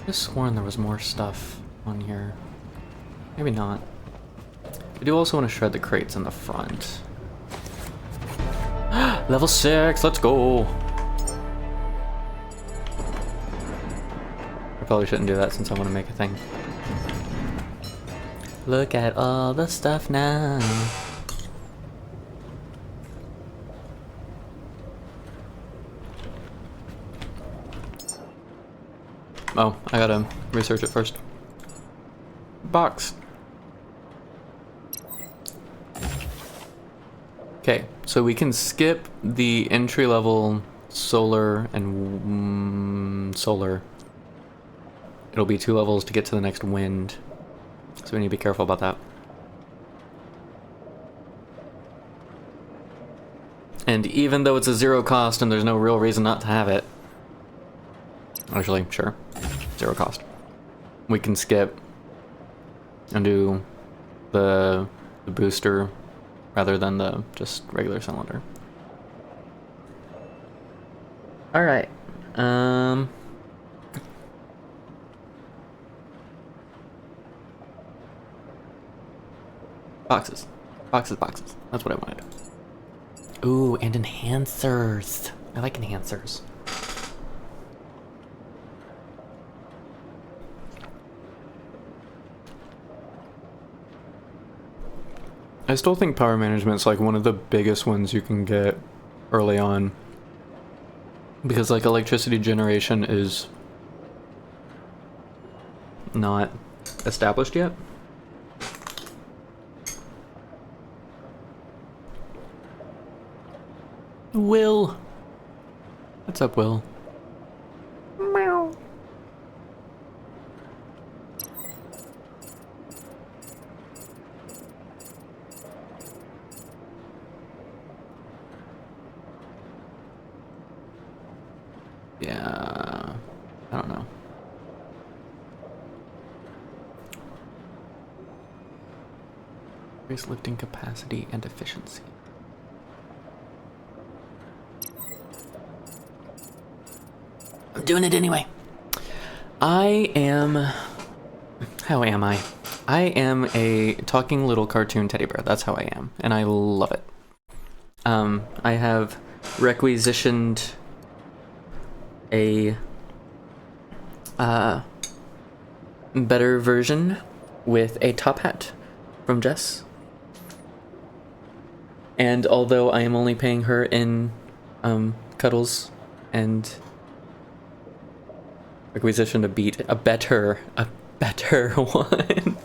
Speaker 1: I just sworn there was more stuff on here. Maybe not. I do also want to shred the crates in the front. Level 6, let's go! I probably shouldn't do that since I want to make a thing. Look at all the stuff now. Oh, I gotta research it first. Box. Okay, so we can skip the entry-level solar and solar. It'll be 2 levels to get to the next wind, so we need to be careful about that. And even though it's a 0 cost and there's no real reason not to have it, actually, sure, 0 cost, we can skip and do the booster rather than the just regular cylinder. Alright. Boxes. Boxes. That's what I wanted. Ooh, and enhancers. I like enhancers. I still think power management's like one of the biggest ones you can get early on. Because like electricity generation is not established yet. Will. What's up, Will? Meow. Yeah, I don't know. Increase lifting capacity and efficiency. I'm doing it anyway. How am I? I am a talking little cartoon teddy bear. That's how I am, and I love it. I have requisitioned a better version with a top hat from Jess. And although I am only paying her in cuddles and requisitioned a better one.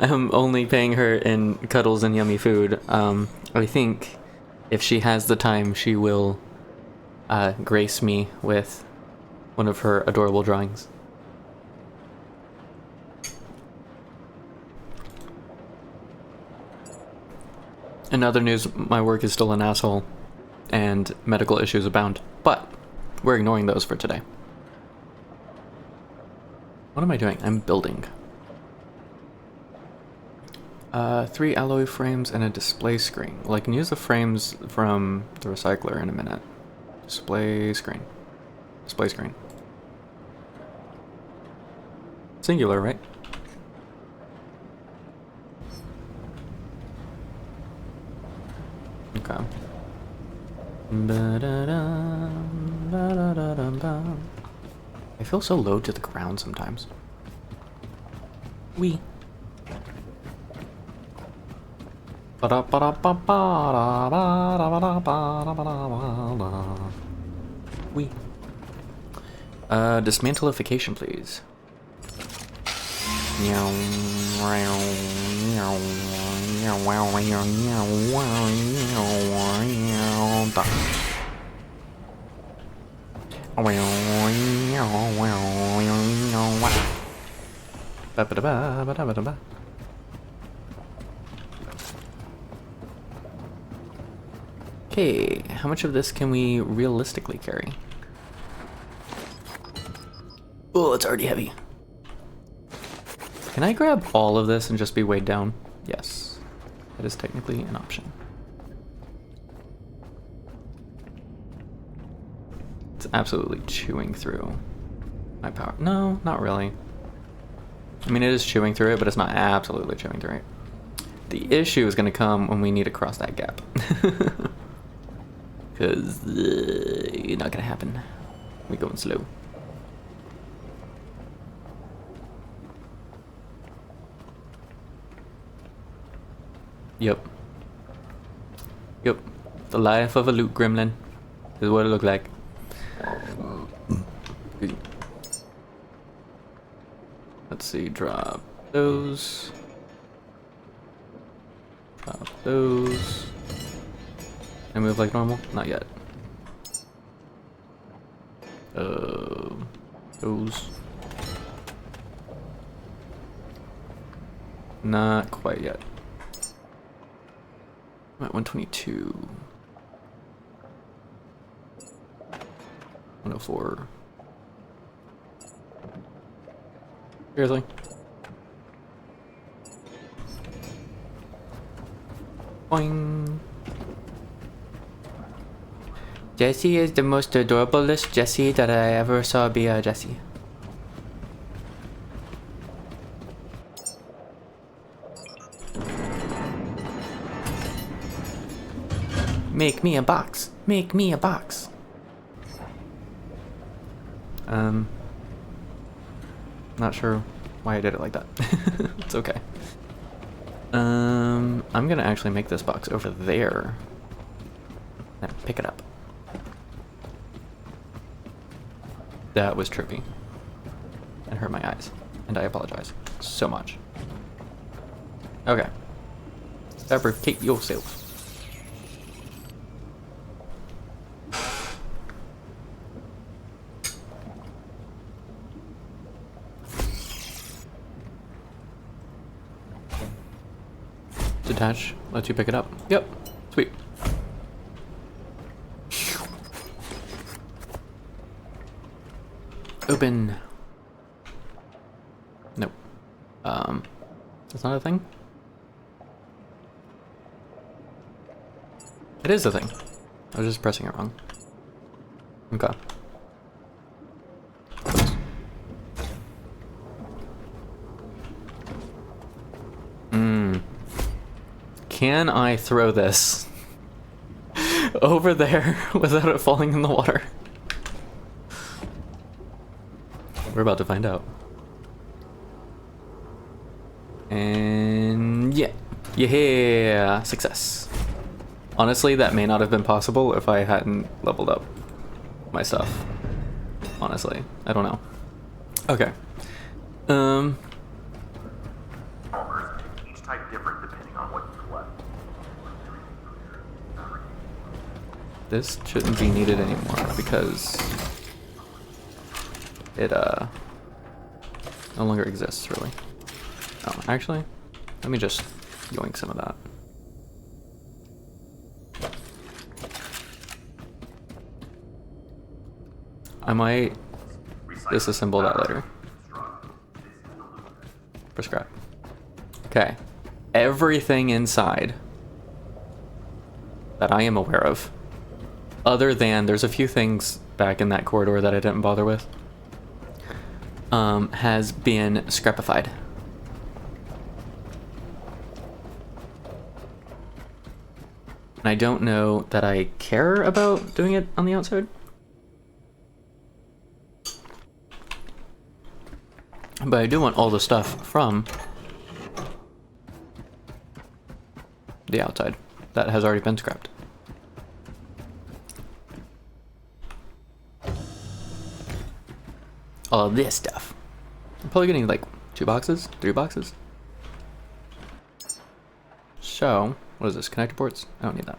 Speaker 1: I'm only paying her in cuddles and yummy food. I think if she has the time, she will grace me with one of her adorable drawings. In other news, my work is still an asshole, and medical issues abound, but we're ignoring those for today. What am I doing? I'm building. 3 alloy frames and a display screen. Well, I can use the frames from the recycler in a minute. Display screen. Display screen. Singular, right? Okay. Ba-da-dum, ba-da-da-dum-bum. I feel so low to the ground sometimes. Wee. Wee. Dismantleification, please. Okay, how much of this can we realistically carry? Oh, it's already heavy. Can I grab all of this and just be weighed down? Yes, that is technically an option. It's absolutely chewing through my power. No, not really. I mean, it is chewing through it, but it's not absolutely chewing through it. The issue is going to come when we need to cross that gap. Because it's not going to happen. We're going slow. Yep. Yep. The life of a loot gremlin is what it looked like. Let's see, drop those. Drop those. Can I move like normal? Not yet. Those. Not quite yet. I'm at 122. 104. Seriously? Boing. Jessie is the most adorablest Jessie that I ever saw be a Jessie. Make me a box. Make me a box. Not sure why I did it like that. It's okay. I'm gonna actually make this box over there. Now pick it up. That was trippy. And hurt my eyes. And I apologize so much. Okay. Fabricate yourself. Detach, let you pick it up. Yep, sweet. Open. Nope. That's not a thing? It is a thing. I was just pressing it wrong. Okay. Can I throw this over there without it falling in the water? We're about to find out. And yeah. Yeah, success. Honestly, that may not have been possible if I hadn't leveled up my stuff. Honestly, I don't know. Okay.
Speaker 3: Each type different depending on what you collect.
Speaker 1: This shouldn't be needed anymore because it no longer exists really. Oh, actually, let me just yoink some of that. I might disassemble that later. For scrap. Okay. Everything inside that I am aware of, other than there's a few things back in that corridor that I didn't bother with, has been scrapified. And I don't know that I care about doing it on the outside. But I do want all the stuff from the outside that has already been scrapped. All of this stuff. I'm probably gonna need like 2 boxes, 3 boxes. So, what is this? Connector ports? I don't need that.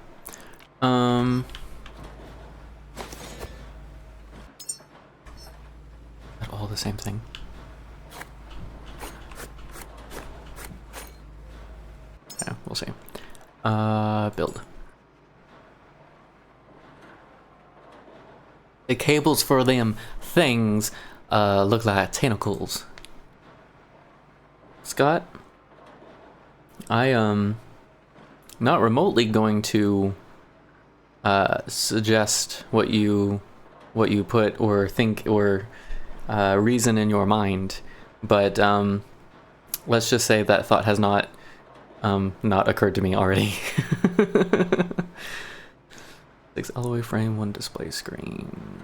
Speaker 1: All the same thing. Yeah, we'll see. Build. The cables for them things look like tentacles. Scott, I not remotely going to suggest what you put or think or reason in your mind, but let's just say that thought has not occurred to me already. 6 alloy frame, 1 display screen.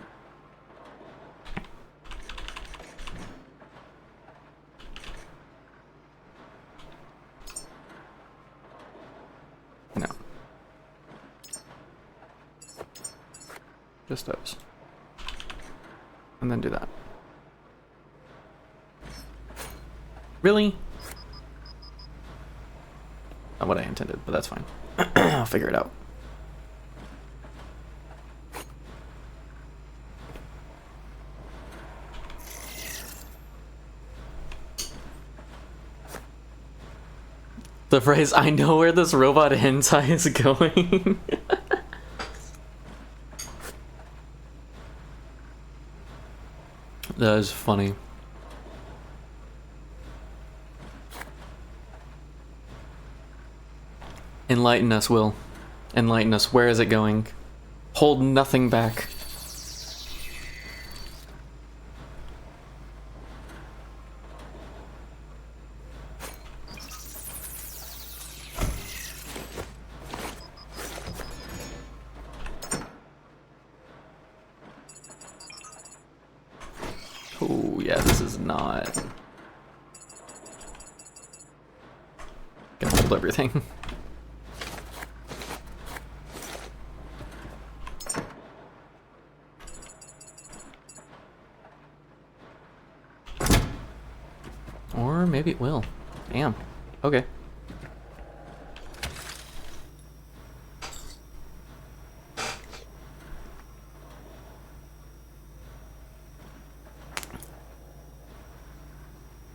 Speaker 1: No. Just those. And then do that. Really? Not what I intended, but that's fine. I'll figure it out. The phrase, "I know where this robot hentai is going." That is funny. Enlighten us, Will. Enlighten us. Where is it going? Hold nothing back. Oh, yeah, this is not gonna hold everything. Or maybe it will. Damn. Okay.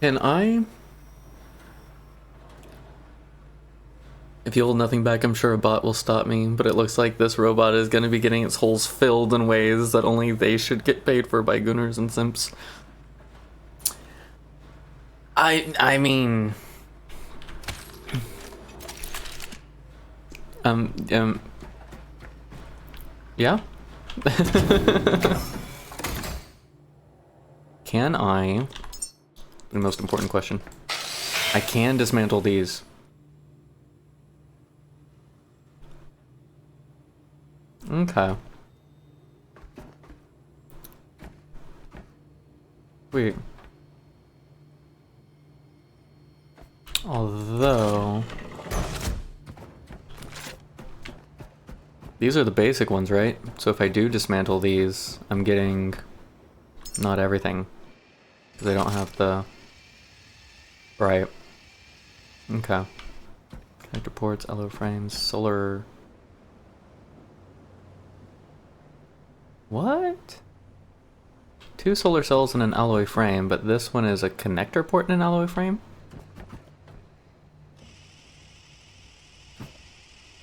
Speaker 1: Can I? If you hold nothing back, I'm sure a bot will stop me, but it looks like this robot is going to be getting its holes filled in ways that only they should get paid for by gooners and simps. I mean... Yeah? Can I... The most important question. I can dismantle these. Okay. Wait. Although... These are the basic ones, right? So if I do dismantle these, I'm getting... not everything. Because I don't have the... Right. Okay. Connector ports, alloy frames, solar... What? 2 solar cells and an alloy frame, but this one is a connector port and an alloy frame?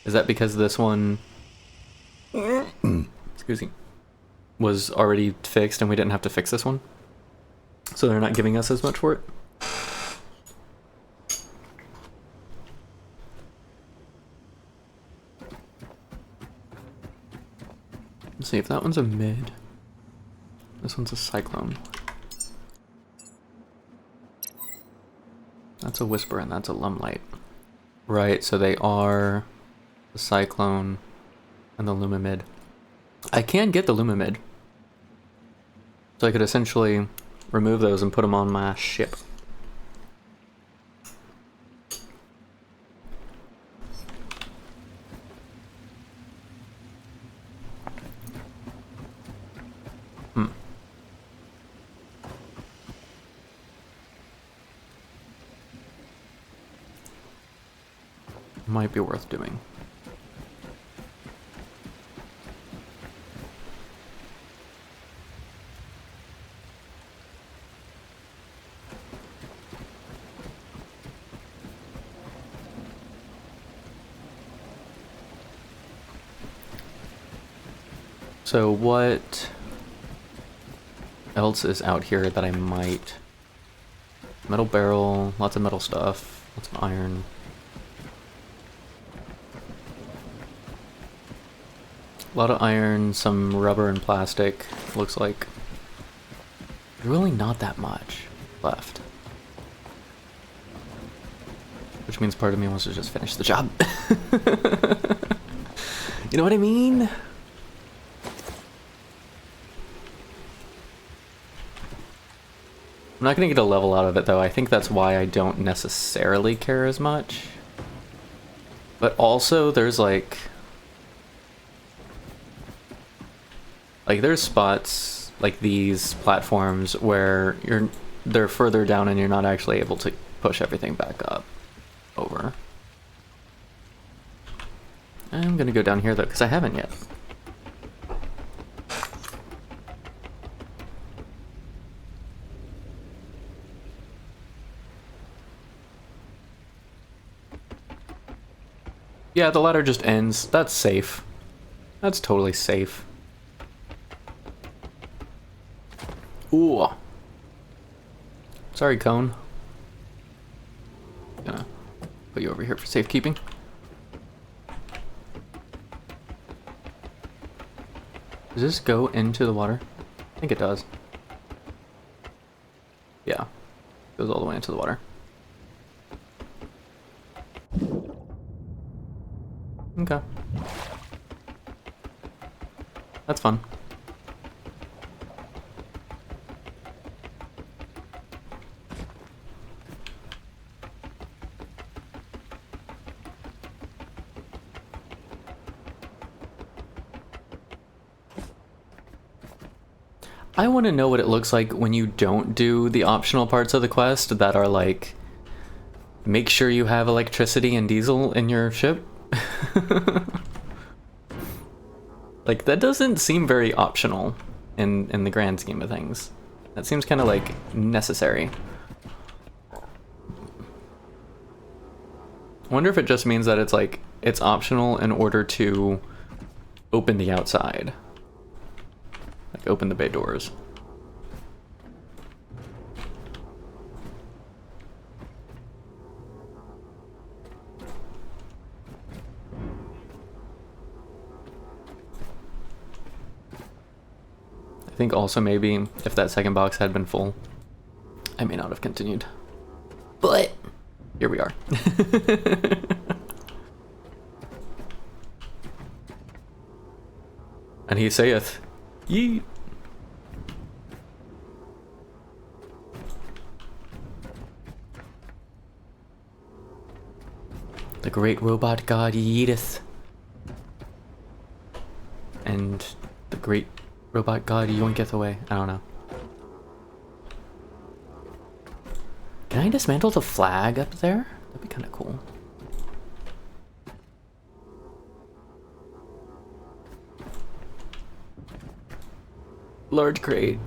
Speaker 1: Is that because this one... excuse me, was already fixed and we didn't have to fix this one? So they're not giving us as much for it? Let's see if that one's a mid. This one's a cyclone. That's a whisper and that's a lumlight. Right, so they are the cyclone and the lumimid. I can get the lumimid. So I could essentially remove those and put them on my ship. might be worth doing. So what else is out here that I might... Metal barrel, lots of metal stuff, lots of iron. A lot of iron, some rubber and plastic, looks like. Really not that much left. Which means part of me wants to just finish the job. You know what I mean? I'm not gonna get a level out of it though. I think that's why I don't necessarily care as much. But also there's like there's spots like these platforms where they're further down and you're not actually able to push everything back up over. I'm gonna go down here though, because I haven't yet. Yeah, the ladder just ends. That's safe. That's totally safe. Ooh. Sorry, Cone. Gonna put you over here for safekeeping. Does this go into the water? I think it does. Yeah. Goes all the way into the water. Okay. That's fun. I want to know what it looks like when you don't do the optional parts of the quest that are like, make sure you have electricity and diesel in your ship. Like, that doesn't seem very optional in the grand scheme of things. That seems kind of like necessary. I wonder if it just means that it's like, it's optional in order to open the outside. Like, open the bay doors. I think also maybe if that second box had been full, I may not have continued. But here we are. And he saith, yeet. The great robot god yeeteth. And the great robot god yoinketh away. I don't know. Can I dismantle the flag up there? That'd be kind of cool. Large crate.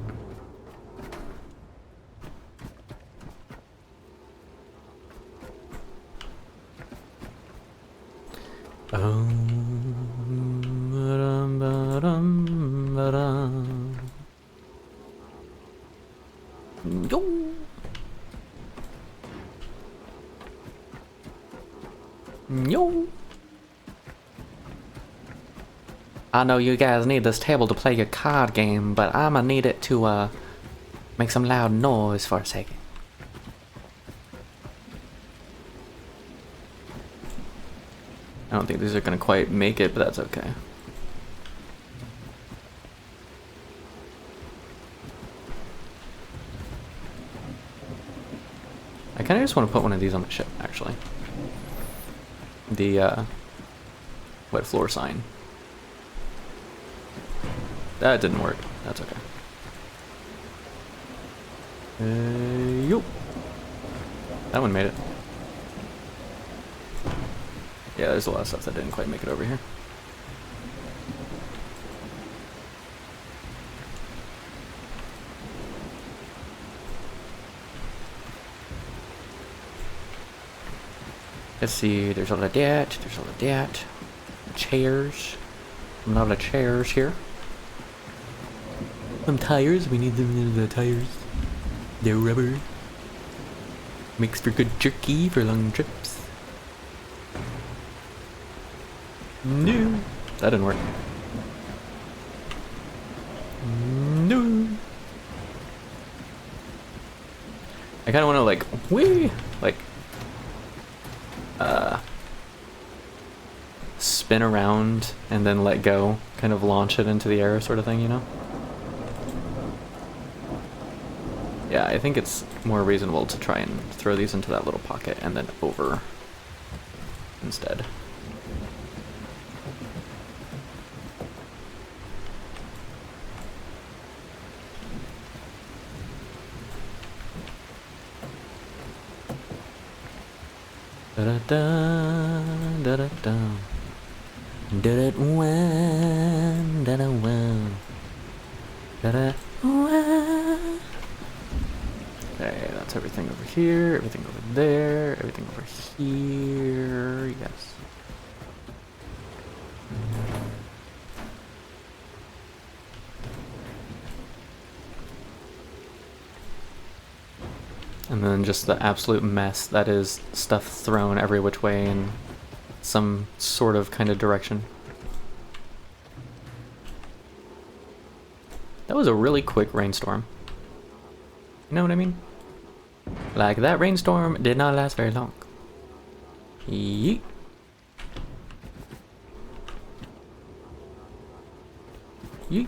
Speaker 1: Yo. Yo. I know you guys need this table to play your card game, but I'ma need it to make some loud noise for a second. I don't think these are gonna quite make it, but that's okay. I kinda just want to put one of these on my ship, actually. The wet floor sign. That didn't work. That's okay. Yo. That one made it. Yeah, there's a lot of stuff that didn't quite make it over here. Let's see, there's all of that, there's all of that. Chairs. A lot of chairs here. Some tires, we need the tires. They're rubber. Makes for good jerky for long trips. No. That didn't work. No. I kinda wanna like, whee! Like, spin around and then let go, kind of launch it into the air sort of thing, you know? Yeah, I think it's more reasonable to try and throw these into that little pocket and then over instead. Da-da-da, da-da-da. Da-da-da, da-da-da, da-da-da. Okay, that's everything over here, everything over there, everything over here, yes. And then just the absolute mess that is stuff thrown every which way in some sort of kind of direction. That was a really quick rainstorm. You know what I mean? Like, that rainstorm did not last very long. Yeet. Yeet.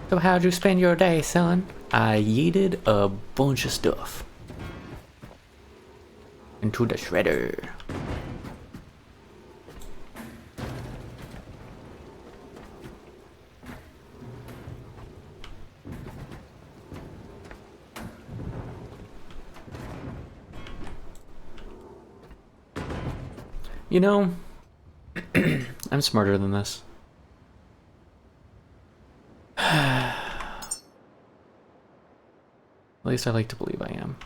Speaker 1: So how'd you spend your day, son? I yeeted a bunch of stuff into the shredder. You know, I'm smarter than this. At least I like to believe I am.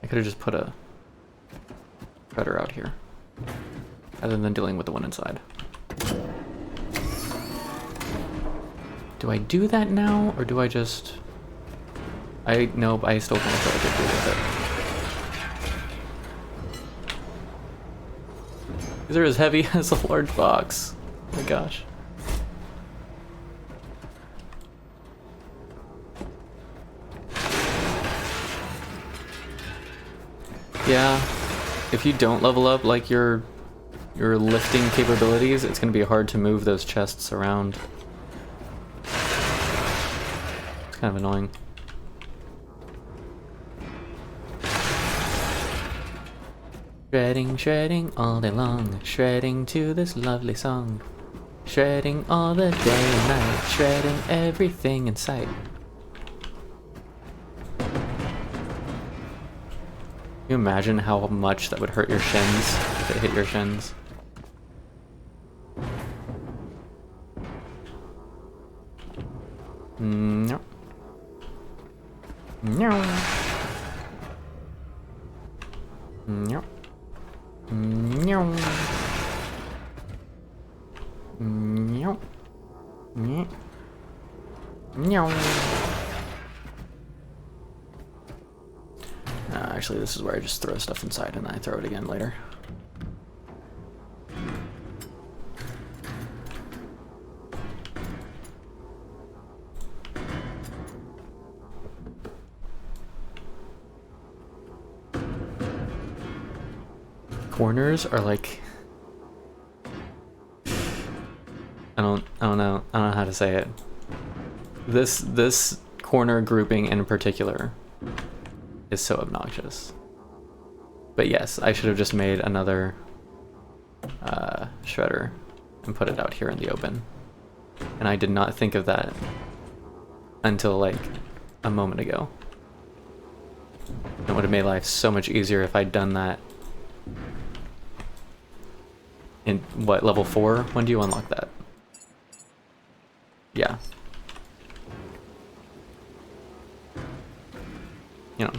Speaker 1: I could have just put a shredder out here, rather than dealing with the one inside. Do I do that now, or do I just... Nope, I still kind of feel like I do with it. These are as heavy as a large box. Oh my gosh. Yeah, if you don't level up like your lifting capabilities, it's gonna be hard to move those chests around. It's kind of annoying. Shredding, shredding all day long, shredding to this lovely song. Shredding all the day and night, shredding everything in sight. Can you imagine how much that would hurt your shins if it hit your shins? No. No. No. No. No. No. No. Actually, this is where I just throw stuff inside and then I throw it again later. Corners are like... I don't know how to say it. This corner grouping in particular is so obnoxious. But yes, I should have just made another shredder and put it out here in the open. And I did not think of that until like a moment ago. It would have made life so much easier if I'd done that. In, what, level 4? When do you unlock that? Yeah. You know,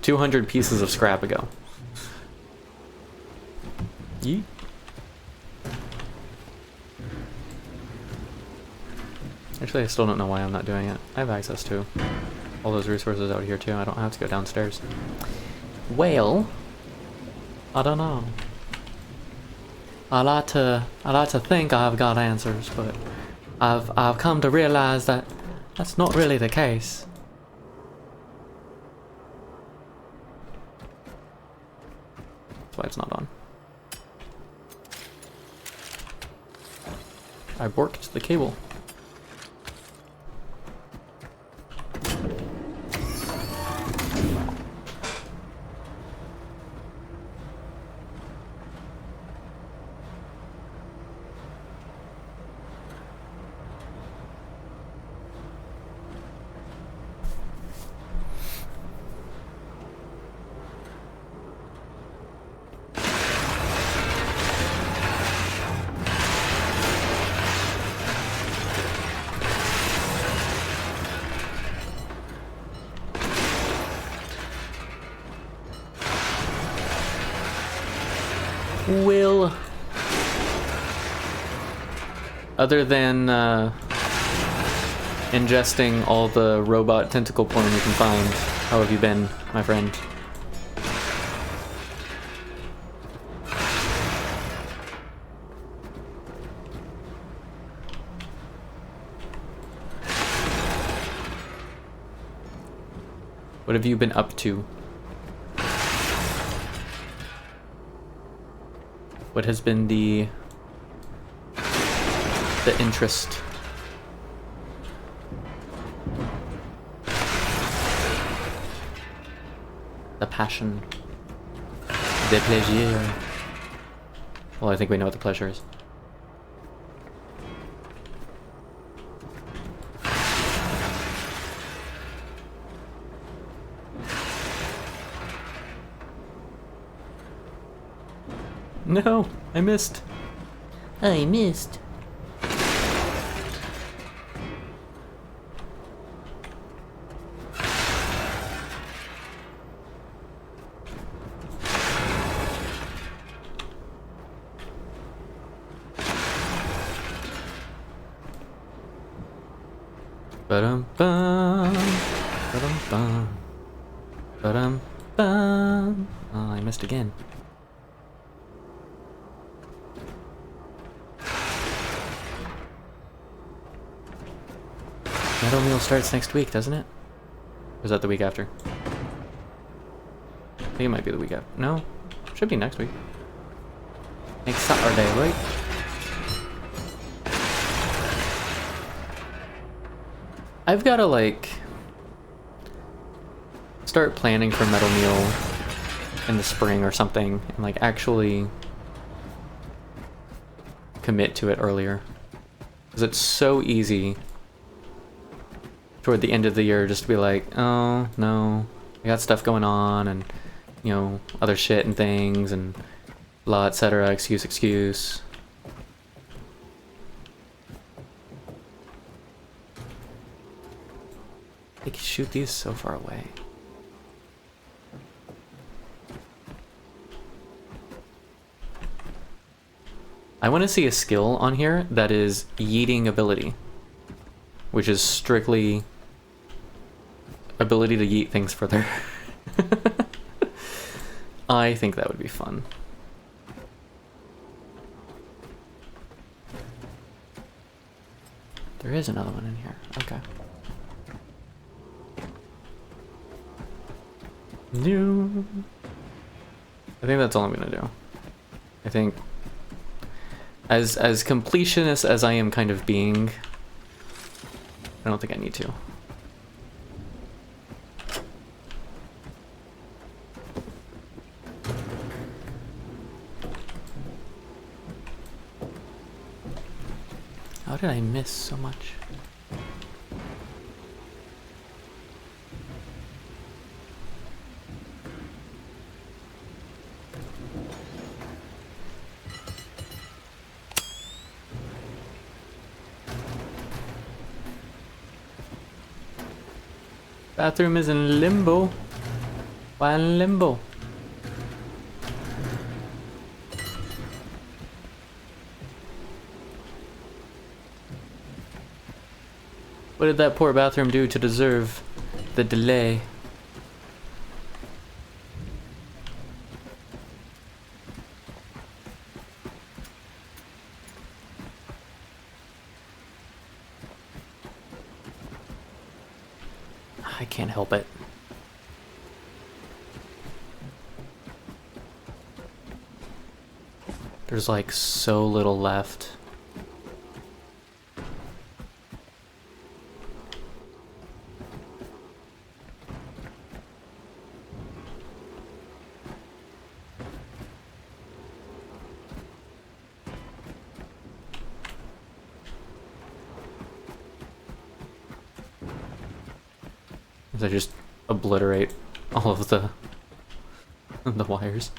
Speaker 1: 200 pieces of scrap ago. Yeet. Actually, I still don't know why I'm not doing it. I have access to all those resources out here too. I don't have to go downstairs. Well, I don't know. I like to think I've got answers, but I've come to realize that that's not really the case. That's why it's not on. I borked the cable. Will, other than ingesting all the robot tentacle porn you can find, how have you been, my friend? What have you been up to? What has been the interest? The passion. The plaisir. Well, I think we know what the pleasure is. No, I missed. I missed. Ba-dum-bum, ba-dum-bum, ba-dum-bum. Oh, I missed again. Metal Meal starts next week, doesn't it? Or is that the week after? I think it might be the week after. No, should be next week. Next Saturday, right? I've gotta, like, start planning for Metal Meal in the spring or something, and, like, actually commit to it earlier. Because it's so easy toward the end of the year just to be like, oh, no, I got stuff going on, and, you know, other shit and things, and blah, etc., excuse. They can shoot these so far away. I want to see a skill on here that is yeeting ability, which is strictly ability to yeet things further. I think that would be fun. There is another one in here. Okay. New. I think that's all I'm gonna do. I think, as completionist as I am kind of being, I don't think I need to. How did I miss so much? Bathroom is in limbo. Why in limbo? What did that poor bathroom do to deserve the delay? I can't help it. There's like so little left. I just obliterate all of the wires.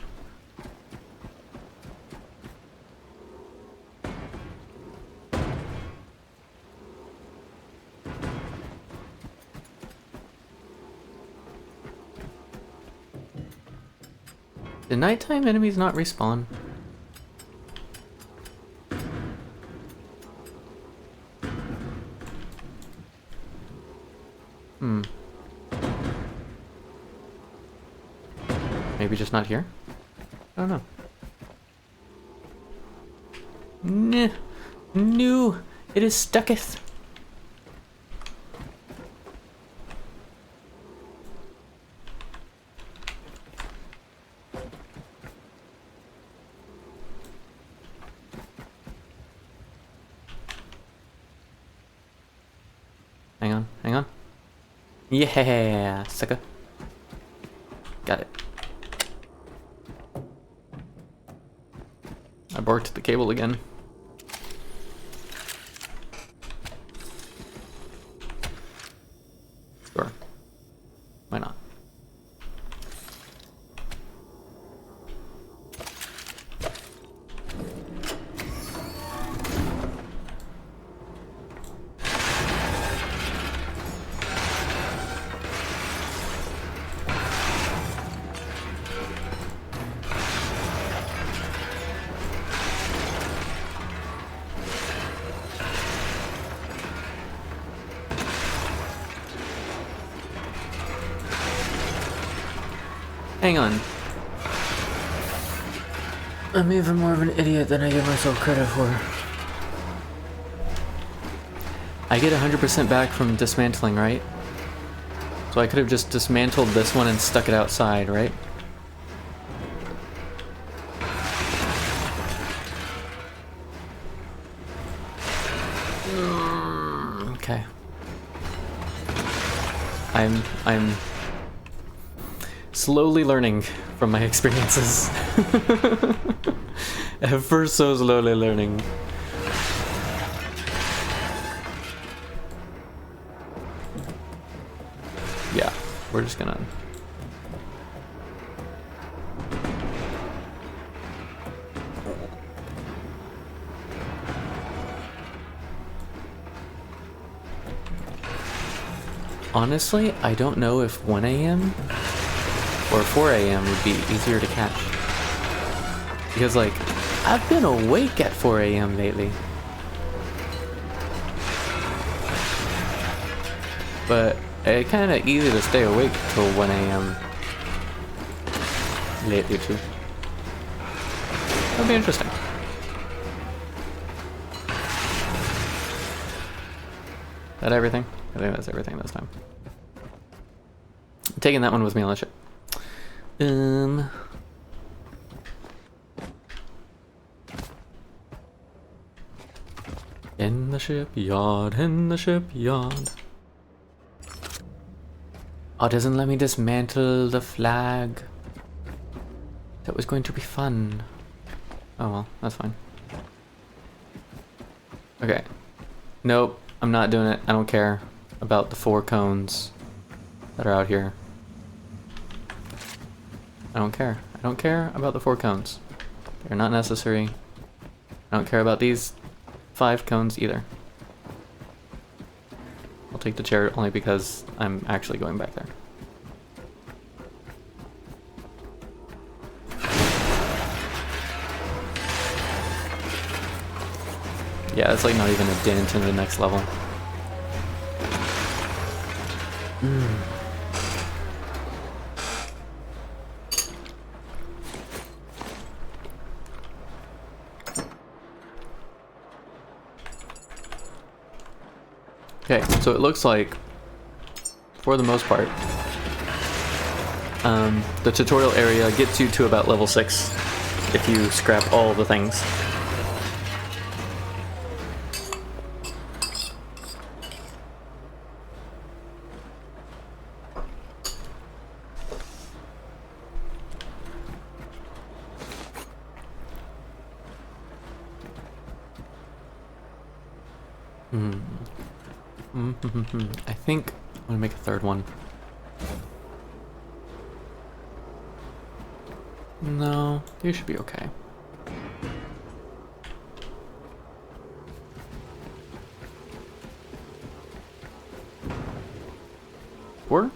Speaker 1: Did nighttime enemies not respawn? Maybe just not here? I don't know. Nah. No, it is stucketh. Hang on, hang on. Yeah, sucker. Got it. I borked the cable again. Sure. Why not? Hang on. I'm even more of an idiot than I give myself credit for. I get 100% back from dismantling, right? So I could have just dismantled this one and stuck it outside, right? Okay. I'm slowly learning from my experiences. Ever so slowly learning. Yeah, we're just gonna... Honestly, I don't know if 1 AM or 4 AM would be easier to catch. Because, like, I've been awake at 4 AM lately. But it's kind of easy to stay awake till 1 AM lately, too. That'll be interesting. Is that everything? I think that's everything this time. I'm taking that one with me on the ship. In the shipyard, in the shipyard. Oh, it doesn't let me dismantle the flag. That was going to be fun. Oh well, that's fine. Okay. Nope, I'm not doing it. I don't care about the 4 cones that are out here. I don't care. I don't care about the 4 cones. They're not necessary. I don't care about these 5 cones either. I'll take the chair only because I'm actually going back there. Yeah, it's like not even a dent in the next level. Okay, so it looks like, for the most part, the tutorial area gets you to about level 6 if you scrap all the things. I think I'm gonna make a third one. No, you should be okay. Or?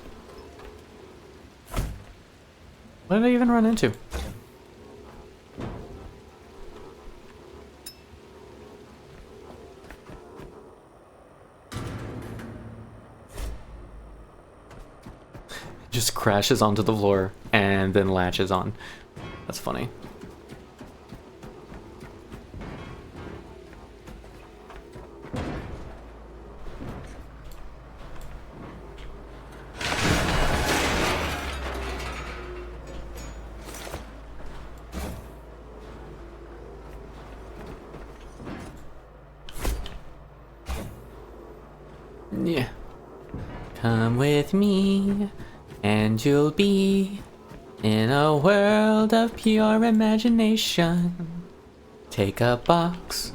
Speaker 1: What did I even run into? Just crashes onto the floor and then latches on. That's funny. Yeah. Come with me, and you'll be in a world of pure imagination. Take a box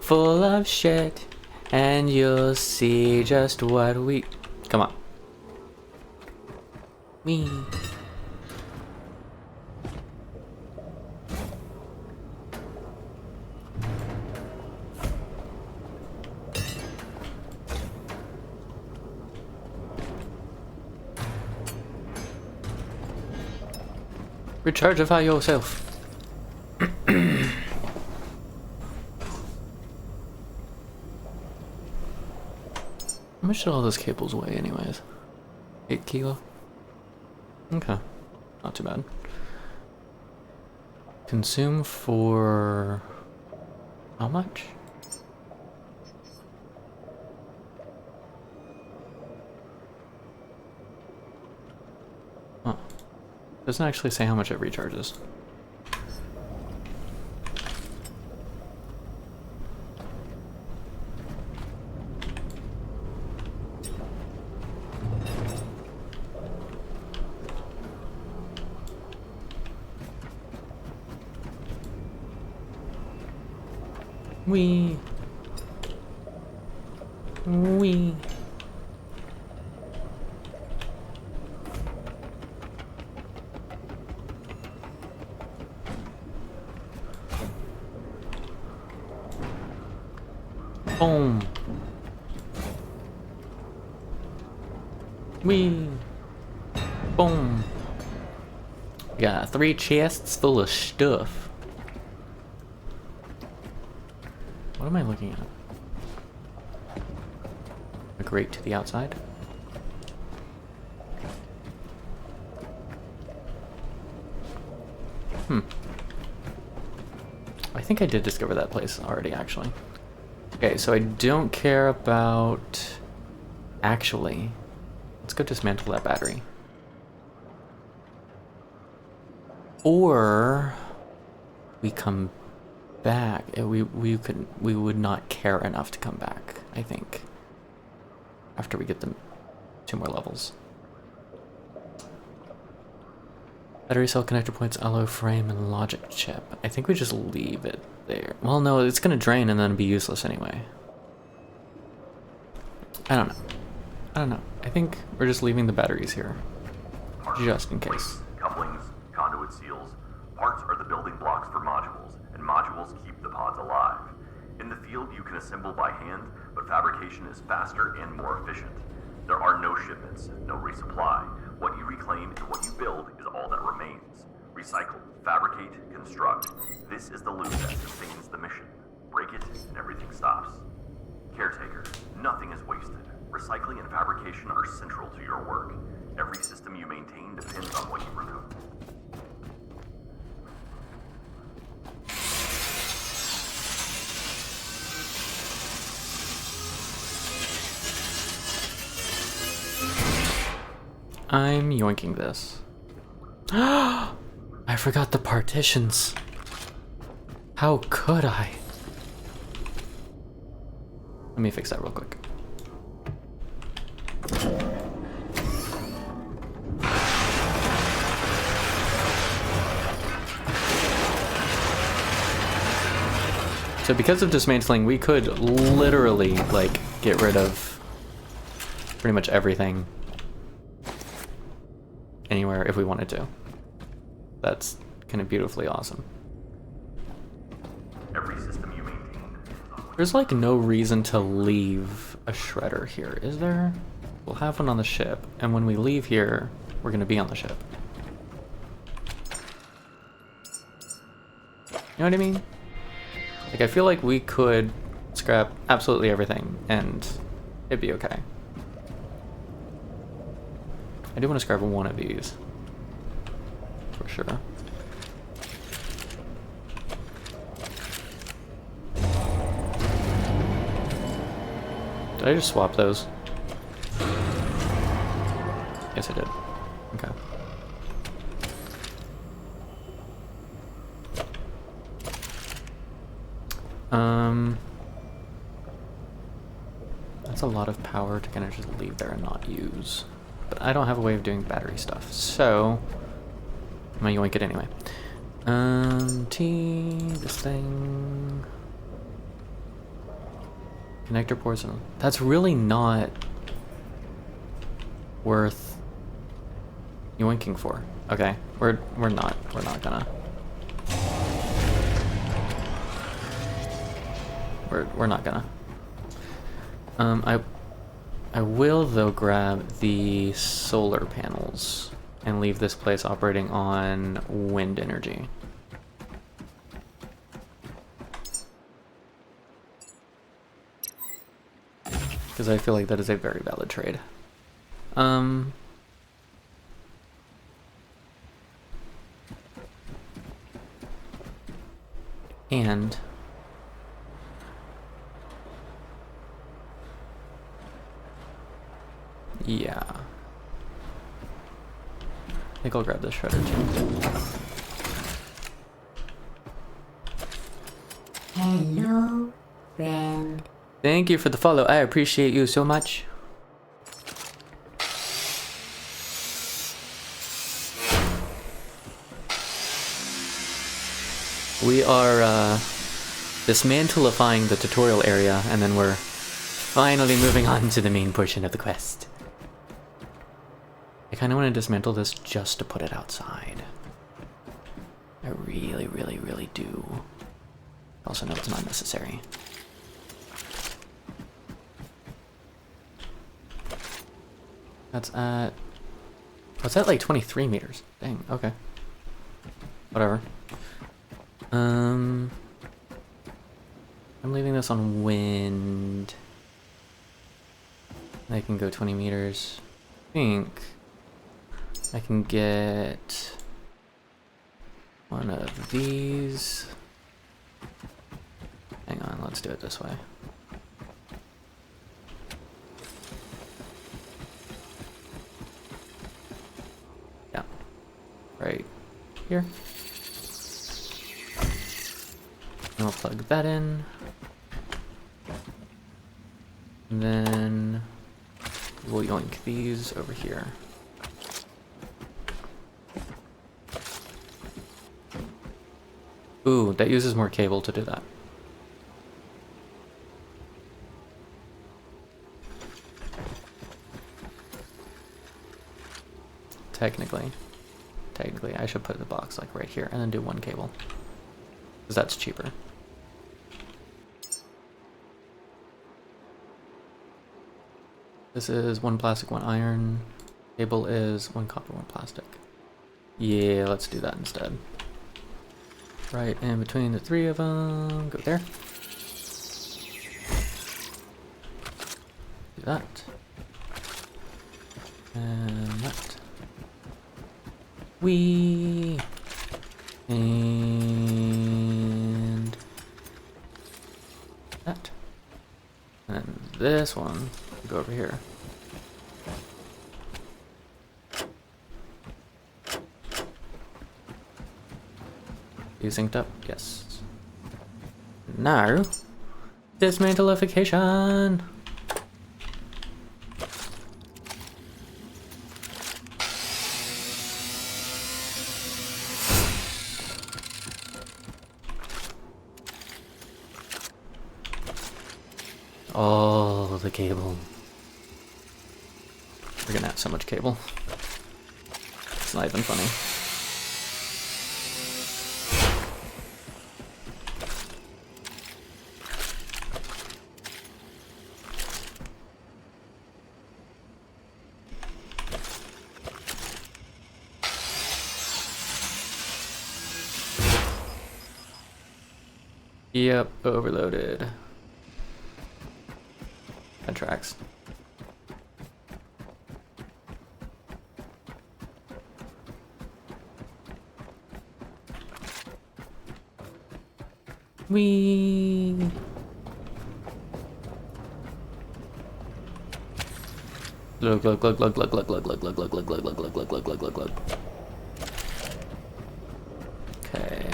Speaker 1: full of shit, and you'll see just what we... Come on. Me. Rechargeify yourself. How much did all those cables weigh anyways? 8 kilo? Okay. Not too bad. Consume for... how much? Huh. Doesn't actually say how much it recharges. Wee. Wee. Boom. Wee. Boom. Got 3 chests full of stuff. What am I looking at? A grate to the outside? I think I did discover that place already, actually. Okay, so I don't care about... Actually, let's go dismantle that battery. Or... we come back. We would not care enough to come back, I think. After we get them 2 more levels. Battery cell connector points, alloy frame, and logic chip. I think we just leave it there. Well, no, it's gonna drain and then be useless anyway. I don't know. I think we're just leaving the batteries here. Just in case.
Speaker 3: Couplings, conduit seals. Parts are the building blocks for modules, and modules keep the pods alive. In the field, you can assemble by hand, but fabrication is faster and more efficient. There are no shipments, no resupply. What you reclaim and what you build is all that remains. Recycle, fabricate, construct. This is the loop that sustains the mission. Break it, and everything stops. Caretaker, nothing is wasted. Recycling and fabrication are central to your work. Every system you maintain depends on what you remove.
Speaker 1: I'm yoinking this. I forgot the partitions. How could I? Let me fix that real quick. So because of dismantling, we could literally, like, get rid of pretty much everything anywhere if we wanted to. That's kind of beautifully awesome.
Speaker 3: Every system you maintain depends on
Speaker 1: There's like no reason to leave a shredder here, is there? We'll have one on the ship, and when we leave here, we're gonna be on the ship. You know what I mean? Like, I feel like we could scrap absolutely everything, and it'd be okay. I do want to scrap one of these. For sure. Did I just swap those? Yes, I did. Okay. That's a lot of power to kind of just leave there and not use. But I don't have a way of doing battery stuff, so I'm gonna yoink it anyway. This thing. Connector ports. That's really not worth yoinking for. Okay, we're not gonna. We're not gonna. I will though grab the solar panels and leave this place operating on wind energy. Because I feel like that is a very valid trade. And yeah, I think I'll grab this shredder too.
Speaker 6: Hello, friend.
Speaker 1: Thank you for the follow. I appreciate you so much. We are dismantlifying the tutorial area, and then we're finally moving on to the main portion of the quest. I kind of want to dismantle this just to put it outside. I really, really, really do. Also know it's not necessary. That's at... What's that, like 23 meters? Dang, okay. Whatever. I'm leaving this on wind. I can go 20 meters. I think I can get one of these. Hang on, let's do it this way. Yeah, right here. And I'll plug that in. And then we'll yoink these over here. Ooh, that uses more cable to do that. Technically, I should put the box like right here and then do one cable. Because that's cheaper. This is 1 plastic, 1 iron. Cable is 1 copper, 1 plastic. Yeah, let's do that instead. Right in between the 3 of them. Go there. Do that. And that. And that. And then this one, go over here. You synced up? Yes. Now, dismantleification. Oh, the cable. We're gonna have so much cable. It's not even funny. Yep, overloaded. That tracks. Whee! Glug glug glug glug glug glug glug glug glug glug glug glug glug glug glug glug glug glug. Okay.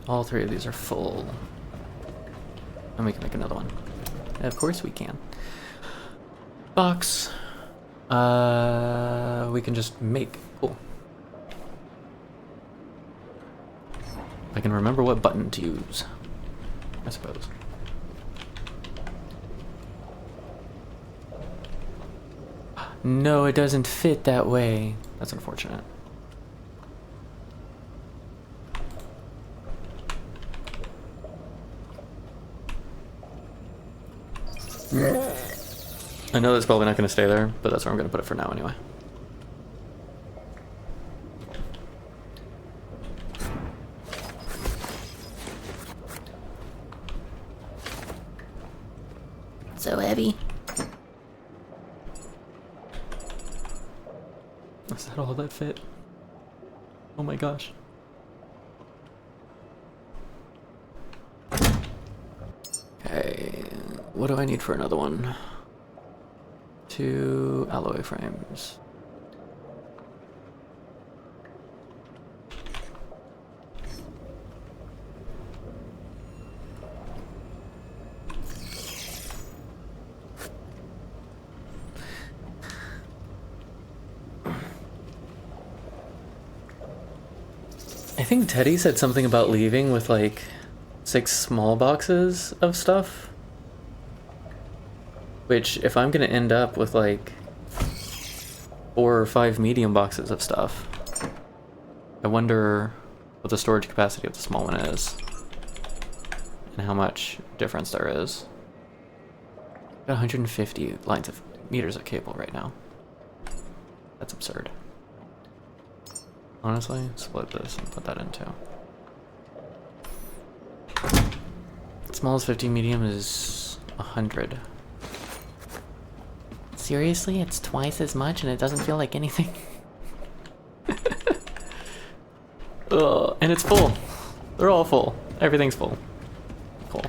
Speaker 1: All 3 of these are full. And we can make another one. Of course we can. Box. We can just make. Cool. I can remember what button to use, I suppose. No, it doesn't fit that way. That's unfortunate. I know that's probably not going to stay there, but that's where I'm going to put it for now anyway.
Speaker 6: So heavy.
Speaker 1: Is that all that fit? Oh my gosh. Okay, what do I need for another one? 2 alloy frames. I think Teddy said something about leaving with like 6 small boxes of stuff. Which, if I'm gonna end up with like 4 or 5 medium boxes of stuff, I wonder what the storage capacity of the small one is. And how much difference there is. Got 150 lines of meters of cable right now. That's absurd. Honestly, split this and put that in too. Small is 50, medium is 100. Seriously? It's twice as much and it doesn't feel like anything? Ugh, and it's full. They're all full. Everything's full. Cool.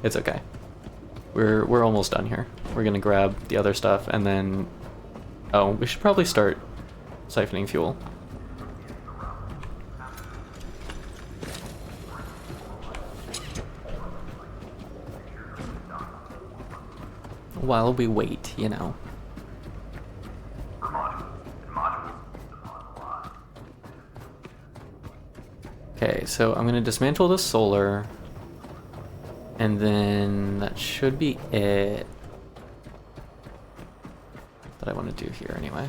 Speaker 1: It's okay. We're almost done here. We're gonna grab the other stuff and then... Oh, we should probably start siphoning fuel. While we wait, you know. Okay, so I'm gonna dismantle the solar, and then that should be it that I want to do here anyway.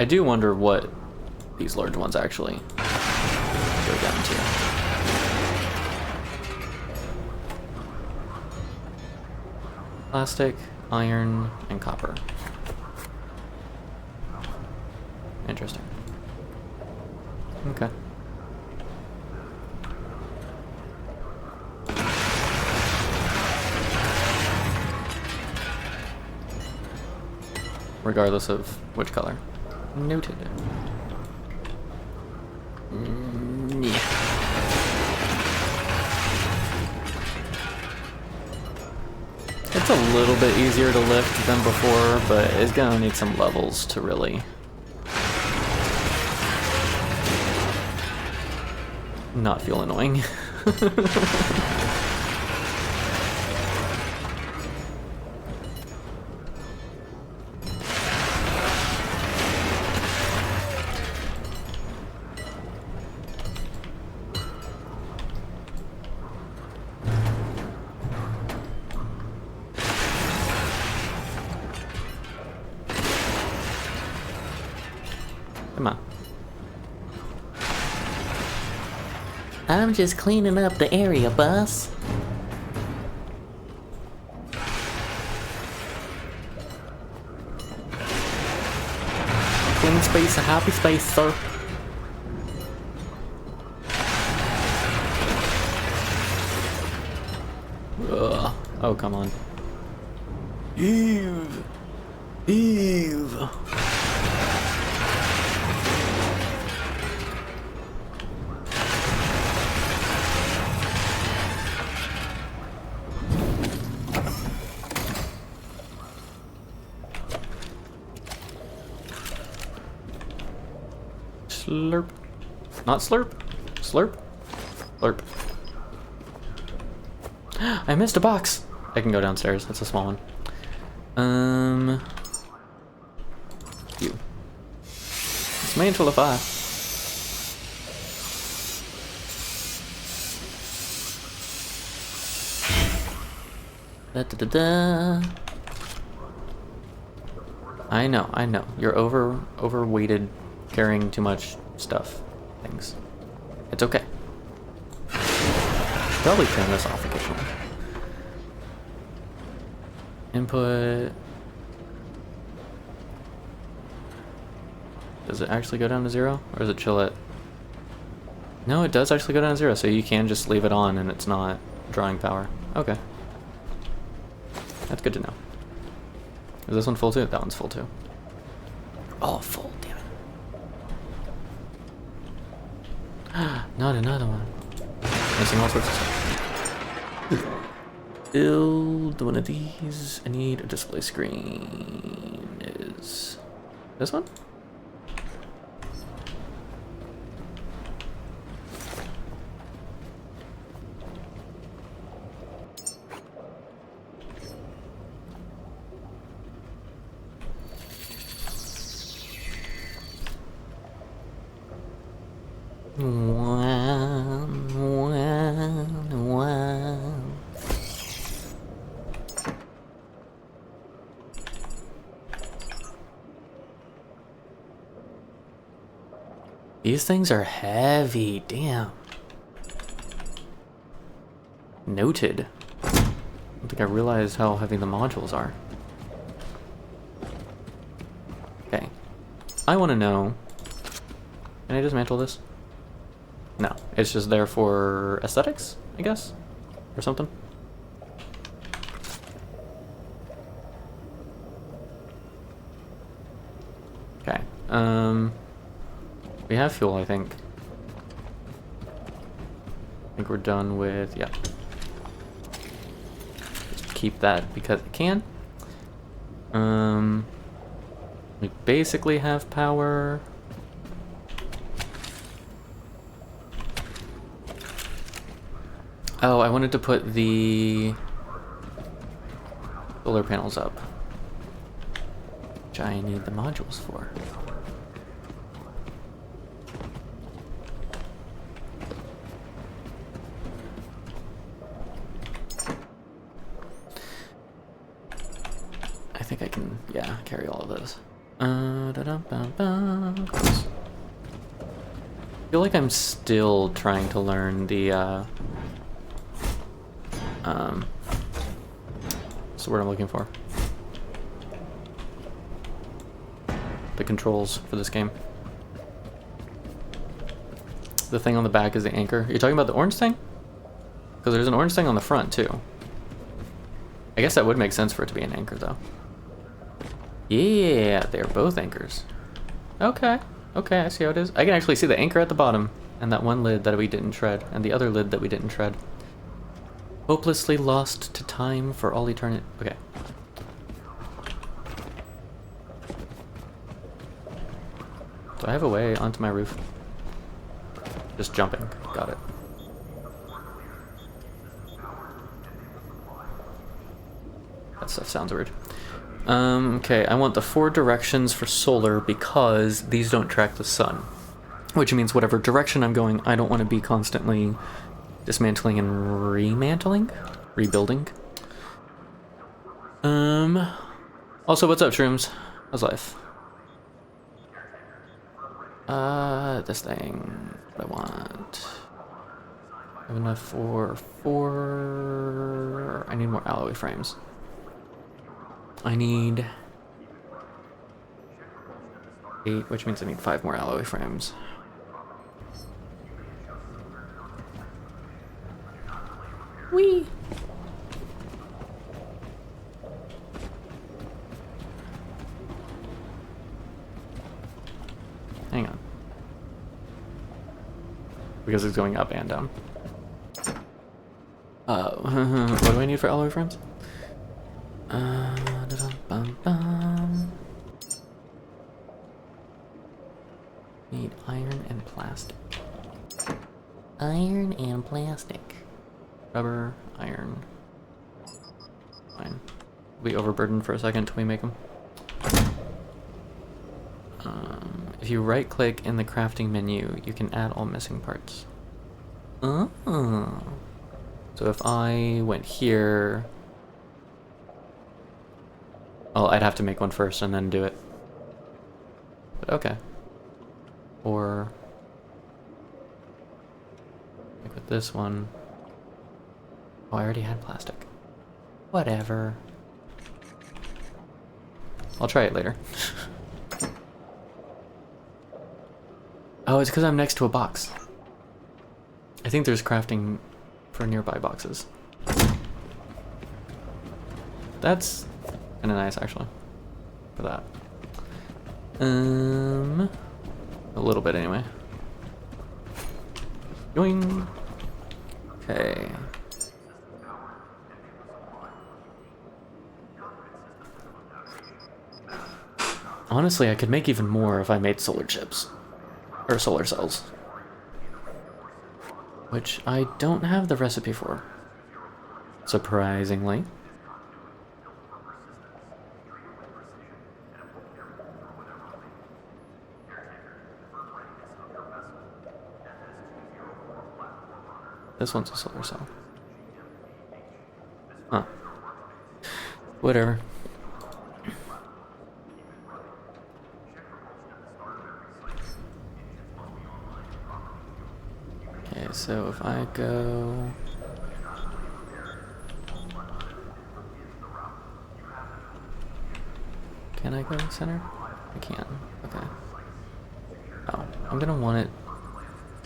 Speaker 1: I do wonder what these large ones actually go down to. Plastic, iron, and copper. Interesting. Okay. Regardless of which color. Noted. Yeah. It's a little bit easier to lift than before, but it's gonna need some levels to really not feel annoying. Come on.
Speaker 6: I'm just cleaning up the area, boss.
Speaker 1: Clean space, a happy space, sir. Ugh. Oh, come on. Eve. Eve. Slurp. Not slurp. Slurp. Slurp. I missed a box. I can go downstairs. That's a small one. You. Dismantle the fire.
Speaker 6: Da da da da.
Speaker 1: I know. You're overweighted, carrying too much stuff. Things. It's okay. Probably turn this off occasionally. Input. Does it actually go down to 0? Or does it chill at... No, it does actually go down to 0, so you can just leave it on and it's not drawing power. Okay. That's good to know. Is this one full too? That one's full too. Oh, full, damn it. Not another one. Missing all sorts of stuff. Build one of these. I need a display screen. Is this one? These things are heavy, damn. Noted. I don't think I realized how heavy the modules are. Okay. I want to know... Can I dismantle this? No. It's just there for aesthetics, I guess? Or something? Okay. We have fuel, I think. I think we're done with... yeah. Just keep that because it can. We basically have power. Oh, I wanted to put the solar panels up, which I need the modules for. I think I can, yeah, carry all of those. Close. I feel like I'm still trying to learn the, what's the word I'm looking for? The controls for this game. The thing on the back is the anchor. You're talking about the orange thing? Because there's an orange thing on the front, too. I guess that would make sense for it to be an anchor, though. Yeah, they're both anchors. Okay. Okay, I see how it is. I can actually see the anchor at the bottom, and that one lid that we didn't shred, and the other lid that we didn't shred. Hopelessly lost to time for all eternity. Okay. Do I have a way onto my roof? Just jumping. Got it. That stuff sounds weird. Okay, I want the 4 directions for solar because these don't track the sun. Which means whatever direction I'm going, I don't want to be constantly dismantling and remantling? Rebuilding. Also, what's up, shrooms? How's life? This thing. What I want. I have enough for 4... I need more alloy frames. I need 8, which means I need 5 more alloy frames. Whee! Hang on. Because it's going up and down. What do I need for alloy frames? Bum. Need iron and plastic.
Speaker 6: Iron and plastic.
Speaker 1: Rubber, iron. Fine. We'll be overburdened for a second till we make them. If you right click in the crafting menu, you can add all missing parts. Oh. So if I went here... Well, I'd have to make one first and then do it. But okay. Or... like with this one... Oh, I already had plastic. Whatever. I'll try it later. Oh, it's because I'm next to a box. I think there's crafting for nearby boxes. That's kind of nice, actually, for that. A little bit anyway. Doing. Okay. Honestly, I could make even more if I made solar chips. Or solar cells. Which I don't have the recipe for. Surprisingly. This one's a solar cell. Huh. Whatever. Okay, so if I go... Can I go center? I can. Okay. Oh, I'm gonna want it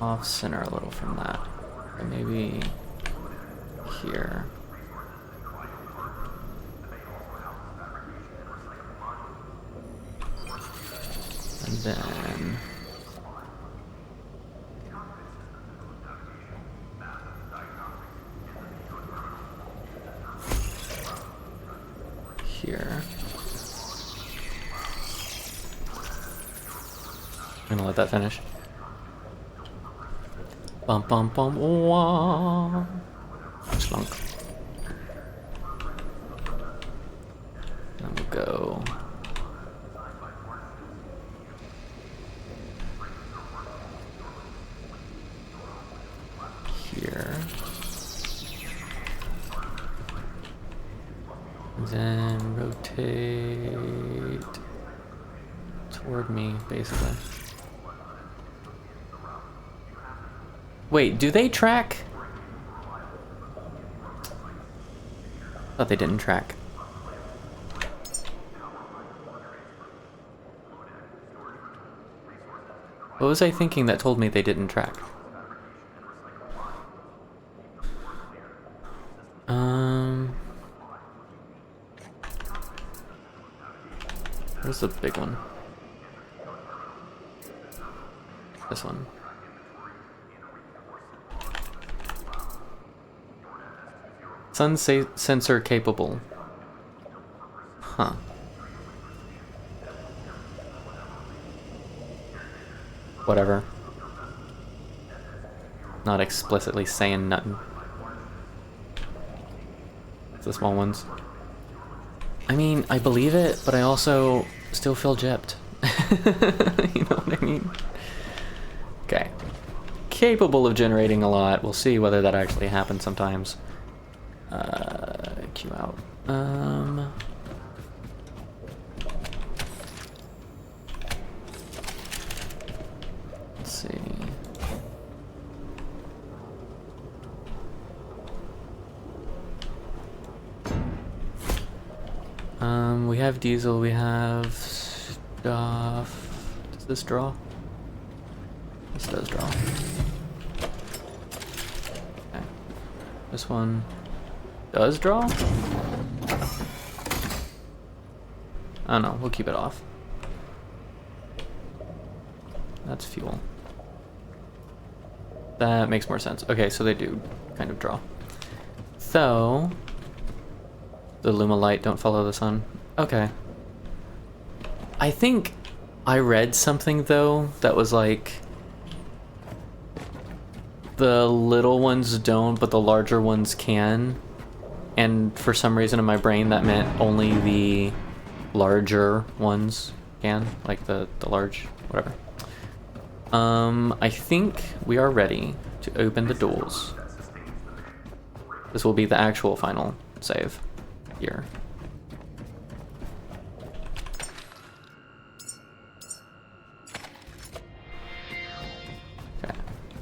Speaker 1: off center a little from that. Or maybe here. And then... here. I'm gonna let that finish. Bum bum bum wah. Slunk. And we'll go. Here. And then rotate toward me, basically. Wait, do they track? Thought they didn't track. What was I thinking that told me they didn't track? Where's the big one? This one. Sun sensor capable. Huh. Whatever. Not explicitly saying nothing. It's the small ones. I mean, I believe it, but I also still feel gypped. You know what I mean? Okay. Capable of generating a lot. We'll see whether that actually happens sometimes. Queue out. Let's see. We have diesel, we have stuff. Does this draw? This does draw. Okay. This one does draw? I don't know, we'll keep it off. That's fuel. That makes more sense. Okay, so they do kind of draw. So, the Luma light don't follow the sun. Okay. I think I read something though that was like the little ones don't, but the larger ones can. And for some reason in my brain that meant only the larger ones can, like the large, whatever. I think we are ready to open the doors. This will be the actual final save here. Okay,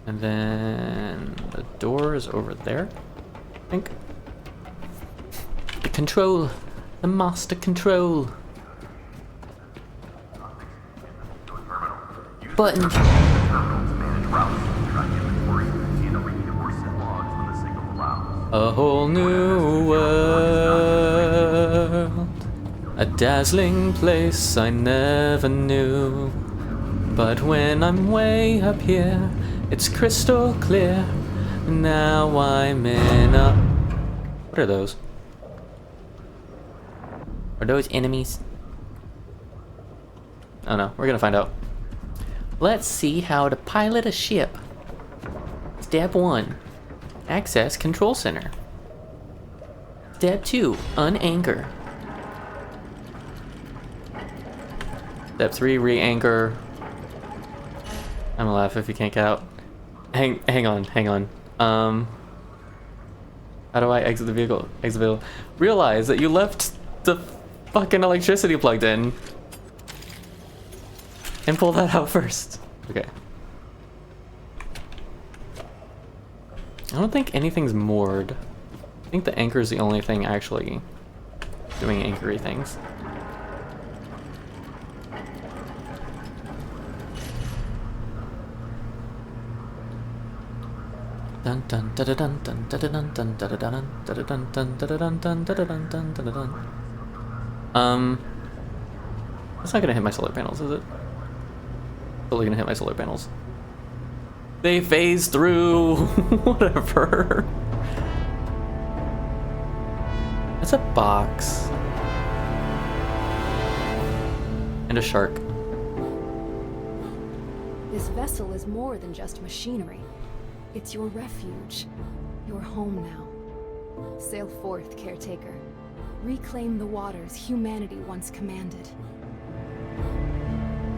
Speaker 1: and then the door is over there, I think. The control, the master control. Button. A whole new world, a dazzling place I never knew. But when I'm way up here, it's crystal clear. Now I'm in a... What are those? Are those enemies? Oh no, we're gonna find out. Let's see how to pilot a ship. Step 1. Access Control Center. Step 2. Unanchor. Step 3. Re-anchor. I'm gonna laugh if you can't get out. Hang on. How do I exit the vehicle? Exit the vehicle. Realize that you left the fucking electricity plugged in. And pull that out first. Okay. I don't think anything's moored. I think the anchor is the only thing actually doing anchory things. Dun dun dun dun dun dun dun dun dun dun dun dun dun dun dun dun dun dun. It's not gonna hit my solar panels, is it? Totally gonna hit my solar panels. They phase through. Whatever. It's a box. And a shark.
Speaker 2: This vessel is more than just machinery. It's your refuge. Your home now. Sail forth, Caretaker. Reclaim the waters humanity once commanded.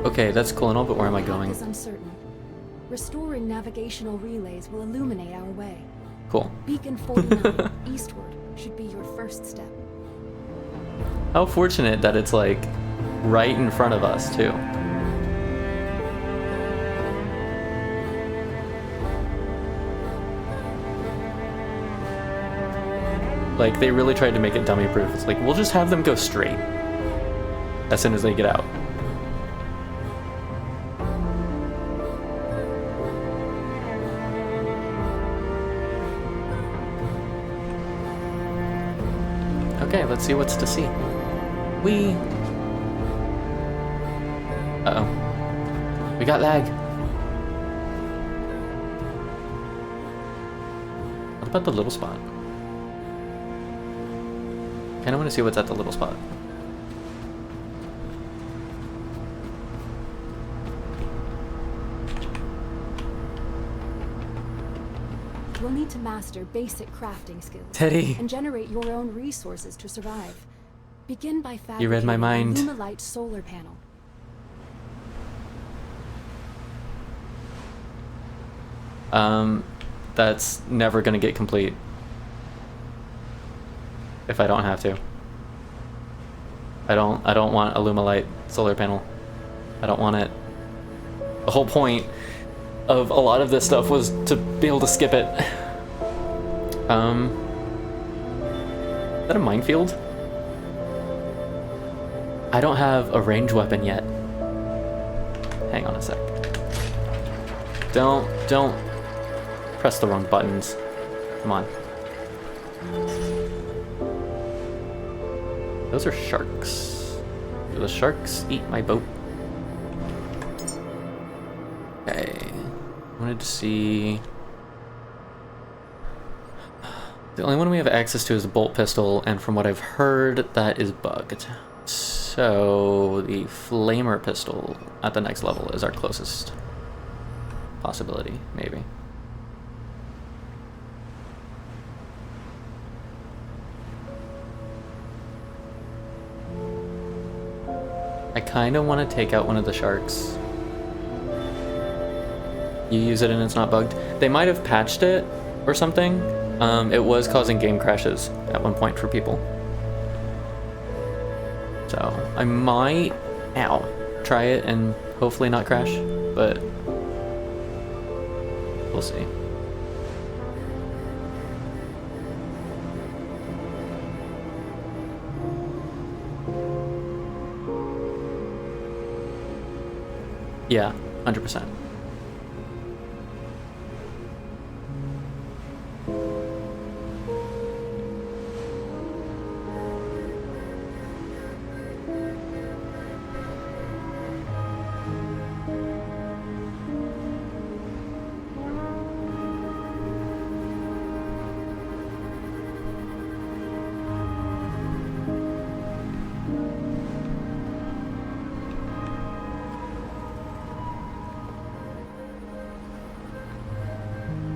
Speaker 1: Okay, that's cool and all, but where am I going?
Speaker 2: Is uncertain. Restoring navigational relays will illuminate our way.
Speaker 1: Cool.
Speaker 2: Beacon 49, eastward, should be your first step.
Speaker 1: How fortunate that it's like right in front of us too. Like, they really tried to make it dummy proof. It's like, we'll just have them go straight as soon as they get out. Okay, let's see what's to see. Uh-oh. We got lag. What about the little spot? Kinda wanna see what's at the little spot.
Speaker 2: You'll need to master basic crafting skills
Speaker 1: Teddy.
Speaker 2: and generate your own resources to survive. Begin by fabricating
Speaker 1: You read my mind.
Speaker 2: a Lumalite solar panel.
Speaker 1: That's never gonna get complete if I don't have to. I don't want a Lumalite solar panel. I don't want it. The whole point of a lot of this stuff was to be able to skip it. Is that a minefield? I don't have a range weapon yet. Hang on a sec. Don't press the wrong buttons. Come on. Those are sharks. Do the sharks eat my boat? Okay. I wanted to see... The only one we have access to is the bolt pistol, and from what I've heard, that is bugged. So, the flamer pistol at the next level is our closest possibility, maybe. I kind of want to take out one of the sharks. You use it and it's not bugged. They might have patched it or something. It was causing game crashes at one point for people. So I might, try it and hopefully not crash, but we'll see. Yeah, 100%.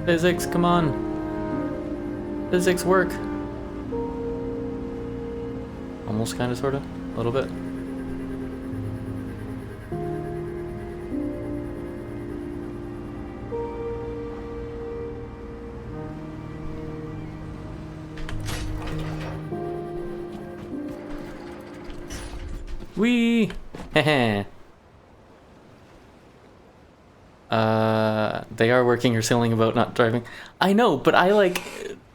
Speaker 1: Physics, come on. Physics work. Almost, kind of, sort of. A little bit. Whee! Heh. They are working or sailing a boat, not driving. I know, but I, like,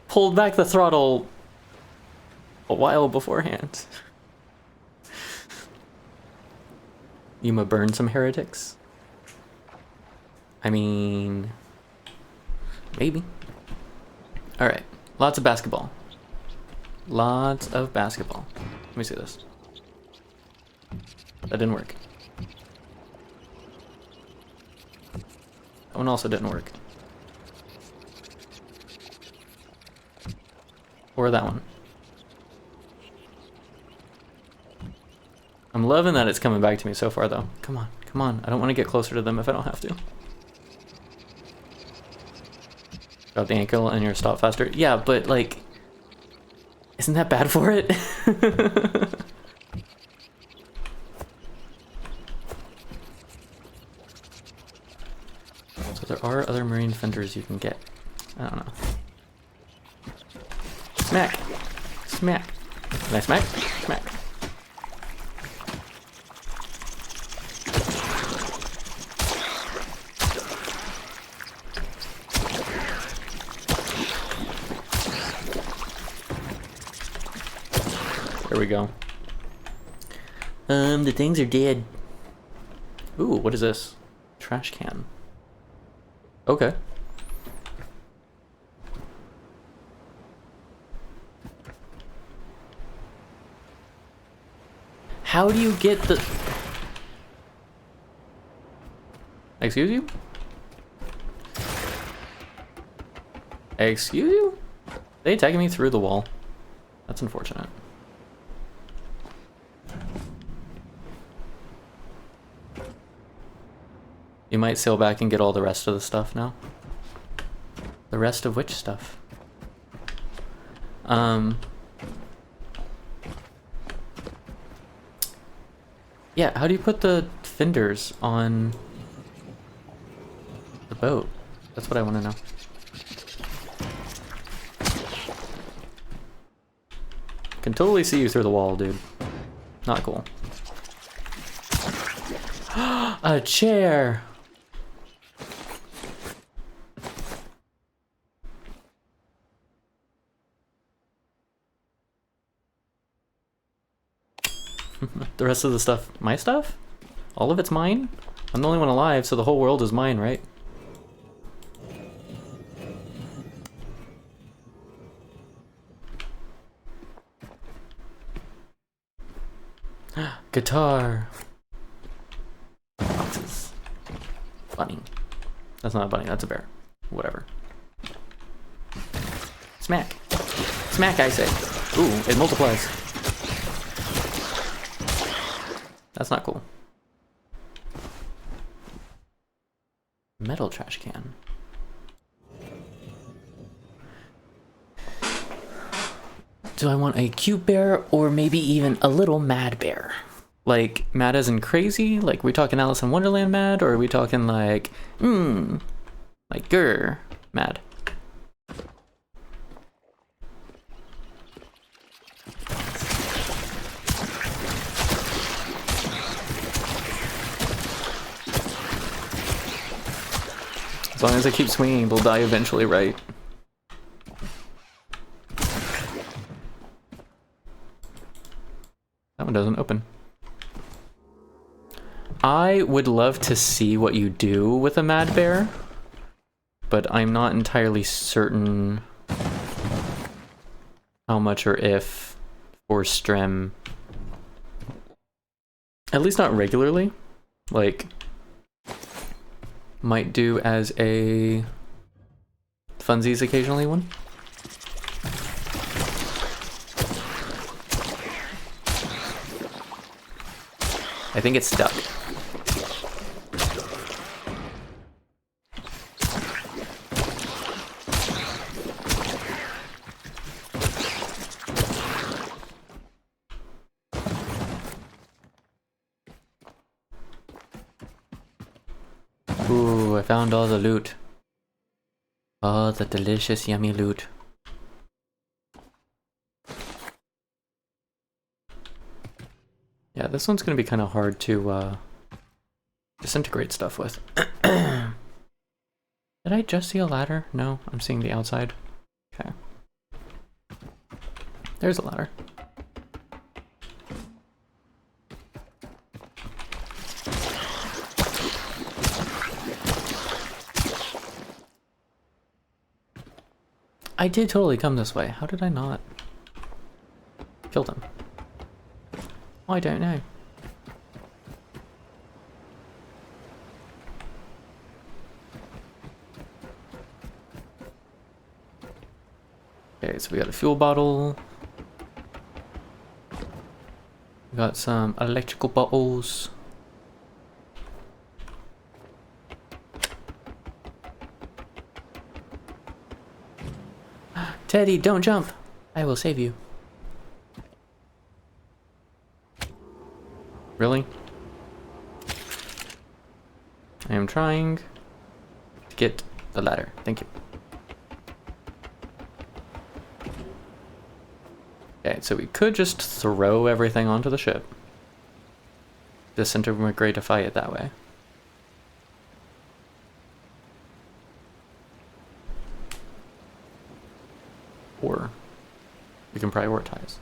Speaker 1: pulled back the throttle a while beforehand. You ma burn some heretics? I mean... maybe. Alright, lots of basketball. Lots of basketball. Let me see this. That didn't work. That one also didn't work. Or that one. I'm loving that it's coming back to me so far, though. Come on, come on. I don't want to get closer to them if I don't have to. Got the ankle and you're stop faster. Yeah, but, like... isn't that bad for it? So there are other marine defenders you can get. I don't know. Smack! Smack! Can I smack? Smack. There we go.
Speaker 6: The things are dead.
Speaker 1: Ooh, what is this? Trash can. Okay. How do you get the... Excuse you? Excuse you? They attacking me through the wall. That's unfortunate. You might sail back and get all the rest of the stuff now. The rest of which stuff? Yeah, how do you put the fenders on the boat? That's what I want to know. Can totally see you through the wall, dude. Not cool. A chair! The rest of the stuff, my stuff? All of it's mine? I'm the only one alive, so the whole world is mine, right? Guitar. Boxes. Bunny. That's not a bunny, that's a bear. Whatever. Smack. Smack, I say. Ooh, it multiplies. That's not cool. Metal trash can. Do I want a cute bear or maybe even a little mad bear? Like, mad as in crazy? Like, we talking Alice in Wonderland mad? Or are we talking like, like grr, mad? As long as I keep swinging, they'll die eventually, right? That one doesn't open. I would love to see what you do with a mad bear, but I'm not entirely certain how much or if for Strem. At least not regularly. Like, might do as a funsies occasionally one. I think it's stuck. Ooh, I found all the loot. All the delicious, yummy loot. Yeah, this one's gonna be kind of hard to disintegrate stuff with. Did I just see a ladder? No, I'm seeing the outside. Okay. There's a ladder. I did totally come this way. How did I not kill them? I don't know. Okay, so we got a fuel bottle. We got some electrical bottles. Teddy, don't jump! I will save you. Really? I am trying to get the ladder. Thank you. Okay, so we could just throw everything onto the ship. Disintegrate it that way. Or we can prioritize.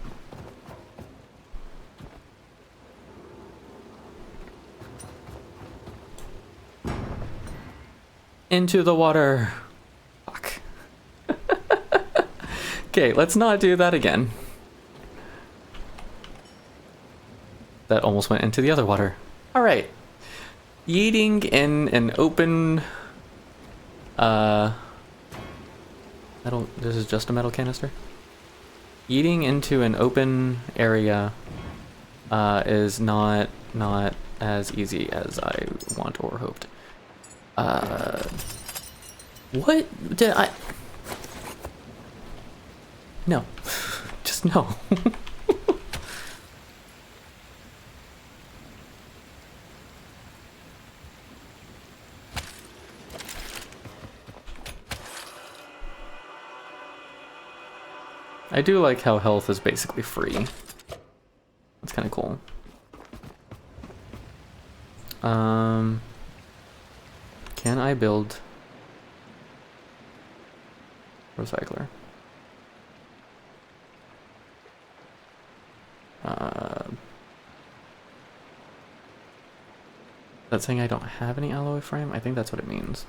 Speaker 1: Into the water. Fuck. Okay, let's not do that again. That almost went into the other water. Alright. Yeeting in an open... metal... This is just a metal canister? Yeeting into an open area is not as easy as I want or hoped. What did I... No. Just no. I do like how health is basically free. That's kind of cool. Can I build recycler? That's saying I don't have any alloy frame? I think that's what it means.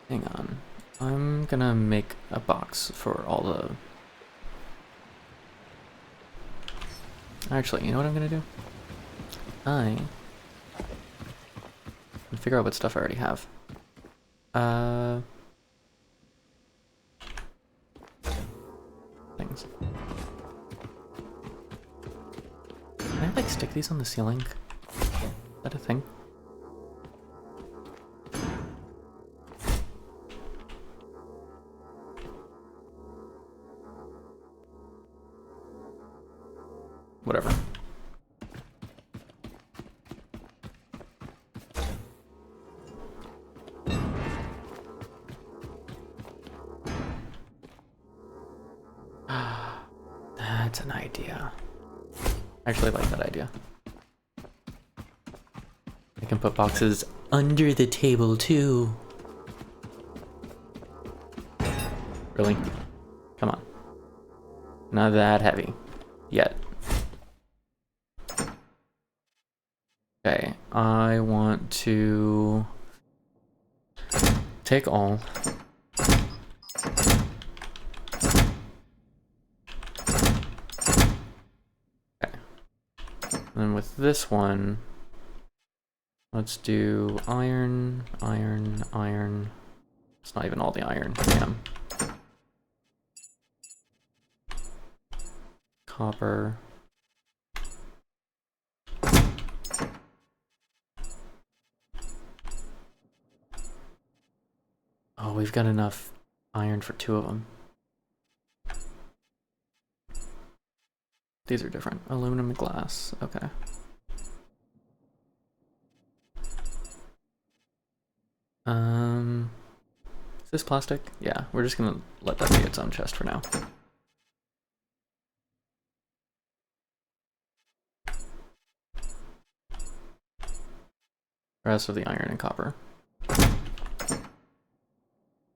Speaker 1: Hang on. I'm gonna make a box for all the... Actually, you know what I'm gonna do? I'm gonna figure out what stuff I already have. Things. Can I like stick these on the ceiling? Is that a thing? Whatever. That's an idea. I actually like that idea. I can put boxes under the table too. Really? Come on. Not that heavy. Yet. Okay, I want to take all. Okay. And then with this one, let's do iron, iron, iron. It's not even all the iron. Damn. Copper. Oh, we've got enough iron for 2 of them. These are different. Aluminum and glass. Okay. Is this plastic? Yeah, we're just gonna let that be its own chest for now. The rest of the iron and copper.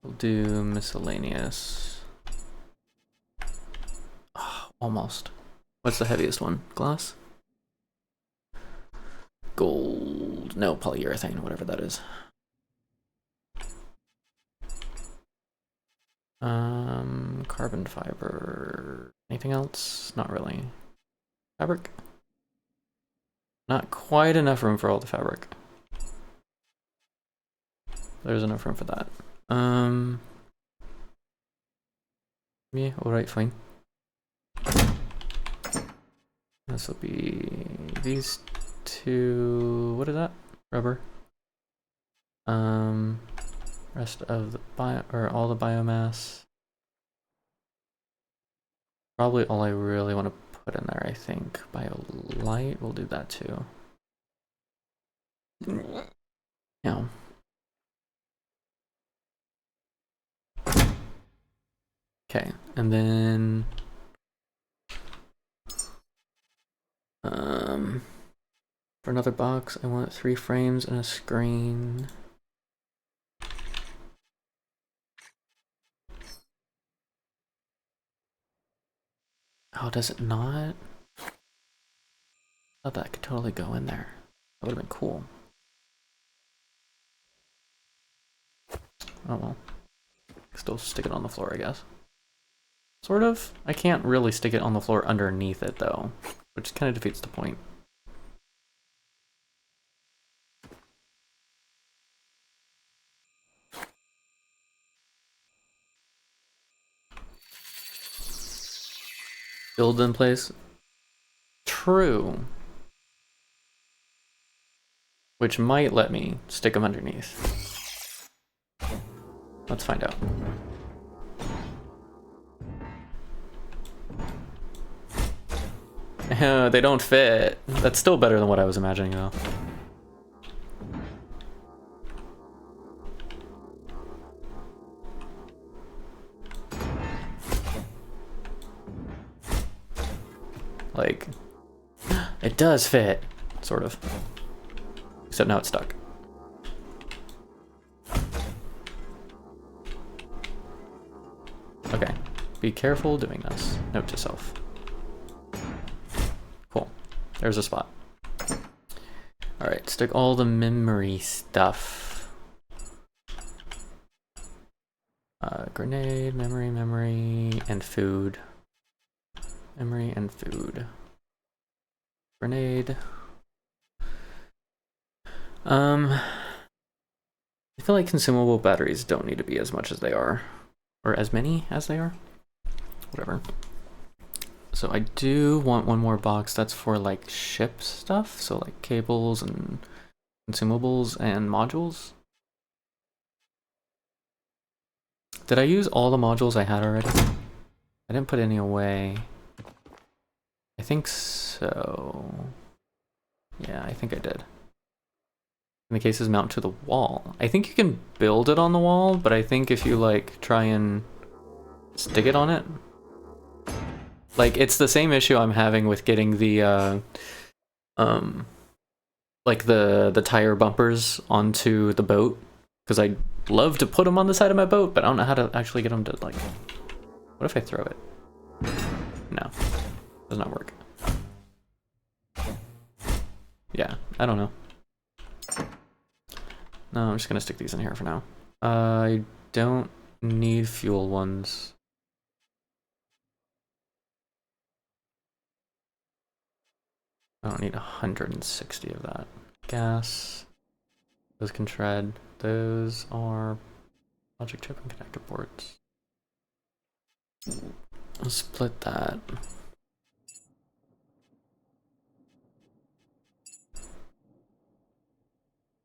Speaker 1: We'll do miscellaneous. Oh, almost. What's the heaviest one? Glass? Gold. No, polyurethane, whatever that is. Carbon fiber. Anything else? Not really. Fabric? Not quite enough room for all the fabric. There's enough room for that. Yeah, alright, fine. This will be these 2. What is that? Rubber. Rest of the all the biomass. Probably all I really want to put in there, I think. Biolight, we'll do that too. Yeah. Okay, and then for another box, I want 3 frames and a screen. Oh, does it not? Thought that could totally go in there. That would have been cool. Oh well. Still stick it on the floor, I guess. Sort of. I can't really stick it on the floor underneath it, though, which kind of defeats the point. Build in place. True. Which might let me stick them underneath. Let's find out. They don't fit. That's still better than what I was imagining, though. Like, it does fit, sort of. Except now it's stuck. Okay, be careful doing this. Note to self. Cool, there's a spot. Alright, stick all the memory stuff. Grenade, memory, and food. Memory and food. Grenade. I feel like consumable batteries don't need to be as much as they are. Or as many as they are. Whatever. So I do want one more box that's for like ship stuff. So like cables and consumables and modules. Did I use all the modules I had already? I didn't put any away. I think so. Yeah, I think I did. And the cases mount to the wall. I think you can build it on the wall, but I think if you like try and stick it on it, like it's the same issue I'm having with getting the like the tire bumpers onto the boat, because I love to put them on the side of my boat, but I don't know how to actually get them to like. What if I throw it? No, does not work. Yeah, I don't know. No, I'm just gonna stick these in here for now. I don't need fuel ones. I don't need 160 of that. Gas. Those can tread. Those are logic chip and connector ports. I'll split that.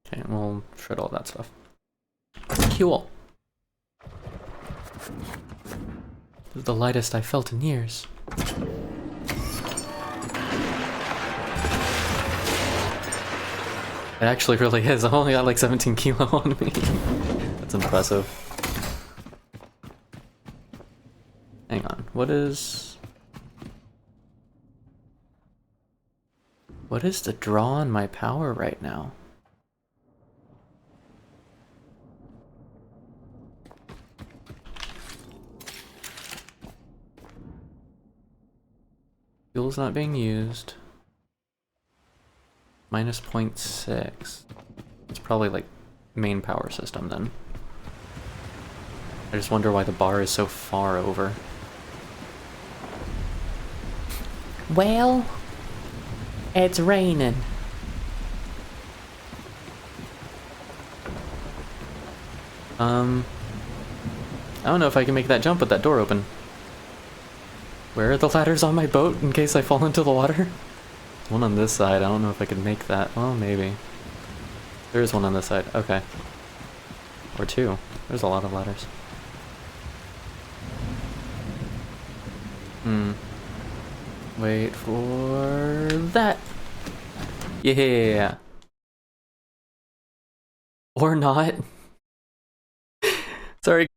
Speaker 1: Okay, and we'll shred all that stuff. Cool. This is the lightest I've felt in years. It actually really is. I've only got like 17 kilo on me. That's impressive. Hang on. What is the draw on my power right now? Fuel's not being used. Minus 0.6. It's probably like main power system then. I just wonder why the bar is so far over.
Speaker 6: Well, it's raining.
Speaker 1: I don't know if I can make that jump with that door open. Where are the ladders on my boat in case I fall into the water? One on this side. I don't know if I can make that. Well, maybe. There is one on this side. Okay. Or two. There's a lot of ladders. Wait for that. Yeah. Or not. Sorry.